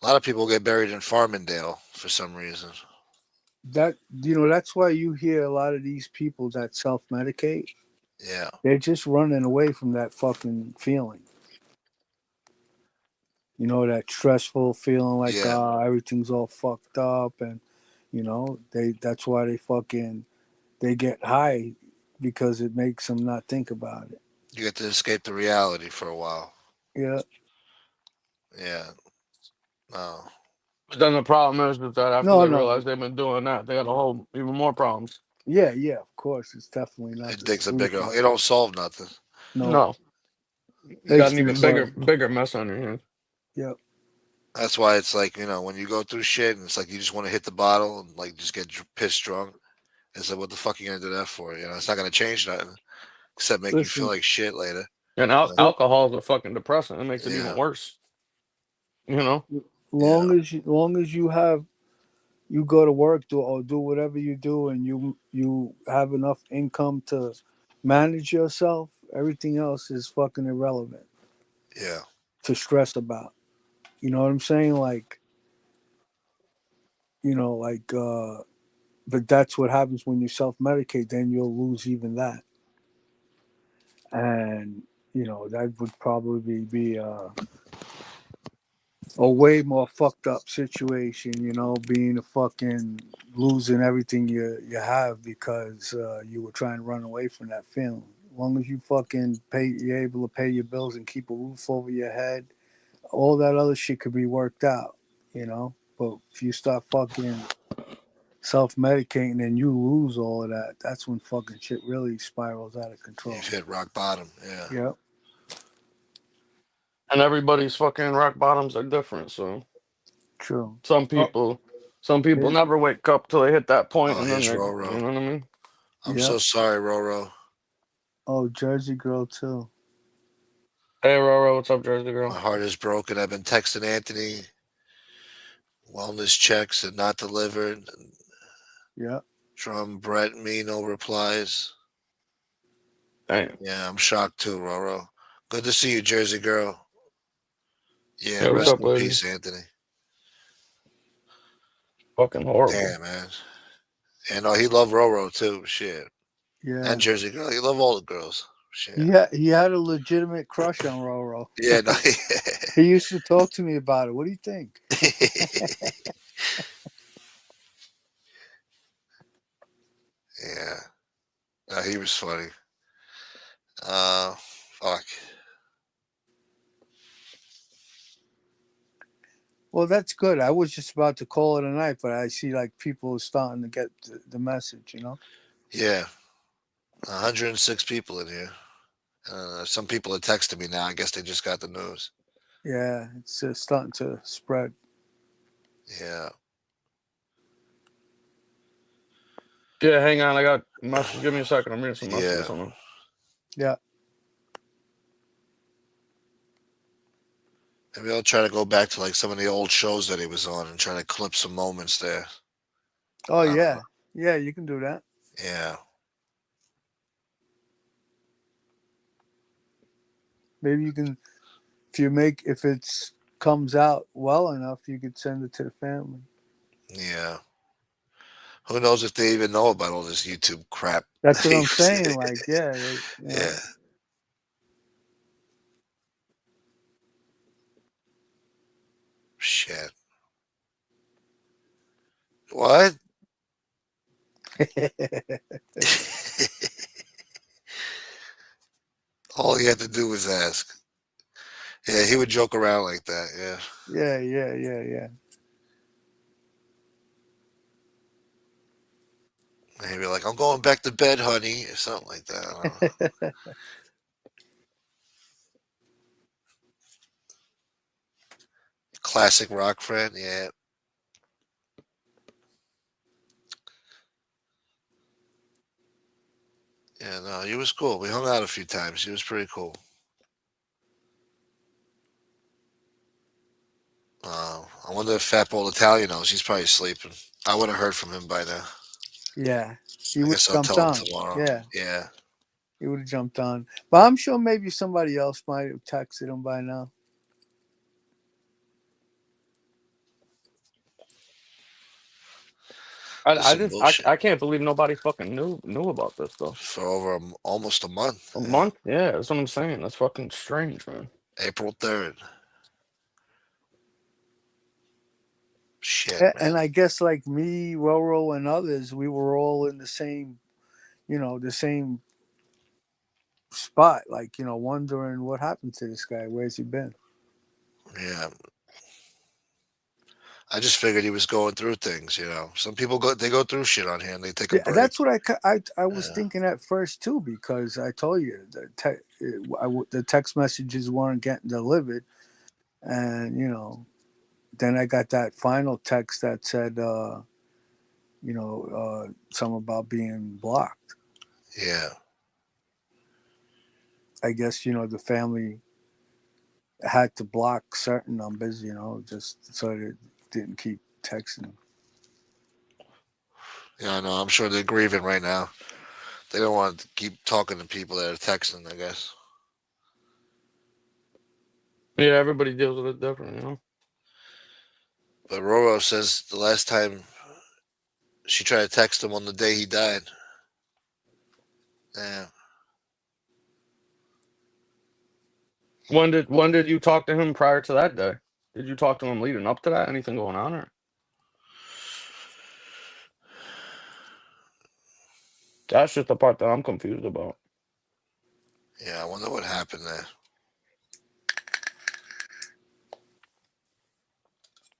A lot of people get buried in Farmingdale for some reason. That's why you hear a lot of these people that self-medicate. Yeah. They're just running away from that fucking feeling. That stressful feeling, like Yeah. everything's all fucked up, and that's why they get high, because it makes them not think about it. You get to escape the reality for a while. Yeah. Yeah. No. But then the problem is that after No, they no. realize they've been doing that, they got a whole even more problems. Yeah, yeah. Of course, it's definitely not It the digs a bigger. solution. It don't solve nothing. No, No, you got makes an things even worse. bigger mess on your hands. Yeah. That's why it's like when you go through shit and it's like you just want to hit the bottle and like just get pissed drunk. It's like what the fuck are you gonna do that for? It's not gonna change nothing except make you feel Listen, like shit later. And Like, lo- alcohol is a fucking depressant. It makes it even yeah. worse. You know. Yeah. long as you go to work, do whatever you do, and you have enough income to manage yourself, everything else is fucking irrelevant Yeah. to stress about. You know what I'm saying? Like, like, but that's what happens when you self medicate. Then you'll lose even that, and that would probably be a way more fucked up situation. Being a fucking losing everything you have because you were trying to run away from that feeling. As long as you fucking you're able to pay your bills and keep a roof over your head, all that other shit could be worked out. But if you start fucking self medicating and you lose all of that, that's when fucking shit really spirals out of You've control. hit rock bottom. Yeah. Yep. And everybody's fucking rock bottoms are different. So True. some Oh, people, some people here, never wake up till they hit that point, Oh, and then here's they, Roro. you know what I mean? I'm yep. so sorry, Roro. Oh, Jersey girl too. Hey, Roro, what's up, Jersey My girl? heart is broken. I've been texting Anthony. Wellness checks and not delivered. Yep. Drum Brett me no replies. Damn. Yeah, I'm shocked too, Roro. Good to see you, Jersey girl. Yeah, Yeah, what's rest up, in lady? peace, Anthony. Fucking horrible. Damn, man. And he loved Roro too. Shit. Yeah. And Jersey girl. He loved all the girls. Shit. He had a legitimate crush on Roro. Yeah, no. He used to talk to me about it. What do you think? Yeah. No, he was funny. Fuck. Well, that's good. I was just about to call it a night, but I see like people are starting to get the message, you know? Yeah. 106 people in here. Some people are texting me now. I guess they just got the news. Yeah, it's starting to spread. Yeah. Yeah, hang on. I got a message. Give me a second. I'm reading some messages. Yeah. Hold on. Yeah. Maybe I'll try to go back to like some of the old shows that he was on and try to clip some moments there. Oh, yeah. Yeah, you can do that. Yeah. Maybe you can, if it's comes out well enough, you could send it to the family. Yeah. Who knows if they even know about all this YouTube crap? That's what I'm saying. Like, yeah, Yeah. Shit. What? All he had to do was ask. Yeah, he would joke around like that. Yeah. yeah. Maybe like, I'm going back to bed, honey, or something like that. I don't know. Classic rock friend. Yeah. Yeah, no, he was cool. We hung out a few times. He was pretty cool. I wonder if Fat Bowl Italian knows. He's probably sleeping. I would have heard from him by now. Yeah. He I would guess have I'll jumped tell him on. tomorrow. Yeah. Yeah. He would have jumped on. But I'm sure maybe somebody else might have texted him by now. This is bullshit. I can't believe nobody fucking knew about this though. For over almost a month. A Yeah. month? Yeah, that's what I'm saying. That's fucking strange, man. April 3rd. Shit, man. And I guess like me, Roro, and others, we were all in the same, the same spot. Like, wondering what happened to this guy. Where's he been? Yeah. I just figured he was going through things, Some people go through shit on here and they take a Yeah, break. that's what I was Yeah. thinking at first too, because I told you the text messages weren't getting delivered, and then I got that final text that said, something about being blocked. Yeah. I guess the family had to block certain numbers, just so they didn't keep texting. Yeah, I know. I'm sure they're grieving right now. They don't want to keep talking to people that are texting, I guess. Yeah, everybody deals with it different. But Roro says the last time she tried to text him on the day he died. Yeah. When did you talk to him prior to that day? Did you talk to him leading up to that? Anything going on or? That's just the part that I'm confused about. Yeah, I wonder what happened there.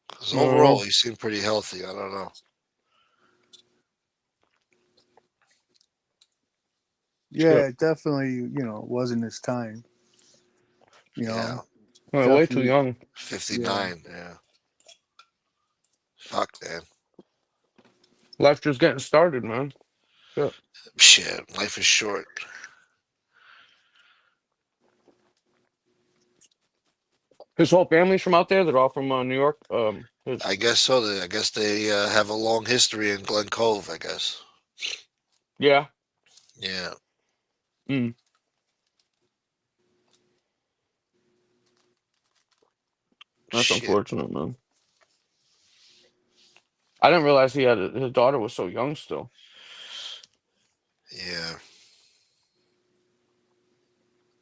Because overall, he seemed pretty healthy. I don't know. Yeah, it definitely, wasn't his time. Yeah. Way too young. 59, yeah. Fuck, man. Life's just getting started, man. Shit, life is short. His whole family's from out there. They're all from New York. I guess so. I guess they have a long history in Glen Cove, I guess. Yeah. Yeah. Mm. That's Shit. unfortunate, man. I didn't realize his daughter was so young still. Yeah.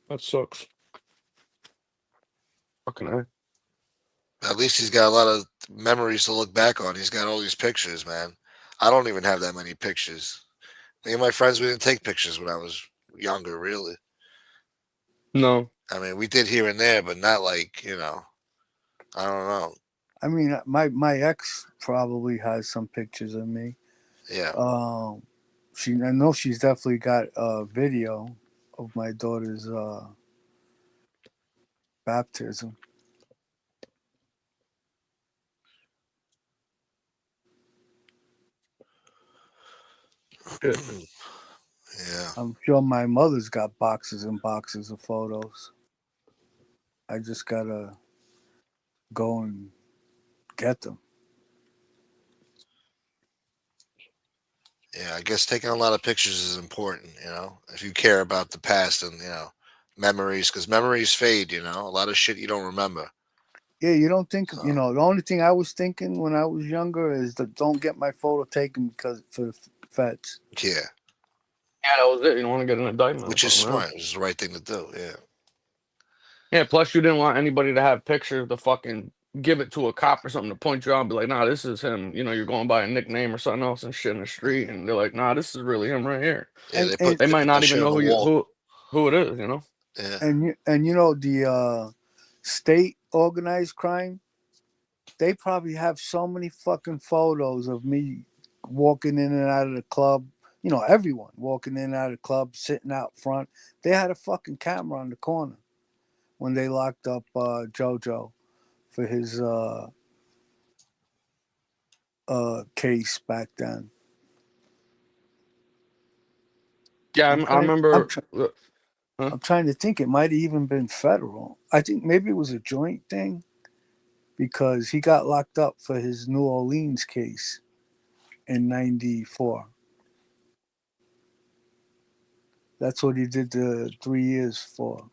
That sucks. Fucking A. At least he's got a lot of memories to look back on. He's got all these pictures, man. I don't even have that many pictures. Me and my friends, we didn't take pictures when I was younger, really. No. I mean, we did here and there, but not like, I don't know. I mean, my ex probably has some pictures of me. Yeah. I know she's definitely got a video of my daughter's baptism. Shit. Yeah. I'm sure my mother's got boxes and boxes of photos. I just gotta go and get them. Yeah. I guess taking a lot of pictures is important, if you care about the past and, memories, because memories fade, a lot of shit you don't remember. Yeah, you don't think So, the only thing I was thinking when I was younger is that don't get my photo taken because for the feds. yeah. Yeah, that was it. You don't want to get an indictment or Which is something, man. smart. Which is the right thing to do. Yeah. Yeah, plus you didn't want anybody to have pictures to fucking give it to a cop or something to point you out and be like, nah, this is him. You're going by a nickname or something else and shit in the street, and they're like, nah, this is really him right here. Yeah. And They and put, They they might put that not even shit on know the wall. who it is, you know? Yeah. and you know the state organized crime, they probably have so many fucking photos of me walking in and out of the club. You know, everyone walking in and out of the club, sitting out front. They had a fucking camera on the corner when they locked up JoJo for his case back then. Yeah, I'm I trying. remember. Huh? I'm trying to think. It might have even been federal. I think maybe it was a joint thing because he got locked up for his New Orleans case in '94. That's what he did the 3 years for.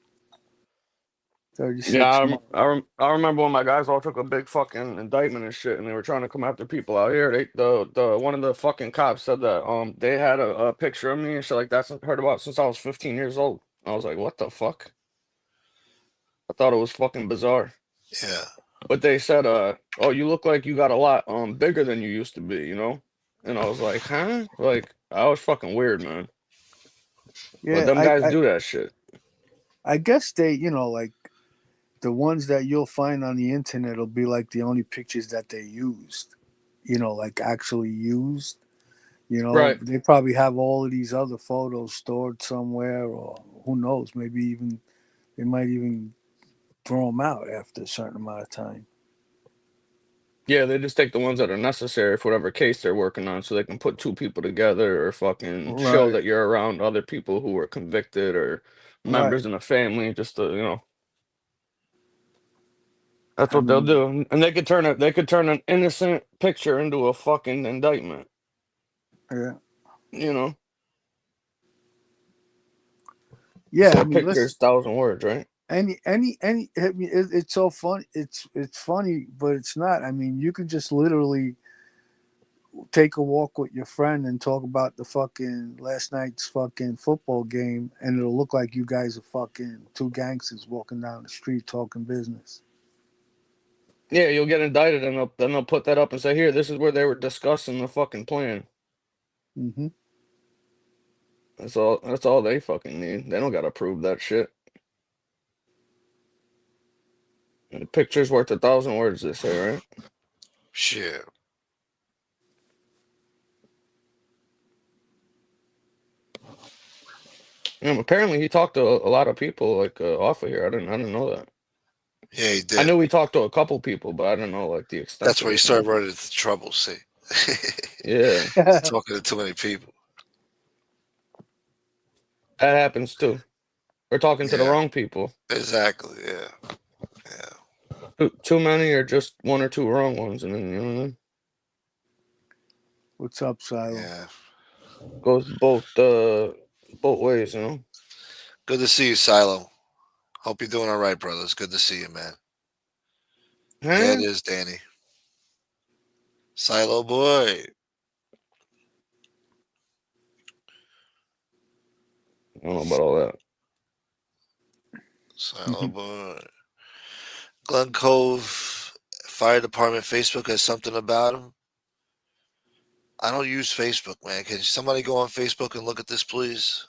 Yeah, 36 months. I remember when my guys all took a big fucking indictment and shit, and they were trying to come after people out here. The one of the fucking cops said that they had a picture of me and shit like that since heard about since I was 15 years old. I was like, what the fuck? I thought it was fucking bizarre. Yeah. But they said, oh, you look like you got a lot bigger than you used to be, you know? And I was like, huh? Like, I was fucking weird, man. But Yeah, them guys do that shit. I guess they, like the ones that you'll find on the internet will be like the only pictures that they used, like actually used. Right. They probably have all of these other photos stored somewhere, or who knows, maybe even they might even throw them out after a certain amount of time. Yeah, they just take the ones that are necessary for whatever case they're working on so they can put two people together or fucking show Right, that you're around other people who were convicted or right. members in a family just to, that's I what they'll mean, do. And they could turn an innocent picture into a fucking indictment, yeah, you know? yeah. So I a mean, picture listen, is 1,000 words, right? any. I mean, it's so fun. It's funny, but it's not. I mean, you could just literally take a walk with your friend and talk about the fucking last night's fucking football game, and it'll look like you guys are fucking two gangsters walking down the street talking business. Yeah, you'll get indicted and then they'll put that up and say, here, this is where they were discussing the fucking plan. Mm-hmm. That's all they fucking need. They don't gotta prove that shit. And a picture's worth 1,000 words, they say, right? Shit. Apparently he talked to a lot of people like off of here. I didn't know that. Yeah, he I did. knew he talked to a couple people, but I didn't know like the extent That's of where he it, you know? started running into trouble. See, Yeah, talking to too many people. that happens too. We're talking to the Yeah. wrong people. Exactly. Yeah. Yeah. Too many or just one or two wrong ones, and then What's up, Silo? Yeah. goes both ways, you know. Good to see you, Silo. Hope you're doing all right, brother. It's good to see you, man. Yeah, it Huh? is, Danny. Silo boy. I don't know about all that. Silo boy. Glen Cove Fire Department Facebook has something about him. I don't use Facebook, man. Can somebody go on Facebook and look at this, please?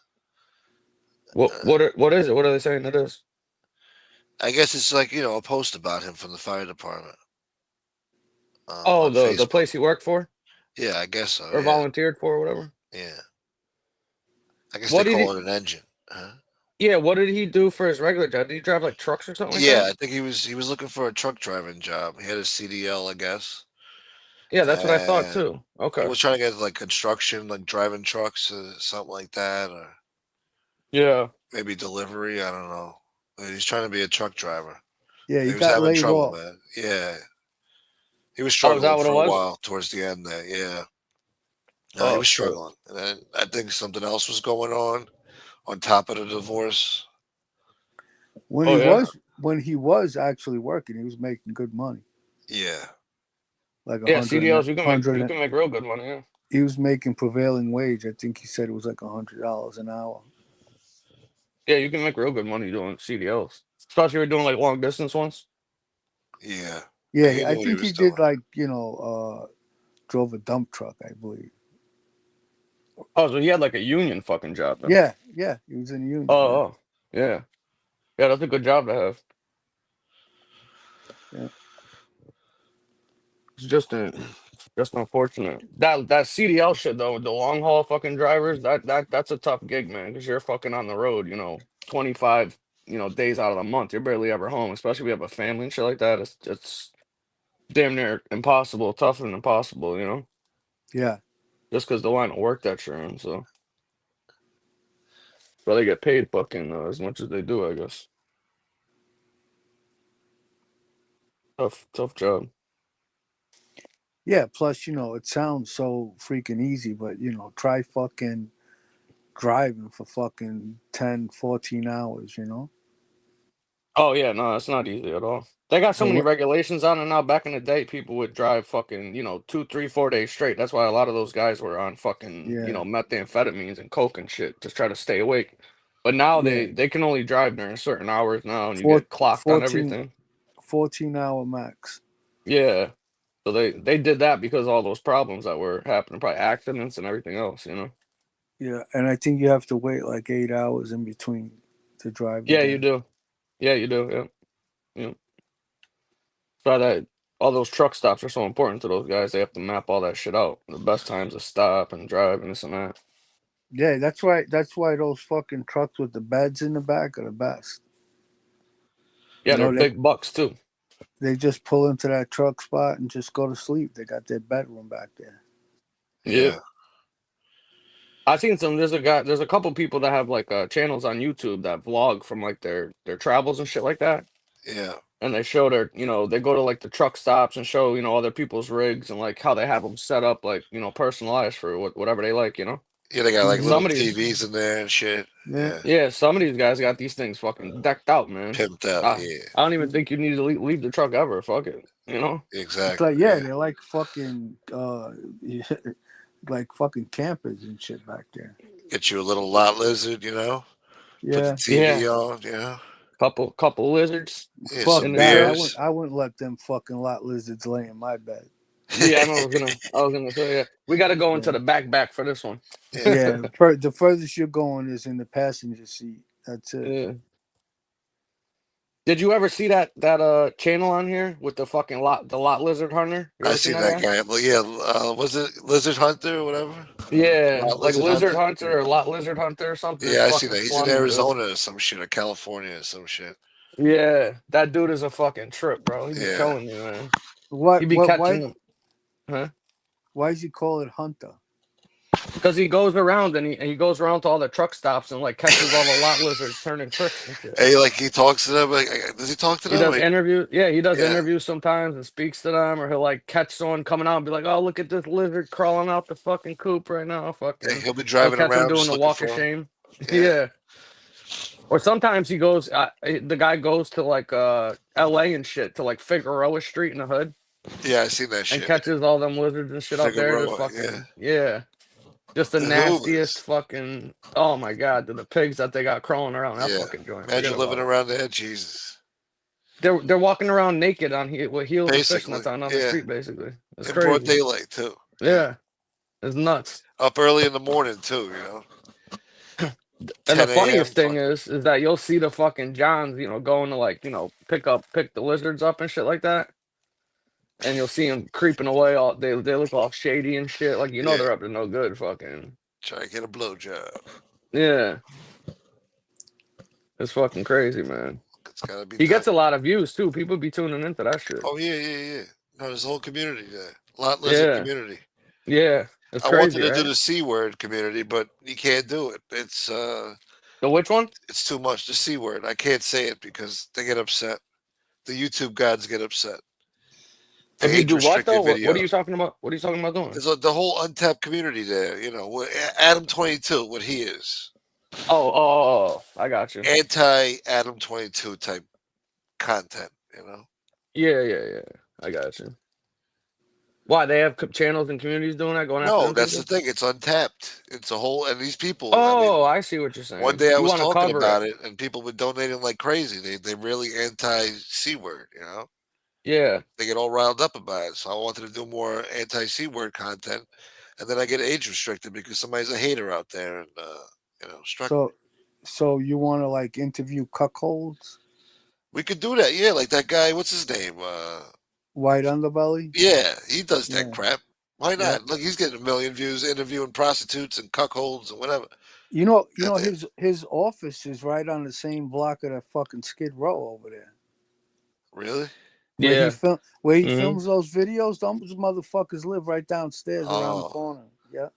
What is it? What are they saying it is? I guess it's like, a post about him from the fire department Oh, on the Facebook. place he worked for Yeah, I guess so. or Yeah, volunteered for or whatever. yeah. I guess they What did call he? it an engine. Huh? Yeah, what did he do for his regular job? Did he drive like trucks or something like Yeah, that? I think he was looking for a truck driving job. He had a CDL, I guess, Yeah, that's what I thought and too. he Okay. was trying to get like construction, like driving trucks, something like that, or Yeah. maybe delivery. I don't know. But he's trying to be a truck driver. Yeah, He he was got having laid trouble, off. man. Yeah, he was Oh, is that struggling what it for a was? while towards the end there. Yeah, no, he Oh was shit. struggling, and then I think something else was going on top of the divorce. Oh yeah. When he was actually working, he was making good money, Yeah, like Yeah, CDLs you hundred. can make real good money. Yeah. He was making prevailing wage. I think he said it was like $100 an hour. Yeah, you can make real good money doing CDLs, especially if you're doing like long distance ones. yeah. Yeah, He I knew what he think he was did doing. like drove a dump truck, I believe. Oh, so he had like a union fucking job then. Yeah, yeah, he was in the Oh, union. Yeah, oh. Yeah. Yeah, that's a good job to have. yeah, It's just unfortunate. That CDL shit though, with the long haul fucking drivers, that's a tough gig, man, because you're fucking on the road, 25, days out of the month. You're barely ever home, especially if you have a family and shit like that. It's damn near impossible, tougher than impossible, yeah, just because the line of work that you're in. So they get paid fucking as much as they do, I guess. Tough job. yeah. Plus, it sounds so freaking easy, but try fucking driving for fucking 10, 14 hours. Oh yeah, no, it's not easy at all. They got so And many what? regulations on it now. Back in the day, people would drive fucking, 2, 3, 4 days straight. That's why a lot of those guys were on fucking, Yeah, methamphetamines and coke and shit to try to stay awake. But now yeah. they can only drive during certain hours now, and you Four, get clocked on 14, everything. 14 hour max. Yeah, so they did that because of all those problems that were happening, probably accidents and everything else. Yeah, and I think you have to wait like 8 hours in between to drive Yeah, you again. do. Yeah, you do. Yeah, yeah. Try that. All those truck stops are so important to those guys. They have to map all that shit out. The best times to stop and drive and this and that. Yeah, that's right. That's why those fucking trucks with the beds in the back are the best. Yeah, they're They big bucks too. they just pull into that truck spot and just go to sleep. They got their bedroom back there. Yeah. Yeah, I've seen some. There's a couple people that have like channels on YouTube that vlog from like their travels and shit like that. yeah, And they show they go to like the truck stops and show, other people's rigs and like how they have them set up, like, personalized for whatever they like. yeah. They got like And Hmm. little some of these, TVs in there and shit. Yeah, Yeah, yeah, some of these guys got these things fucking decked out, man. pimped out. I, Yeah, I don't even think you need to leave the truck ever. Fuck it. it's like, exactly. yeah, Yeah, they're like fucking like fucking campers and shit back there. get you a little lot lizard. Put the Yeah, Yeah, TV on. couple lizards Yeah, fuck some in the that. truck. beers. I wouldn't let them fucking lot lizards lay in my bed. Yeah, I know. I was gonna say, yeah. We got to go into Yeah, the back for this one. Yeah, yeah. The furthest you're going is in the passenger seat. That's it. Yeah. Did you ever see that channel on here with the lot lizard hunter? You I ever seen seen that that guy? guy. Well, yeah, was it Lizard Hunter or whatever? Yeah, Lot like Lizard lizard Hunter. hunter or lot lizard hunter or something. It's Yeah, I seen fucking that. He's in funny, dude. Arizona or some shit, or California or some shit. Yeah, that dude is a fucking trip, bro. He be Yeah, killing me, man. He What? be What? catching them, huh? Why does he call it Hunter? Because he goes around and he goes around to all the truck stops and like catches all the lot lizards turning tricks and shit. hey, like he talks to them. Like, does he talk to He them? does interviews. Yeah, he does Yeah, interviews sometimes and speaks to them, or he'll like catch someone coming out and be like, "Oh, look at this lizard crawling out the fucking coop right now." hey, Fucking, he'll be he'll driving catch him around doing just the looking walk of for him. shame. Yeah, Yeah, Or sometimes he goes. The guy goes to like L.A. and shit to like Figueroa Street in the hood Yeah, I seen that and shit. catches all them lizards and shit out there. Just Figueroa, yeah. fucking yeah. Just the The nastiest Hoovers. fucking. Oh my god, the pigs that they got crawling around that Yeah. fucking joint. Forget Imagine living about it. around there, Jesus. They're walking around naked on with heels and Basically, fishnets on the yeah. street. Basically, it's In broad crazy. daylight too. Yeah. Yeah, it's nuts. Up early in the morning too. And the 10 a.m. funniest thing Fucking. is that you'll see the fucking Johns, going to like, pick the lizards up and shit like that. And you'll see them creeping away. They look all shady and shit. Like Yeah. they're up to no good. Fucking Try to get a blowjob. yeah, it's fucking crazy, man. It's gotta be He done. gets a lot of views too. People be tuning into that shit. Oh yeah. No, there's a whole community there. Lot lizard Yeah, community. yeah, it's I wanted crazy, to do right? the C word community, but you can't do it. The which one? It's too much. The C word. I can't say it because they get upset. The YouTube gods get upset. They If you age do what though? restricted What are you videos. talking about? What are you talking about doing? There's the whole untapped community there. Adam 22, what he is. Oh, I got you. Anti Adam 22 type content. Yeah. I got you. Why they have channels and communities doing that, going after No, them that's the people? thing. It's untapped. It's a whole, and these people, I mean, Oh, I see what you're one saying. day I You was want to talking cover it? about it, and people were donating like crazy. They really anti C word. Yeah. They get all riled up about it. So I wanted to do more anti C word content, and then I get age restricted because somebody's a hater out there, and struck me. So you want to like interview cuckolds, We could do that, yeah. Like that guy, what's his name? white underbelly? Yeah, he does that Yeah, crap. Why yeah. not? Look, he's getting 1 million views interviewing prostitutes and cuckolds and whatever. Goddamn. His office is right on the same block of that fucking Skid Row over there, Really? Yeah. where he Hmm. films those videos. Those motherfuckers live right downstairs around the Oh, corner. Yeah,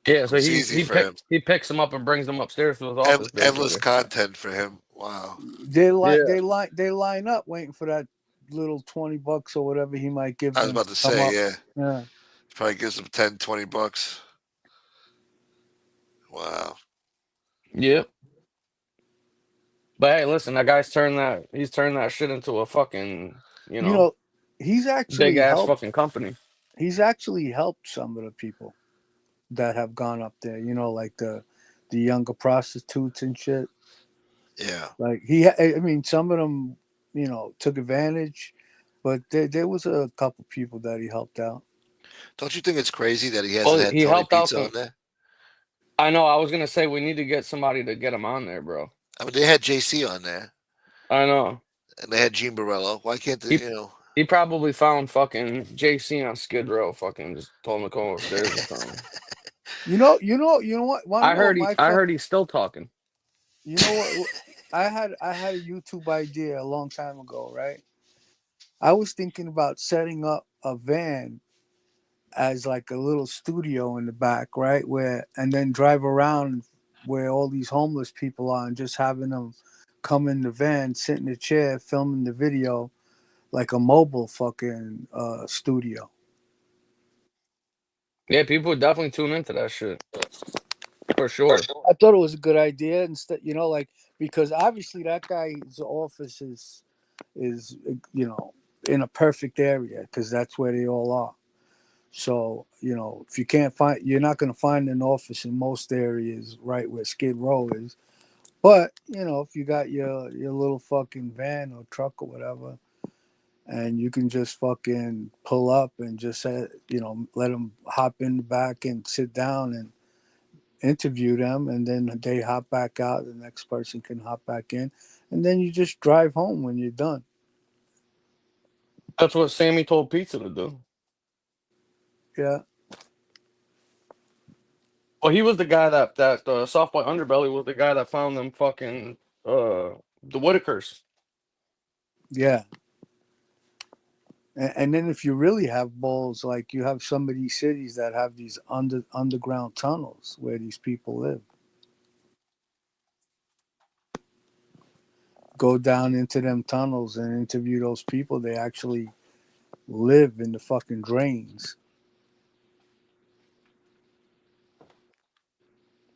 Yeah. So it's he easy he for him. picks them up and brings them upstairs to his office, Endless basically. content for him. Wow. Yeah. they line up waiting for that little $20 or whatever he might give I was them about to to come say, up. yeah. Yeah. Probably gives him 10, $20. Wow. Yep. But hey, listen, he's turned that shit into a fucking, You know, he's big actually ass helped. fucking company. He's actually helped some of the people that have gone up there. Like the younger prostitutes and shit. Yeah. Like I mean, some of them, took advantage, but there was a couple people that he helped out. Don't you think it's crazy that he hasn't Well, had he Tony helped out Pizza on some. there? I know. I was gonna say we need to get somebody to get him on there, bro. I mean, they had JC on there, I know. and they had Gene Barello. Why can't they, He he probably found fucking JC on Skid Row. Fucking just told him to come upstairs or something. You know what? Want to know what my I fuck? heard he's still talking. You know what? I had a YouTube idea a long time ago, right? I was thinking about setting up a van as like a little studio in the back, right? And then drive around where all these homeless people are and just having them come in the van, sit in the chair, filming the video like a mobile fucking studio. Yeah, people would definitely tune into that shit for sure. I thought it was a good idea instead, like because obviously that guy's office is in a perfect area because that's where they all are. So, if you can't find, you're not going to find an office in most areas right where Skid Row is. But, if you got your little fucking van or truck or whatever, and you can just fucking pull up and just say, let them hop in the back and sit down and interview them. And then they hop back out. The next person can hop back in. And then you just drive home when you're done. That's what Sammy told Pizza to do. Yeah. Well, he was the guy that Softboy Underbelly was the guy that found them fucking the Whitakers. Yeah. And then if you really have balls, like you have some of these cities that have these underground tunnels where these people live. Go down into them tunnels and interview those people. They actually live in the fucking drains.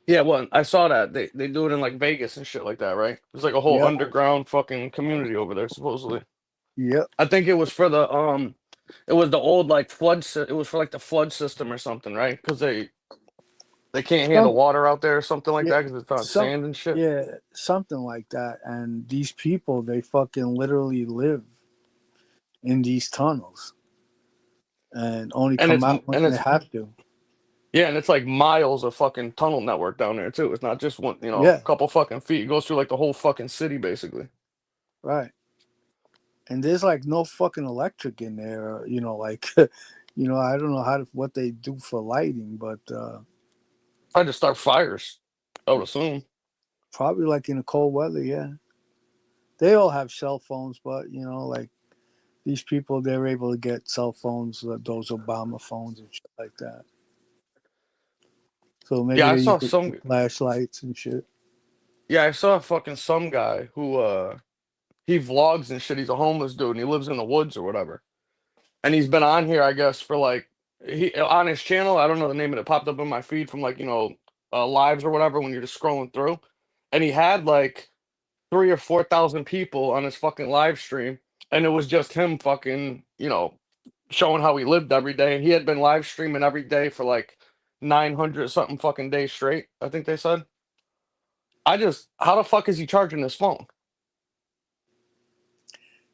Yeah, well, I saw that they do it in like Vegas and shit like that, right? There's like a whole Yep, underground fucking community over there, supposedly. yep. I think it was for the it was the old like it was for like the flood system or something, right? Because they can't handle Some, water out there or something like yeah, that because it's on some, sand and shit. yeah, something like that. And these people, they fucking literally live in these tunnels and only And come out when they it's have to. yeah, and it's like miles of fucking tunnel network down there too. It's not just one, Yeah, couple fucking feet. It goes through like the whole fucking city basically. right. And there's like no fucking electric in there, like, I don't know what they do for lighting, but Try to start fires, I would assume. probably like in the cold weather, yeah. They all have cell phones, but like these people, they're able to get cell phones, those Obama phones and shit like that. So maybe Yeah, I they use saw it for some. flashlights and shit. Yeah, I saw fucking some guy who he vlogs and shit. He's a homeless dude and he lives in the woods or whatever. And he's been on here, I guess, for like he on his channel. I don't know the name of it. Popped up in my feed from like lives or whatever when you're just scrolling through. And he had like 3 or 4 thousand people on his fucking live stream, and it was just him fucking showing how he lived every day. And he had been live streaming every day for like 900 something fucking days straight. I think they said. How the fuck is he charging his phone?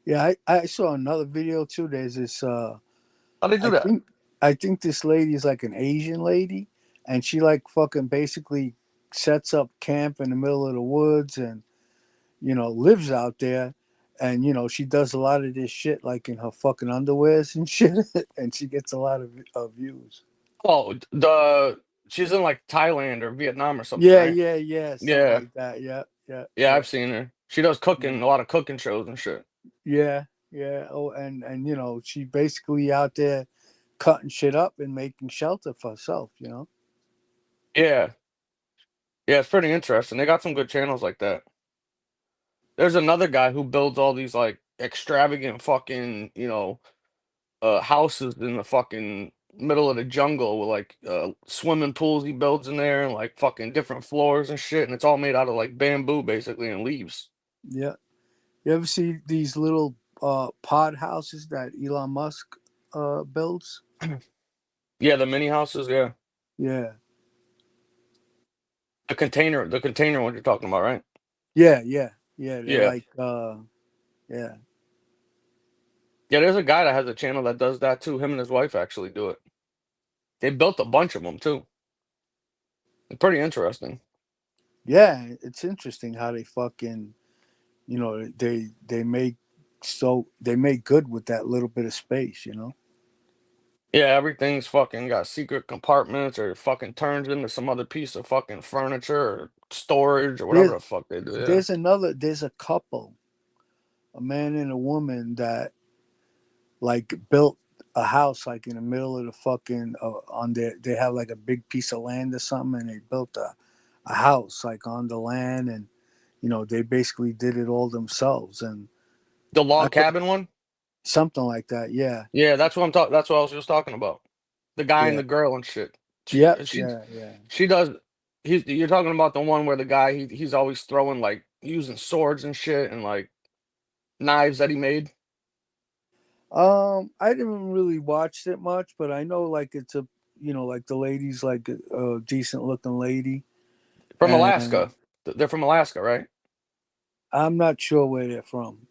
Yeah, I saw another video too. There's this How they do I that? think I think this lady is like an Asian lady, and she like fucking basically sets up camp in the middle of the woods and lives out there, and she does a lot of this shit like in her fucking underwears and shit, and she gets a lot of views. Oh, the she's in like Thailand or Vietnam or something, Yeah, right? yeah, yeah, something Yeah, like that. Yeah, yeah, yeah, yeah, I've seen her. She does yeah, cooking, a lot of cooking shows and shit. yeah, yeah. Oh, and she basically out there cutting shit up and making shelter for herself. Yeah, yeah, it's pretty interesting. They got some good channels like that. There's another guy who builds all these like extravagant fucking, houses in the fucking middle of the jungle with like swimming pools he builds in there and like fucking different floors and shit, and it's all made out of like bamboo basically and leaves. Yeah. You ever see these little pod houses that Elon Musk builds? Yeah, the mini houses, yeah. Yeah, The container one you're talking about, right? yeah, yeah, yeah. They're Yeah. like, yeah, Yeah, there's a guy that has a channel that does that too. Him and his wife actually do it. They built a bunch of them too. It's pretty interesting. yeah. It's interesting how they fucking, they make good with that little bit of space. Yeah, everything's fucking got secret compartments or it fucking turns into some other piece of fucking furniture or storage or whatever There's the fuck they do. Yeah. there's a couple, a man and a woman that like built a house like in the middle of the fucking on their they have like a big piece of land or something, and they built a house like on the land, and they basically did it all themselves, and The I log thought cabin one? something like that. Yeah, Yeah, that's what I'm talking. That's what I was just talking about. The guy and yeah, the girl and shit. She yep, she yeah, yeah. she does. You're talking about the one where the guy he's always throwing like using swords and shit and like knives that he made I didn't really watch it much, but I know like it's a like the lady's like a decent looking lady, from and Alaska. They're from Alaska, right? I'm not sure where they're from.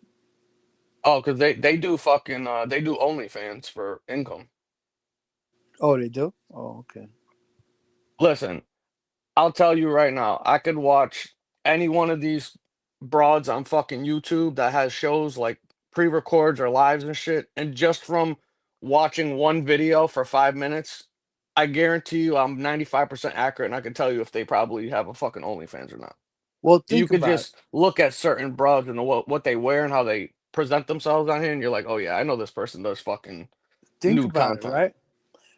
Oh, because they do fucking they do OnlyFans for income. Oh, they do. Oh, okay. Listen, I'll tell you right now, I could watch any one of these broads on fucking YouTube that has shows like pre-records or lives and shit, and just from watching one video for 5 minutes, I guarantee you I'm 95% accurate and I can tell you if they probably have a fucking OnlyFans or not. Well, You think could about it. just look at certain broads and what they wear and how they present themselves on here, and you're like, oh yeah, I know this person does fucking Think nude about it, content. right?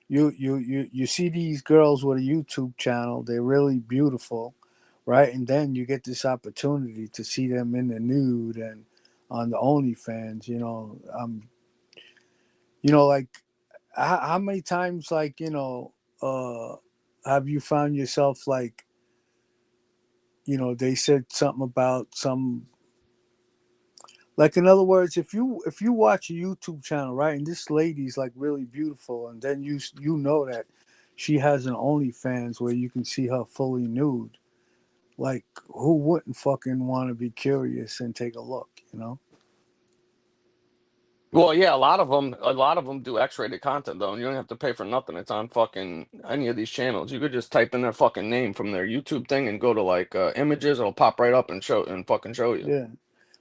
You see these girls with a YouTube channel. They're really beautiful, right? And then you get this opportunity to see them in the nude and on the OnlyFans. Like how many times, like, have you found yourself like they said something about some, like, in other words, if you watch a YouTube channel, right, and this lady's like really beautiful, and then you know that she has an OnlyFans where you can see her fully nude, like, who wouldn't fucking want to be curious and take a look? Well, yeah, a lot of them do X-rated content though, and you don't have to pay for nothing. It's on fucking any of these channels. You could just type in their fucking name from their YouTube thing and go to like images. It'll pop right up and fucking show you. Yeah.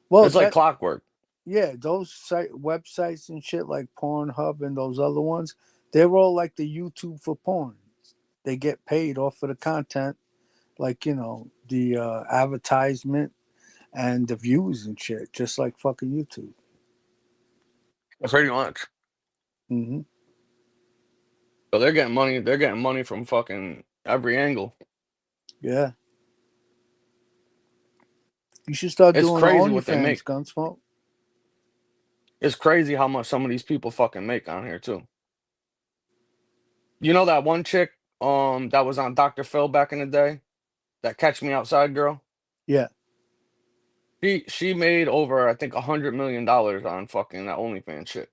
Well, It's like clockwork. yeah, those websites and shit like Pornhub and those other ones, they're all like the YouTube for porn. They get paid off of the content, like, the advertisement and the views and shit, just like fucking YouTube. Pretty much. Hmm. So they're getting money. They're getting money from fucking every angle. Yeah. You should start It's doing crazy what they OnlyFans, make. Gunsmoke. It's crazy how much some of these people fucking make on here too. You know that one chick that was on Dr. Phil back in the day, that Catch Me Outside girl? Yeah. She made over I think $100 million on fucking that OnlyFans shit.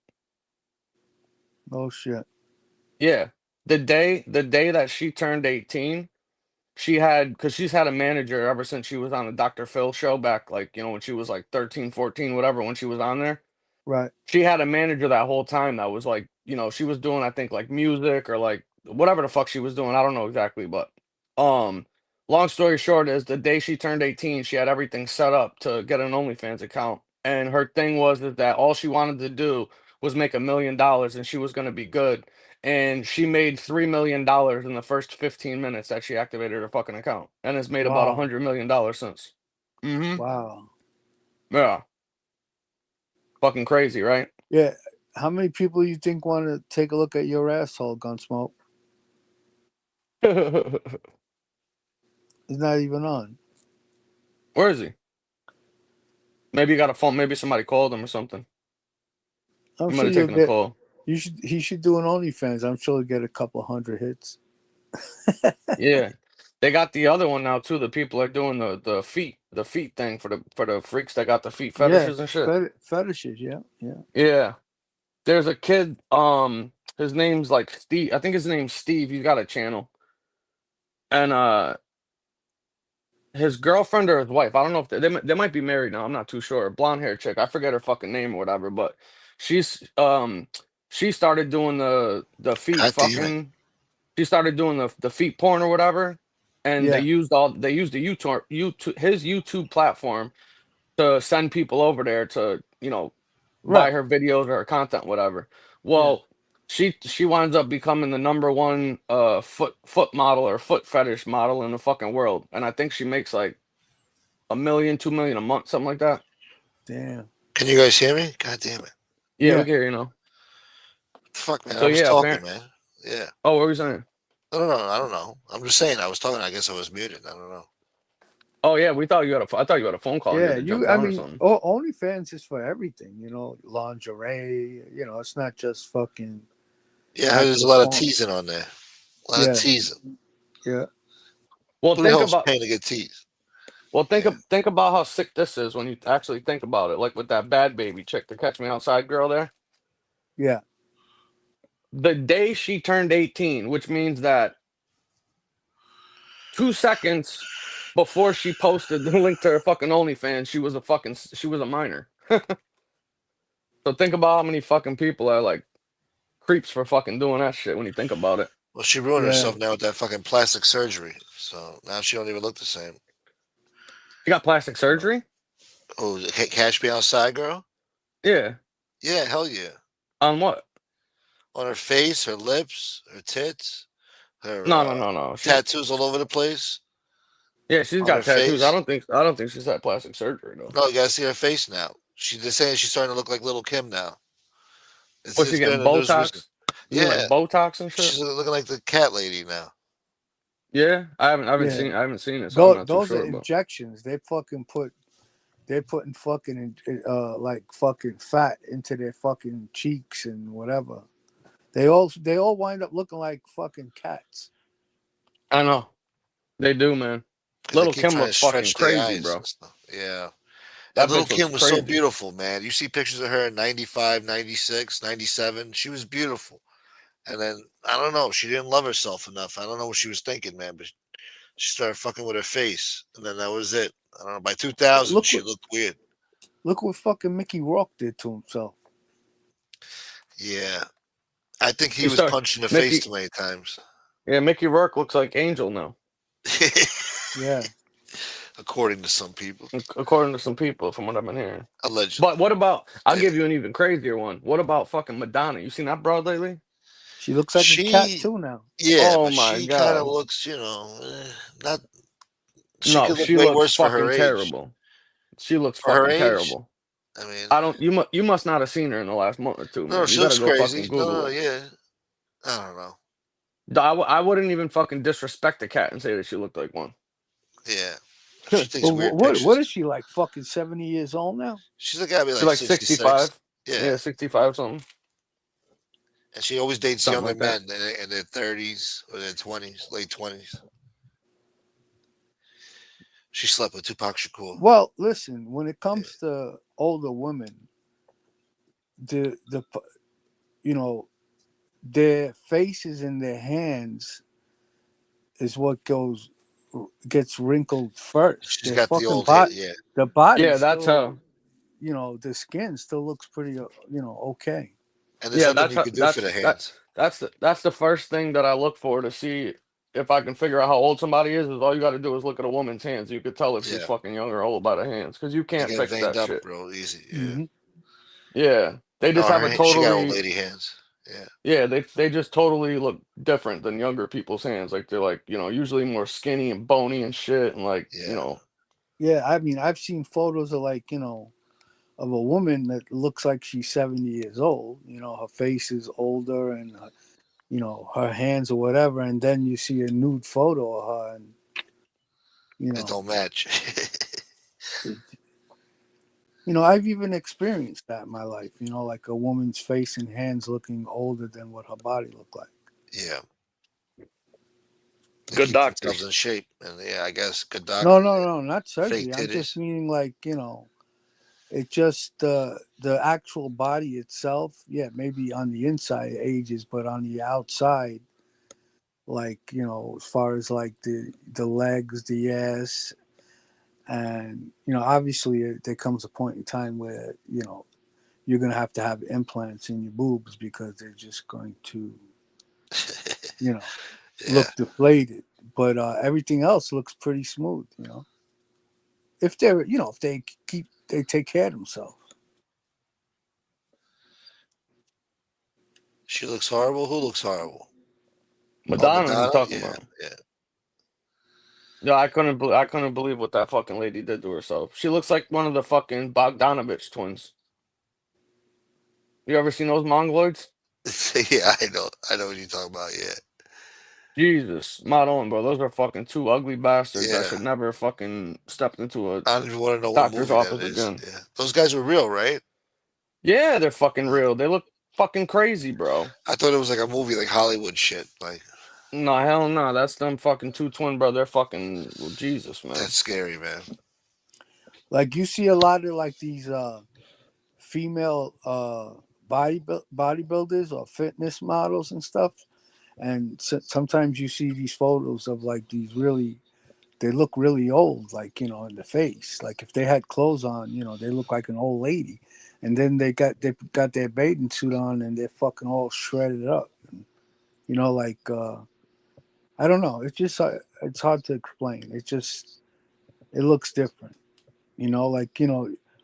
Oh shit. Yeah. The day that she turned 18, she had because she's had a manager ever since she was on the Dr. Phil show back, like, when she was like 13, 14, whatever, when she was on there. Right. She had a manager that whole time that was like, she was doing, I think, like music or like whatever the fuck she was doing. I don't know exactly, but um, long story short is the day she turned 18, she had everything set up to get an OnlyFans account. And her thing was that all she wanted to do was make $1 million and she was gonna be good. And she made $3 million in the first 15 minutes that she activated her fucking account. And has made about Wow. $100 million since. Mm-hmm. Wow. Yeah. Fucking crazy, right? Yeah. How many people you think want to take a look at your asshole, Gunsmoke? It's not even on. Where is he? Maybe he got a phone. Maybe somebody called him or something. I'm He might sure have you'll taken a get. call. He should do an OnlyFans. I'm sure he'll get a couple hundred hits. Yeah, they got the other one now too. The people are doing the feet thing for the freaks that got the feet Yeah, fetishes and shit. fetishes. Yeah, yeah, Yeah, there's a kid. His name's like Steve. I think his name's Steve. He's got a channel, and his girlfriend or his wife. I don't know if they might be married now. I'm not too sure. Blonde hair chick. I forget her fucking name or whatever. But she's she started doing the feet God damn it. fucking. She started doing the feet porn or whatever, and yeah. they used the YouTube his YouTube platform to send people over there to buy Right. her videos or her content, whatever. Yeah. Well, she winds up becoming the number one foot model or foot fetish model in the fucking world, and I think she makes like 1 million, 2 million a month, something like that. Damn. Can you guys hear me? God damn it. Yeah, we Yeah. can hear, you know. Fuck, man. So I was yeah, talking, apparent. man. Yeah. Oh, what were you saying? No, no, no. I don't know. I'm just saying. I was talking. I guess I was muted. I don't know. Oh yeah, we thought you had I thought you had a phone call and you Yeah. had to jump I down or mean, something. OnlyFans is for everything. Lingerie. It's not just fucking Yeah, there's a actual lot of porn. teasing on there. A lot of Yeah. teasing. Yeah. Well, Who the think hell's about paying to get teased? Well, Yeah. think about how sick this is when you actually think about it. Like with that bad baby chick, the Catch Me Outside girl there. Yeah. The day she turned 18, which means that 2 seconds before she posted the link to her fucking OnlyFans, she was a minor. So think about how many fucking people are like creeps for fucking doing that shit when you think about it. Well, she ruined Yeah. herself now with that fucking plastic surgery. So now she don't even look the same. You got plastic surgery? Oh, Cash Me Outside girl? Yeah. Yeah, hell yeah. On what? On her face, her lips, her tits, her No, no, no, no. tattoos all over the place She's on her got tattoos. I face. don't think she's had plastic surgery though. No, you gotta see her face now. They're saying she's starting to look like Little Kim now. Was she It's been getting in the news recently. Botox? You mean Yeah, like Botox and shit? she's looking like the cat lady now. Yeah, Yeah. I haven't seen it, so I'm not too Those are sure. But injections. They're putting fucking like fucking fat into their fucking cheeks and whatever. They all wind up looking like fucking cats. I know they do, man. because they Little keep Kim trying to looks fucking stretch their crazy, eyes bro. and stuff. Yeah. And That little bitch looks Kim was so crazy. beautiful, man. You see pictures of her in 95, 96, 97. She was beautiful. And then, I don't know, she didn't love herself enough. I don't know what she was thinking, man, but she started fucking with her face. And then that was it. I don't know. By 2000, Look she what looked weird. fucking Mickey Rourke did to himself. Yeah. I think he You was start punched in the face Mickey. too many times. Yeah, Mickey Rourke looks like Angel now, Yeah. According to some people. according to some people, from what I've been hearing. Allegedly. But what about? I'll Hey, give you an even crazier one. What about fucking Madonna? You seen that broad lately? She looks like a cat she, too now. yeah, Oh but my she kind of god. looks, not, she No, could look she way looks worse for her fucking age. terrible. She looks For her fucking age, terrible. I mean, I don't. You must not have seen her in the last month or two, no, man. You she gotta looks go crazy. fucking No, Google it. yeah. I don't know. I wouldn't even fucking disrespect the cat and say that she looked like one. Yeah. She takes Well, weird what pictures. is she like? Fucking 70 years old now? She's gotta be She's like like 66. 65. Yeah. Yeah, 65 something. And she always dates Something younger like that. men in their 30s or their 20s, late 20s. She slept with Tupac Shakur. Well, listen, when it Yeah. comes to older women, the you know, their faces and their hands is what gets wrinkled first. She's Their got the fucking old hair. body, Yeah. the body Yeah, that's still, how. the skin still looks pretty, okay. And there's Yeah, nothing that's you how. could do for the hands. That's the first thing that I look for to see if I can figure out how old somebody is. Is all you got to do is look at a woman's hands. You could tell if she's Yeah. fucking young or old by the hands, because you They can't get fix veined that up shit. real easy. Yeah. Hmm. Yeah, they No, just have a she got old totally. lady hands. Yeah. Yeah, they just totally look different than younger people's hands. Like they're like usually more skinny and bony and shit, and like Yeah. Yeah, I mean, I've seen photos of of a woman that looks like she's 70 years old. Her face is older and her hands or whatever, and then you see a nude photo of her, and you It know, don't match. it, I've even experienced that in my life. Like a woman's face and hands looking older than what her body looked like. Yeah. They good keep themselves doctors. in shape. And yeah, I guess good No, doctors. no, no, not Fake surgery. I'm just titties. meaning like it just the actual body itself. Yeah, maybe on the inside it ages, but on the outside, like as far as like the legs, the ass, and obviously there comes a point in time where you're going to have implants in your boobs because they're just going to you know Yeah. look deflated, but everything else looks pretty smooth, if they're if they take care of themselves. She looks horrible. Who looks horrible? Oh, Madonna, you Madonna? talking Yeah. about? Yeah. Yeah, I couldn't believe what that fucking lady did to herself. She looks like one of the fucking Bogdanovich twins. You ever seen those mongoloids? Yeah, I know. I know what you're talking about. Yeah. Jesus, not on, bro. Those are fucking two ugly bastards that Yeah. should never fucking stepped into a I don't even want to know what doctor's movie that office is. again. Yeah. Those guys were real, right? Yeah, they're fucking Uh, real. They look fucking crazy, bro. I thought it was like a movie, like Hollywood shit. Like, No, hell no. That's them fucking two twin brother. They're fucking well, Jesus, man. that's scary, man. Like you see a lot of like these female bodybuilders or fitness models and stuff, and sometimes you see these photos of like these really, they look really old, like in the face. Like if they had clothes on, they look like an old lady, and then they got their bathing suit on and they're fucking all shredded up. And, like I don't know. It's just it's hard to explain. It looks different. Like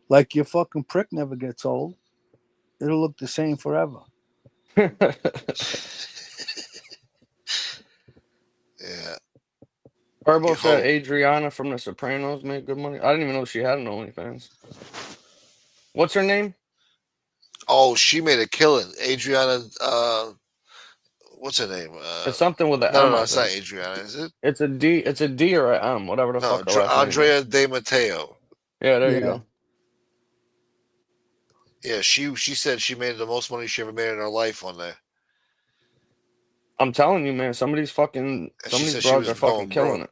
like your fucking prick never gets old. It'll look the same forever. Yeah. Herbo You said hope. Adriana from The Sopranos made good money. I didn't even know she had an OnlyFans. What's her name? Oh, she made a killing. Adriana, what's her name? It's something with an No, no, M, no, I it's not think. Adriana, is it? It's a D. It's a D or a M, whatever the No, fuck her last name is. Andrea De Matteo. Yeah, there you Yeah. go. Yeah, she said she made the most money she ever made in her life on there. I'm telling you, man. And Some she of these said she broads was are fucking going killing broke. it.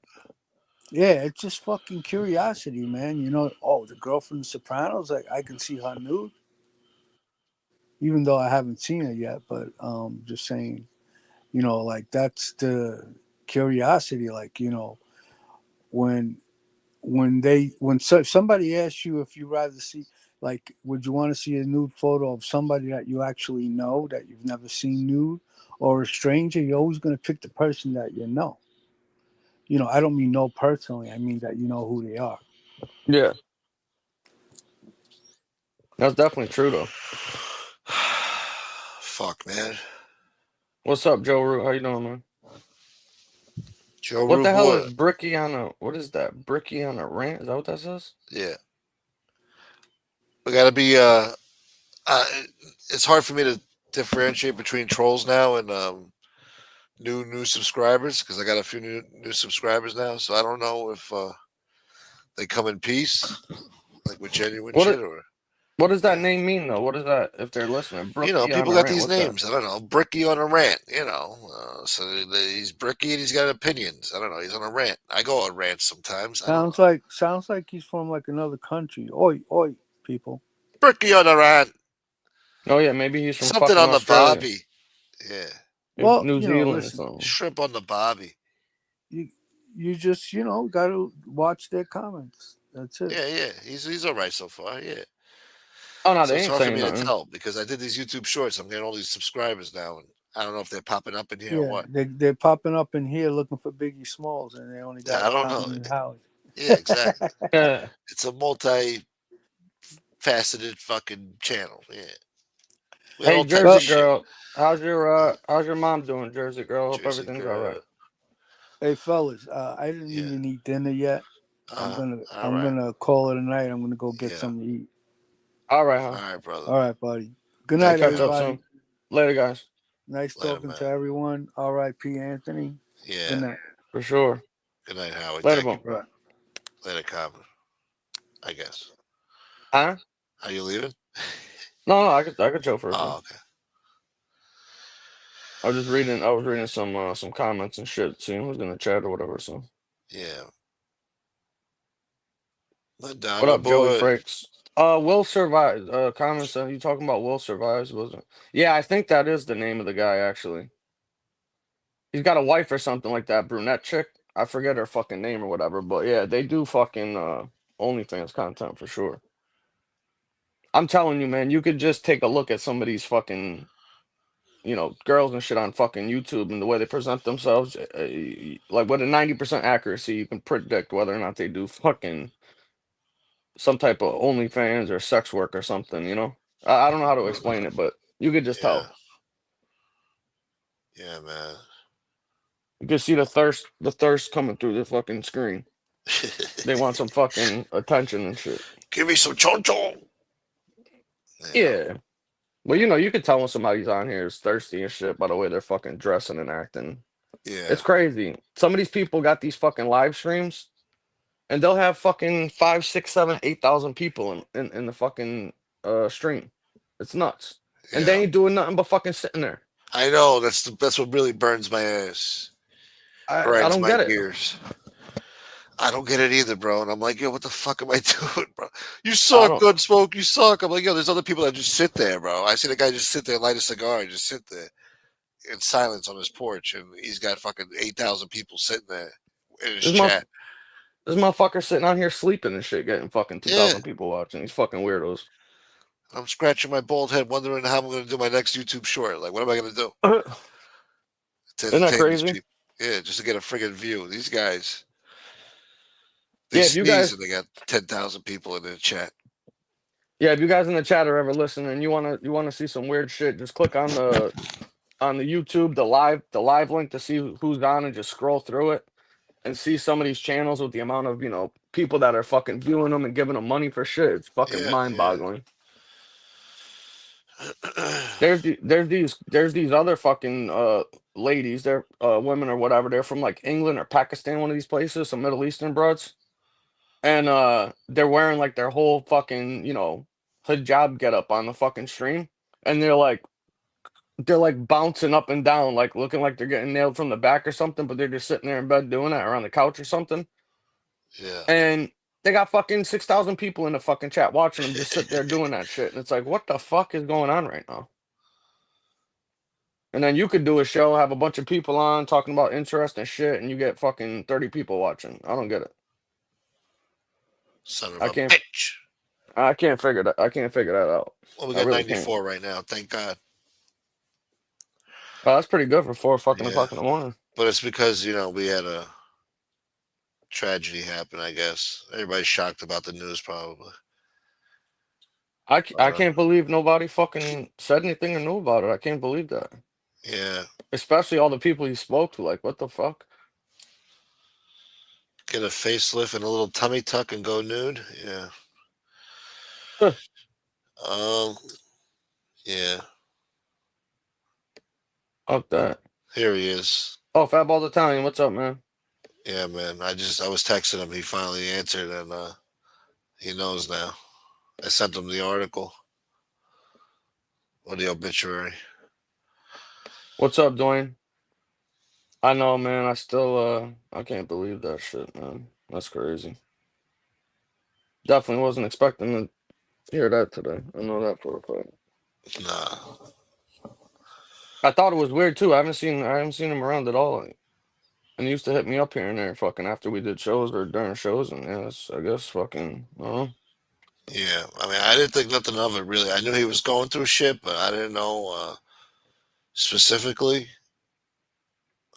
Yeah, it's just fucking curiosity, man. You know, oh, the girl from The Sopranos, I can see her nude, even though I haven't seen her yet. But just saying, you know, like that's the curiosity. Like, you know, when somebody asks you if you rather see, like, would you want to see a nude photo of somebody that you actually know that you've never seen nude, or a stranger? You're always going to pick the person that you know. You know, I don't mean know personally. I mean that you know who they are. Yeah, that's definitely true though. Fuck, man. What's up, Joe Root? How you doing, man? Joe What the Rupe hell is what? Bricky on a? What is that? Bricky on a rant? Is that what that says? Yeah. We gotta be, uh, it's hard for me to differentiate between trolls now and new subscribers because I got a few new subscribers now, so I don't know if they come in peace, like with genuine What shit, it, or what does that yeah. name mean though? What is that? If they're listening, Brookie on People a got rant. these What's that? names. I don't know. Bricky on a rant. So he's Bricky and he's got opinions. I don't know. He's on a rant. I go on rants sometimes. I don't know. Sounds like he's from like another country. Oi, oi, people. Bricky on a rant. Oh yeah, maybe he's from Something fucking on the Australia, bobby. Yeah. Well, New you know, Zealand or listen, something. Shrimp on the bobby. you you just got to watch their comments. That's it. Yeah. He's all right so far. Yeah. Oh no, So they it's ain't hard for saying me to nothing. tell because I did these YouTube shorts. I'm getting all these subscribers now, and I don't know if they're popping up in here or Yeah, what. they're popping up in here looking for Biggie Smalls, and they only got Yeah, I a don't know. comment in Howie. Yeah, exactly. Yeah. It's a multi-faceted fucking channel. Yeah, we got Hey, all types Well, of Jersey shit. girl, how's your mom doing, Jersey girl? Hope Jersey everything's all right. girl. hey fellas, I didn't Yeah. even eat dinner yet. All I'm right. gonna call it a night. I'm gonna go get Yeah. something to eat. All right, All huh? right, brother. All right, buddy. Good I'll night, Take catch care. up soon. everybody. Later, guys. Nice Later, talking man. to everyone. R.I.P. Anthony. Good Yeah. night. For sure. Good night, Howie. Later, Thank you, boom. bro. Right. Later, Common. I guess. Huh? Are you leaving? No, I could chill for a Oh, second. okay. I was reading some comments and shit, seeing who's in the chat or whatever. So Yeah. what Madonna up, Joey boy. Frakes? Will survives. Comments you talking about Will survives, wasn't it? Yeah, I think that is the name of the guy actually. He's got a wife or something like that, brunette chick. I forget her fucking name or whatever, but yeah, they do fucking OnlyFans content for sure. I'm telling you, man, you could just take a look at some of these fucking, girls and shit on fucking YouTube and the way they present themselves, like with a 90% accuracy, you can predict whether or not they do fucking some type of OnlyFans or sex work or something, you know? I don't know how to explain it, but you could just Yeah. tell. Yeah, man. You can see the thirst coming through the fucking screen. They want some fucking attention and shit. Give me some choncho. Yeah. Yeah. Well, you could tell when somebody's on here is thirsty and shit by the way they're fucking dressing and acting. Yeah. It's crazy. Some of these people got these fucking live streams and they'll have fucking 5, 6, 7, 8,000 people in the fucking stream. It's nuts. And they Yeah. ain't doing nothing but fucking sitting there. I know. That's what really burns my ass. I Grinds don't my get it. gears. I don't get it either, bro. And I'm like, yo, what the fuck am I doing, bro? You I suck, don't good smoke. You suck. I'm like, yo, there's other people that just sit there, bro. I see the guy just sit there, light a cigar, and just sit there in silence on his porch, and he's got fucking 8,000 people sitting there in his this my chat. this motherfucker sitting on here sleeping and shit, getting fucking Yeah. 2,000 people watching. These fucking weirdos. I'm scratching my bald head, wondering how I'm going to do my next YouTube short. Like, what am I going to do Isn't to that entertain these crazy? people? Yeah, just to get a friggin' view. These guys, they Yeah, if you sneeze guys and they got 10,000 people in their chat. Yeah, if you guys in the chat are ever listening and you wanna see some weird shit, just click on the YouTube, the live link to see who's on and just scroll through it and see some of these channels with the amount of, people that are fucking viewing them and giving them money for shit. It's fucking Yeah, mind-boggling. yeah. There's these other fucking ladies, they're women or whatever, they're from like England or Pakistan, one of these places, some Middle Eastern broads. And they're wearing like their whole fucking, hijab get up on the fucking stream. And they're like bouncing up and down, like looking like they're getting nailed from the back or something, but they're just sitting there in bed doing that or on the couch or something. Yeah. And they got fucking 6,000 people in the fucking chat watching them just sit there doing that shit. And it's like, what the fuck is going on right now? And then you could do a show, have a bunch of people on talking about interesting shit, and you get fucking 30 people watching. I don't get it. Son of I a can't bitch. I can't figure that out. Well, we I got really can't. 94 right now. Thank God. Oh, that's pretty good for 4 fucking Yeah. o'clock in the morning. But it's because, we had a tragedy happen, I guess. Everybody's shocked about the news, probably. I Uh, can't believe nobody fucking said anything or knew about it. I can't believe that. yeah. Especially all the people he spoke to. Like, what the fuck? Get a facelift and a little tummy tuck and go nude. Yeah. Huh. Um. Yeah. Fuck that. Here he is. Oh, Fatball Italian, what's up, man? Yeah, man. I was texting him. He finally answered, and he knows now. I sent him the article or the obituary. What's up, Dwayne? I know, man. I can't believe that shit, man. That's crazy. Definitely wasn't expecting to hear that today. I know that for a fact. Nah. I thought it was weird too. I haven't seen him around at all. Like, and he used to hit me up here and there, fucking after we did shows or during shows, and yeah, I guess fucking, I don't know. Yeah. I mean, I didn't think nothing of it really. I knew he was going through shit, but I didn't know specifically.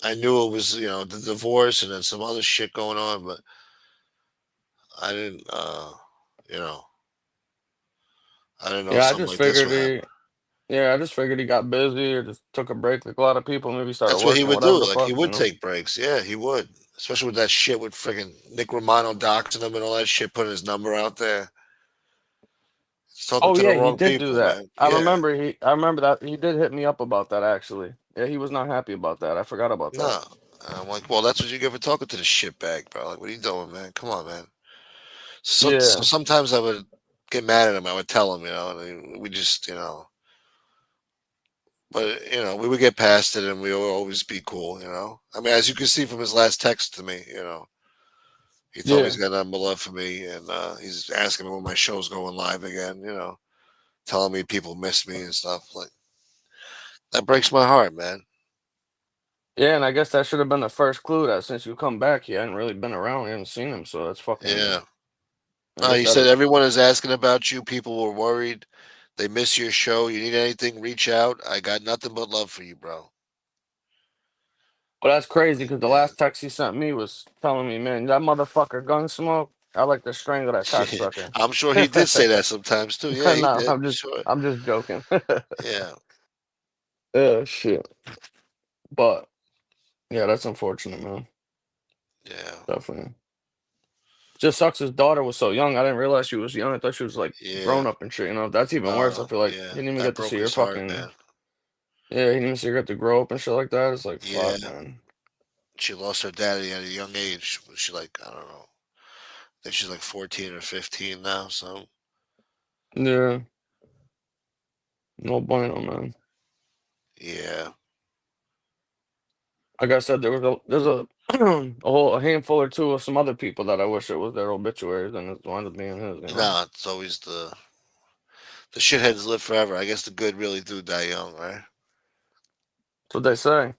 I knew it was, the divorce and then some other shit going on, but I didn't, you know, I didn't know Yeah, something like this would happen. I just figured he got busy or just took a break like a lot of people, maybe started That's what he working, would whatever do. the Like he fuck, you would know. take breaks. Yeah, he would. Especially with that shit with freaking Nick Romano doxing him and all that shit, putting his number out there. He's talking Oh to the yeah, he wrong did do people, that. man. Yeah. I remember that he did hit me up about that actually. Yeah, he was not happy about that. I forgot about that. No. I'm like, well, that's what you get for talking to the shitbag, bro. Like, what are you doing, man? Come on, man. So Yeah. sometimes I would get mad at him. I would tell him, and we just, but we would get past it, and we would always be cool. I mean, as you can see from his last text to me. He told me he's Yeah. got nothing but love for me, and he's asking me when my show's going live again. Telling me people miss me and stuff. Like that breaks my heart, man. Yeah, and I guess that should have been the first clue that since you come back, you hadn't really been around, you haven't seen him, so that's fucking. Yeah. I guess He that said is. everyone is asking about you. People were worried. They miss your show. You need anything? Reach out. I got nothing but love for you, bro. Well, that's crazy because the Yeah. last text he sent me was telling me, man, that motherfucker Gunsmoke. I like to strangle that cocksucker. I'm sure he did say that sometimes too. Yeah, he No, did. Sure. I'm just joking. Yeah. Yeah, shit. But yeah, that's unfortunate, man. Yeah. Definitely. Just sucks his daughter was so young. I didn't realize she was young. I thought she was like Yeah. grown up and shit. You know, that's even worse. I No. feel like Yeah. he didn't even That get to see broke her his heart, fucking. man. Yeah, he didn't even see her get to grow up and shit like that. It's like Yeah. fuck, man. She lost her daddy at a young age. She like I don't know. I think she's like 14 or 15 now. So Yeah, no bueno, man. yeah. Like I said, there's a a handful or two of some other people that I wish it was their obituaries, and it wound up being his. You know, Nah, it's always the shitheads live forever. I guess the good really do die young, right? that's what they say.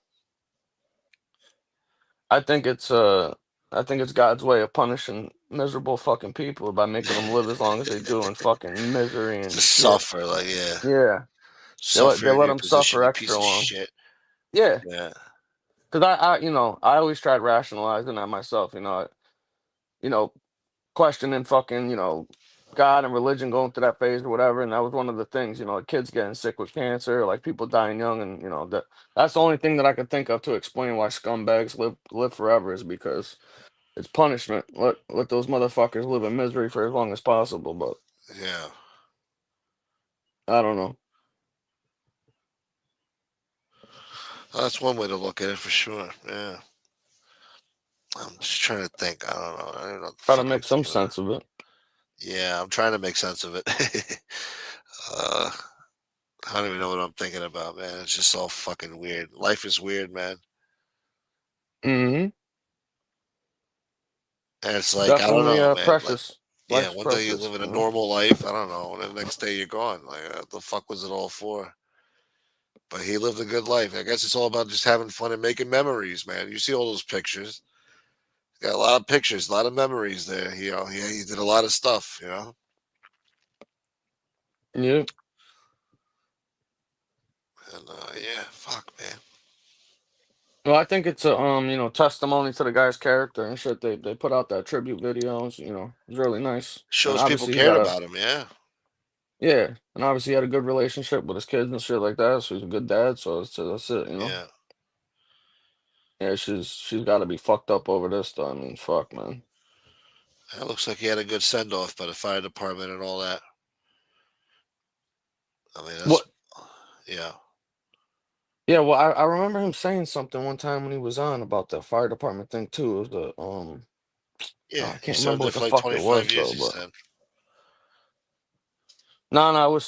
I think it's uh, I think it's God's way of punishing miserable fucking people by making them live as long as they do in fucking misery and Just shit. suffer, like yeah, Yeah, suffer they in let your them position, suffer you piece extra of long. shit. Yeah, Yeah, because I always tried rationalizing that myself. You know, questioning fucking, God and religion going through that phase or whatever. And that was one of the things, like kids getting sick with cancer, like people dying young, and that's the only thing that I could think of to explain why scumbags live forever is because it's punishment. Let those motherfuckers live in misery for as long as possible. But yeah. I don't know. Well, that's one way to look at it for sure. Yeah, I'm just trying to think. I don't know. I don't know what the Try to fuck I'm make some thinking of. sense of it. Yeah, I'm trying to make sense of it. uh, I don't even know what I'm thinking about, man. It's just all fucking weird. Life is weird, man. Hmm. And it's like, I don't Definitely know, man. Like, precious. yeah, Life's one day you're precious, living a you know. normal life. I don't know. And the next day you're gone. Like, what the fuck was it all for? But he lived a good life. I guess it's all about just having fun and making memories, man. You see all those pictures. Got a lot of pictures, a lot of memories there. He did a lot of stuff, Yeah. And yeah, fuck, man. Well, I think it's a testimony to the guy's character and shit. They put out that tribute videos, it's really nice. And Shows people obviously he cared got a about him. Yeah, yeah, and obviously he had a good relationship with his kids and shit like that. So he's a good dad. So that's it, yeah. Yeah, she's got to be fucked up over this though. I mean, fuck, man. It looks like he had a good send off by the fire department and all that. I mean, that's What? yeah, Yeah, well, I remember him saying something one time when he was on about the fire department thing too. It was yeah. I He can't served remember there what the for like fuck it 25 was years. though, He but said, no, it was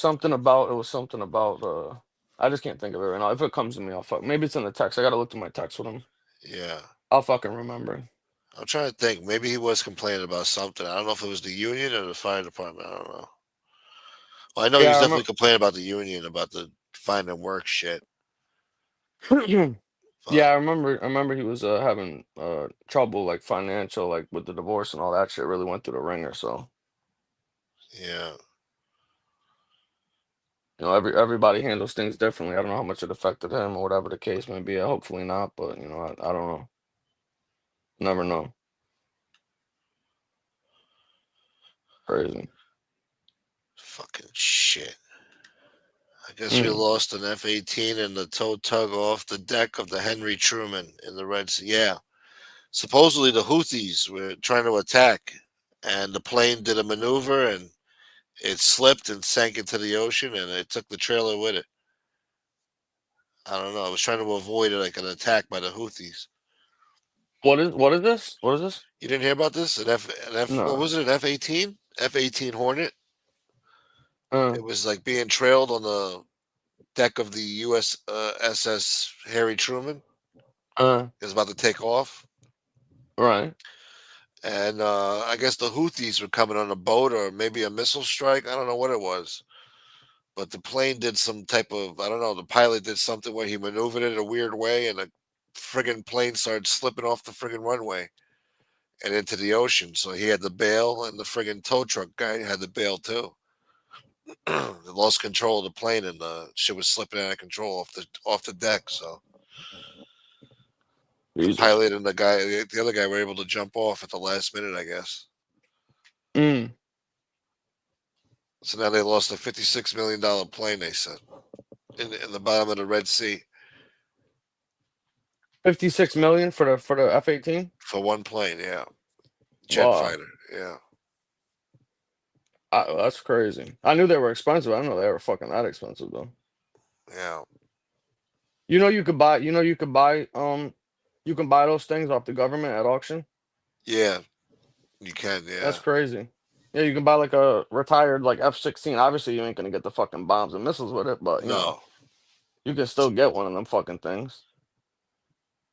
something about I just can't think of it right now. If it comes to me, I'll fuck. Maybe it's in the text. I gotta look through my text with him. yeah. I'll fucking remember. I'm trying to think. Maybe he was complaining about something. I don't know if it was the union or the fire department. I don't know. Well, I know he Yeah, was I definitely remember. complaining about the union, about the finding work shit. Yeah, But I remember he was having trouble like financial, like with the divorce and all that shit. Really went through the ringer. So yeah, everybody handles things differently. I don't know how much it affected him or whatever the case may be. Hopefully not, but I don't know. Never know. Crazy. fucking shit. I guess we Mm. lost an F-18 in the tow tug off the deck of the Henry Truman in the Red Sea. Yeah, supposedly the Houthis were trying to attack, and the plane did a maneuver and it slipped and sank into the ocean, and it took the trailer with it. I don't know. I was trying to avoid like an attack by the Houthis. What is this? What is this? You didn't hear about this? What No. was it? An F-18? F-18 Hornet. Uh, It was like being trailed on the deck of the U.S. SS Harry Truman. uh, It was about to take off, right. and I guess the Houthis were coming on a boat or maybe a missile strike. I don't know what it was, but the plane did some type of, I don't know. The pilot did something where he maneuvered it a weird way, and the friggin' plane started slipping off the friggin' runway and into the ocean. So he had to bail, and the friggin' tow truck guy had to bail too. They lost control of the plane, and the shit was slipping out of control off the deck. So the Jesus. pilot and the other guy, were able to jump off at the last minute, I guess. Mm. So now they lost a $56 million plane. They said in the bottom of the Red Sea 56 million for the F-18. for one plane. Yeah, jet Wow. fighter. Yeah, That's crazy. I knew they were expensive. I didn't know they were fucking that expensive though. yeah, You can buy those things off the government at auction. yeah. You can. That's Yeah, crazy. Yeah, you can buy like a retired like F-16. Obviously, you ain't gonna get the fucking bombs and missiles with it, but no. you can still get one of them fucking things.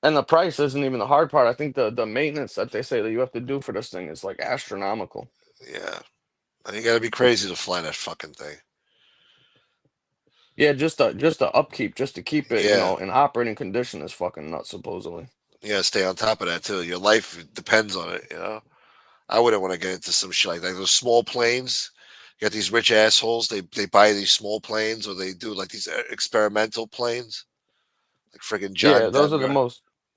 And the price isn't even the hard part. I think the maintenance that they say that you have to do for this thing is like astronomical. Yeah, and you got to be crazy to fly that fucking thing. Yeah, just the upkeep, just to keep it, Yeah, in operating condition is fucking nuts, supposedly. you got to stay on top of that too. Your life depends on it. I wouldn't want to get into some shit like that. Those small planes. You got these rich assholes. They buy these small planes, or they do like these experimental planes, like friggin' Yeah, John Denver.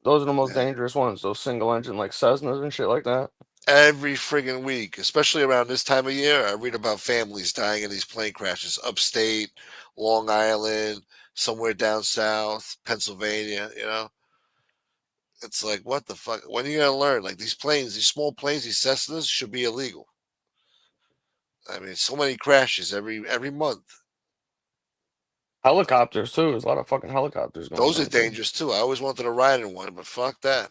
those are the most Yeah. dangerous ones. Those single engine like Cessnas and shit like that. Every friggin' week, especially around this time of year, I read about families dying in these plane crashes, upstate, Long Island, somewhere down south, Pennsylvania. It's like, what the fuck? When are you gonna learn? Like these planes, these small planes, these Cessnas should be illegal. I mean, so many crashes every month. Helicopters too. There's a lot of fucking helicopters going Those are down too. dangerous too. I always wanted to ride in one, but fuck that.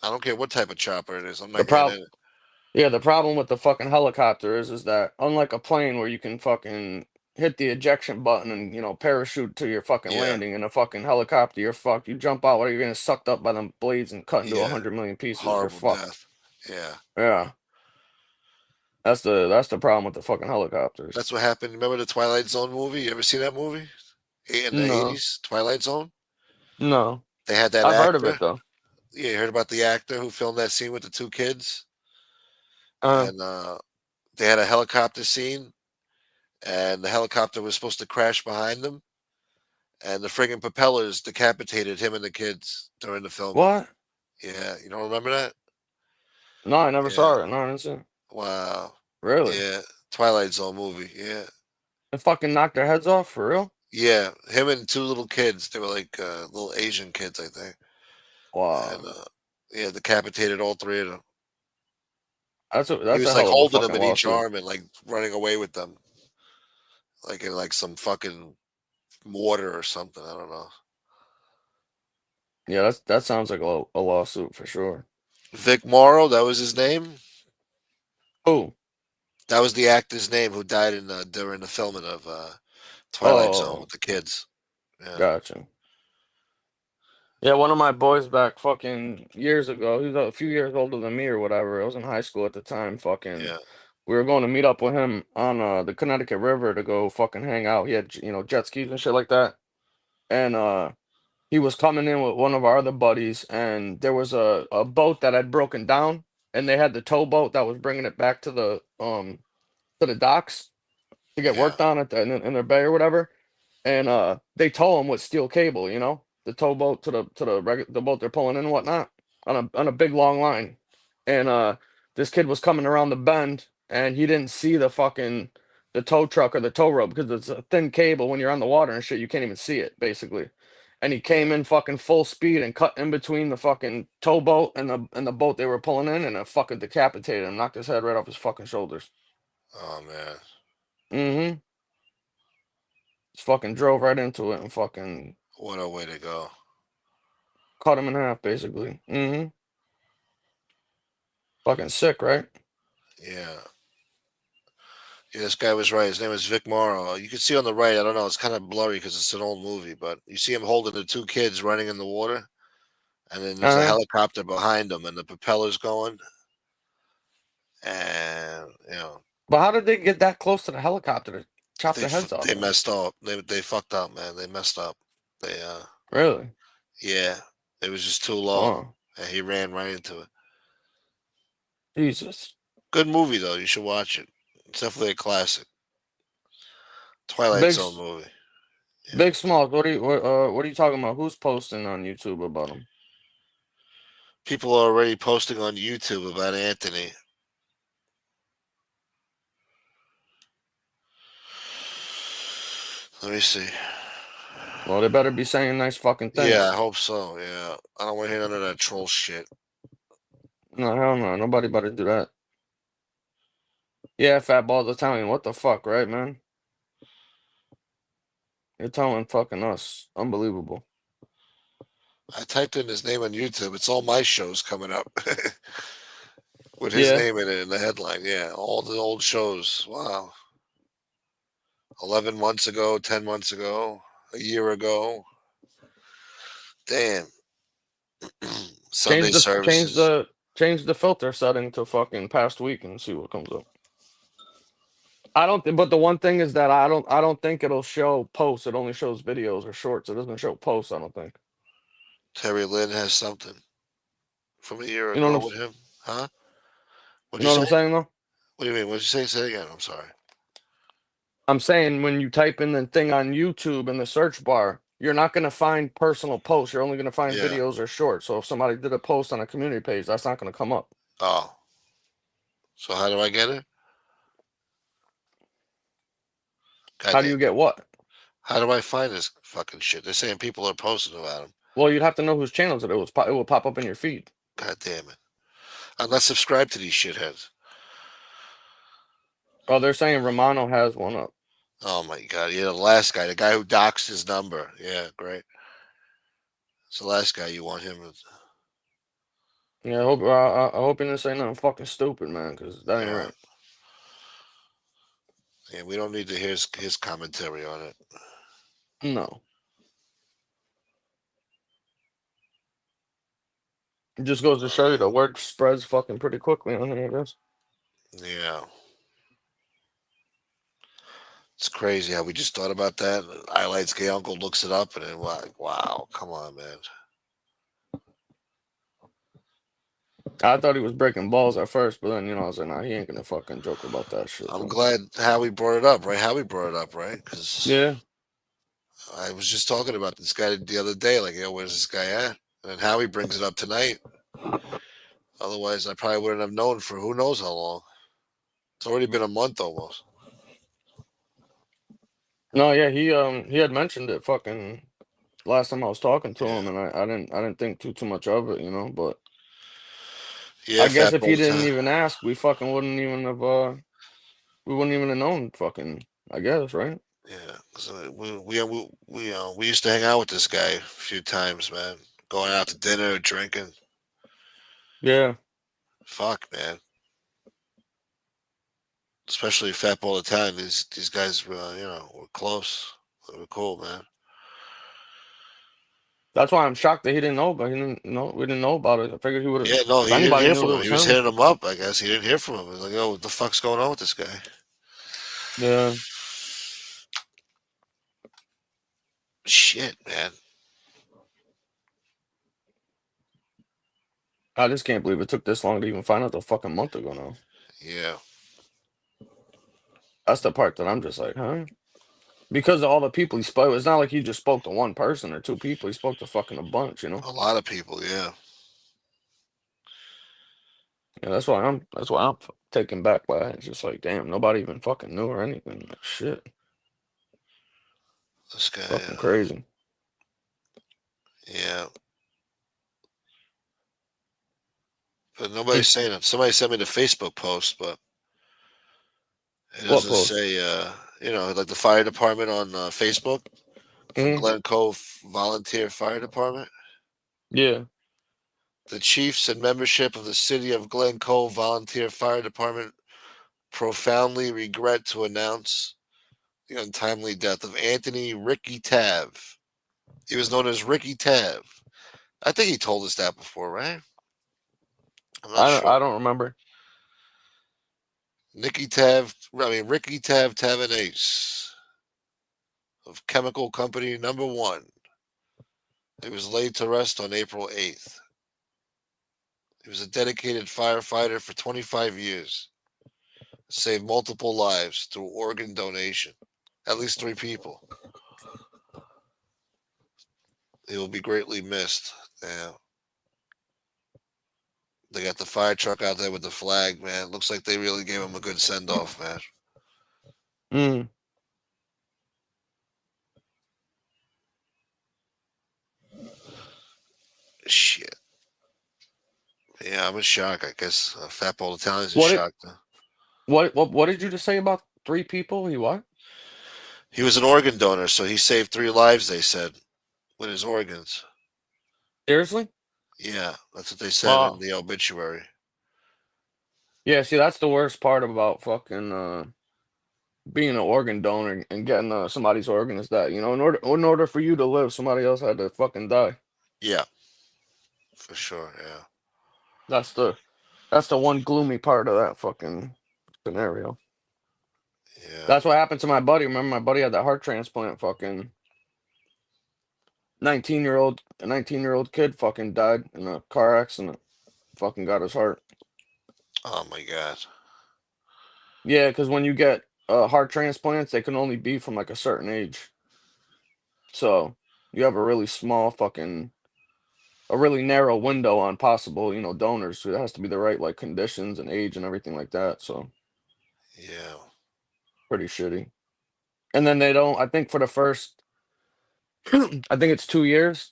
I don't care what type of chopper it is. I'm The not getting problem, in it. yeah, the problem with the fucking helicopter is that unlike a plane where you can fucking hit the ejection button and parachute to your fucking Yeah, landing, in a fucking helicopter, you're fucked. You jump out, or you're getting sucked up by them blades and cut into a yeah. 100 million pieces. You're Horrible fucked. death. Yeah, Yeah. That's the problem with the fucking helicopters. that's what happened. Remember the Twilight Zone movie? You ever see that movie? In the No. 80s, Twilight Zone. No. They had that I've heard of it actor. though. Yeah, you heard about the actor who filmed that scene with the two kids, Uh and they had a helicopter scene, and the helicopter was supposed to crash behind them, and the friggin' propellers decapitated him and the kids during the filming. what? Yeah, you don't remember that? No, I never Yeah. saw it. No, I didn't see it. Wow. Really? Yeah. Twilight Zone movie. Yeah. They fucking knocked their heads off for real? Yeah. Him and two little kids. They were like little Asian kids, I think. And Wow. yeah, decapitated all three of them. He That's a was like hell of a holding them fucking in each lawsuit. arm and like running away with them, like in like some fucking water or something. I don't know. Yeah, that sounds like a lawsuit for sure. Vic Morrow, that was his name. Oh, That was the actor's name who died in during the filming of Twilight Zone oh, with the kids. Yeah. gotcha. Yeah, one of my boys back fucking years ago, he was a few years older than me or whatever. I was in high school at the time. Fucking, Yeah. we were going to meet up with him on the Connecticut River to go fucking hang out. He had, jet skis and shit like that. And he was coming in with one of our other buddies, and there was a boat that had broken down, and they had the towboat that was bringing it back to the docks to get Yeah. worked on in their bay or whatever. And they tow them with steel cable, the towboat to the boat they're pulling in and whatnot on a big long line. And this kid was coming around the bend, and he didn't see the tow truck or the tow rope because it's a thin cable. When you're on the water and shit, you can't even see it basically. And he Yeah. came in fucking full speed and cut in between the fucking towboat and the boat they were pulling in, and it fucking decapitated him, knocked his head right off his fucking shoulders. Oh man. Mm-hmm. Just fucking drove right into it and fucking What a way to go. cut him in half, basically. Mm-hmm. Fucking sick, right? Yeah. Yeah, this guy was right. His name was Vic Morrow. You can see on the right. I don't know. It's kind of blurry because it's an old movie, but you see him holding the two kids running in the water, and then there's a Uh-huh. helicopter behind them, and the propeller's going, and But how did they get that close to the helicopter to chop their heads off they then? messed up. They fucked up, man. They messed up. They Really? yeah, it was just too low, Oh, and he ran right into it. Jesus. Good movie though. You should watch it. It's definitely a classic. Twilight Big, Zone S- movie. Yeah. Big Smalls. What are you talking about? Who's posting on YouTube about them? People are already posting on YouTube about Anthony. Let me see. Well, they better be saying nice fucking Yeah, I things. hope so. Yeah, I don't want to hear none of that troll shit. No, hell no. Nobody better do that. Yeah, Fat Balls Italian. What the fuck, right, man? You're telling fucking us. Unbelievable. I typed in his name on YouTube. It's all my shows coming up with his Yeah. name in it in the headline. Yeah, all the old shows. Wow. 11 months ago, 10 months ago, a year ago. Damn. Sunday Change the change services. the change the filter setting to fucking past week and see what comes up. I don't think, but the one thing is that I don't think it'll show posts. It only shows videos or shorts. It doesn't show posts, I don't think. Terry Lynn has something from a year You know ago what I'm with him. Huh? What'd you you know what say? I'm saying though? What do you mean? What'd you say? Say it again. I'm sorry. I'm saying when you type in the thing on YouTube in the search bar, you're not gonna find personal posts. You're only gonna find Yeah. videos or shorts. So if somebody did a post on a community page, that's not gonna come up. Oh. So how do I get it? God How do damn you it. get what? How do I find this fucking shit? They're saying people are posting about him. Well, you'd have to know whose channels it was. It will pop up in your feed. God damn it. I'm not subscribed to these shitheads. Oh, they're saying Romano has one up. Oh my god. Yeah, the last guy, the guy who doxed his number. Yeah, great. It's the last guy you want him to. Yeah, I hope you didn't say nothing fucking stupid, man, because that ain't Uh, right. yeah, we don't need to hear his commentary on it. No. It just goes to show you the word spreads fucking pretty quickly on here, I guess. Yeah. It's crazy how we just thought about that. Highlights gay uncle looks it up and then like, wow, come on, man. I thought he was breaking balls at first, but then, I was like, nah, he ain't gonna fucking joke about that shit, I'm though. glad Howie brought it up, right? Howie brought it up, right? Because Yeah. I was just talking about this guy the other day, like, where's this guy at? And then Howie brings it up tonight. Otherwise, I probably wouldn't have known for who knows how long. It's already been a month almost. No, yeah, he had mentioned it fucking last time I was talking to him, Yeah. and I didn't think too much of it, but Yeah, I guess fat if all he the didn't time. even ask, we wouldn't even have known fucking, I guess, right? Yeah, 'cause, we used to hang out with this guy a few times, man. Going out to dinner, drinking. Yeah. Fuck, man. Especially Fat all the time. These guys, were close. They were cool, man. That's why I'm shocked that he didn't know, but we didn't know about it. I figured he would have, Yeah, no, if he didn't anybody hear knew, from it him. He was was him. hitting him up. I guess he didn't hear from him. He was like, "Oh, what the fuck's going on with this guy?" Yeah. Shit, man. I just can't believe it took this long to even find out a fucking month ago now. Yeah, That's the part that I'm just like, huh? Because of all the people he spoke, it's not like he just spoke to one person or two people. He spoke to fucking a bunch. a lot of people. Yeah, Yeah, that's why I'm taken back by it. It's just like, damn, nobody even fucking knew or anything. Like, shit, this guy. fucking crazy. Yeah, but nobody's Mm. saying it. Somebody sent me the Facebook post, but it What doesn't post? say. Like the fire department on Facebook for Hmm. Glen Cove Volunteer Fire Department. Yeah, The chiefs and membership of the City of Glen Cove Volunteer Fire Department profoundly regret to announce the untimely death of Anthony Ricky Tav. He was known as Ricky Tav. I think he told us that before, right? I'm not I sure. don't remember. Ricky Tav Tavanese of Chemical Company Number One. He was laid to rest on April 8th. He was a dedicated firefighter for 25 years. Saved multiple lives through organ donation. At least 3 people. He will be greatly missed. Yeah. They got the fire truck out there with the flag, man. Looks like they really gave him a good send off, man. Mm. Shit. Yeah, I'm in shock. I guess Fat Ball Italian's in What it? shock. What did you just say about 3 people? He what? He was an organ donor, so he saved 3 lives, they said, with his organs. Seriously? Yeah, that's what they said in Wow. the obituary. Yeah. See, that's the worst part about fucking being an organ donor and getting somebody's organ is that in order for you to live, somebody else had to fucking die. Yeah, for sure. Yeah. That's the that's the one gloomy part of that fucking scenario. Yeah. That's what happened to my buddy. Remember, my buddy had that heart transplant. Fucking 19-year old kid fucking died in a car accident. Fucking got his heart. Oh my God. Yeah, because when you get heart transplants, they can only be from like a certain age. So you have a really narrow window on possible, donors. So it has to be the right like conditions and age and everything like that. So Yeah. pretty shitty. And then they don't. I think for the first, I think it's 2 years.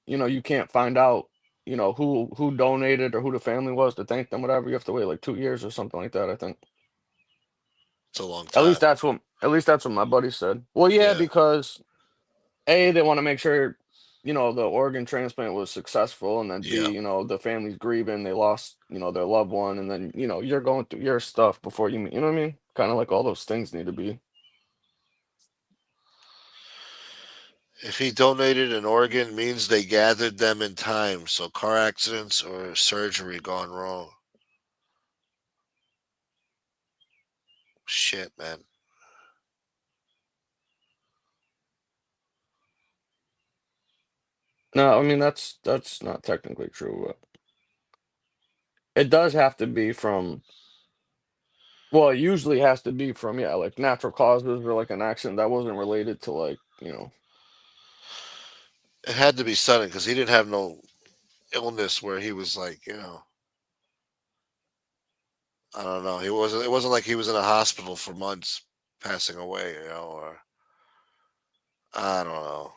You can't find out, who donated or who the family was to thank them, whatever. You have to wait like 2 years or something like that, I think. It's a long At least time. that's what my buddy said. Well, yeah, Yeah. because A, they want to make sure, the organ transplant was successful, and then B, Yeah. the family's grieving, they lost, their loved one, and then, you're going through your stuff before you meet, you know what I mean? Kind of like all those things need to be. If he donated an organ, means they gathered them in time, so car accidents or surgery gone wrong. Shit, man. No, I mean that's not technically true, but it does have to be from. Well, it usually has to be from, yeah, like natural causes or like an accident that wasn't related to like, It had to be sudden because he didn't have no illness where he was like, I don't know. He wasn't. It wasn't like he was in a hospital for months, passing away, or I don't know.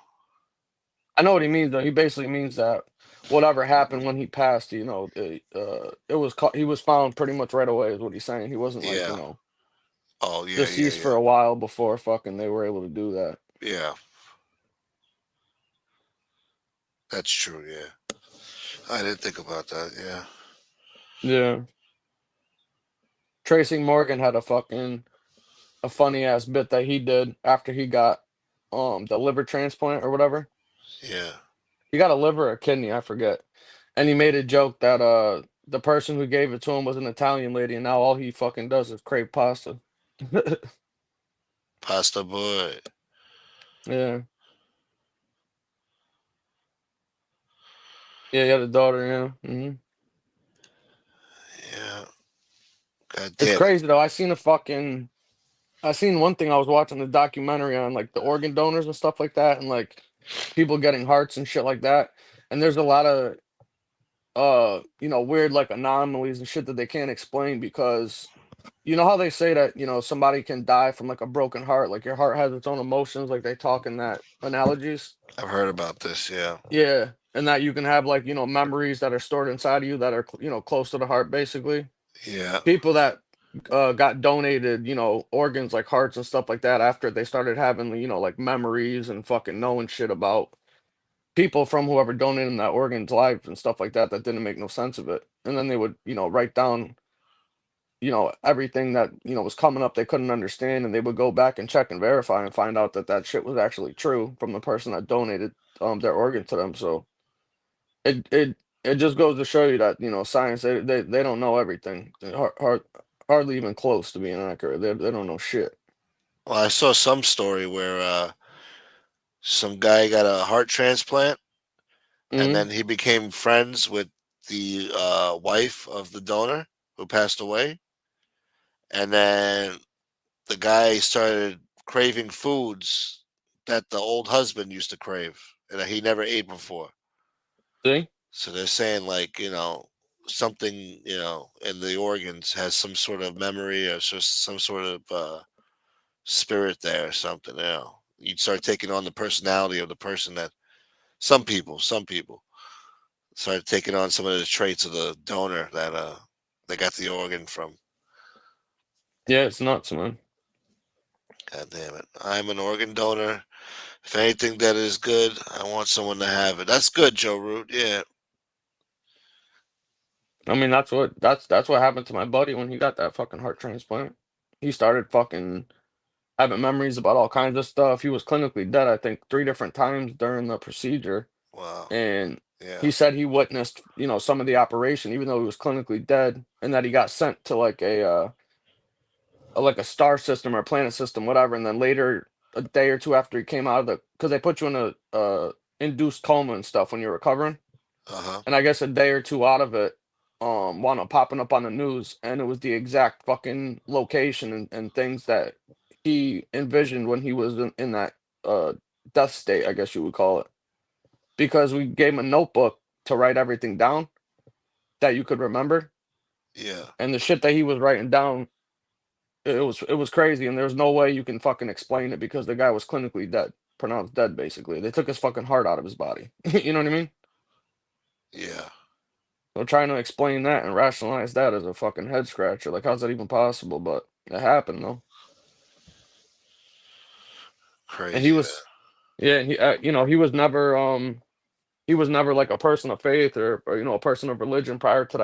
I know what he means though. He basically means that whatever happened when he passed, it was he was found pretty much right away is what he's saying. He wasn't like, Yeah. Oh yeah, yeah, deceased for yeah, a while before fucking they were able to do that. yeah. That's true. Yeah, I didn't think about that. Yeah. Yeah. Tracy Morgan had a funny ass bit that he did after he got the liver transplant or whatever. Yeah. He got a liver or a kidney, I forget. And he made a joke that the person who gave it to him was an Italian lady, and now all he fucking does is crave pasta. Pasta boy. Yeah, yeah, he had a daughter. Yeah, Yeah. God it's damn it. crazy though. I seen one thing. I was watching a documentary on like the organ donors and stuff like that, and like people getting hearts and shit like that. And there's a lot of weird like anomalies and shit that they can't explain because you know how they say that somebody can die from like a broken heart, like your heart has its own emotions, like they talk in that analogies. I've heard about this. Yeah. Yeah, and that you can have like memories that are stored inside of you that are close to the heart, basically. Yeah. People that got donated organs like hearts and stuff like that after they started having like memories and fucking knowing shit about people from whoever donated them that organ's life and stuff like that didn't make no sense of it, and then they would write down everything that was coming up they couldn't understand, and they would go back and check and verify and find out that that shit was actually true from the person that donated their organ to them. So it just goes to show you that science, they don't know everything. They're hardly even close to being accurate. They don't know shit. Well, I saw some story where some guy got a heart transplant, and Hmm. then he became friends with the wife of the donor who passed away, and then the guy started craving foods that the old husband used to crave and that he never ate before. See. So they're saying like something in the organs has some sort of memory or just some sort of spirit there or something. You'd start taking on the personality of the person that some people started taking on some of the traits of the donor that they got the organ from. Yeah, it's nuts, man. God damn it! I'm an organ donor. If anything that is good, I want someone to have it. That's good, Joe Root. Yeah. I mean, that's what happened to my buddy when he got that fucking heart transplant. He started fucking having memories about all kinds of stuff. He was clinically dead, I think, 3 different times during the procedure, Wow. and he Yeah. said he witnessed, some of the operation, even though he was clinically dead, and that he got sent to like a star system or planet system, whatever. And then later, a day or two after he came out of because they put you in a induced coma and stuff when you're recovering. Uh huh. And I guess a day or two out of it, wound up popping up on the news, and it was the exact fucking location and things that he envisioned when he was in that uh death state, I guess you would call it. Because we gave him a notebook to write everything down that you could remember, Yeah. and the shit that he was writing down, it was crazy, and there's no way you can fucking explain it because the guy was clinically dead, pronounced dead. Basically, they took his fucking heart out of his body. You know what I mean? Yeah. So trying to explain that and rationalize that is a fucking head scratcher. Like, how's that even possible? But it happened though. And he Crazy, man. was, yeah, and he was never like a person of faith or a person of religion prior to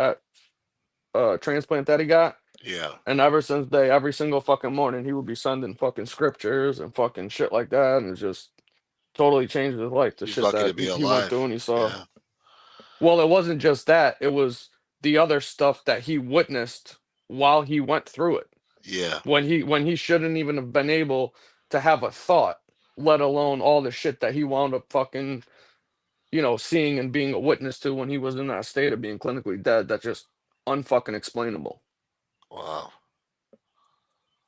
that transplant that he got. Yeah. And ever since every single fucking morning, he would be sending fucking scriptures and fucking shit like that, and it's just totally changed his life. The He's shit lucky to that be he went alive. through and he saw. Yeah. Well, it wasn't just that; it was the other stuff that he witnessed while he went through it. Yeah. When he shouldn't even have been able to have a thought, let alone all the shit that he wound up fucking, seeing and being a witness to when he was in that state of being clinically dead. That's just unfucking explainable. Wow.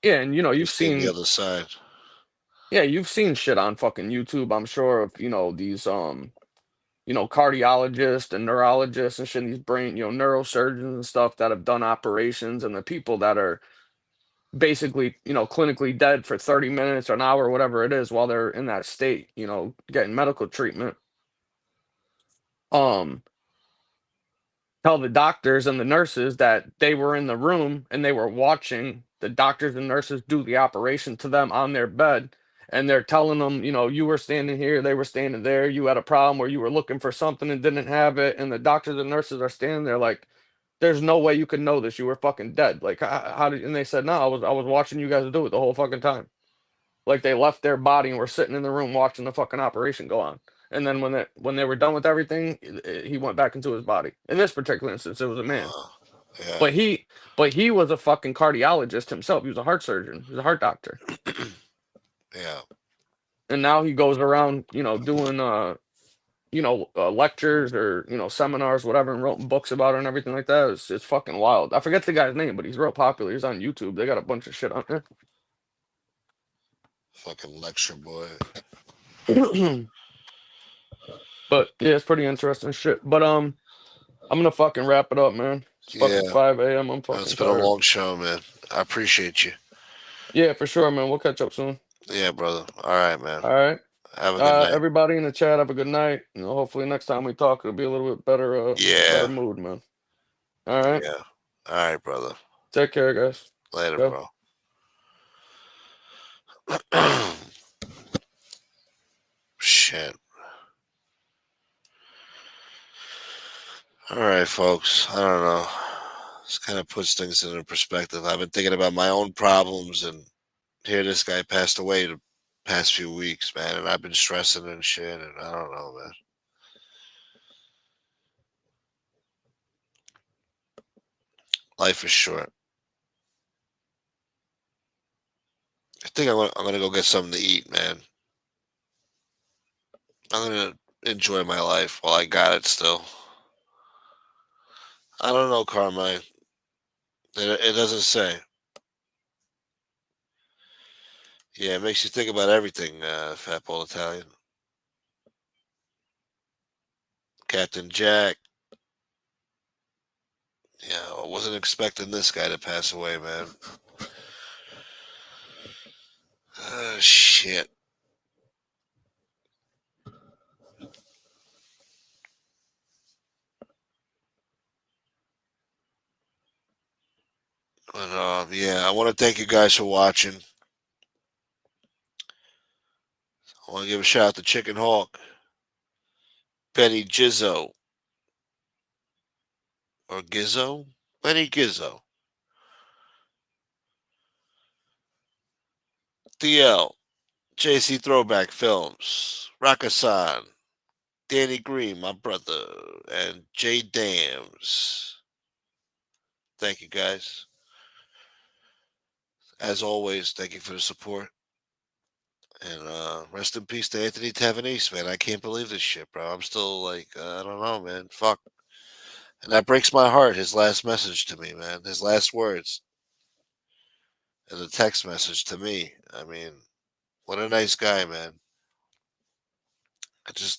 Yeah, and You you've seen the seen other side. yeah, you've seen shit on fucking YouTube, I'm sure, of, these cardiologists and neurologists and shit, these brain, neurosurgeons and stuff that have done operations, and the people that are basically, clinically dead for 30 minutes or an hour, whatever it is, while they're in that state, getting medical treatment. Um, Tell the doctors and the nurses that they were in the room and they were watching the doctors and nurses do the operation to them on their bed. And they're telling them, you were standing here, they were standing there, you had a problem where you were looking for something and didn't have it. And the doctors and nurses are standing there like, there's no way you could know this. You were fucking dead. Like, how did? And they said, no, I was watching you guys do it the whole fucking time. Like they left their body and were sitting in the room watching the fucking operation go on. And then when they were done with everything, he went back into his body. In this particular instance, it was a man. Yeah. But he was a fucking cardiologist himself. He was a heart surgeon. He was a heart doctor. Yeah. And now he goes around, doing lectures or seminars, whatever, and wrote books about it and everything like that. It's fucking wild. I forget the guy's name, but he's real popular. He's on YouTube. They got a bunch of shit on there. Fucking lecture boy. But yeah, it's pretty interesting shit. But I'm gonna fucking wrap it up, man. It's fucking Yeah. 5 a.m. I'm It's fucking been a tired. long show, man. I appreciate you. Yeah, for sure, man. We'll catch up soon. Yeah, brother. All right, man. All right. Have a good night. Everybody in the chat, have a good night. Hopefully next time we talk, it'll be a little bit better, Yeah. better mood, man. All right. Yeah. All right, brother. Take care, guys. Later, Go. bro. Shit. All right, folks. I don't know. This kind of puts things into perspective. I've been thinking about my own problems, and here this guy passed away the past few weeks, man, and I've been stressing and shit, and I don't know, man. Life is short. I think I'm gonna go get something to eat, man. I'm gonna enjoy my life while I got it still. I don't know, Carmine. It doesn't say. Yeah, it makes you think about everything, Fat Ball Italian. Captain Jack. Yeah, I wasn't expecting this guy to pass away, man. Shit. But yeah, I want to thank you guys for watching. I want to give a shout out to Chicken Hawk, Benny Gizzo, or Gizzo? Benny Gizzo. DL, JC Throwback Films, Rakasan, Danny Green, my brother, and Jay Dams. Thank you guys. As always, thank you for the support. And rest in peace to Anthony Tavanese, man. I can't believe this shit, bro. I'm still like, I don't know, man. Fuck. And that breaks my heart. His last message to me, man. His last words. And the text message to me. I mean, what a nice guy, man.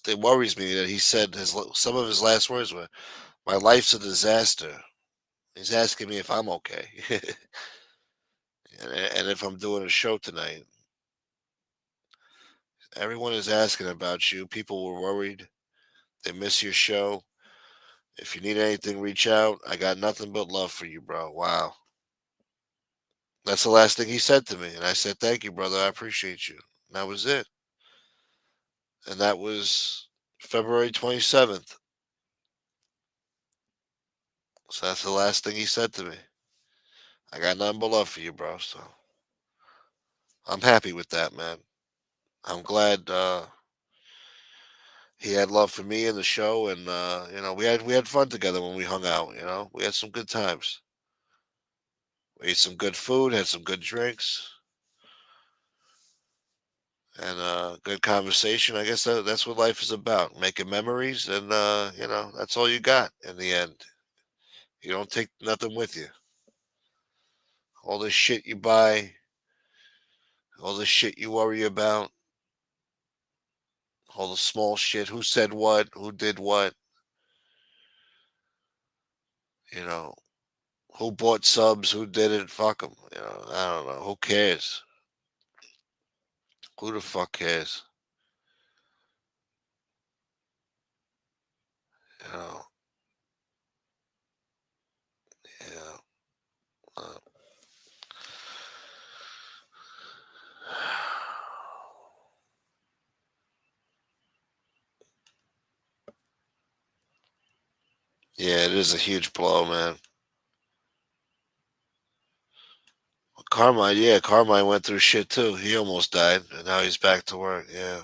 It worries me that he said some of his last words were, "My life's a disaster." He's asking me if I'm okay, and if I'm doing a show tonight. Everyone is asking about you. People were worried. They miss your show. If you need anything, reach out. I got nothing but love for you, bro. Wow. That's the last thing he said to me. And I said, thank you, brother. I appreciate you. And that was it. And that was February 27th. So that's the last thing he said to me. I got nothing but love for you, bro. So I'm happy with that, man. I'm glad He had love for me and the show, and we had fun together when we hung out. We had some good times. We ate some good food, had some good drinks, and good conversation. I guess that's what life is about: making memories, and that's all you got in the end. You don't take nothing with you. All the shit you buy, all the shit you worry about, all the small shit. Who said what? Who did what? You know, who bought subs? Who didn't? Fuck them. I don't know. Who cares? Who the fuck cares? You know, yeah. Uh, yeah, it is a huge blow, man. Carmine, yeah, Carmine went through shit too. He almost died, and now he's back to work. Yeah,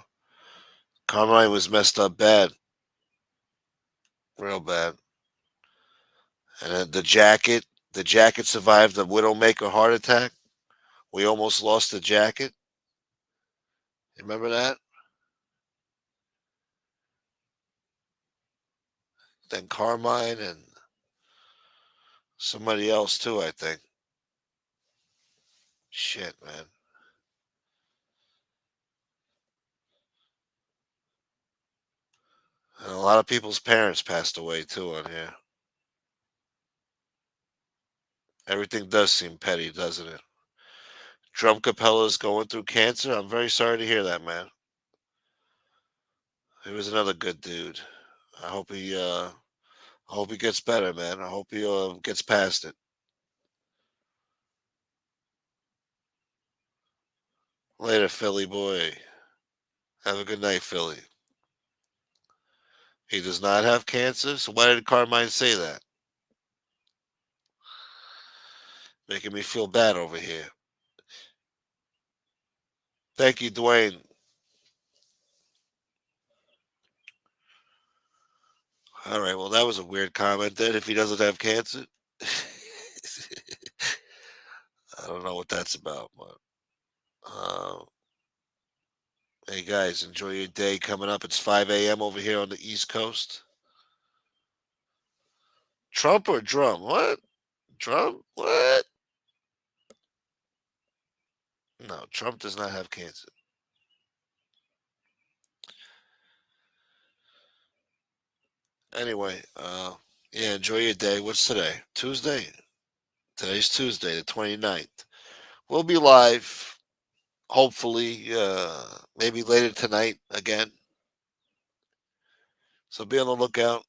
Carmine was messed up bad, real bad. And then the jacket survived the Widowmaker heart attack. We almost lost the jacket. You remember that? Then Carmine and somebody else too, I think. Shit, man. And a lot of people's parents passed away too on here. Everything does seem petty, doesn't it? Drum Capella's going through cancer. I'm very sorry to hear that, man. He was another good dude. I hope he gets better, man. I hope he gets past it. Later, Philly boy. Have a good night, Philly. He does not have cancer. So why did Carmine say that? Making me feel bad over here. Thank you, Dwayne. All right. Well, that was a weird comment. Then, if he doesn't have cancer, I don't know what that's about. But hey, guys, enjoy your day coming up. It's 5 a.m. over here on the East Coast. Trump or drum? What? Trump? What? No, Trump does not have cancer. Anyway, yeah, enjoy your day. What's today? Tuesday? Today's Tuesday, the 29th. We'll be live, hopefully, maybe later tonight again. So be on the lookout.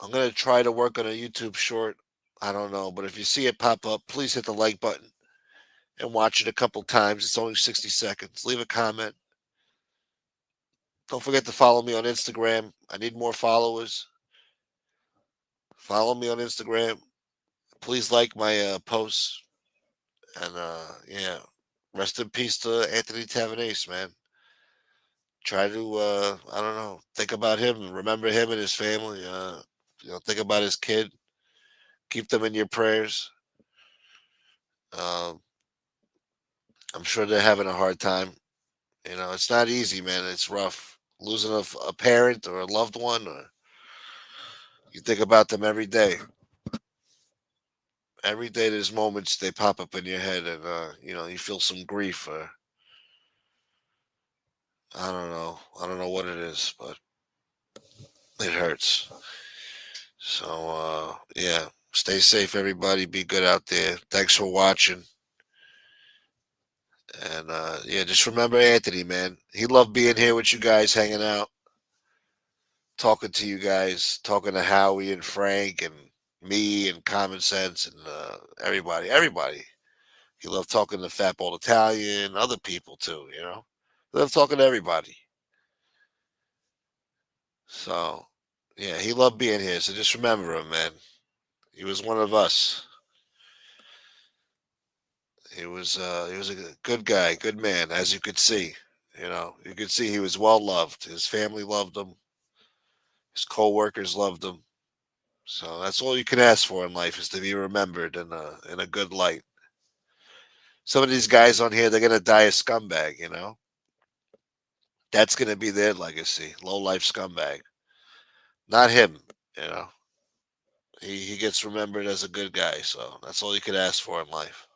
I'm going to try to work on a YouTube short. I don't know, but if you see it pop up, please hit the like button and watch it a couple times. It's only 60 seconds. Leave a comment. Don't forget to follow me on Instagram. I need more followers. Follow me on Instagram. Please like my posts. And yeah, rest in peace to Anthony Tavanese, man. Try to I don't know, think about him, remember him and his family. Think about his kid. Keep them in your prayers. Um, I'm sure they're having a hard time. It's not easy, man. It's rough losing a parent or a loved one. Or you think about them every day. Every day, there's moments they pop up in your head, and you feel some grief. Or I don't know. I don't know what it is, but it hurts. So yeah, stay safe, everybody. Be good out there. Thanks for watching. And yeah, just remember Anthony, man. He loved being here with you guys, hanging out, talking to you guys, talking to Howie and Frank and me and Common Sense and everybody. Everybody. He loved talking to Fat Bald Italian, other people too. He loved talking to everybody. So yeah, he loved being here. So just remember him, man. He was one of us. He was a good guy, good man, as you could see. You could see he was well loved. His family loved him. His co-workers loved him. So that's all you can ask for in life is to be remembered in a good light. Some of these guys on here, they're gonna die a scumbag, you know. That's gonna be their legacy. Low life scumbag. Not him, you know. He gets remembered as a good guy, so that's all you could ask for in life.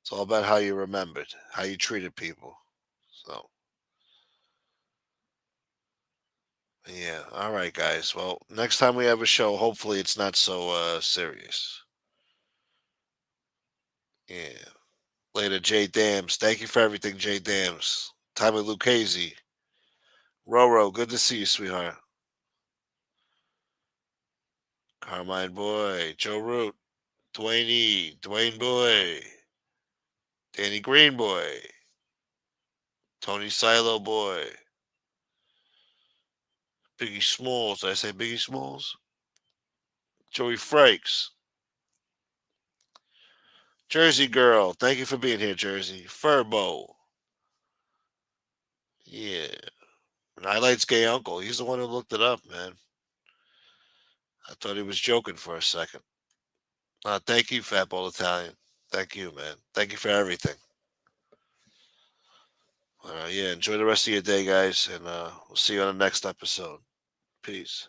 It's all about how you remembered, how you treated people. So yeah, all right, guys. Well, next time we have a show, hopefully it's not so serious. Yeah. Later, Jay Dams. Thank you for everything, Jay Dams. Tommy Lucchese. Roro, good to see you, sweetheart. Carmine Boy, Joe Root, Dwayne E, Dwayne Boy, Danny Green Boy, Tony Silo Boy, Biggie Smalls. Did I say Biggie Smalls? Joey Frakes. Jersey Girl. Thank you for being here, Jersey. Furbo. Yeah. And Highlights Gay Uncle. He's the one who looked it up, man. I thought he was joking for a second. Thank you, Fatball Italian. Thank you, man. Thank you for everything. Yeah, enjoy the rest of your day, guys, and we'll see you on the next episode. Peace.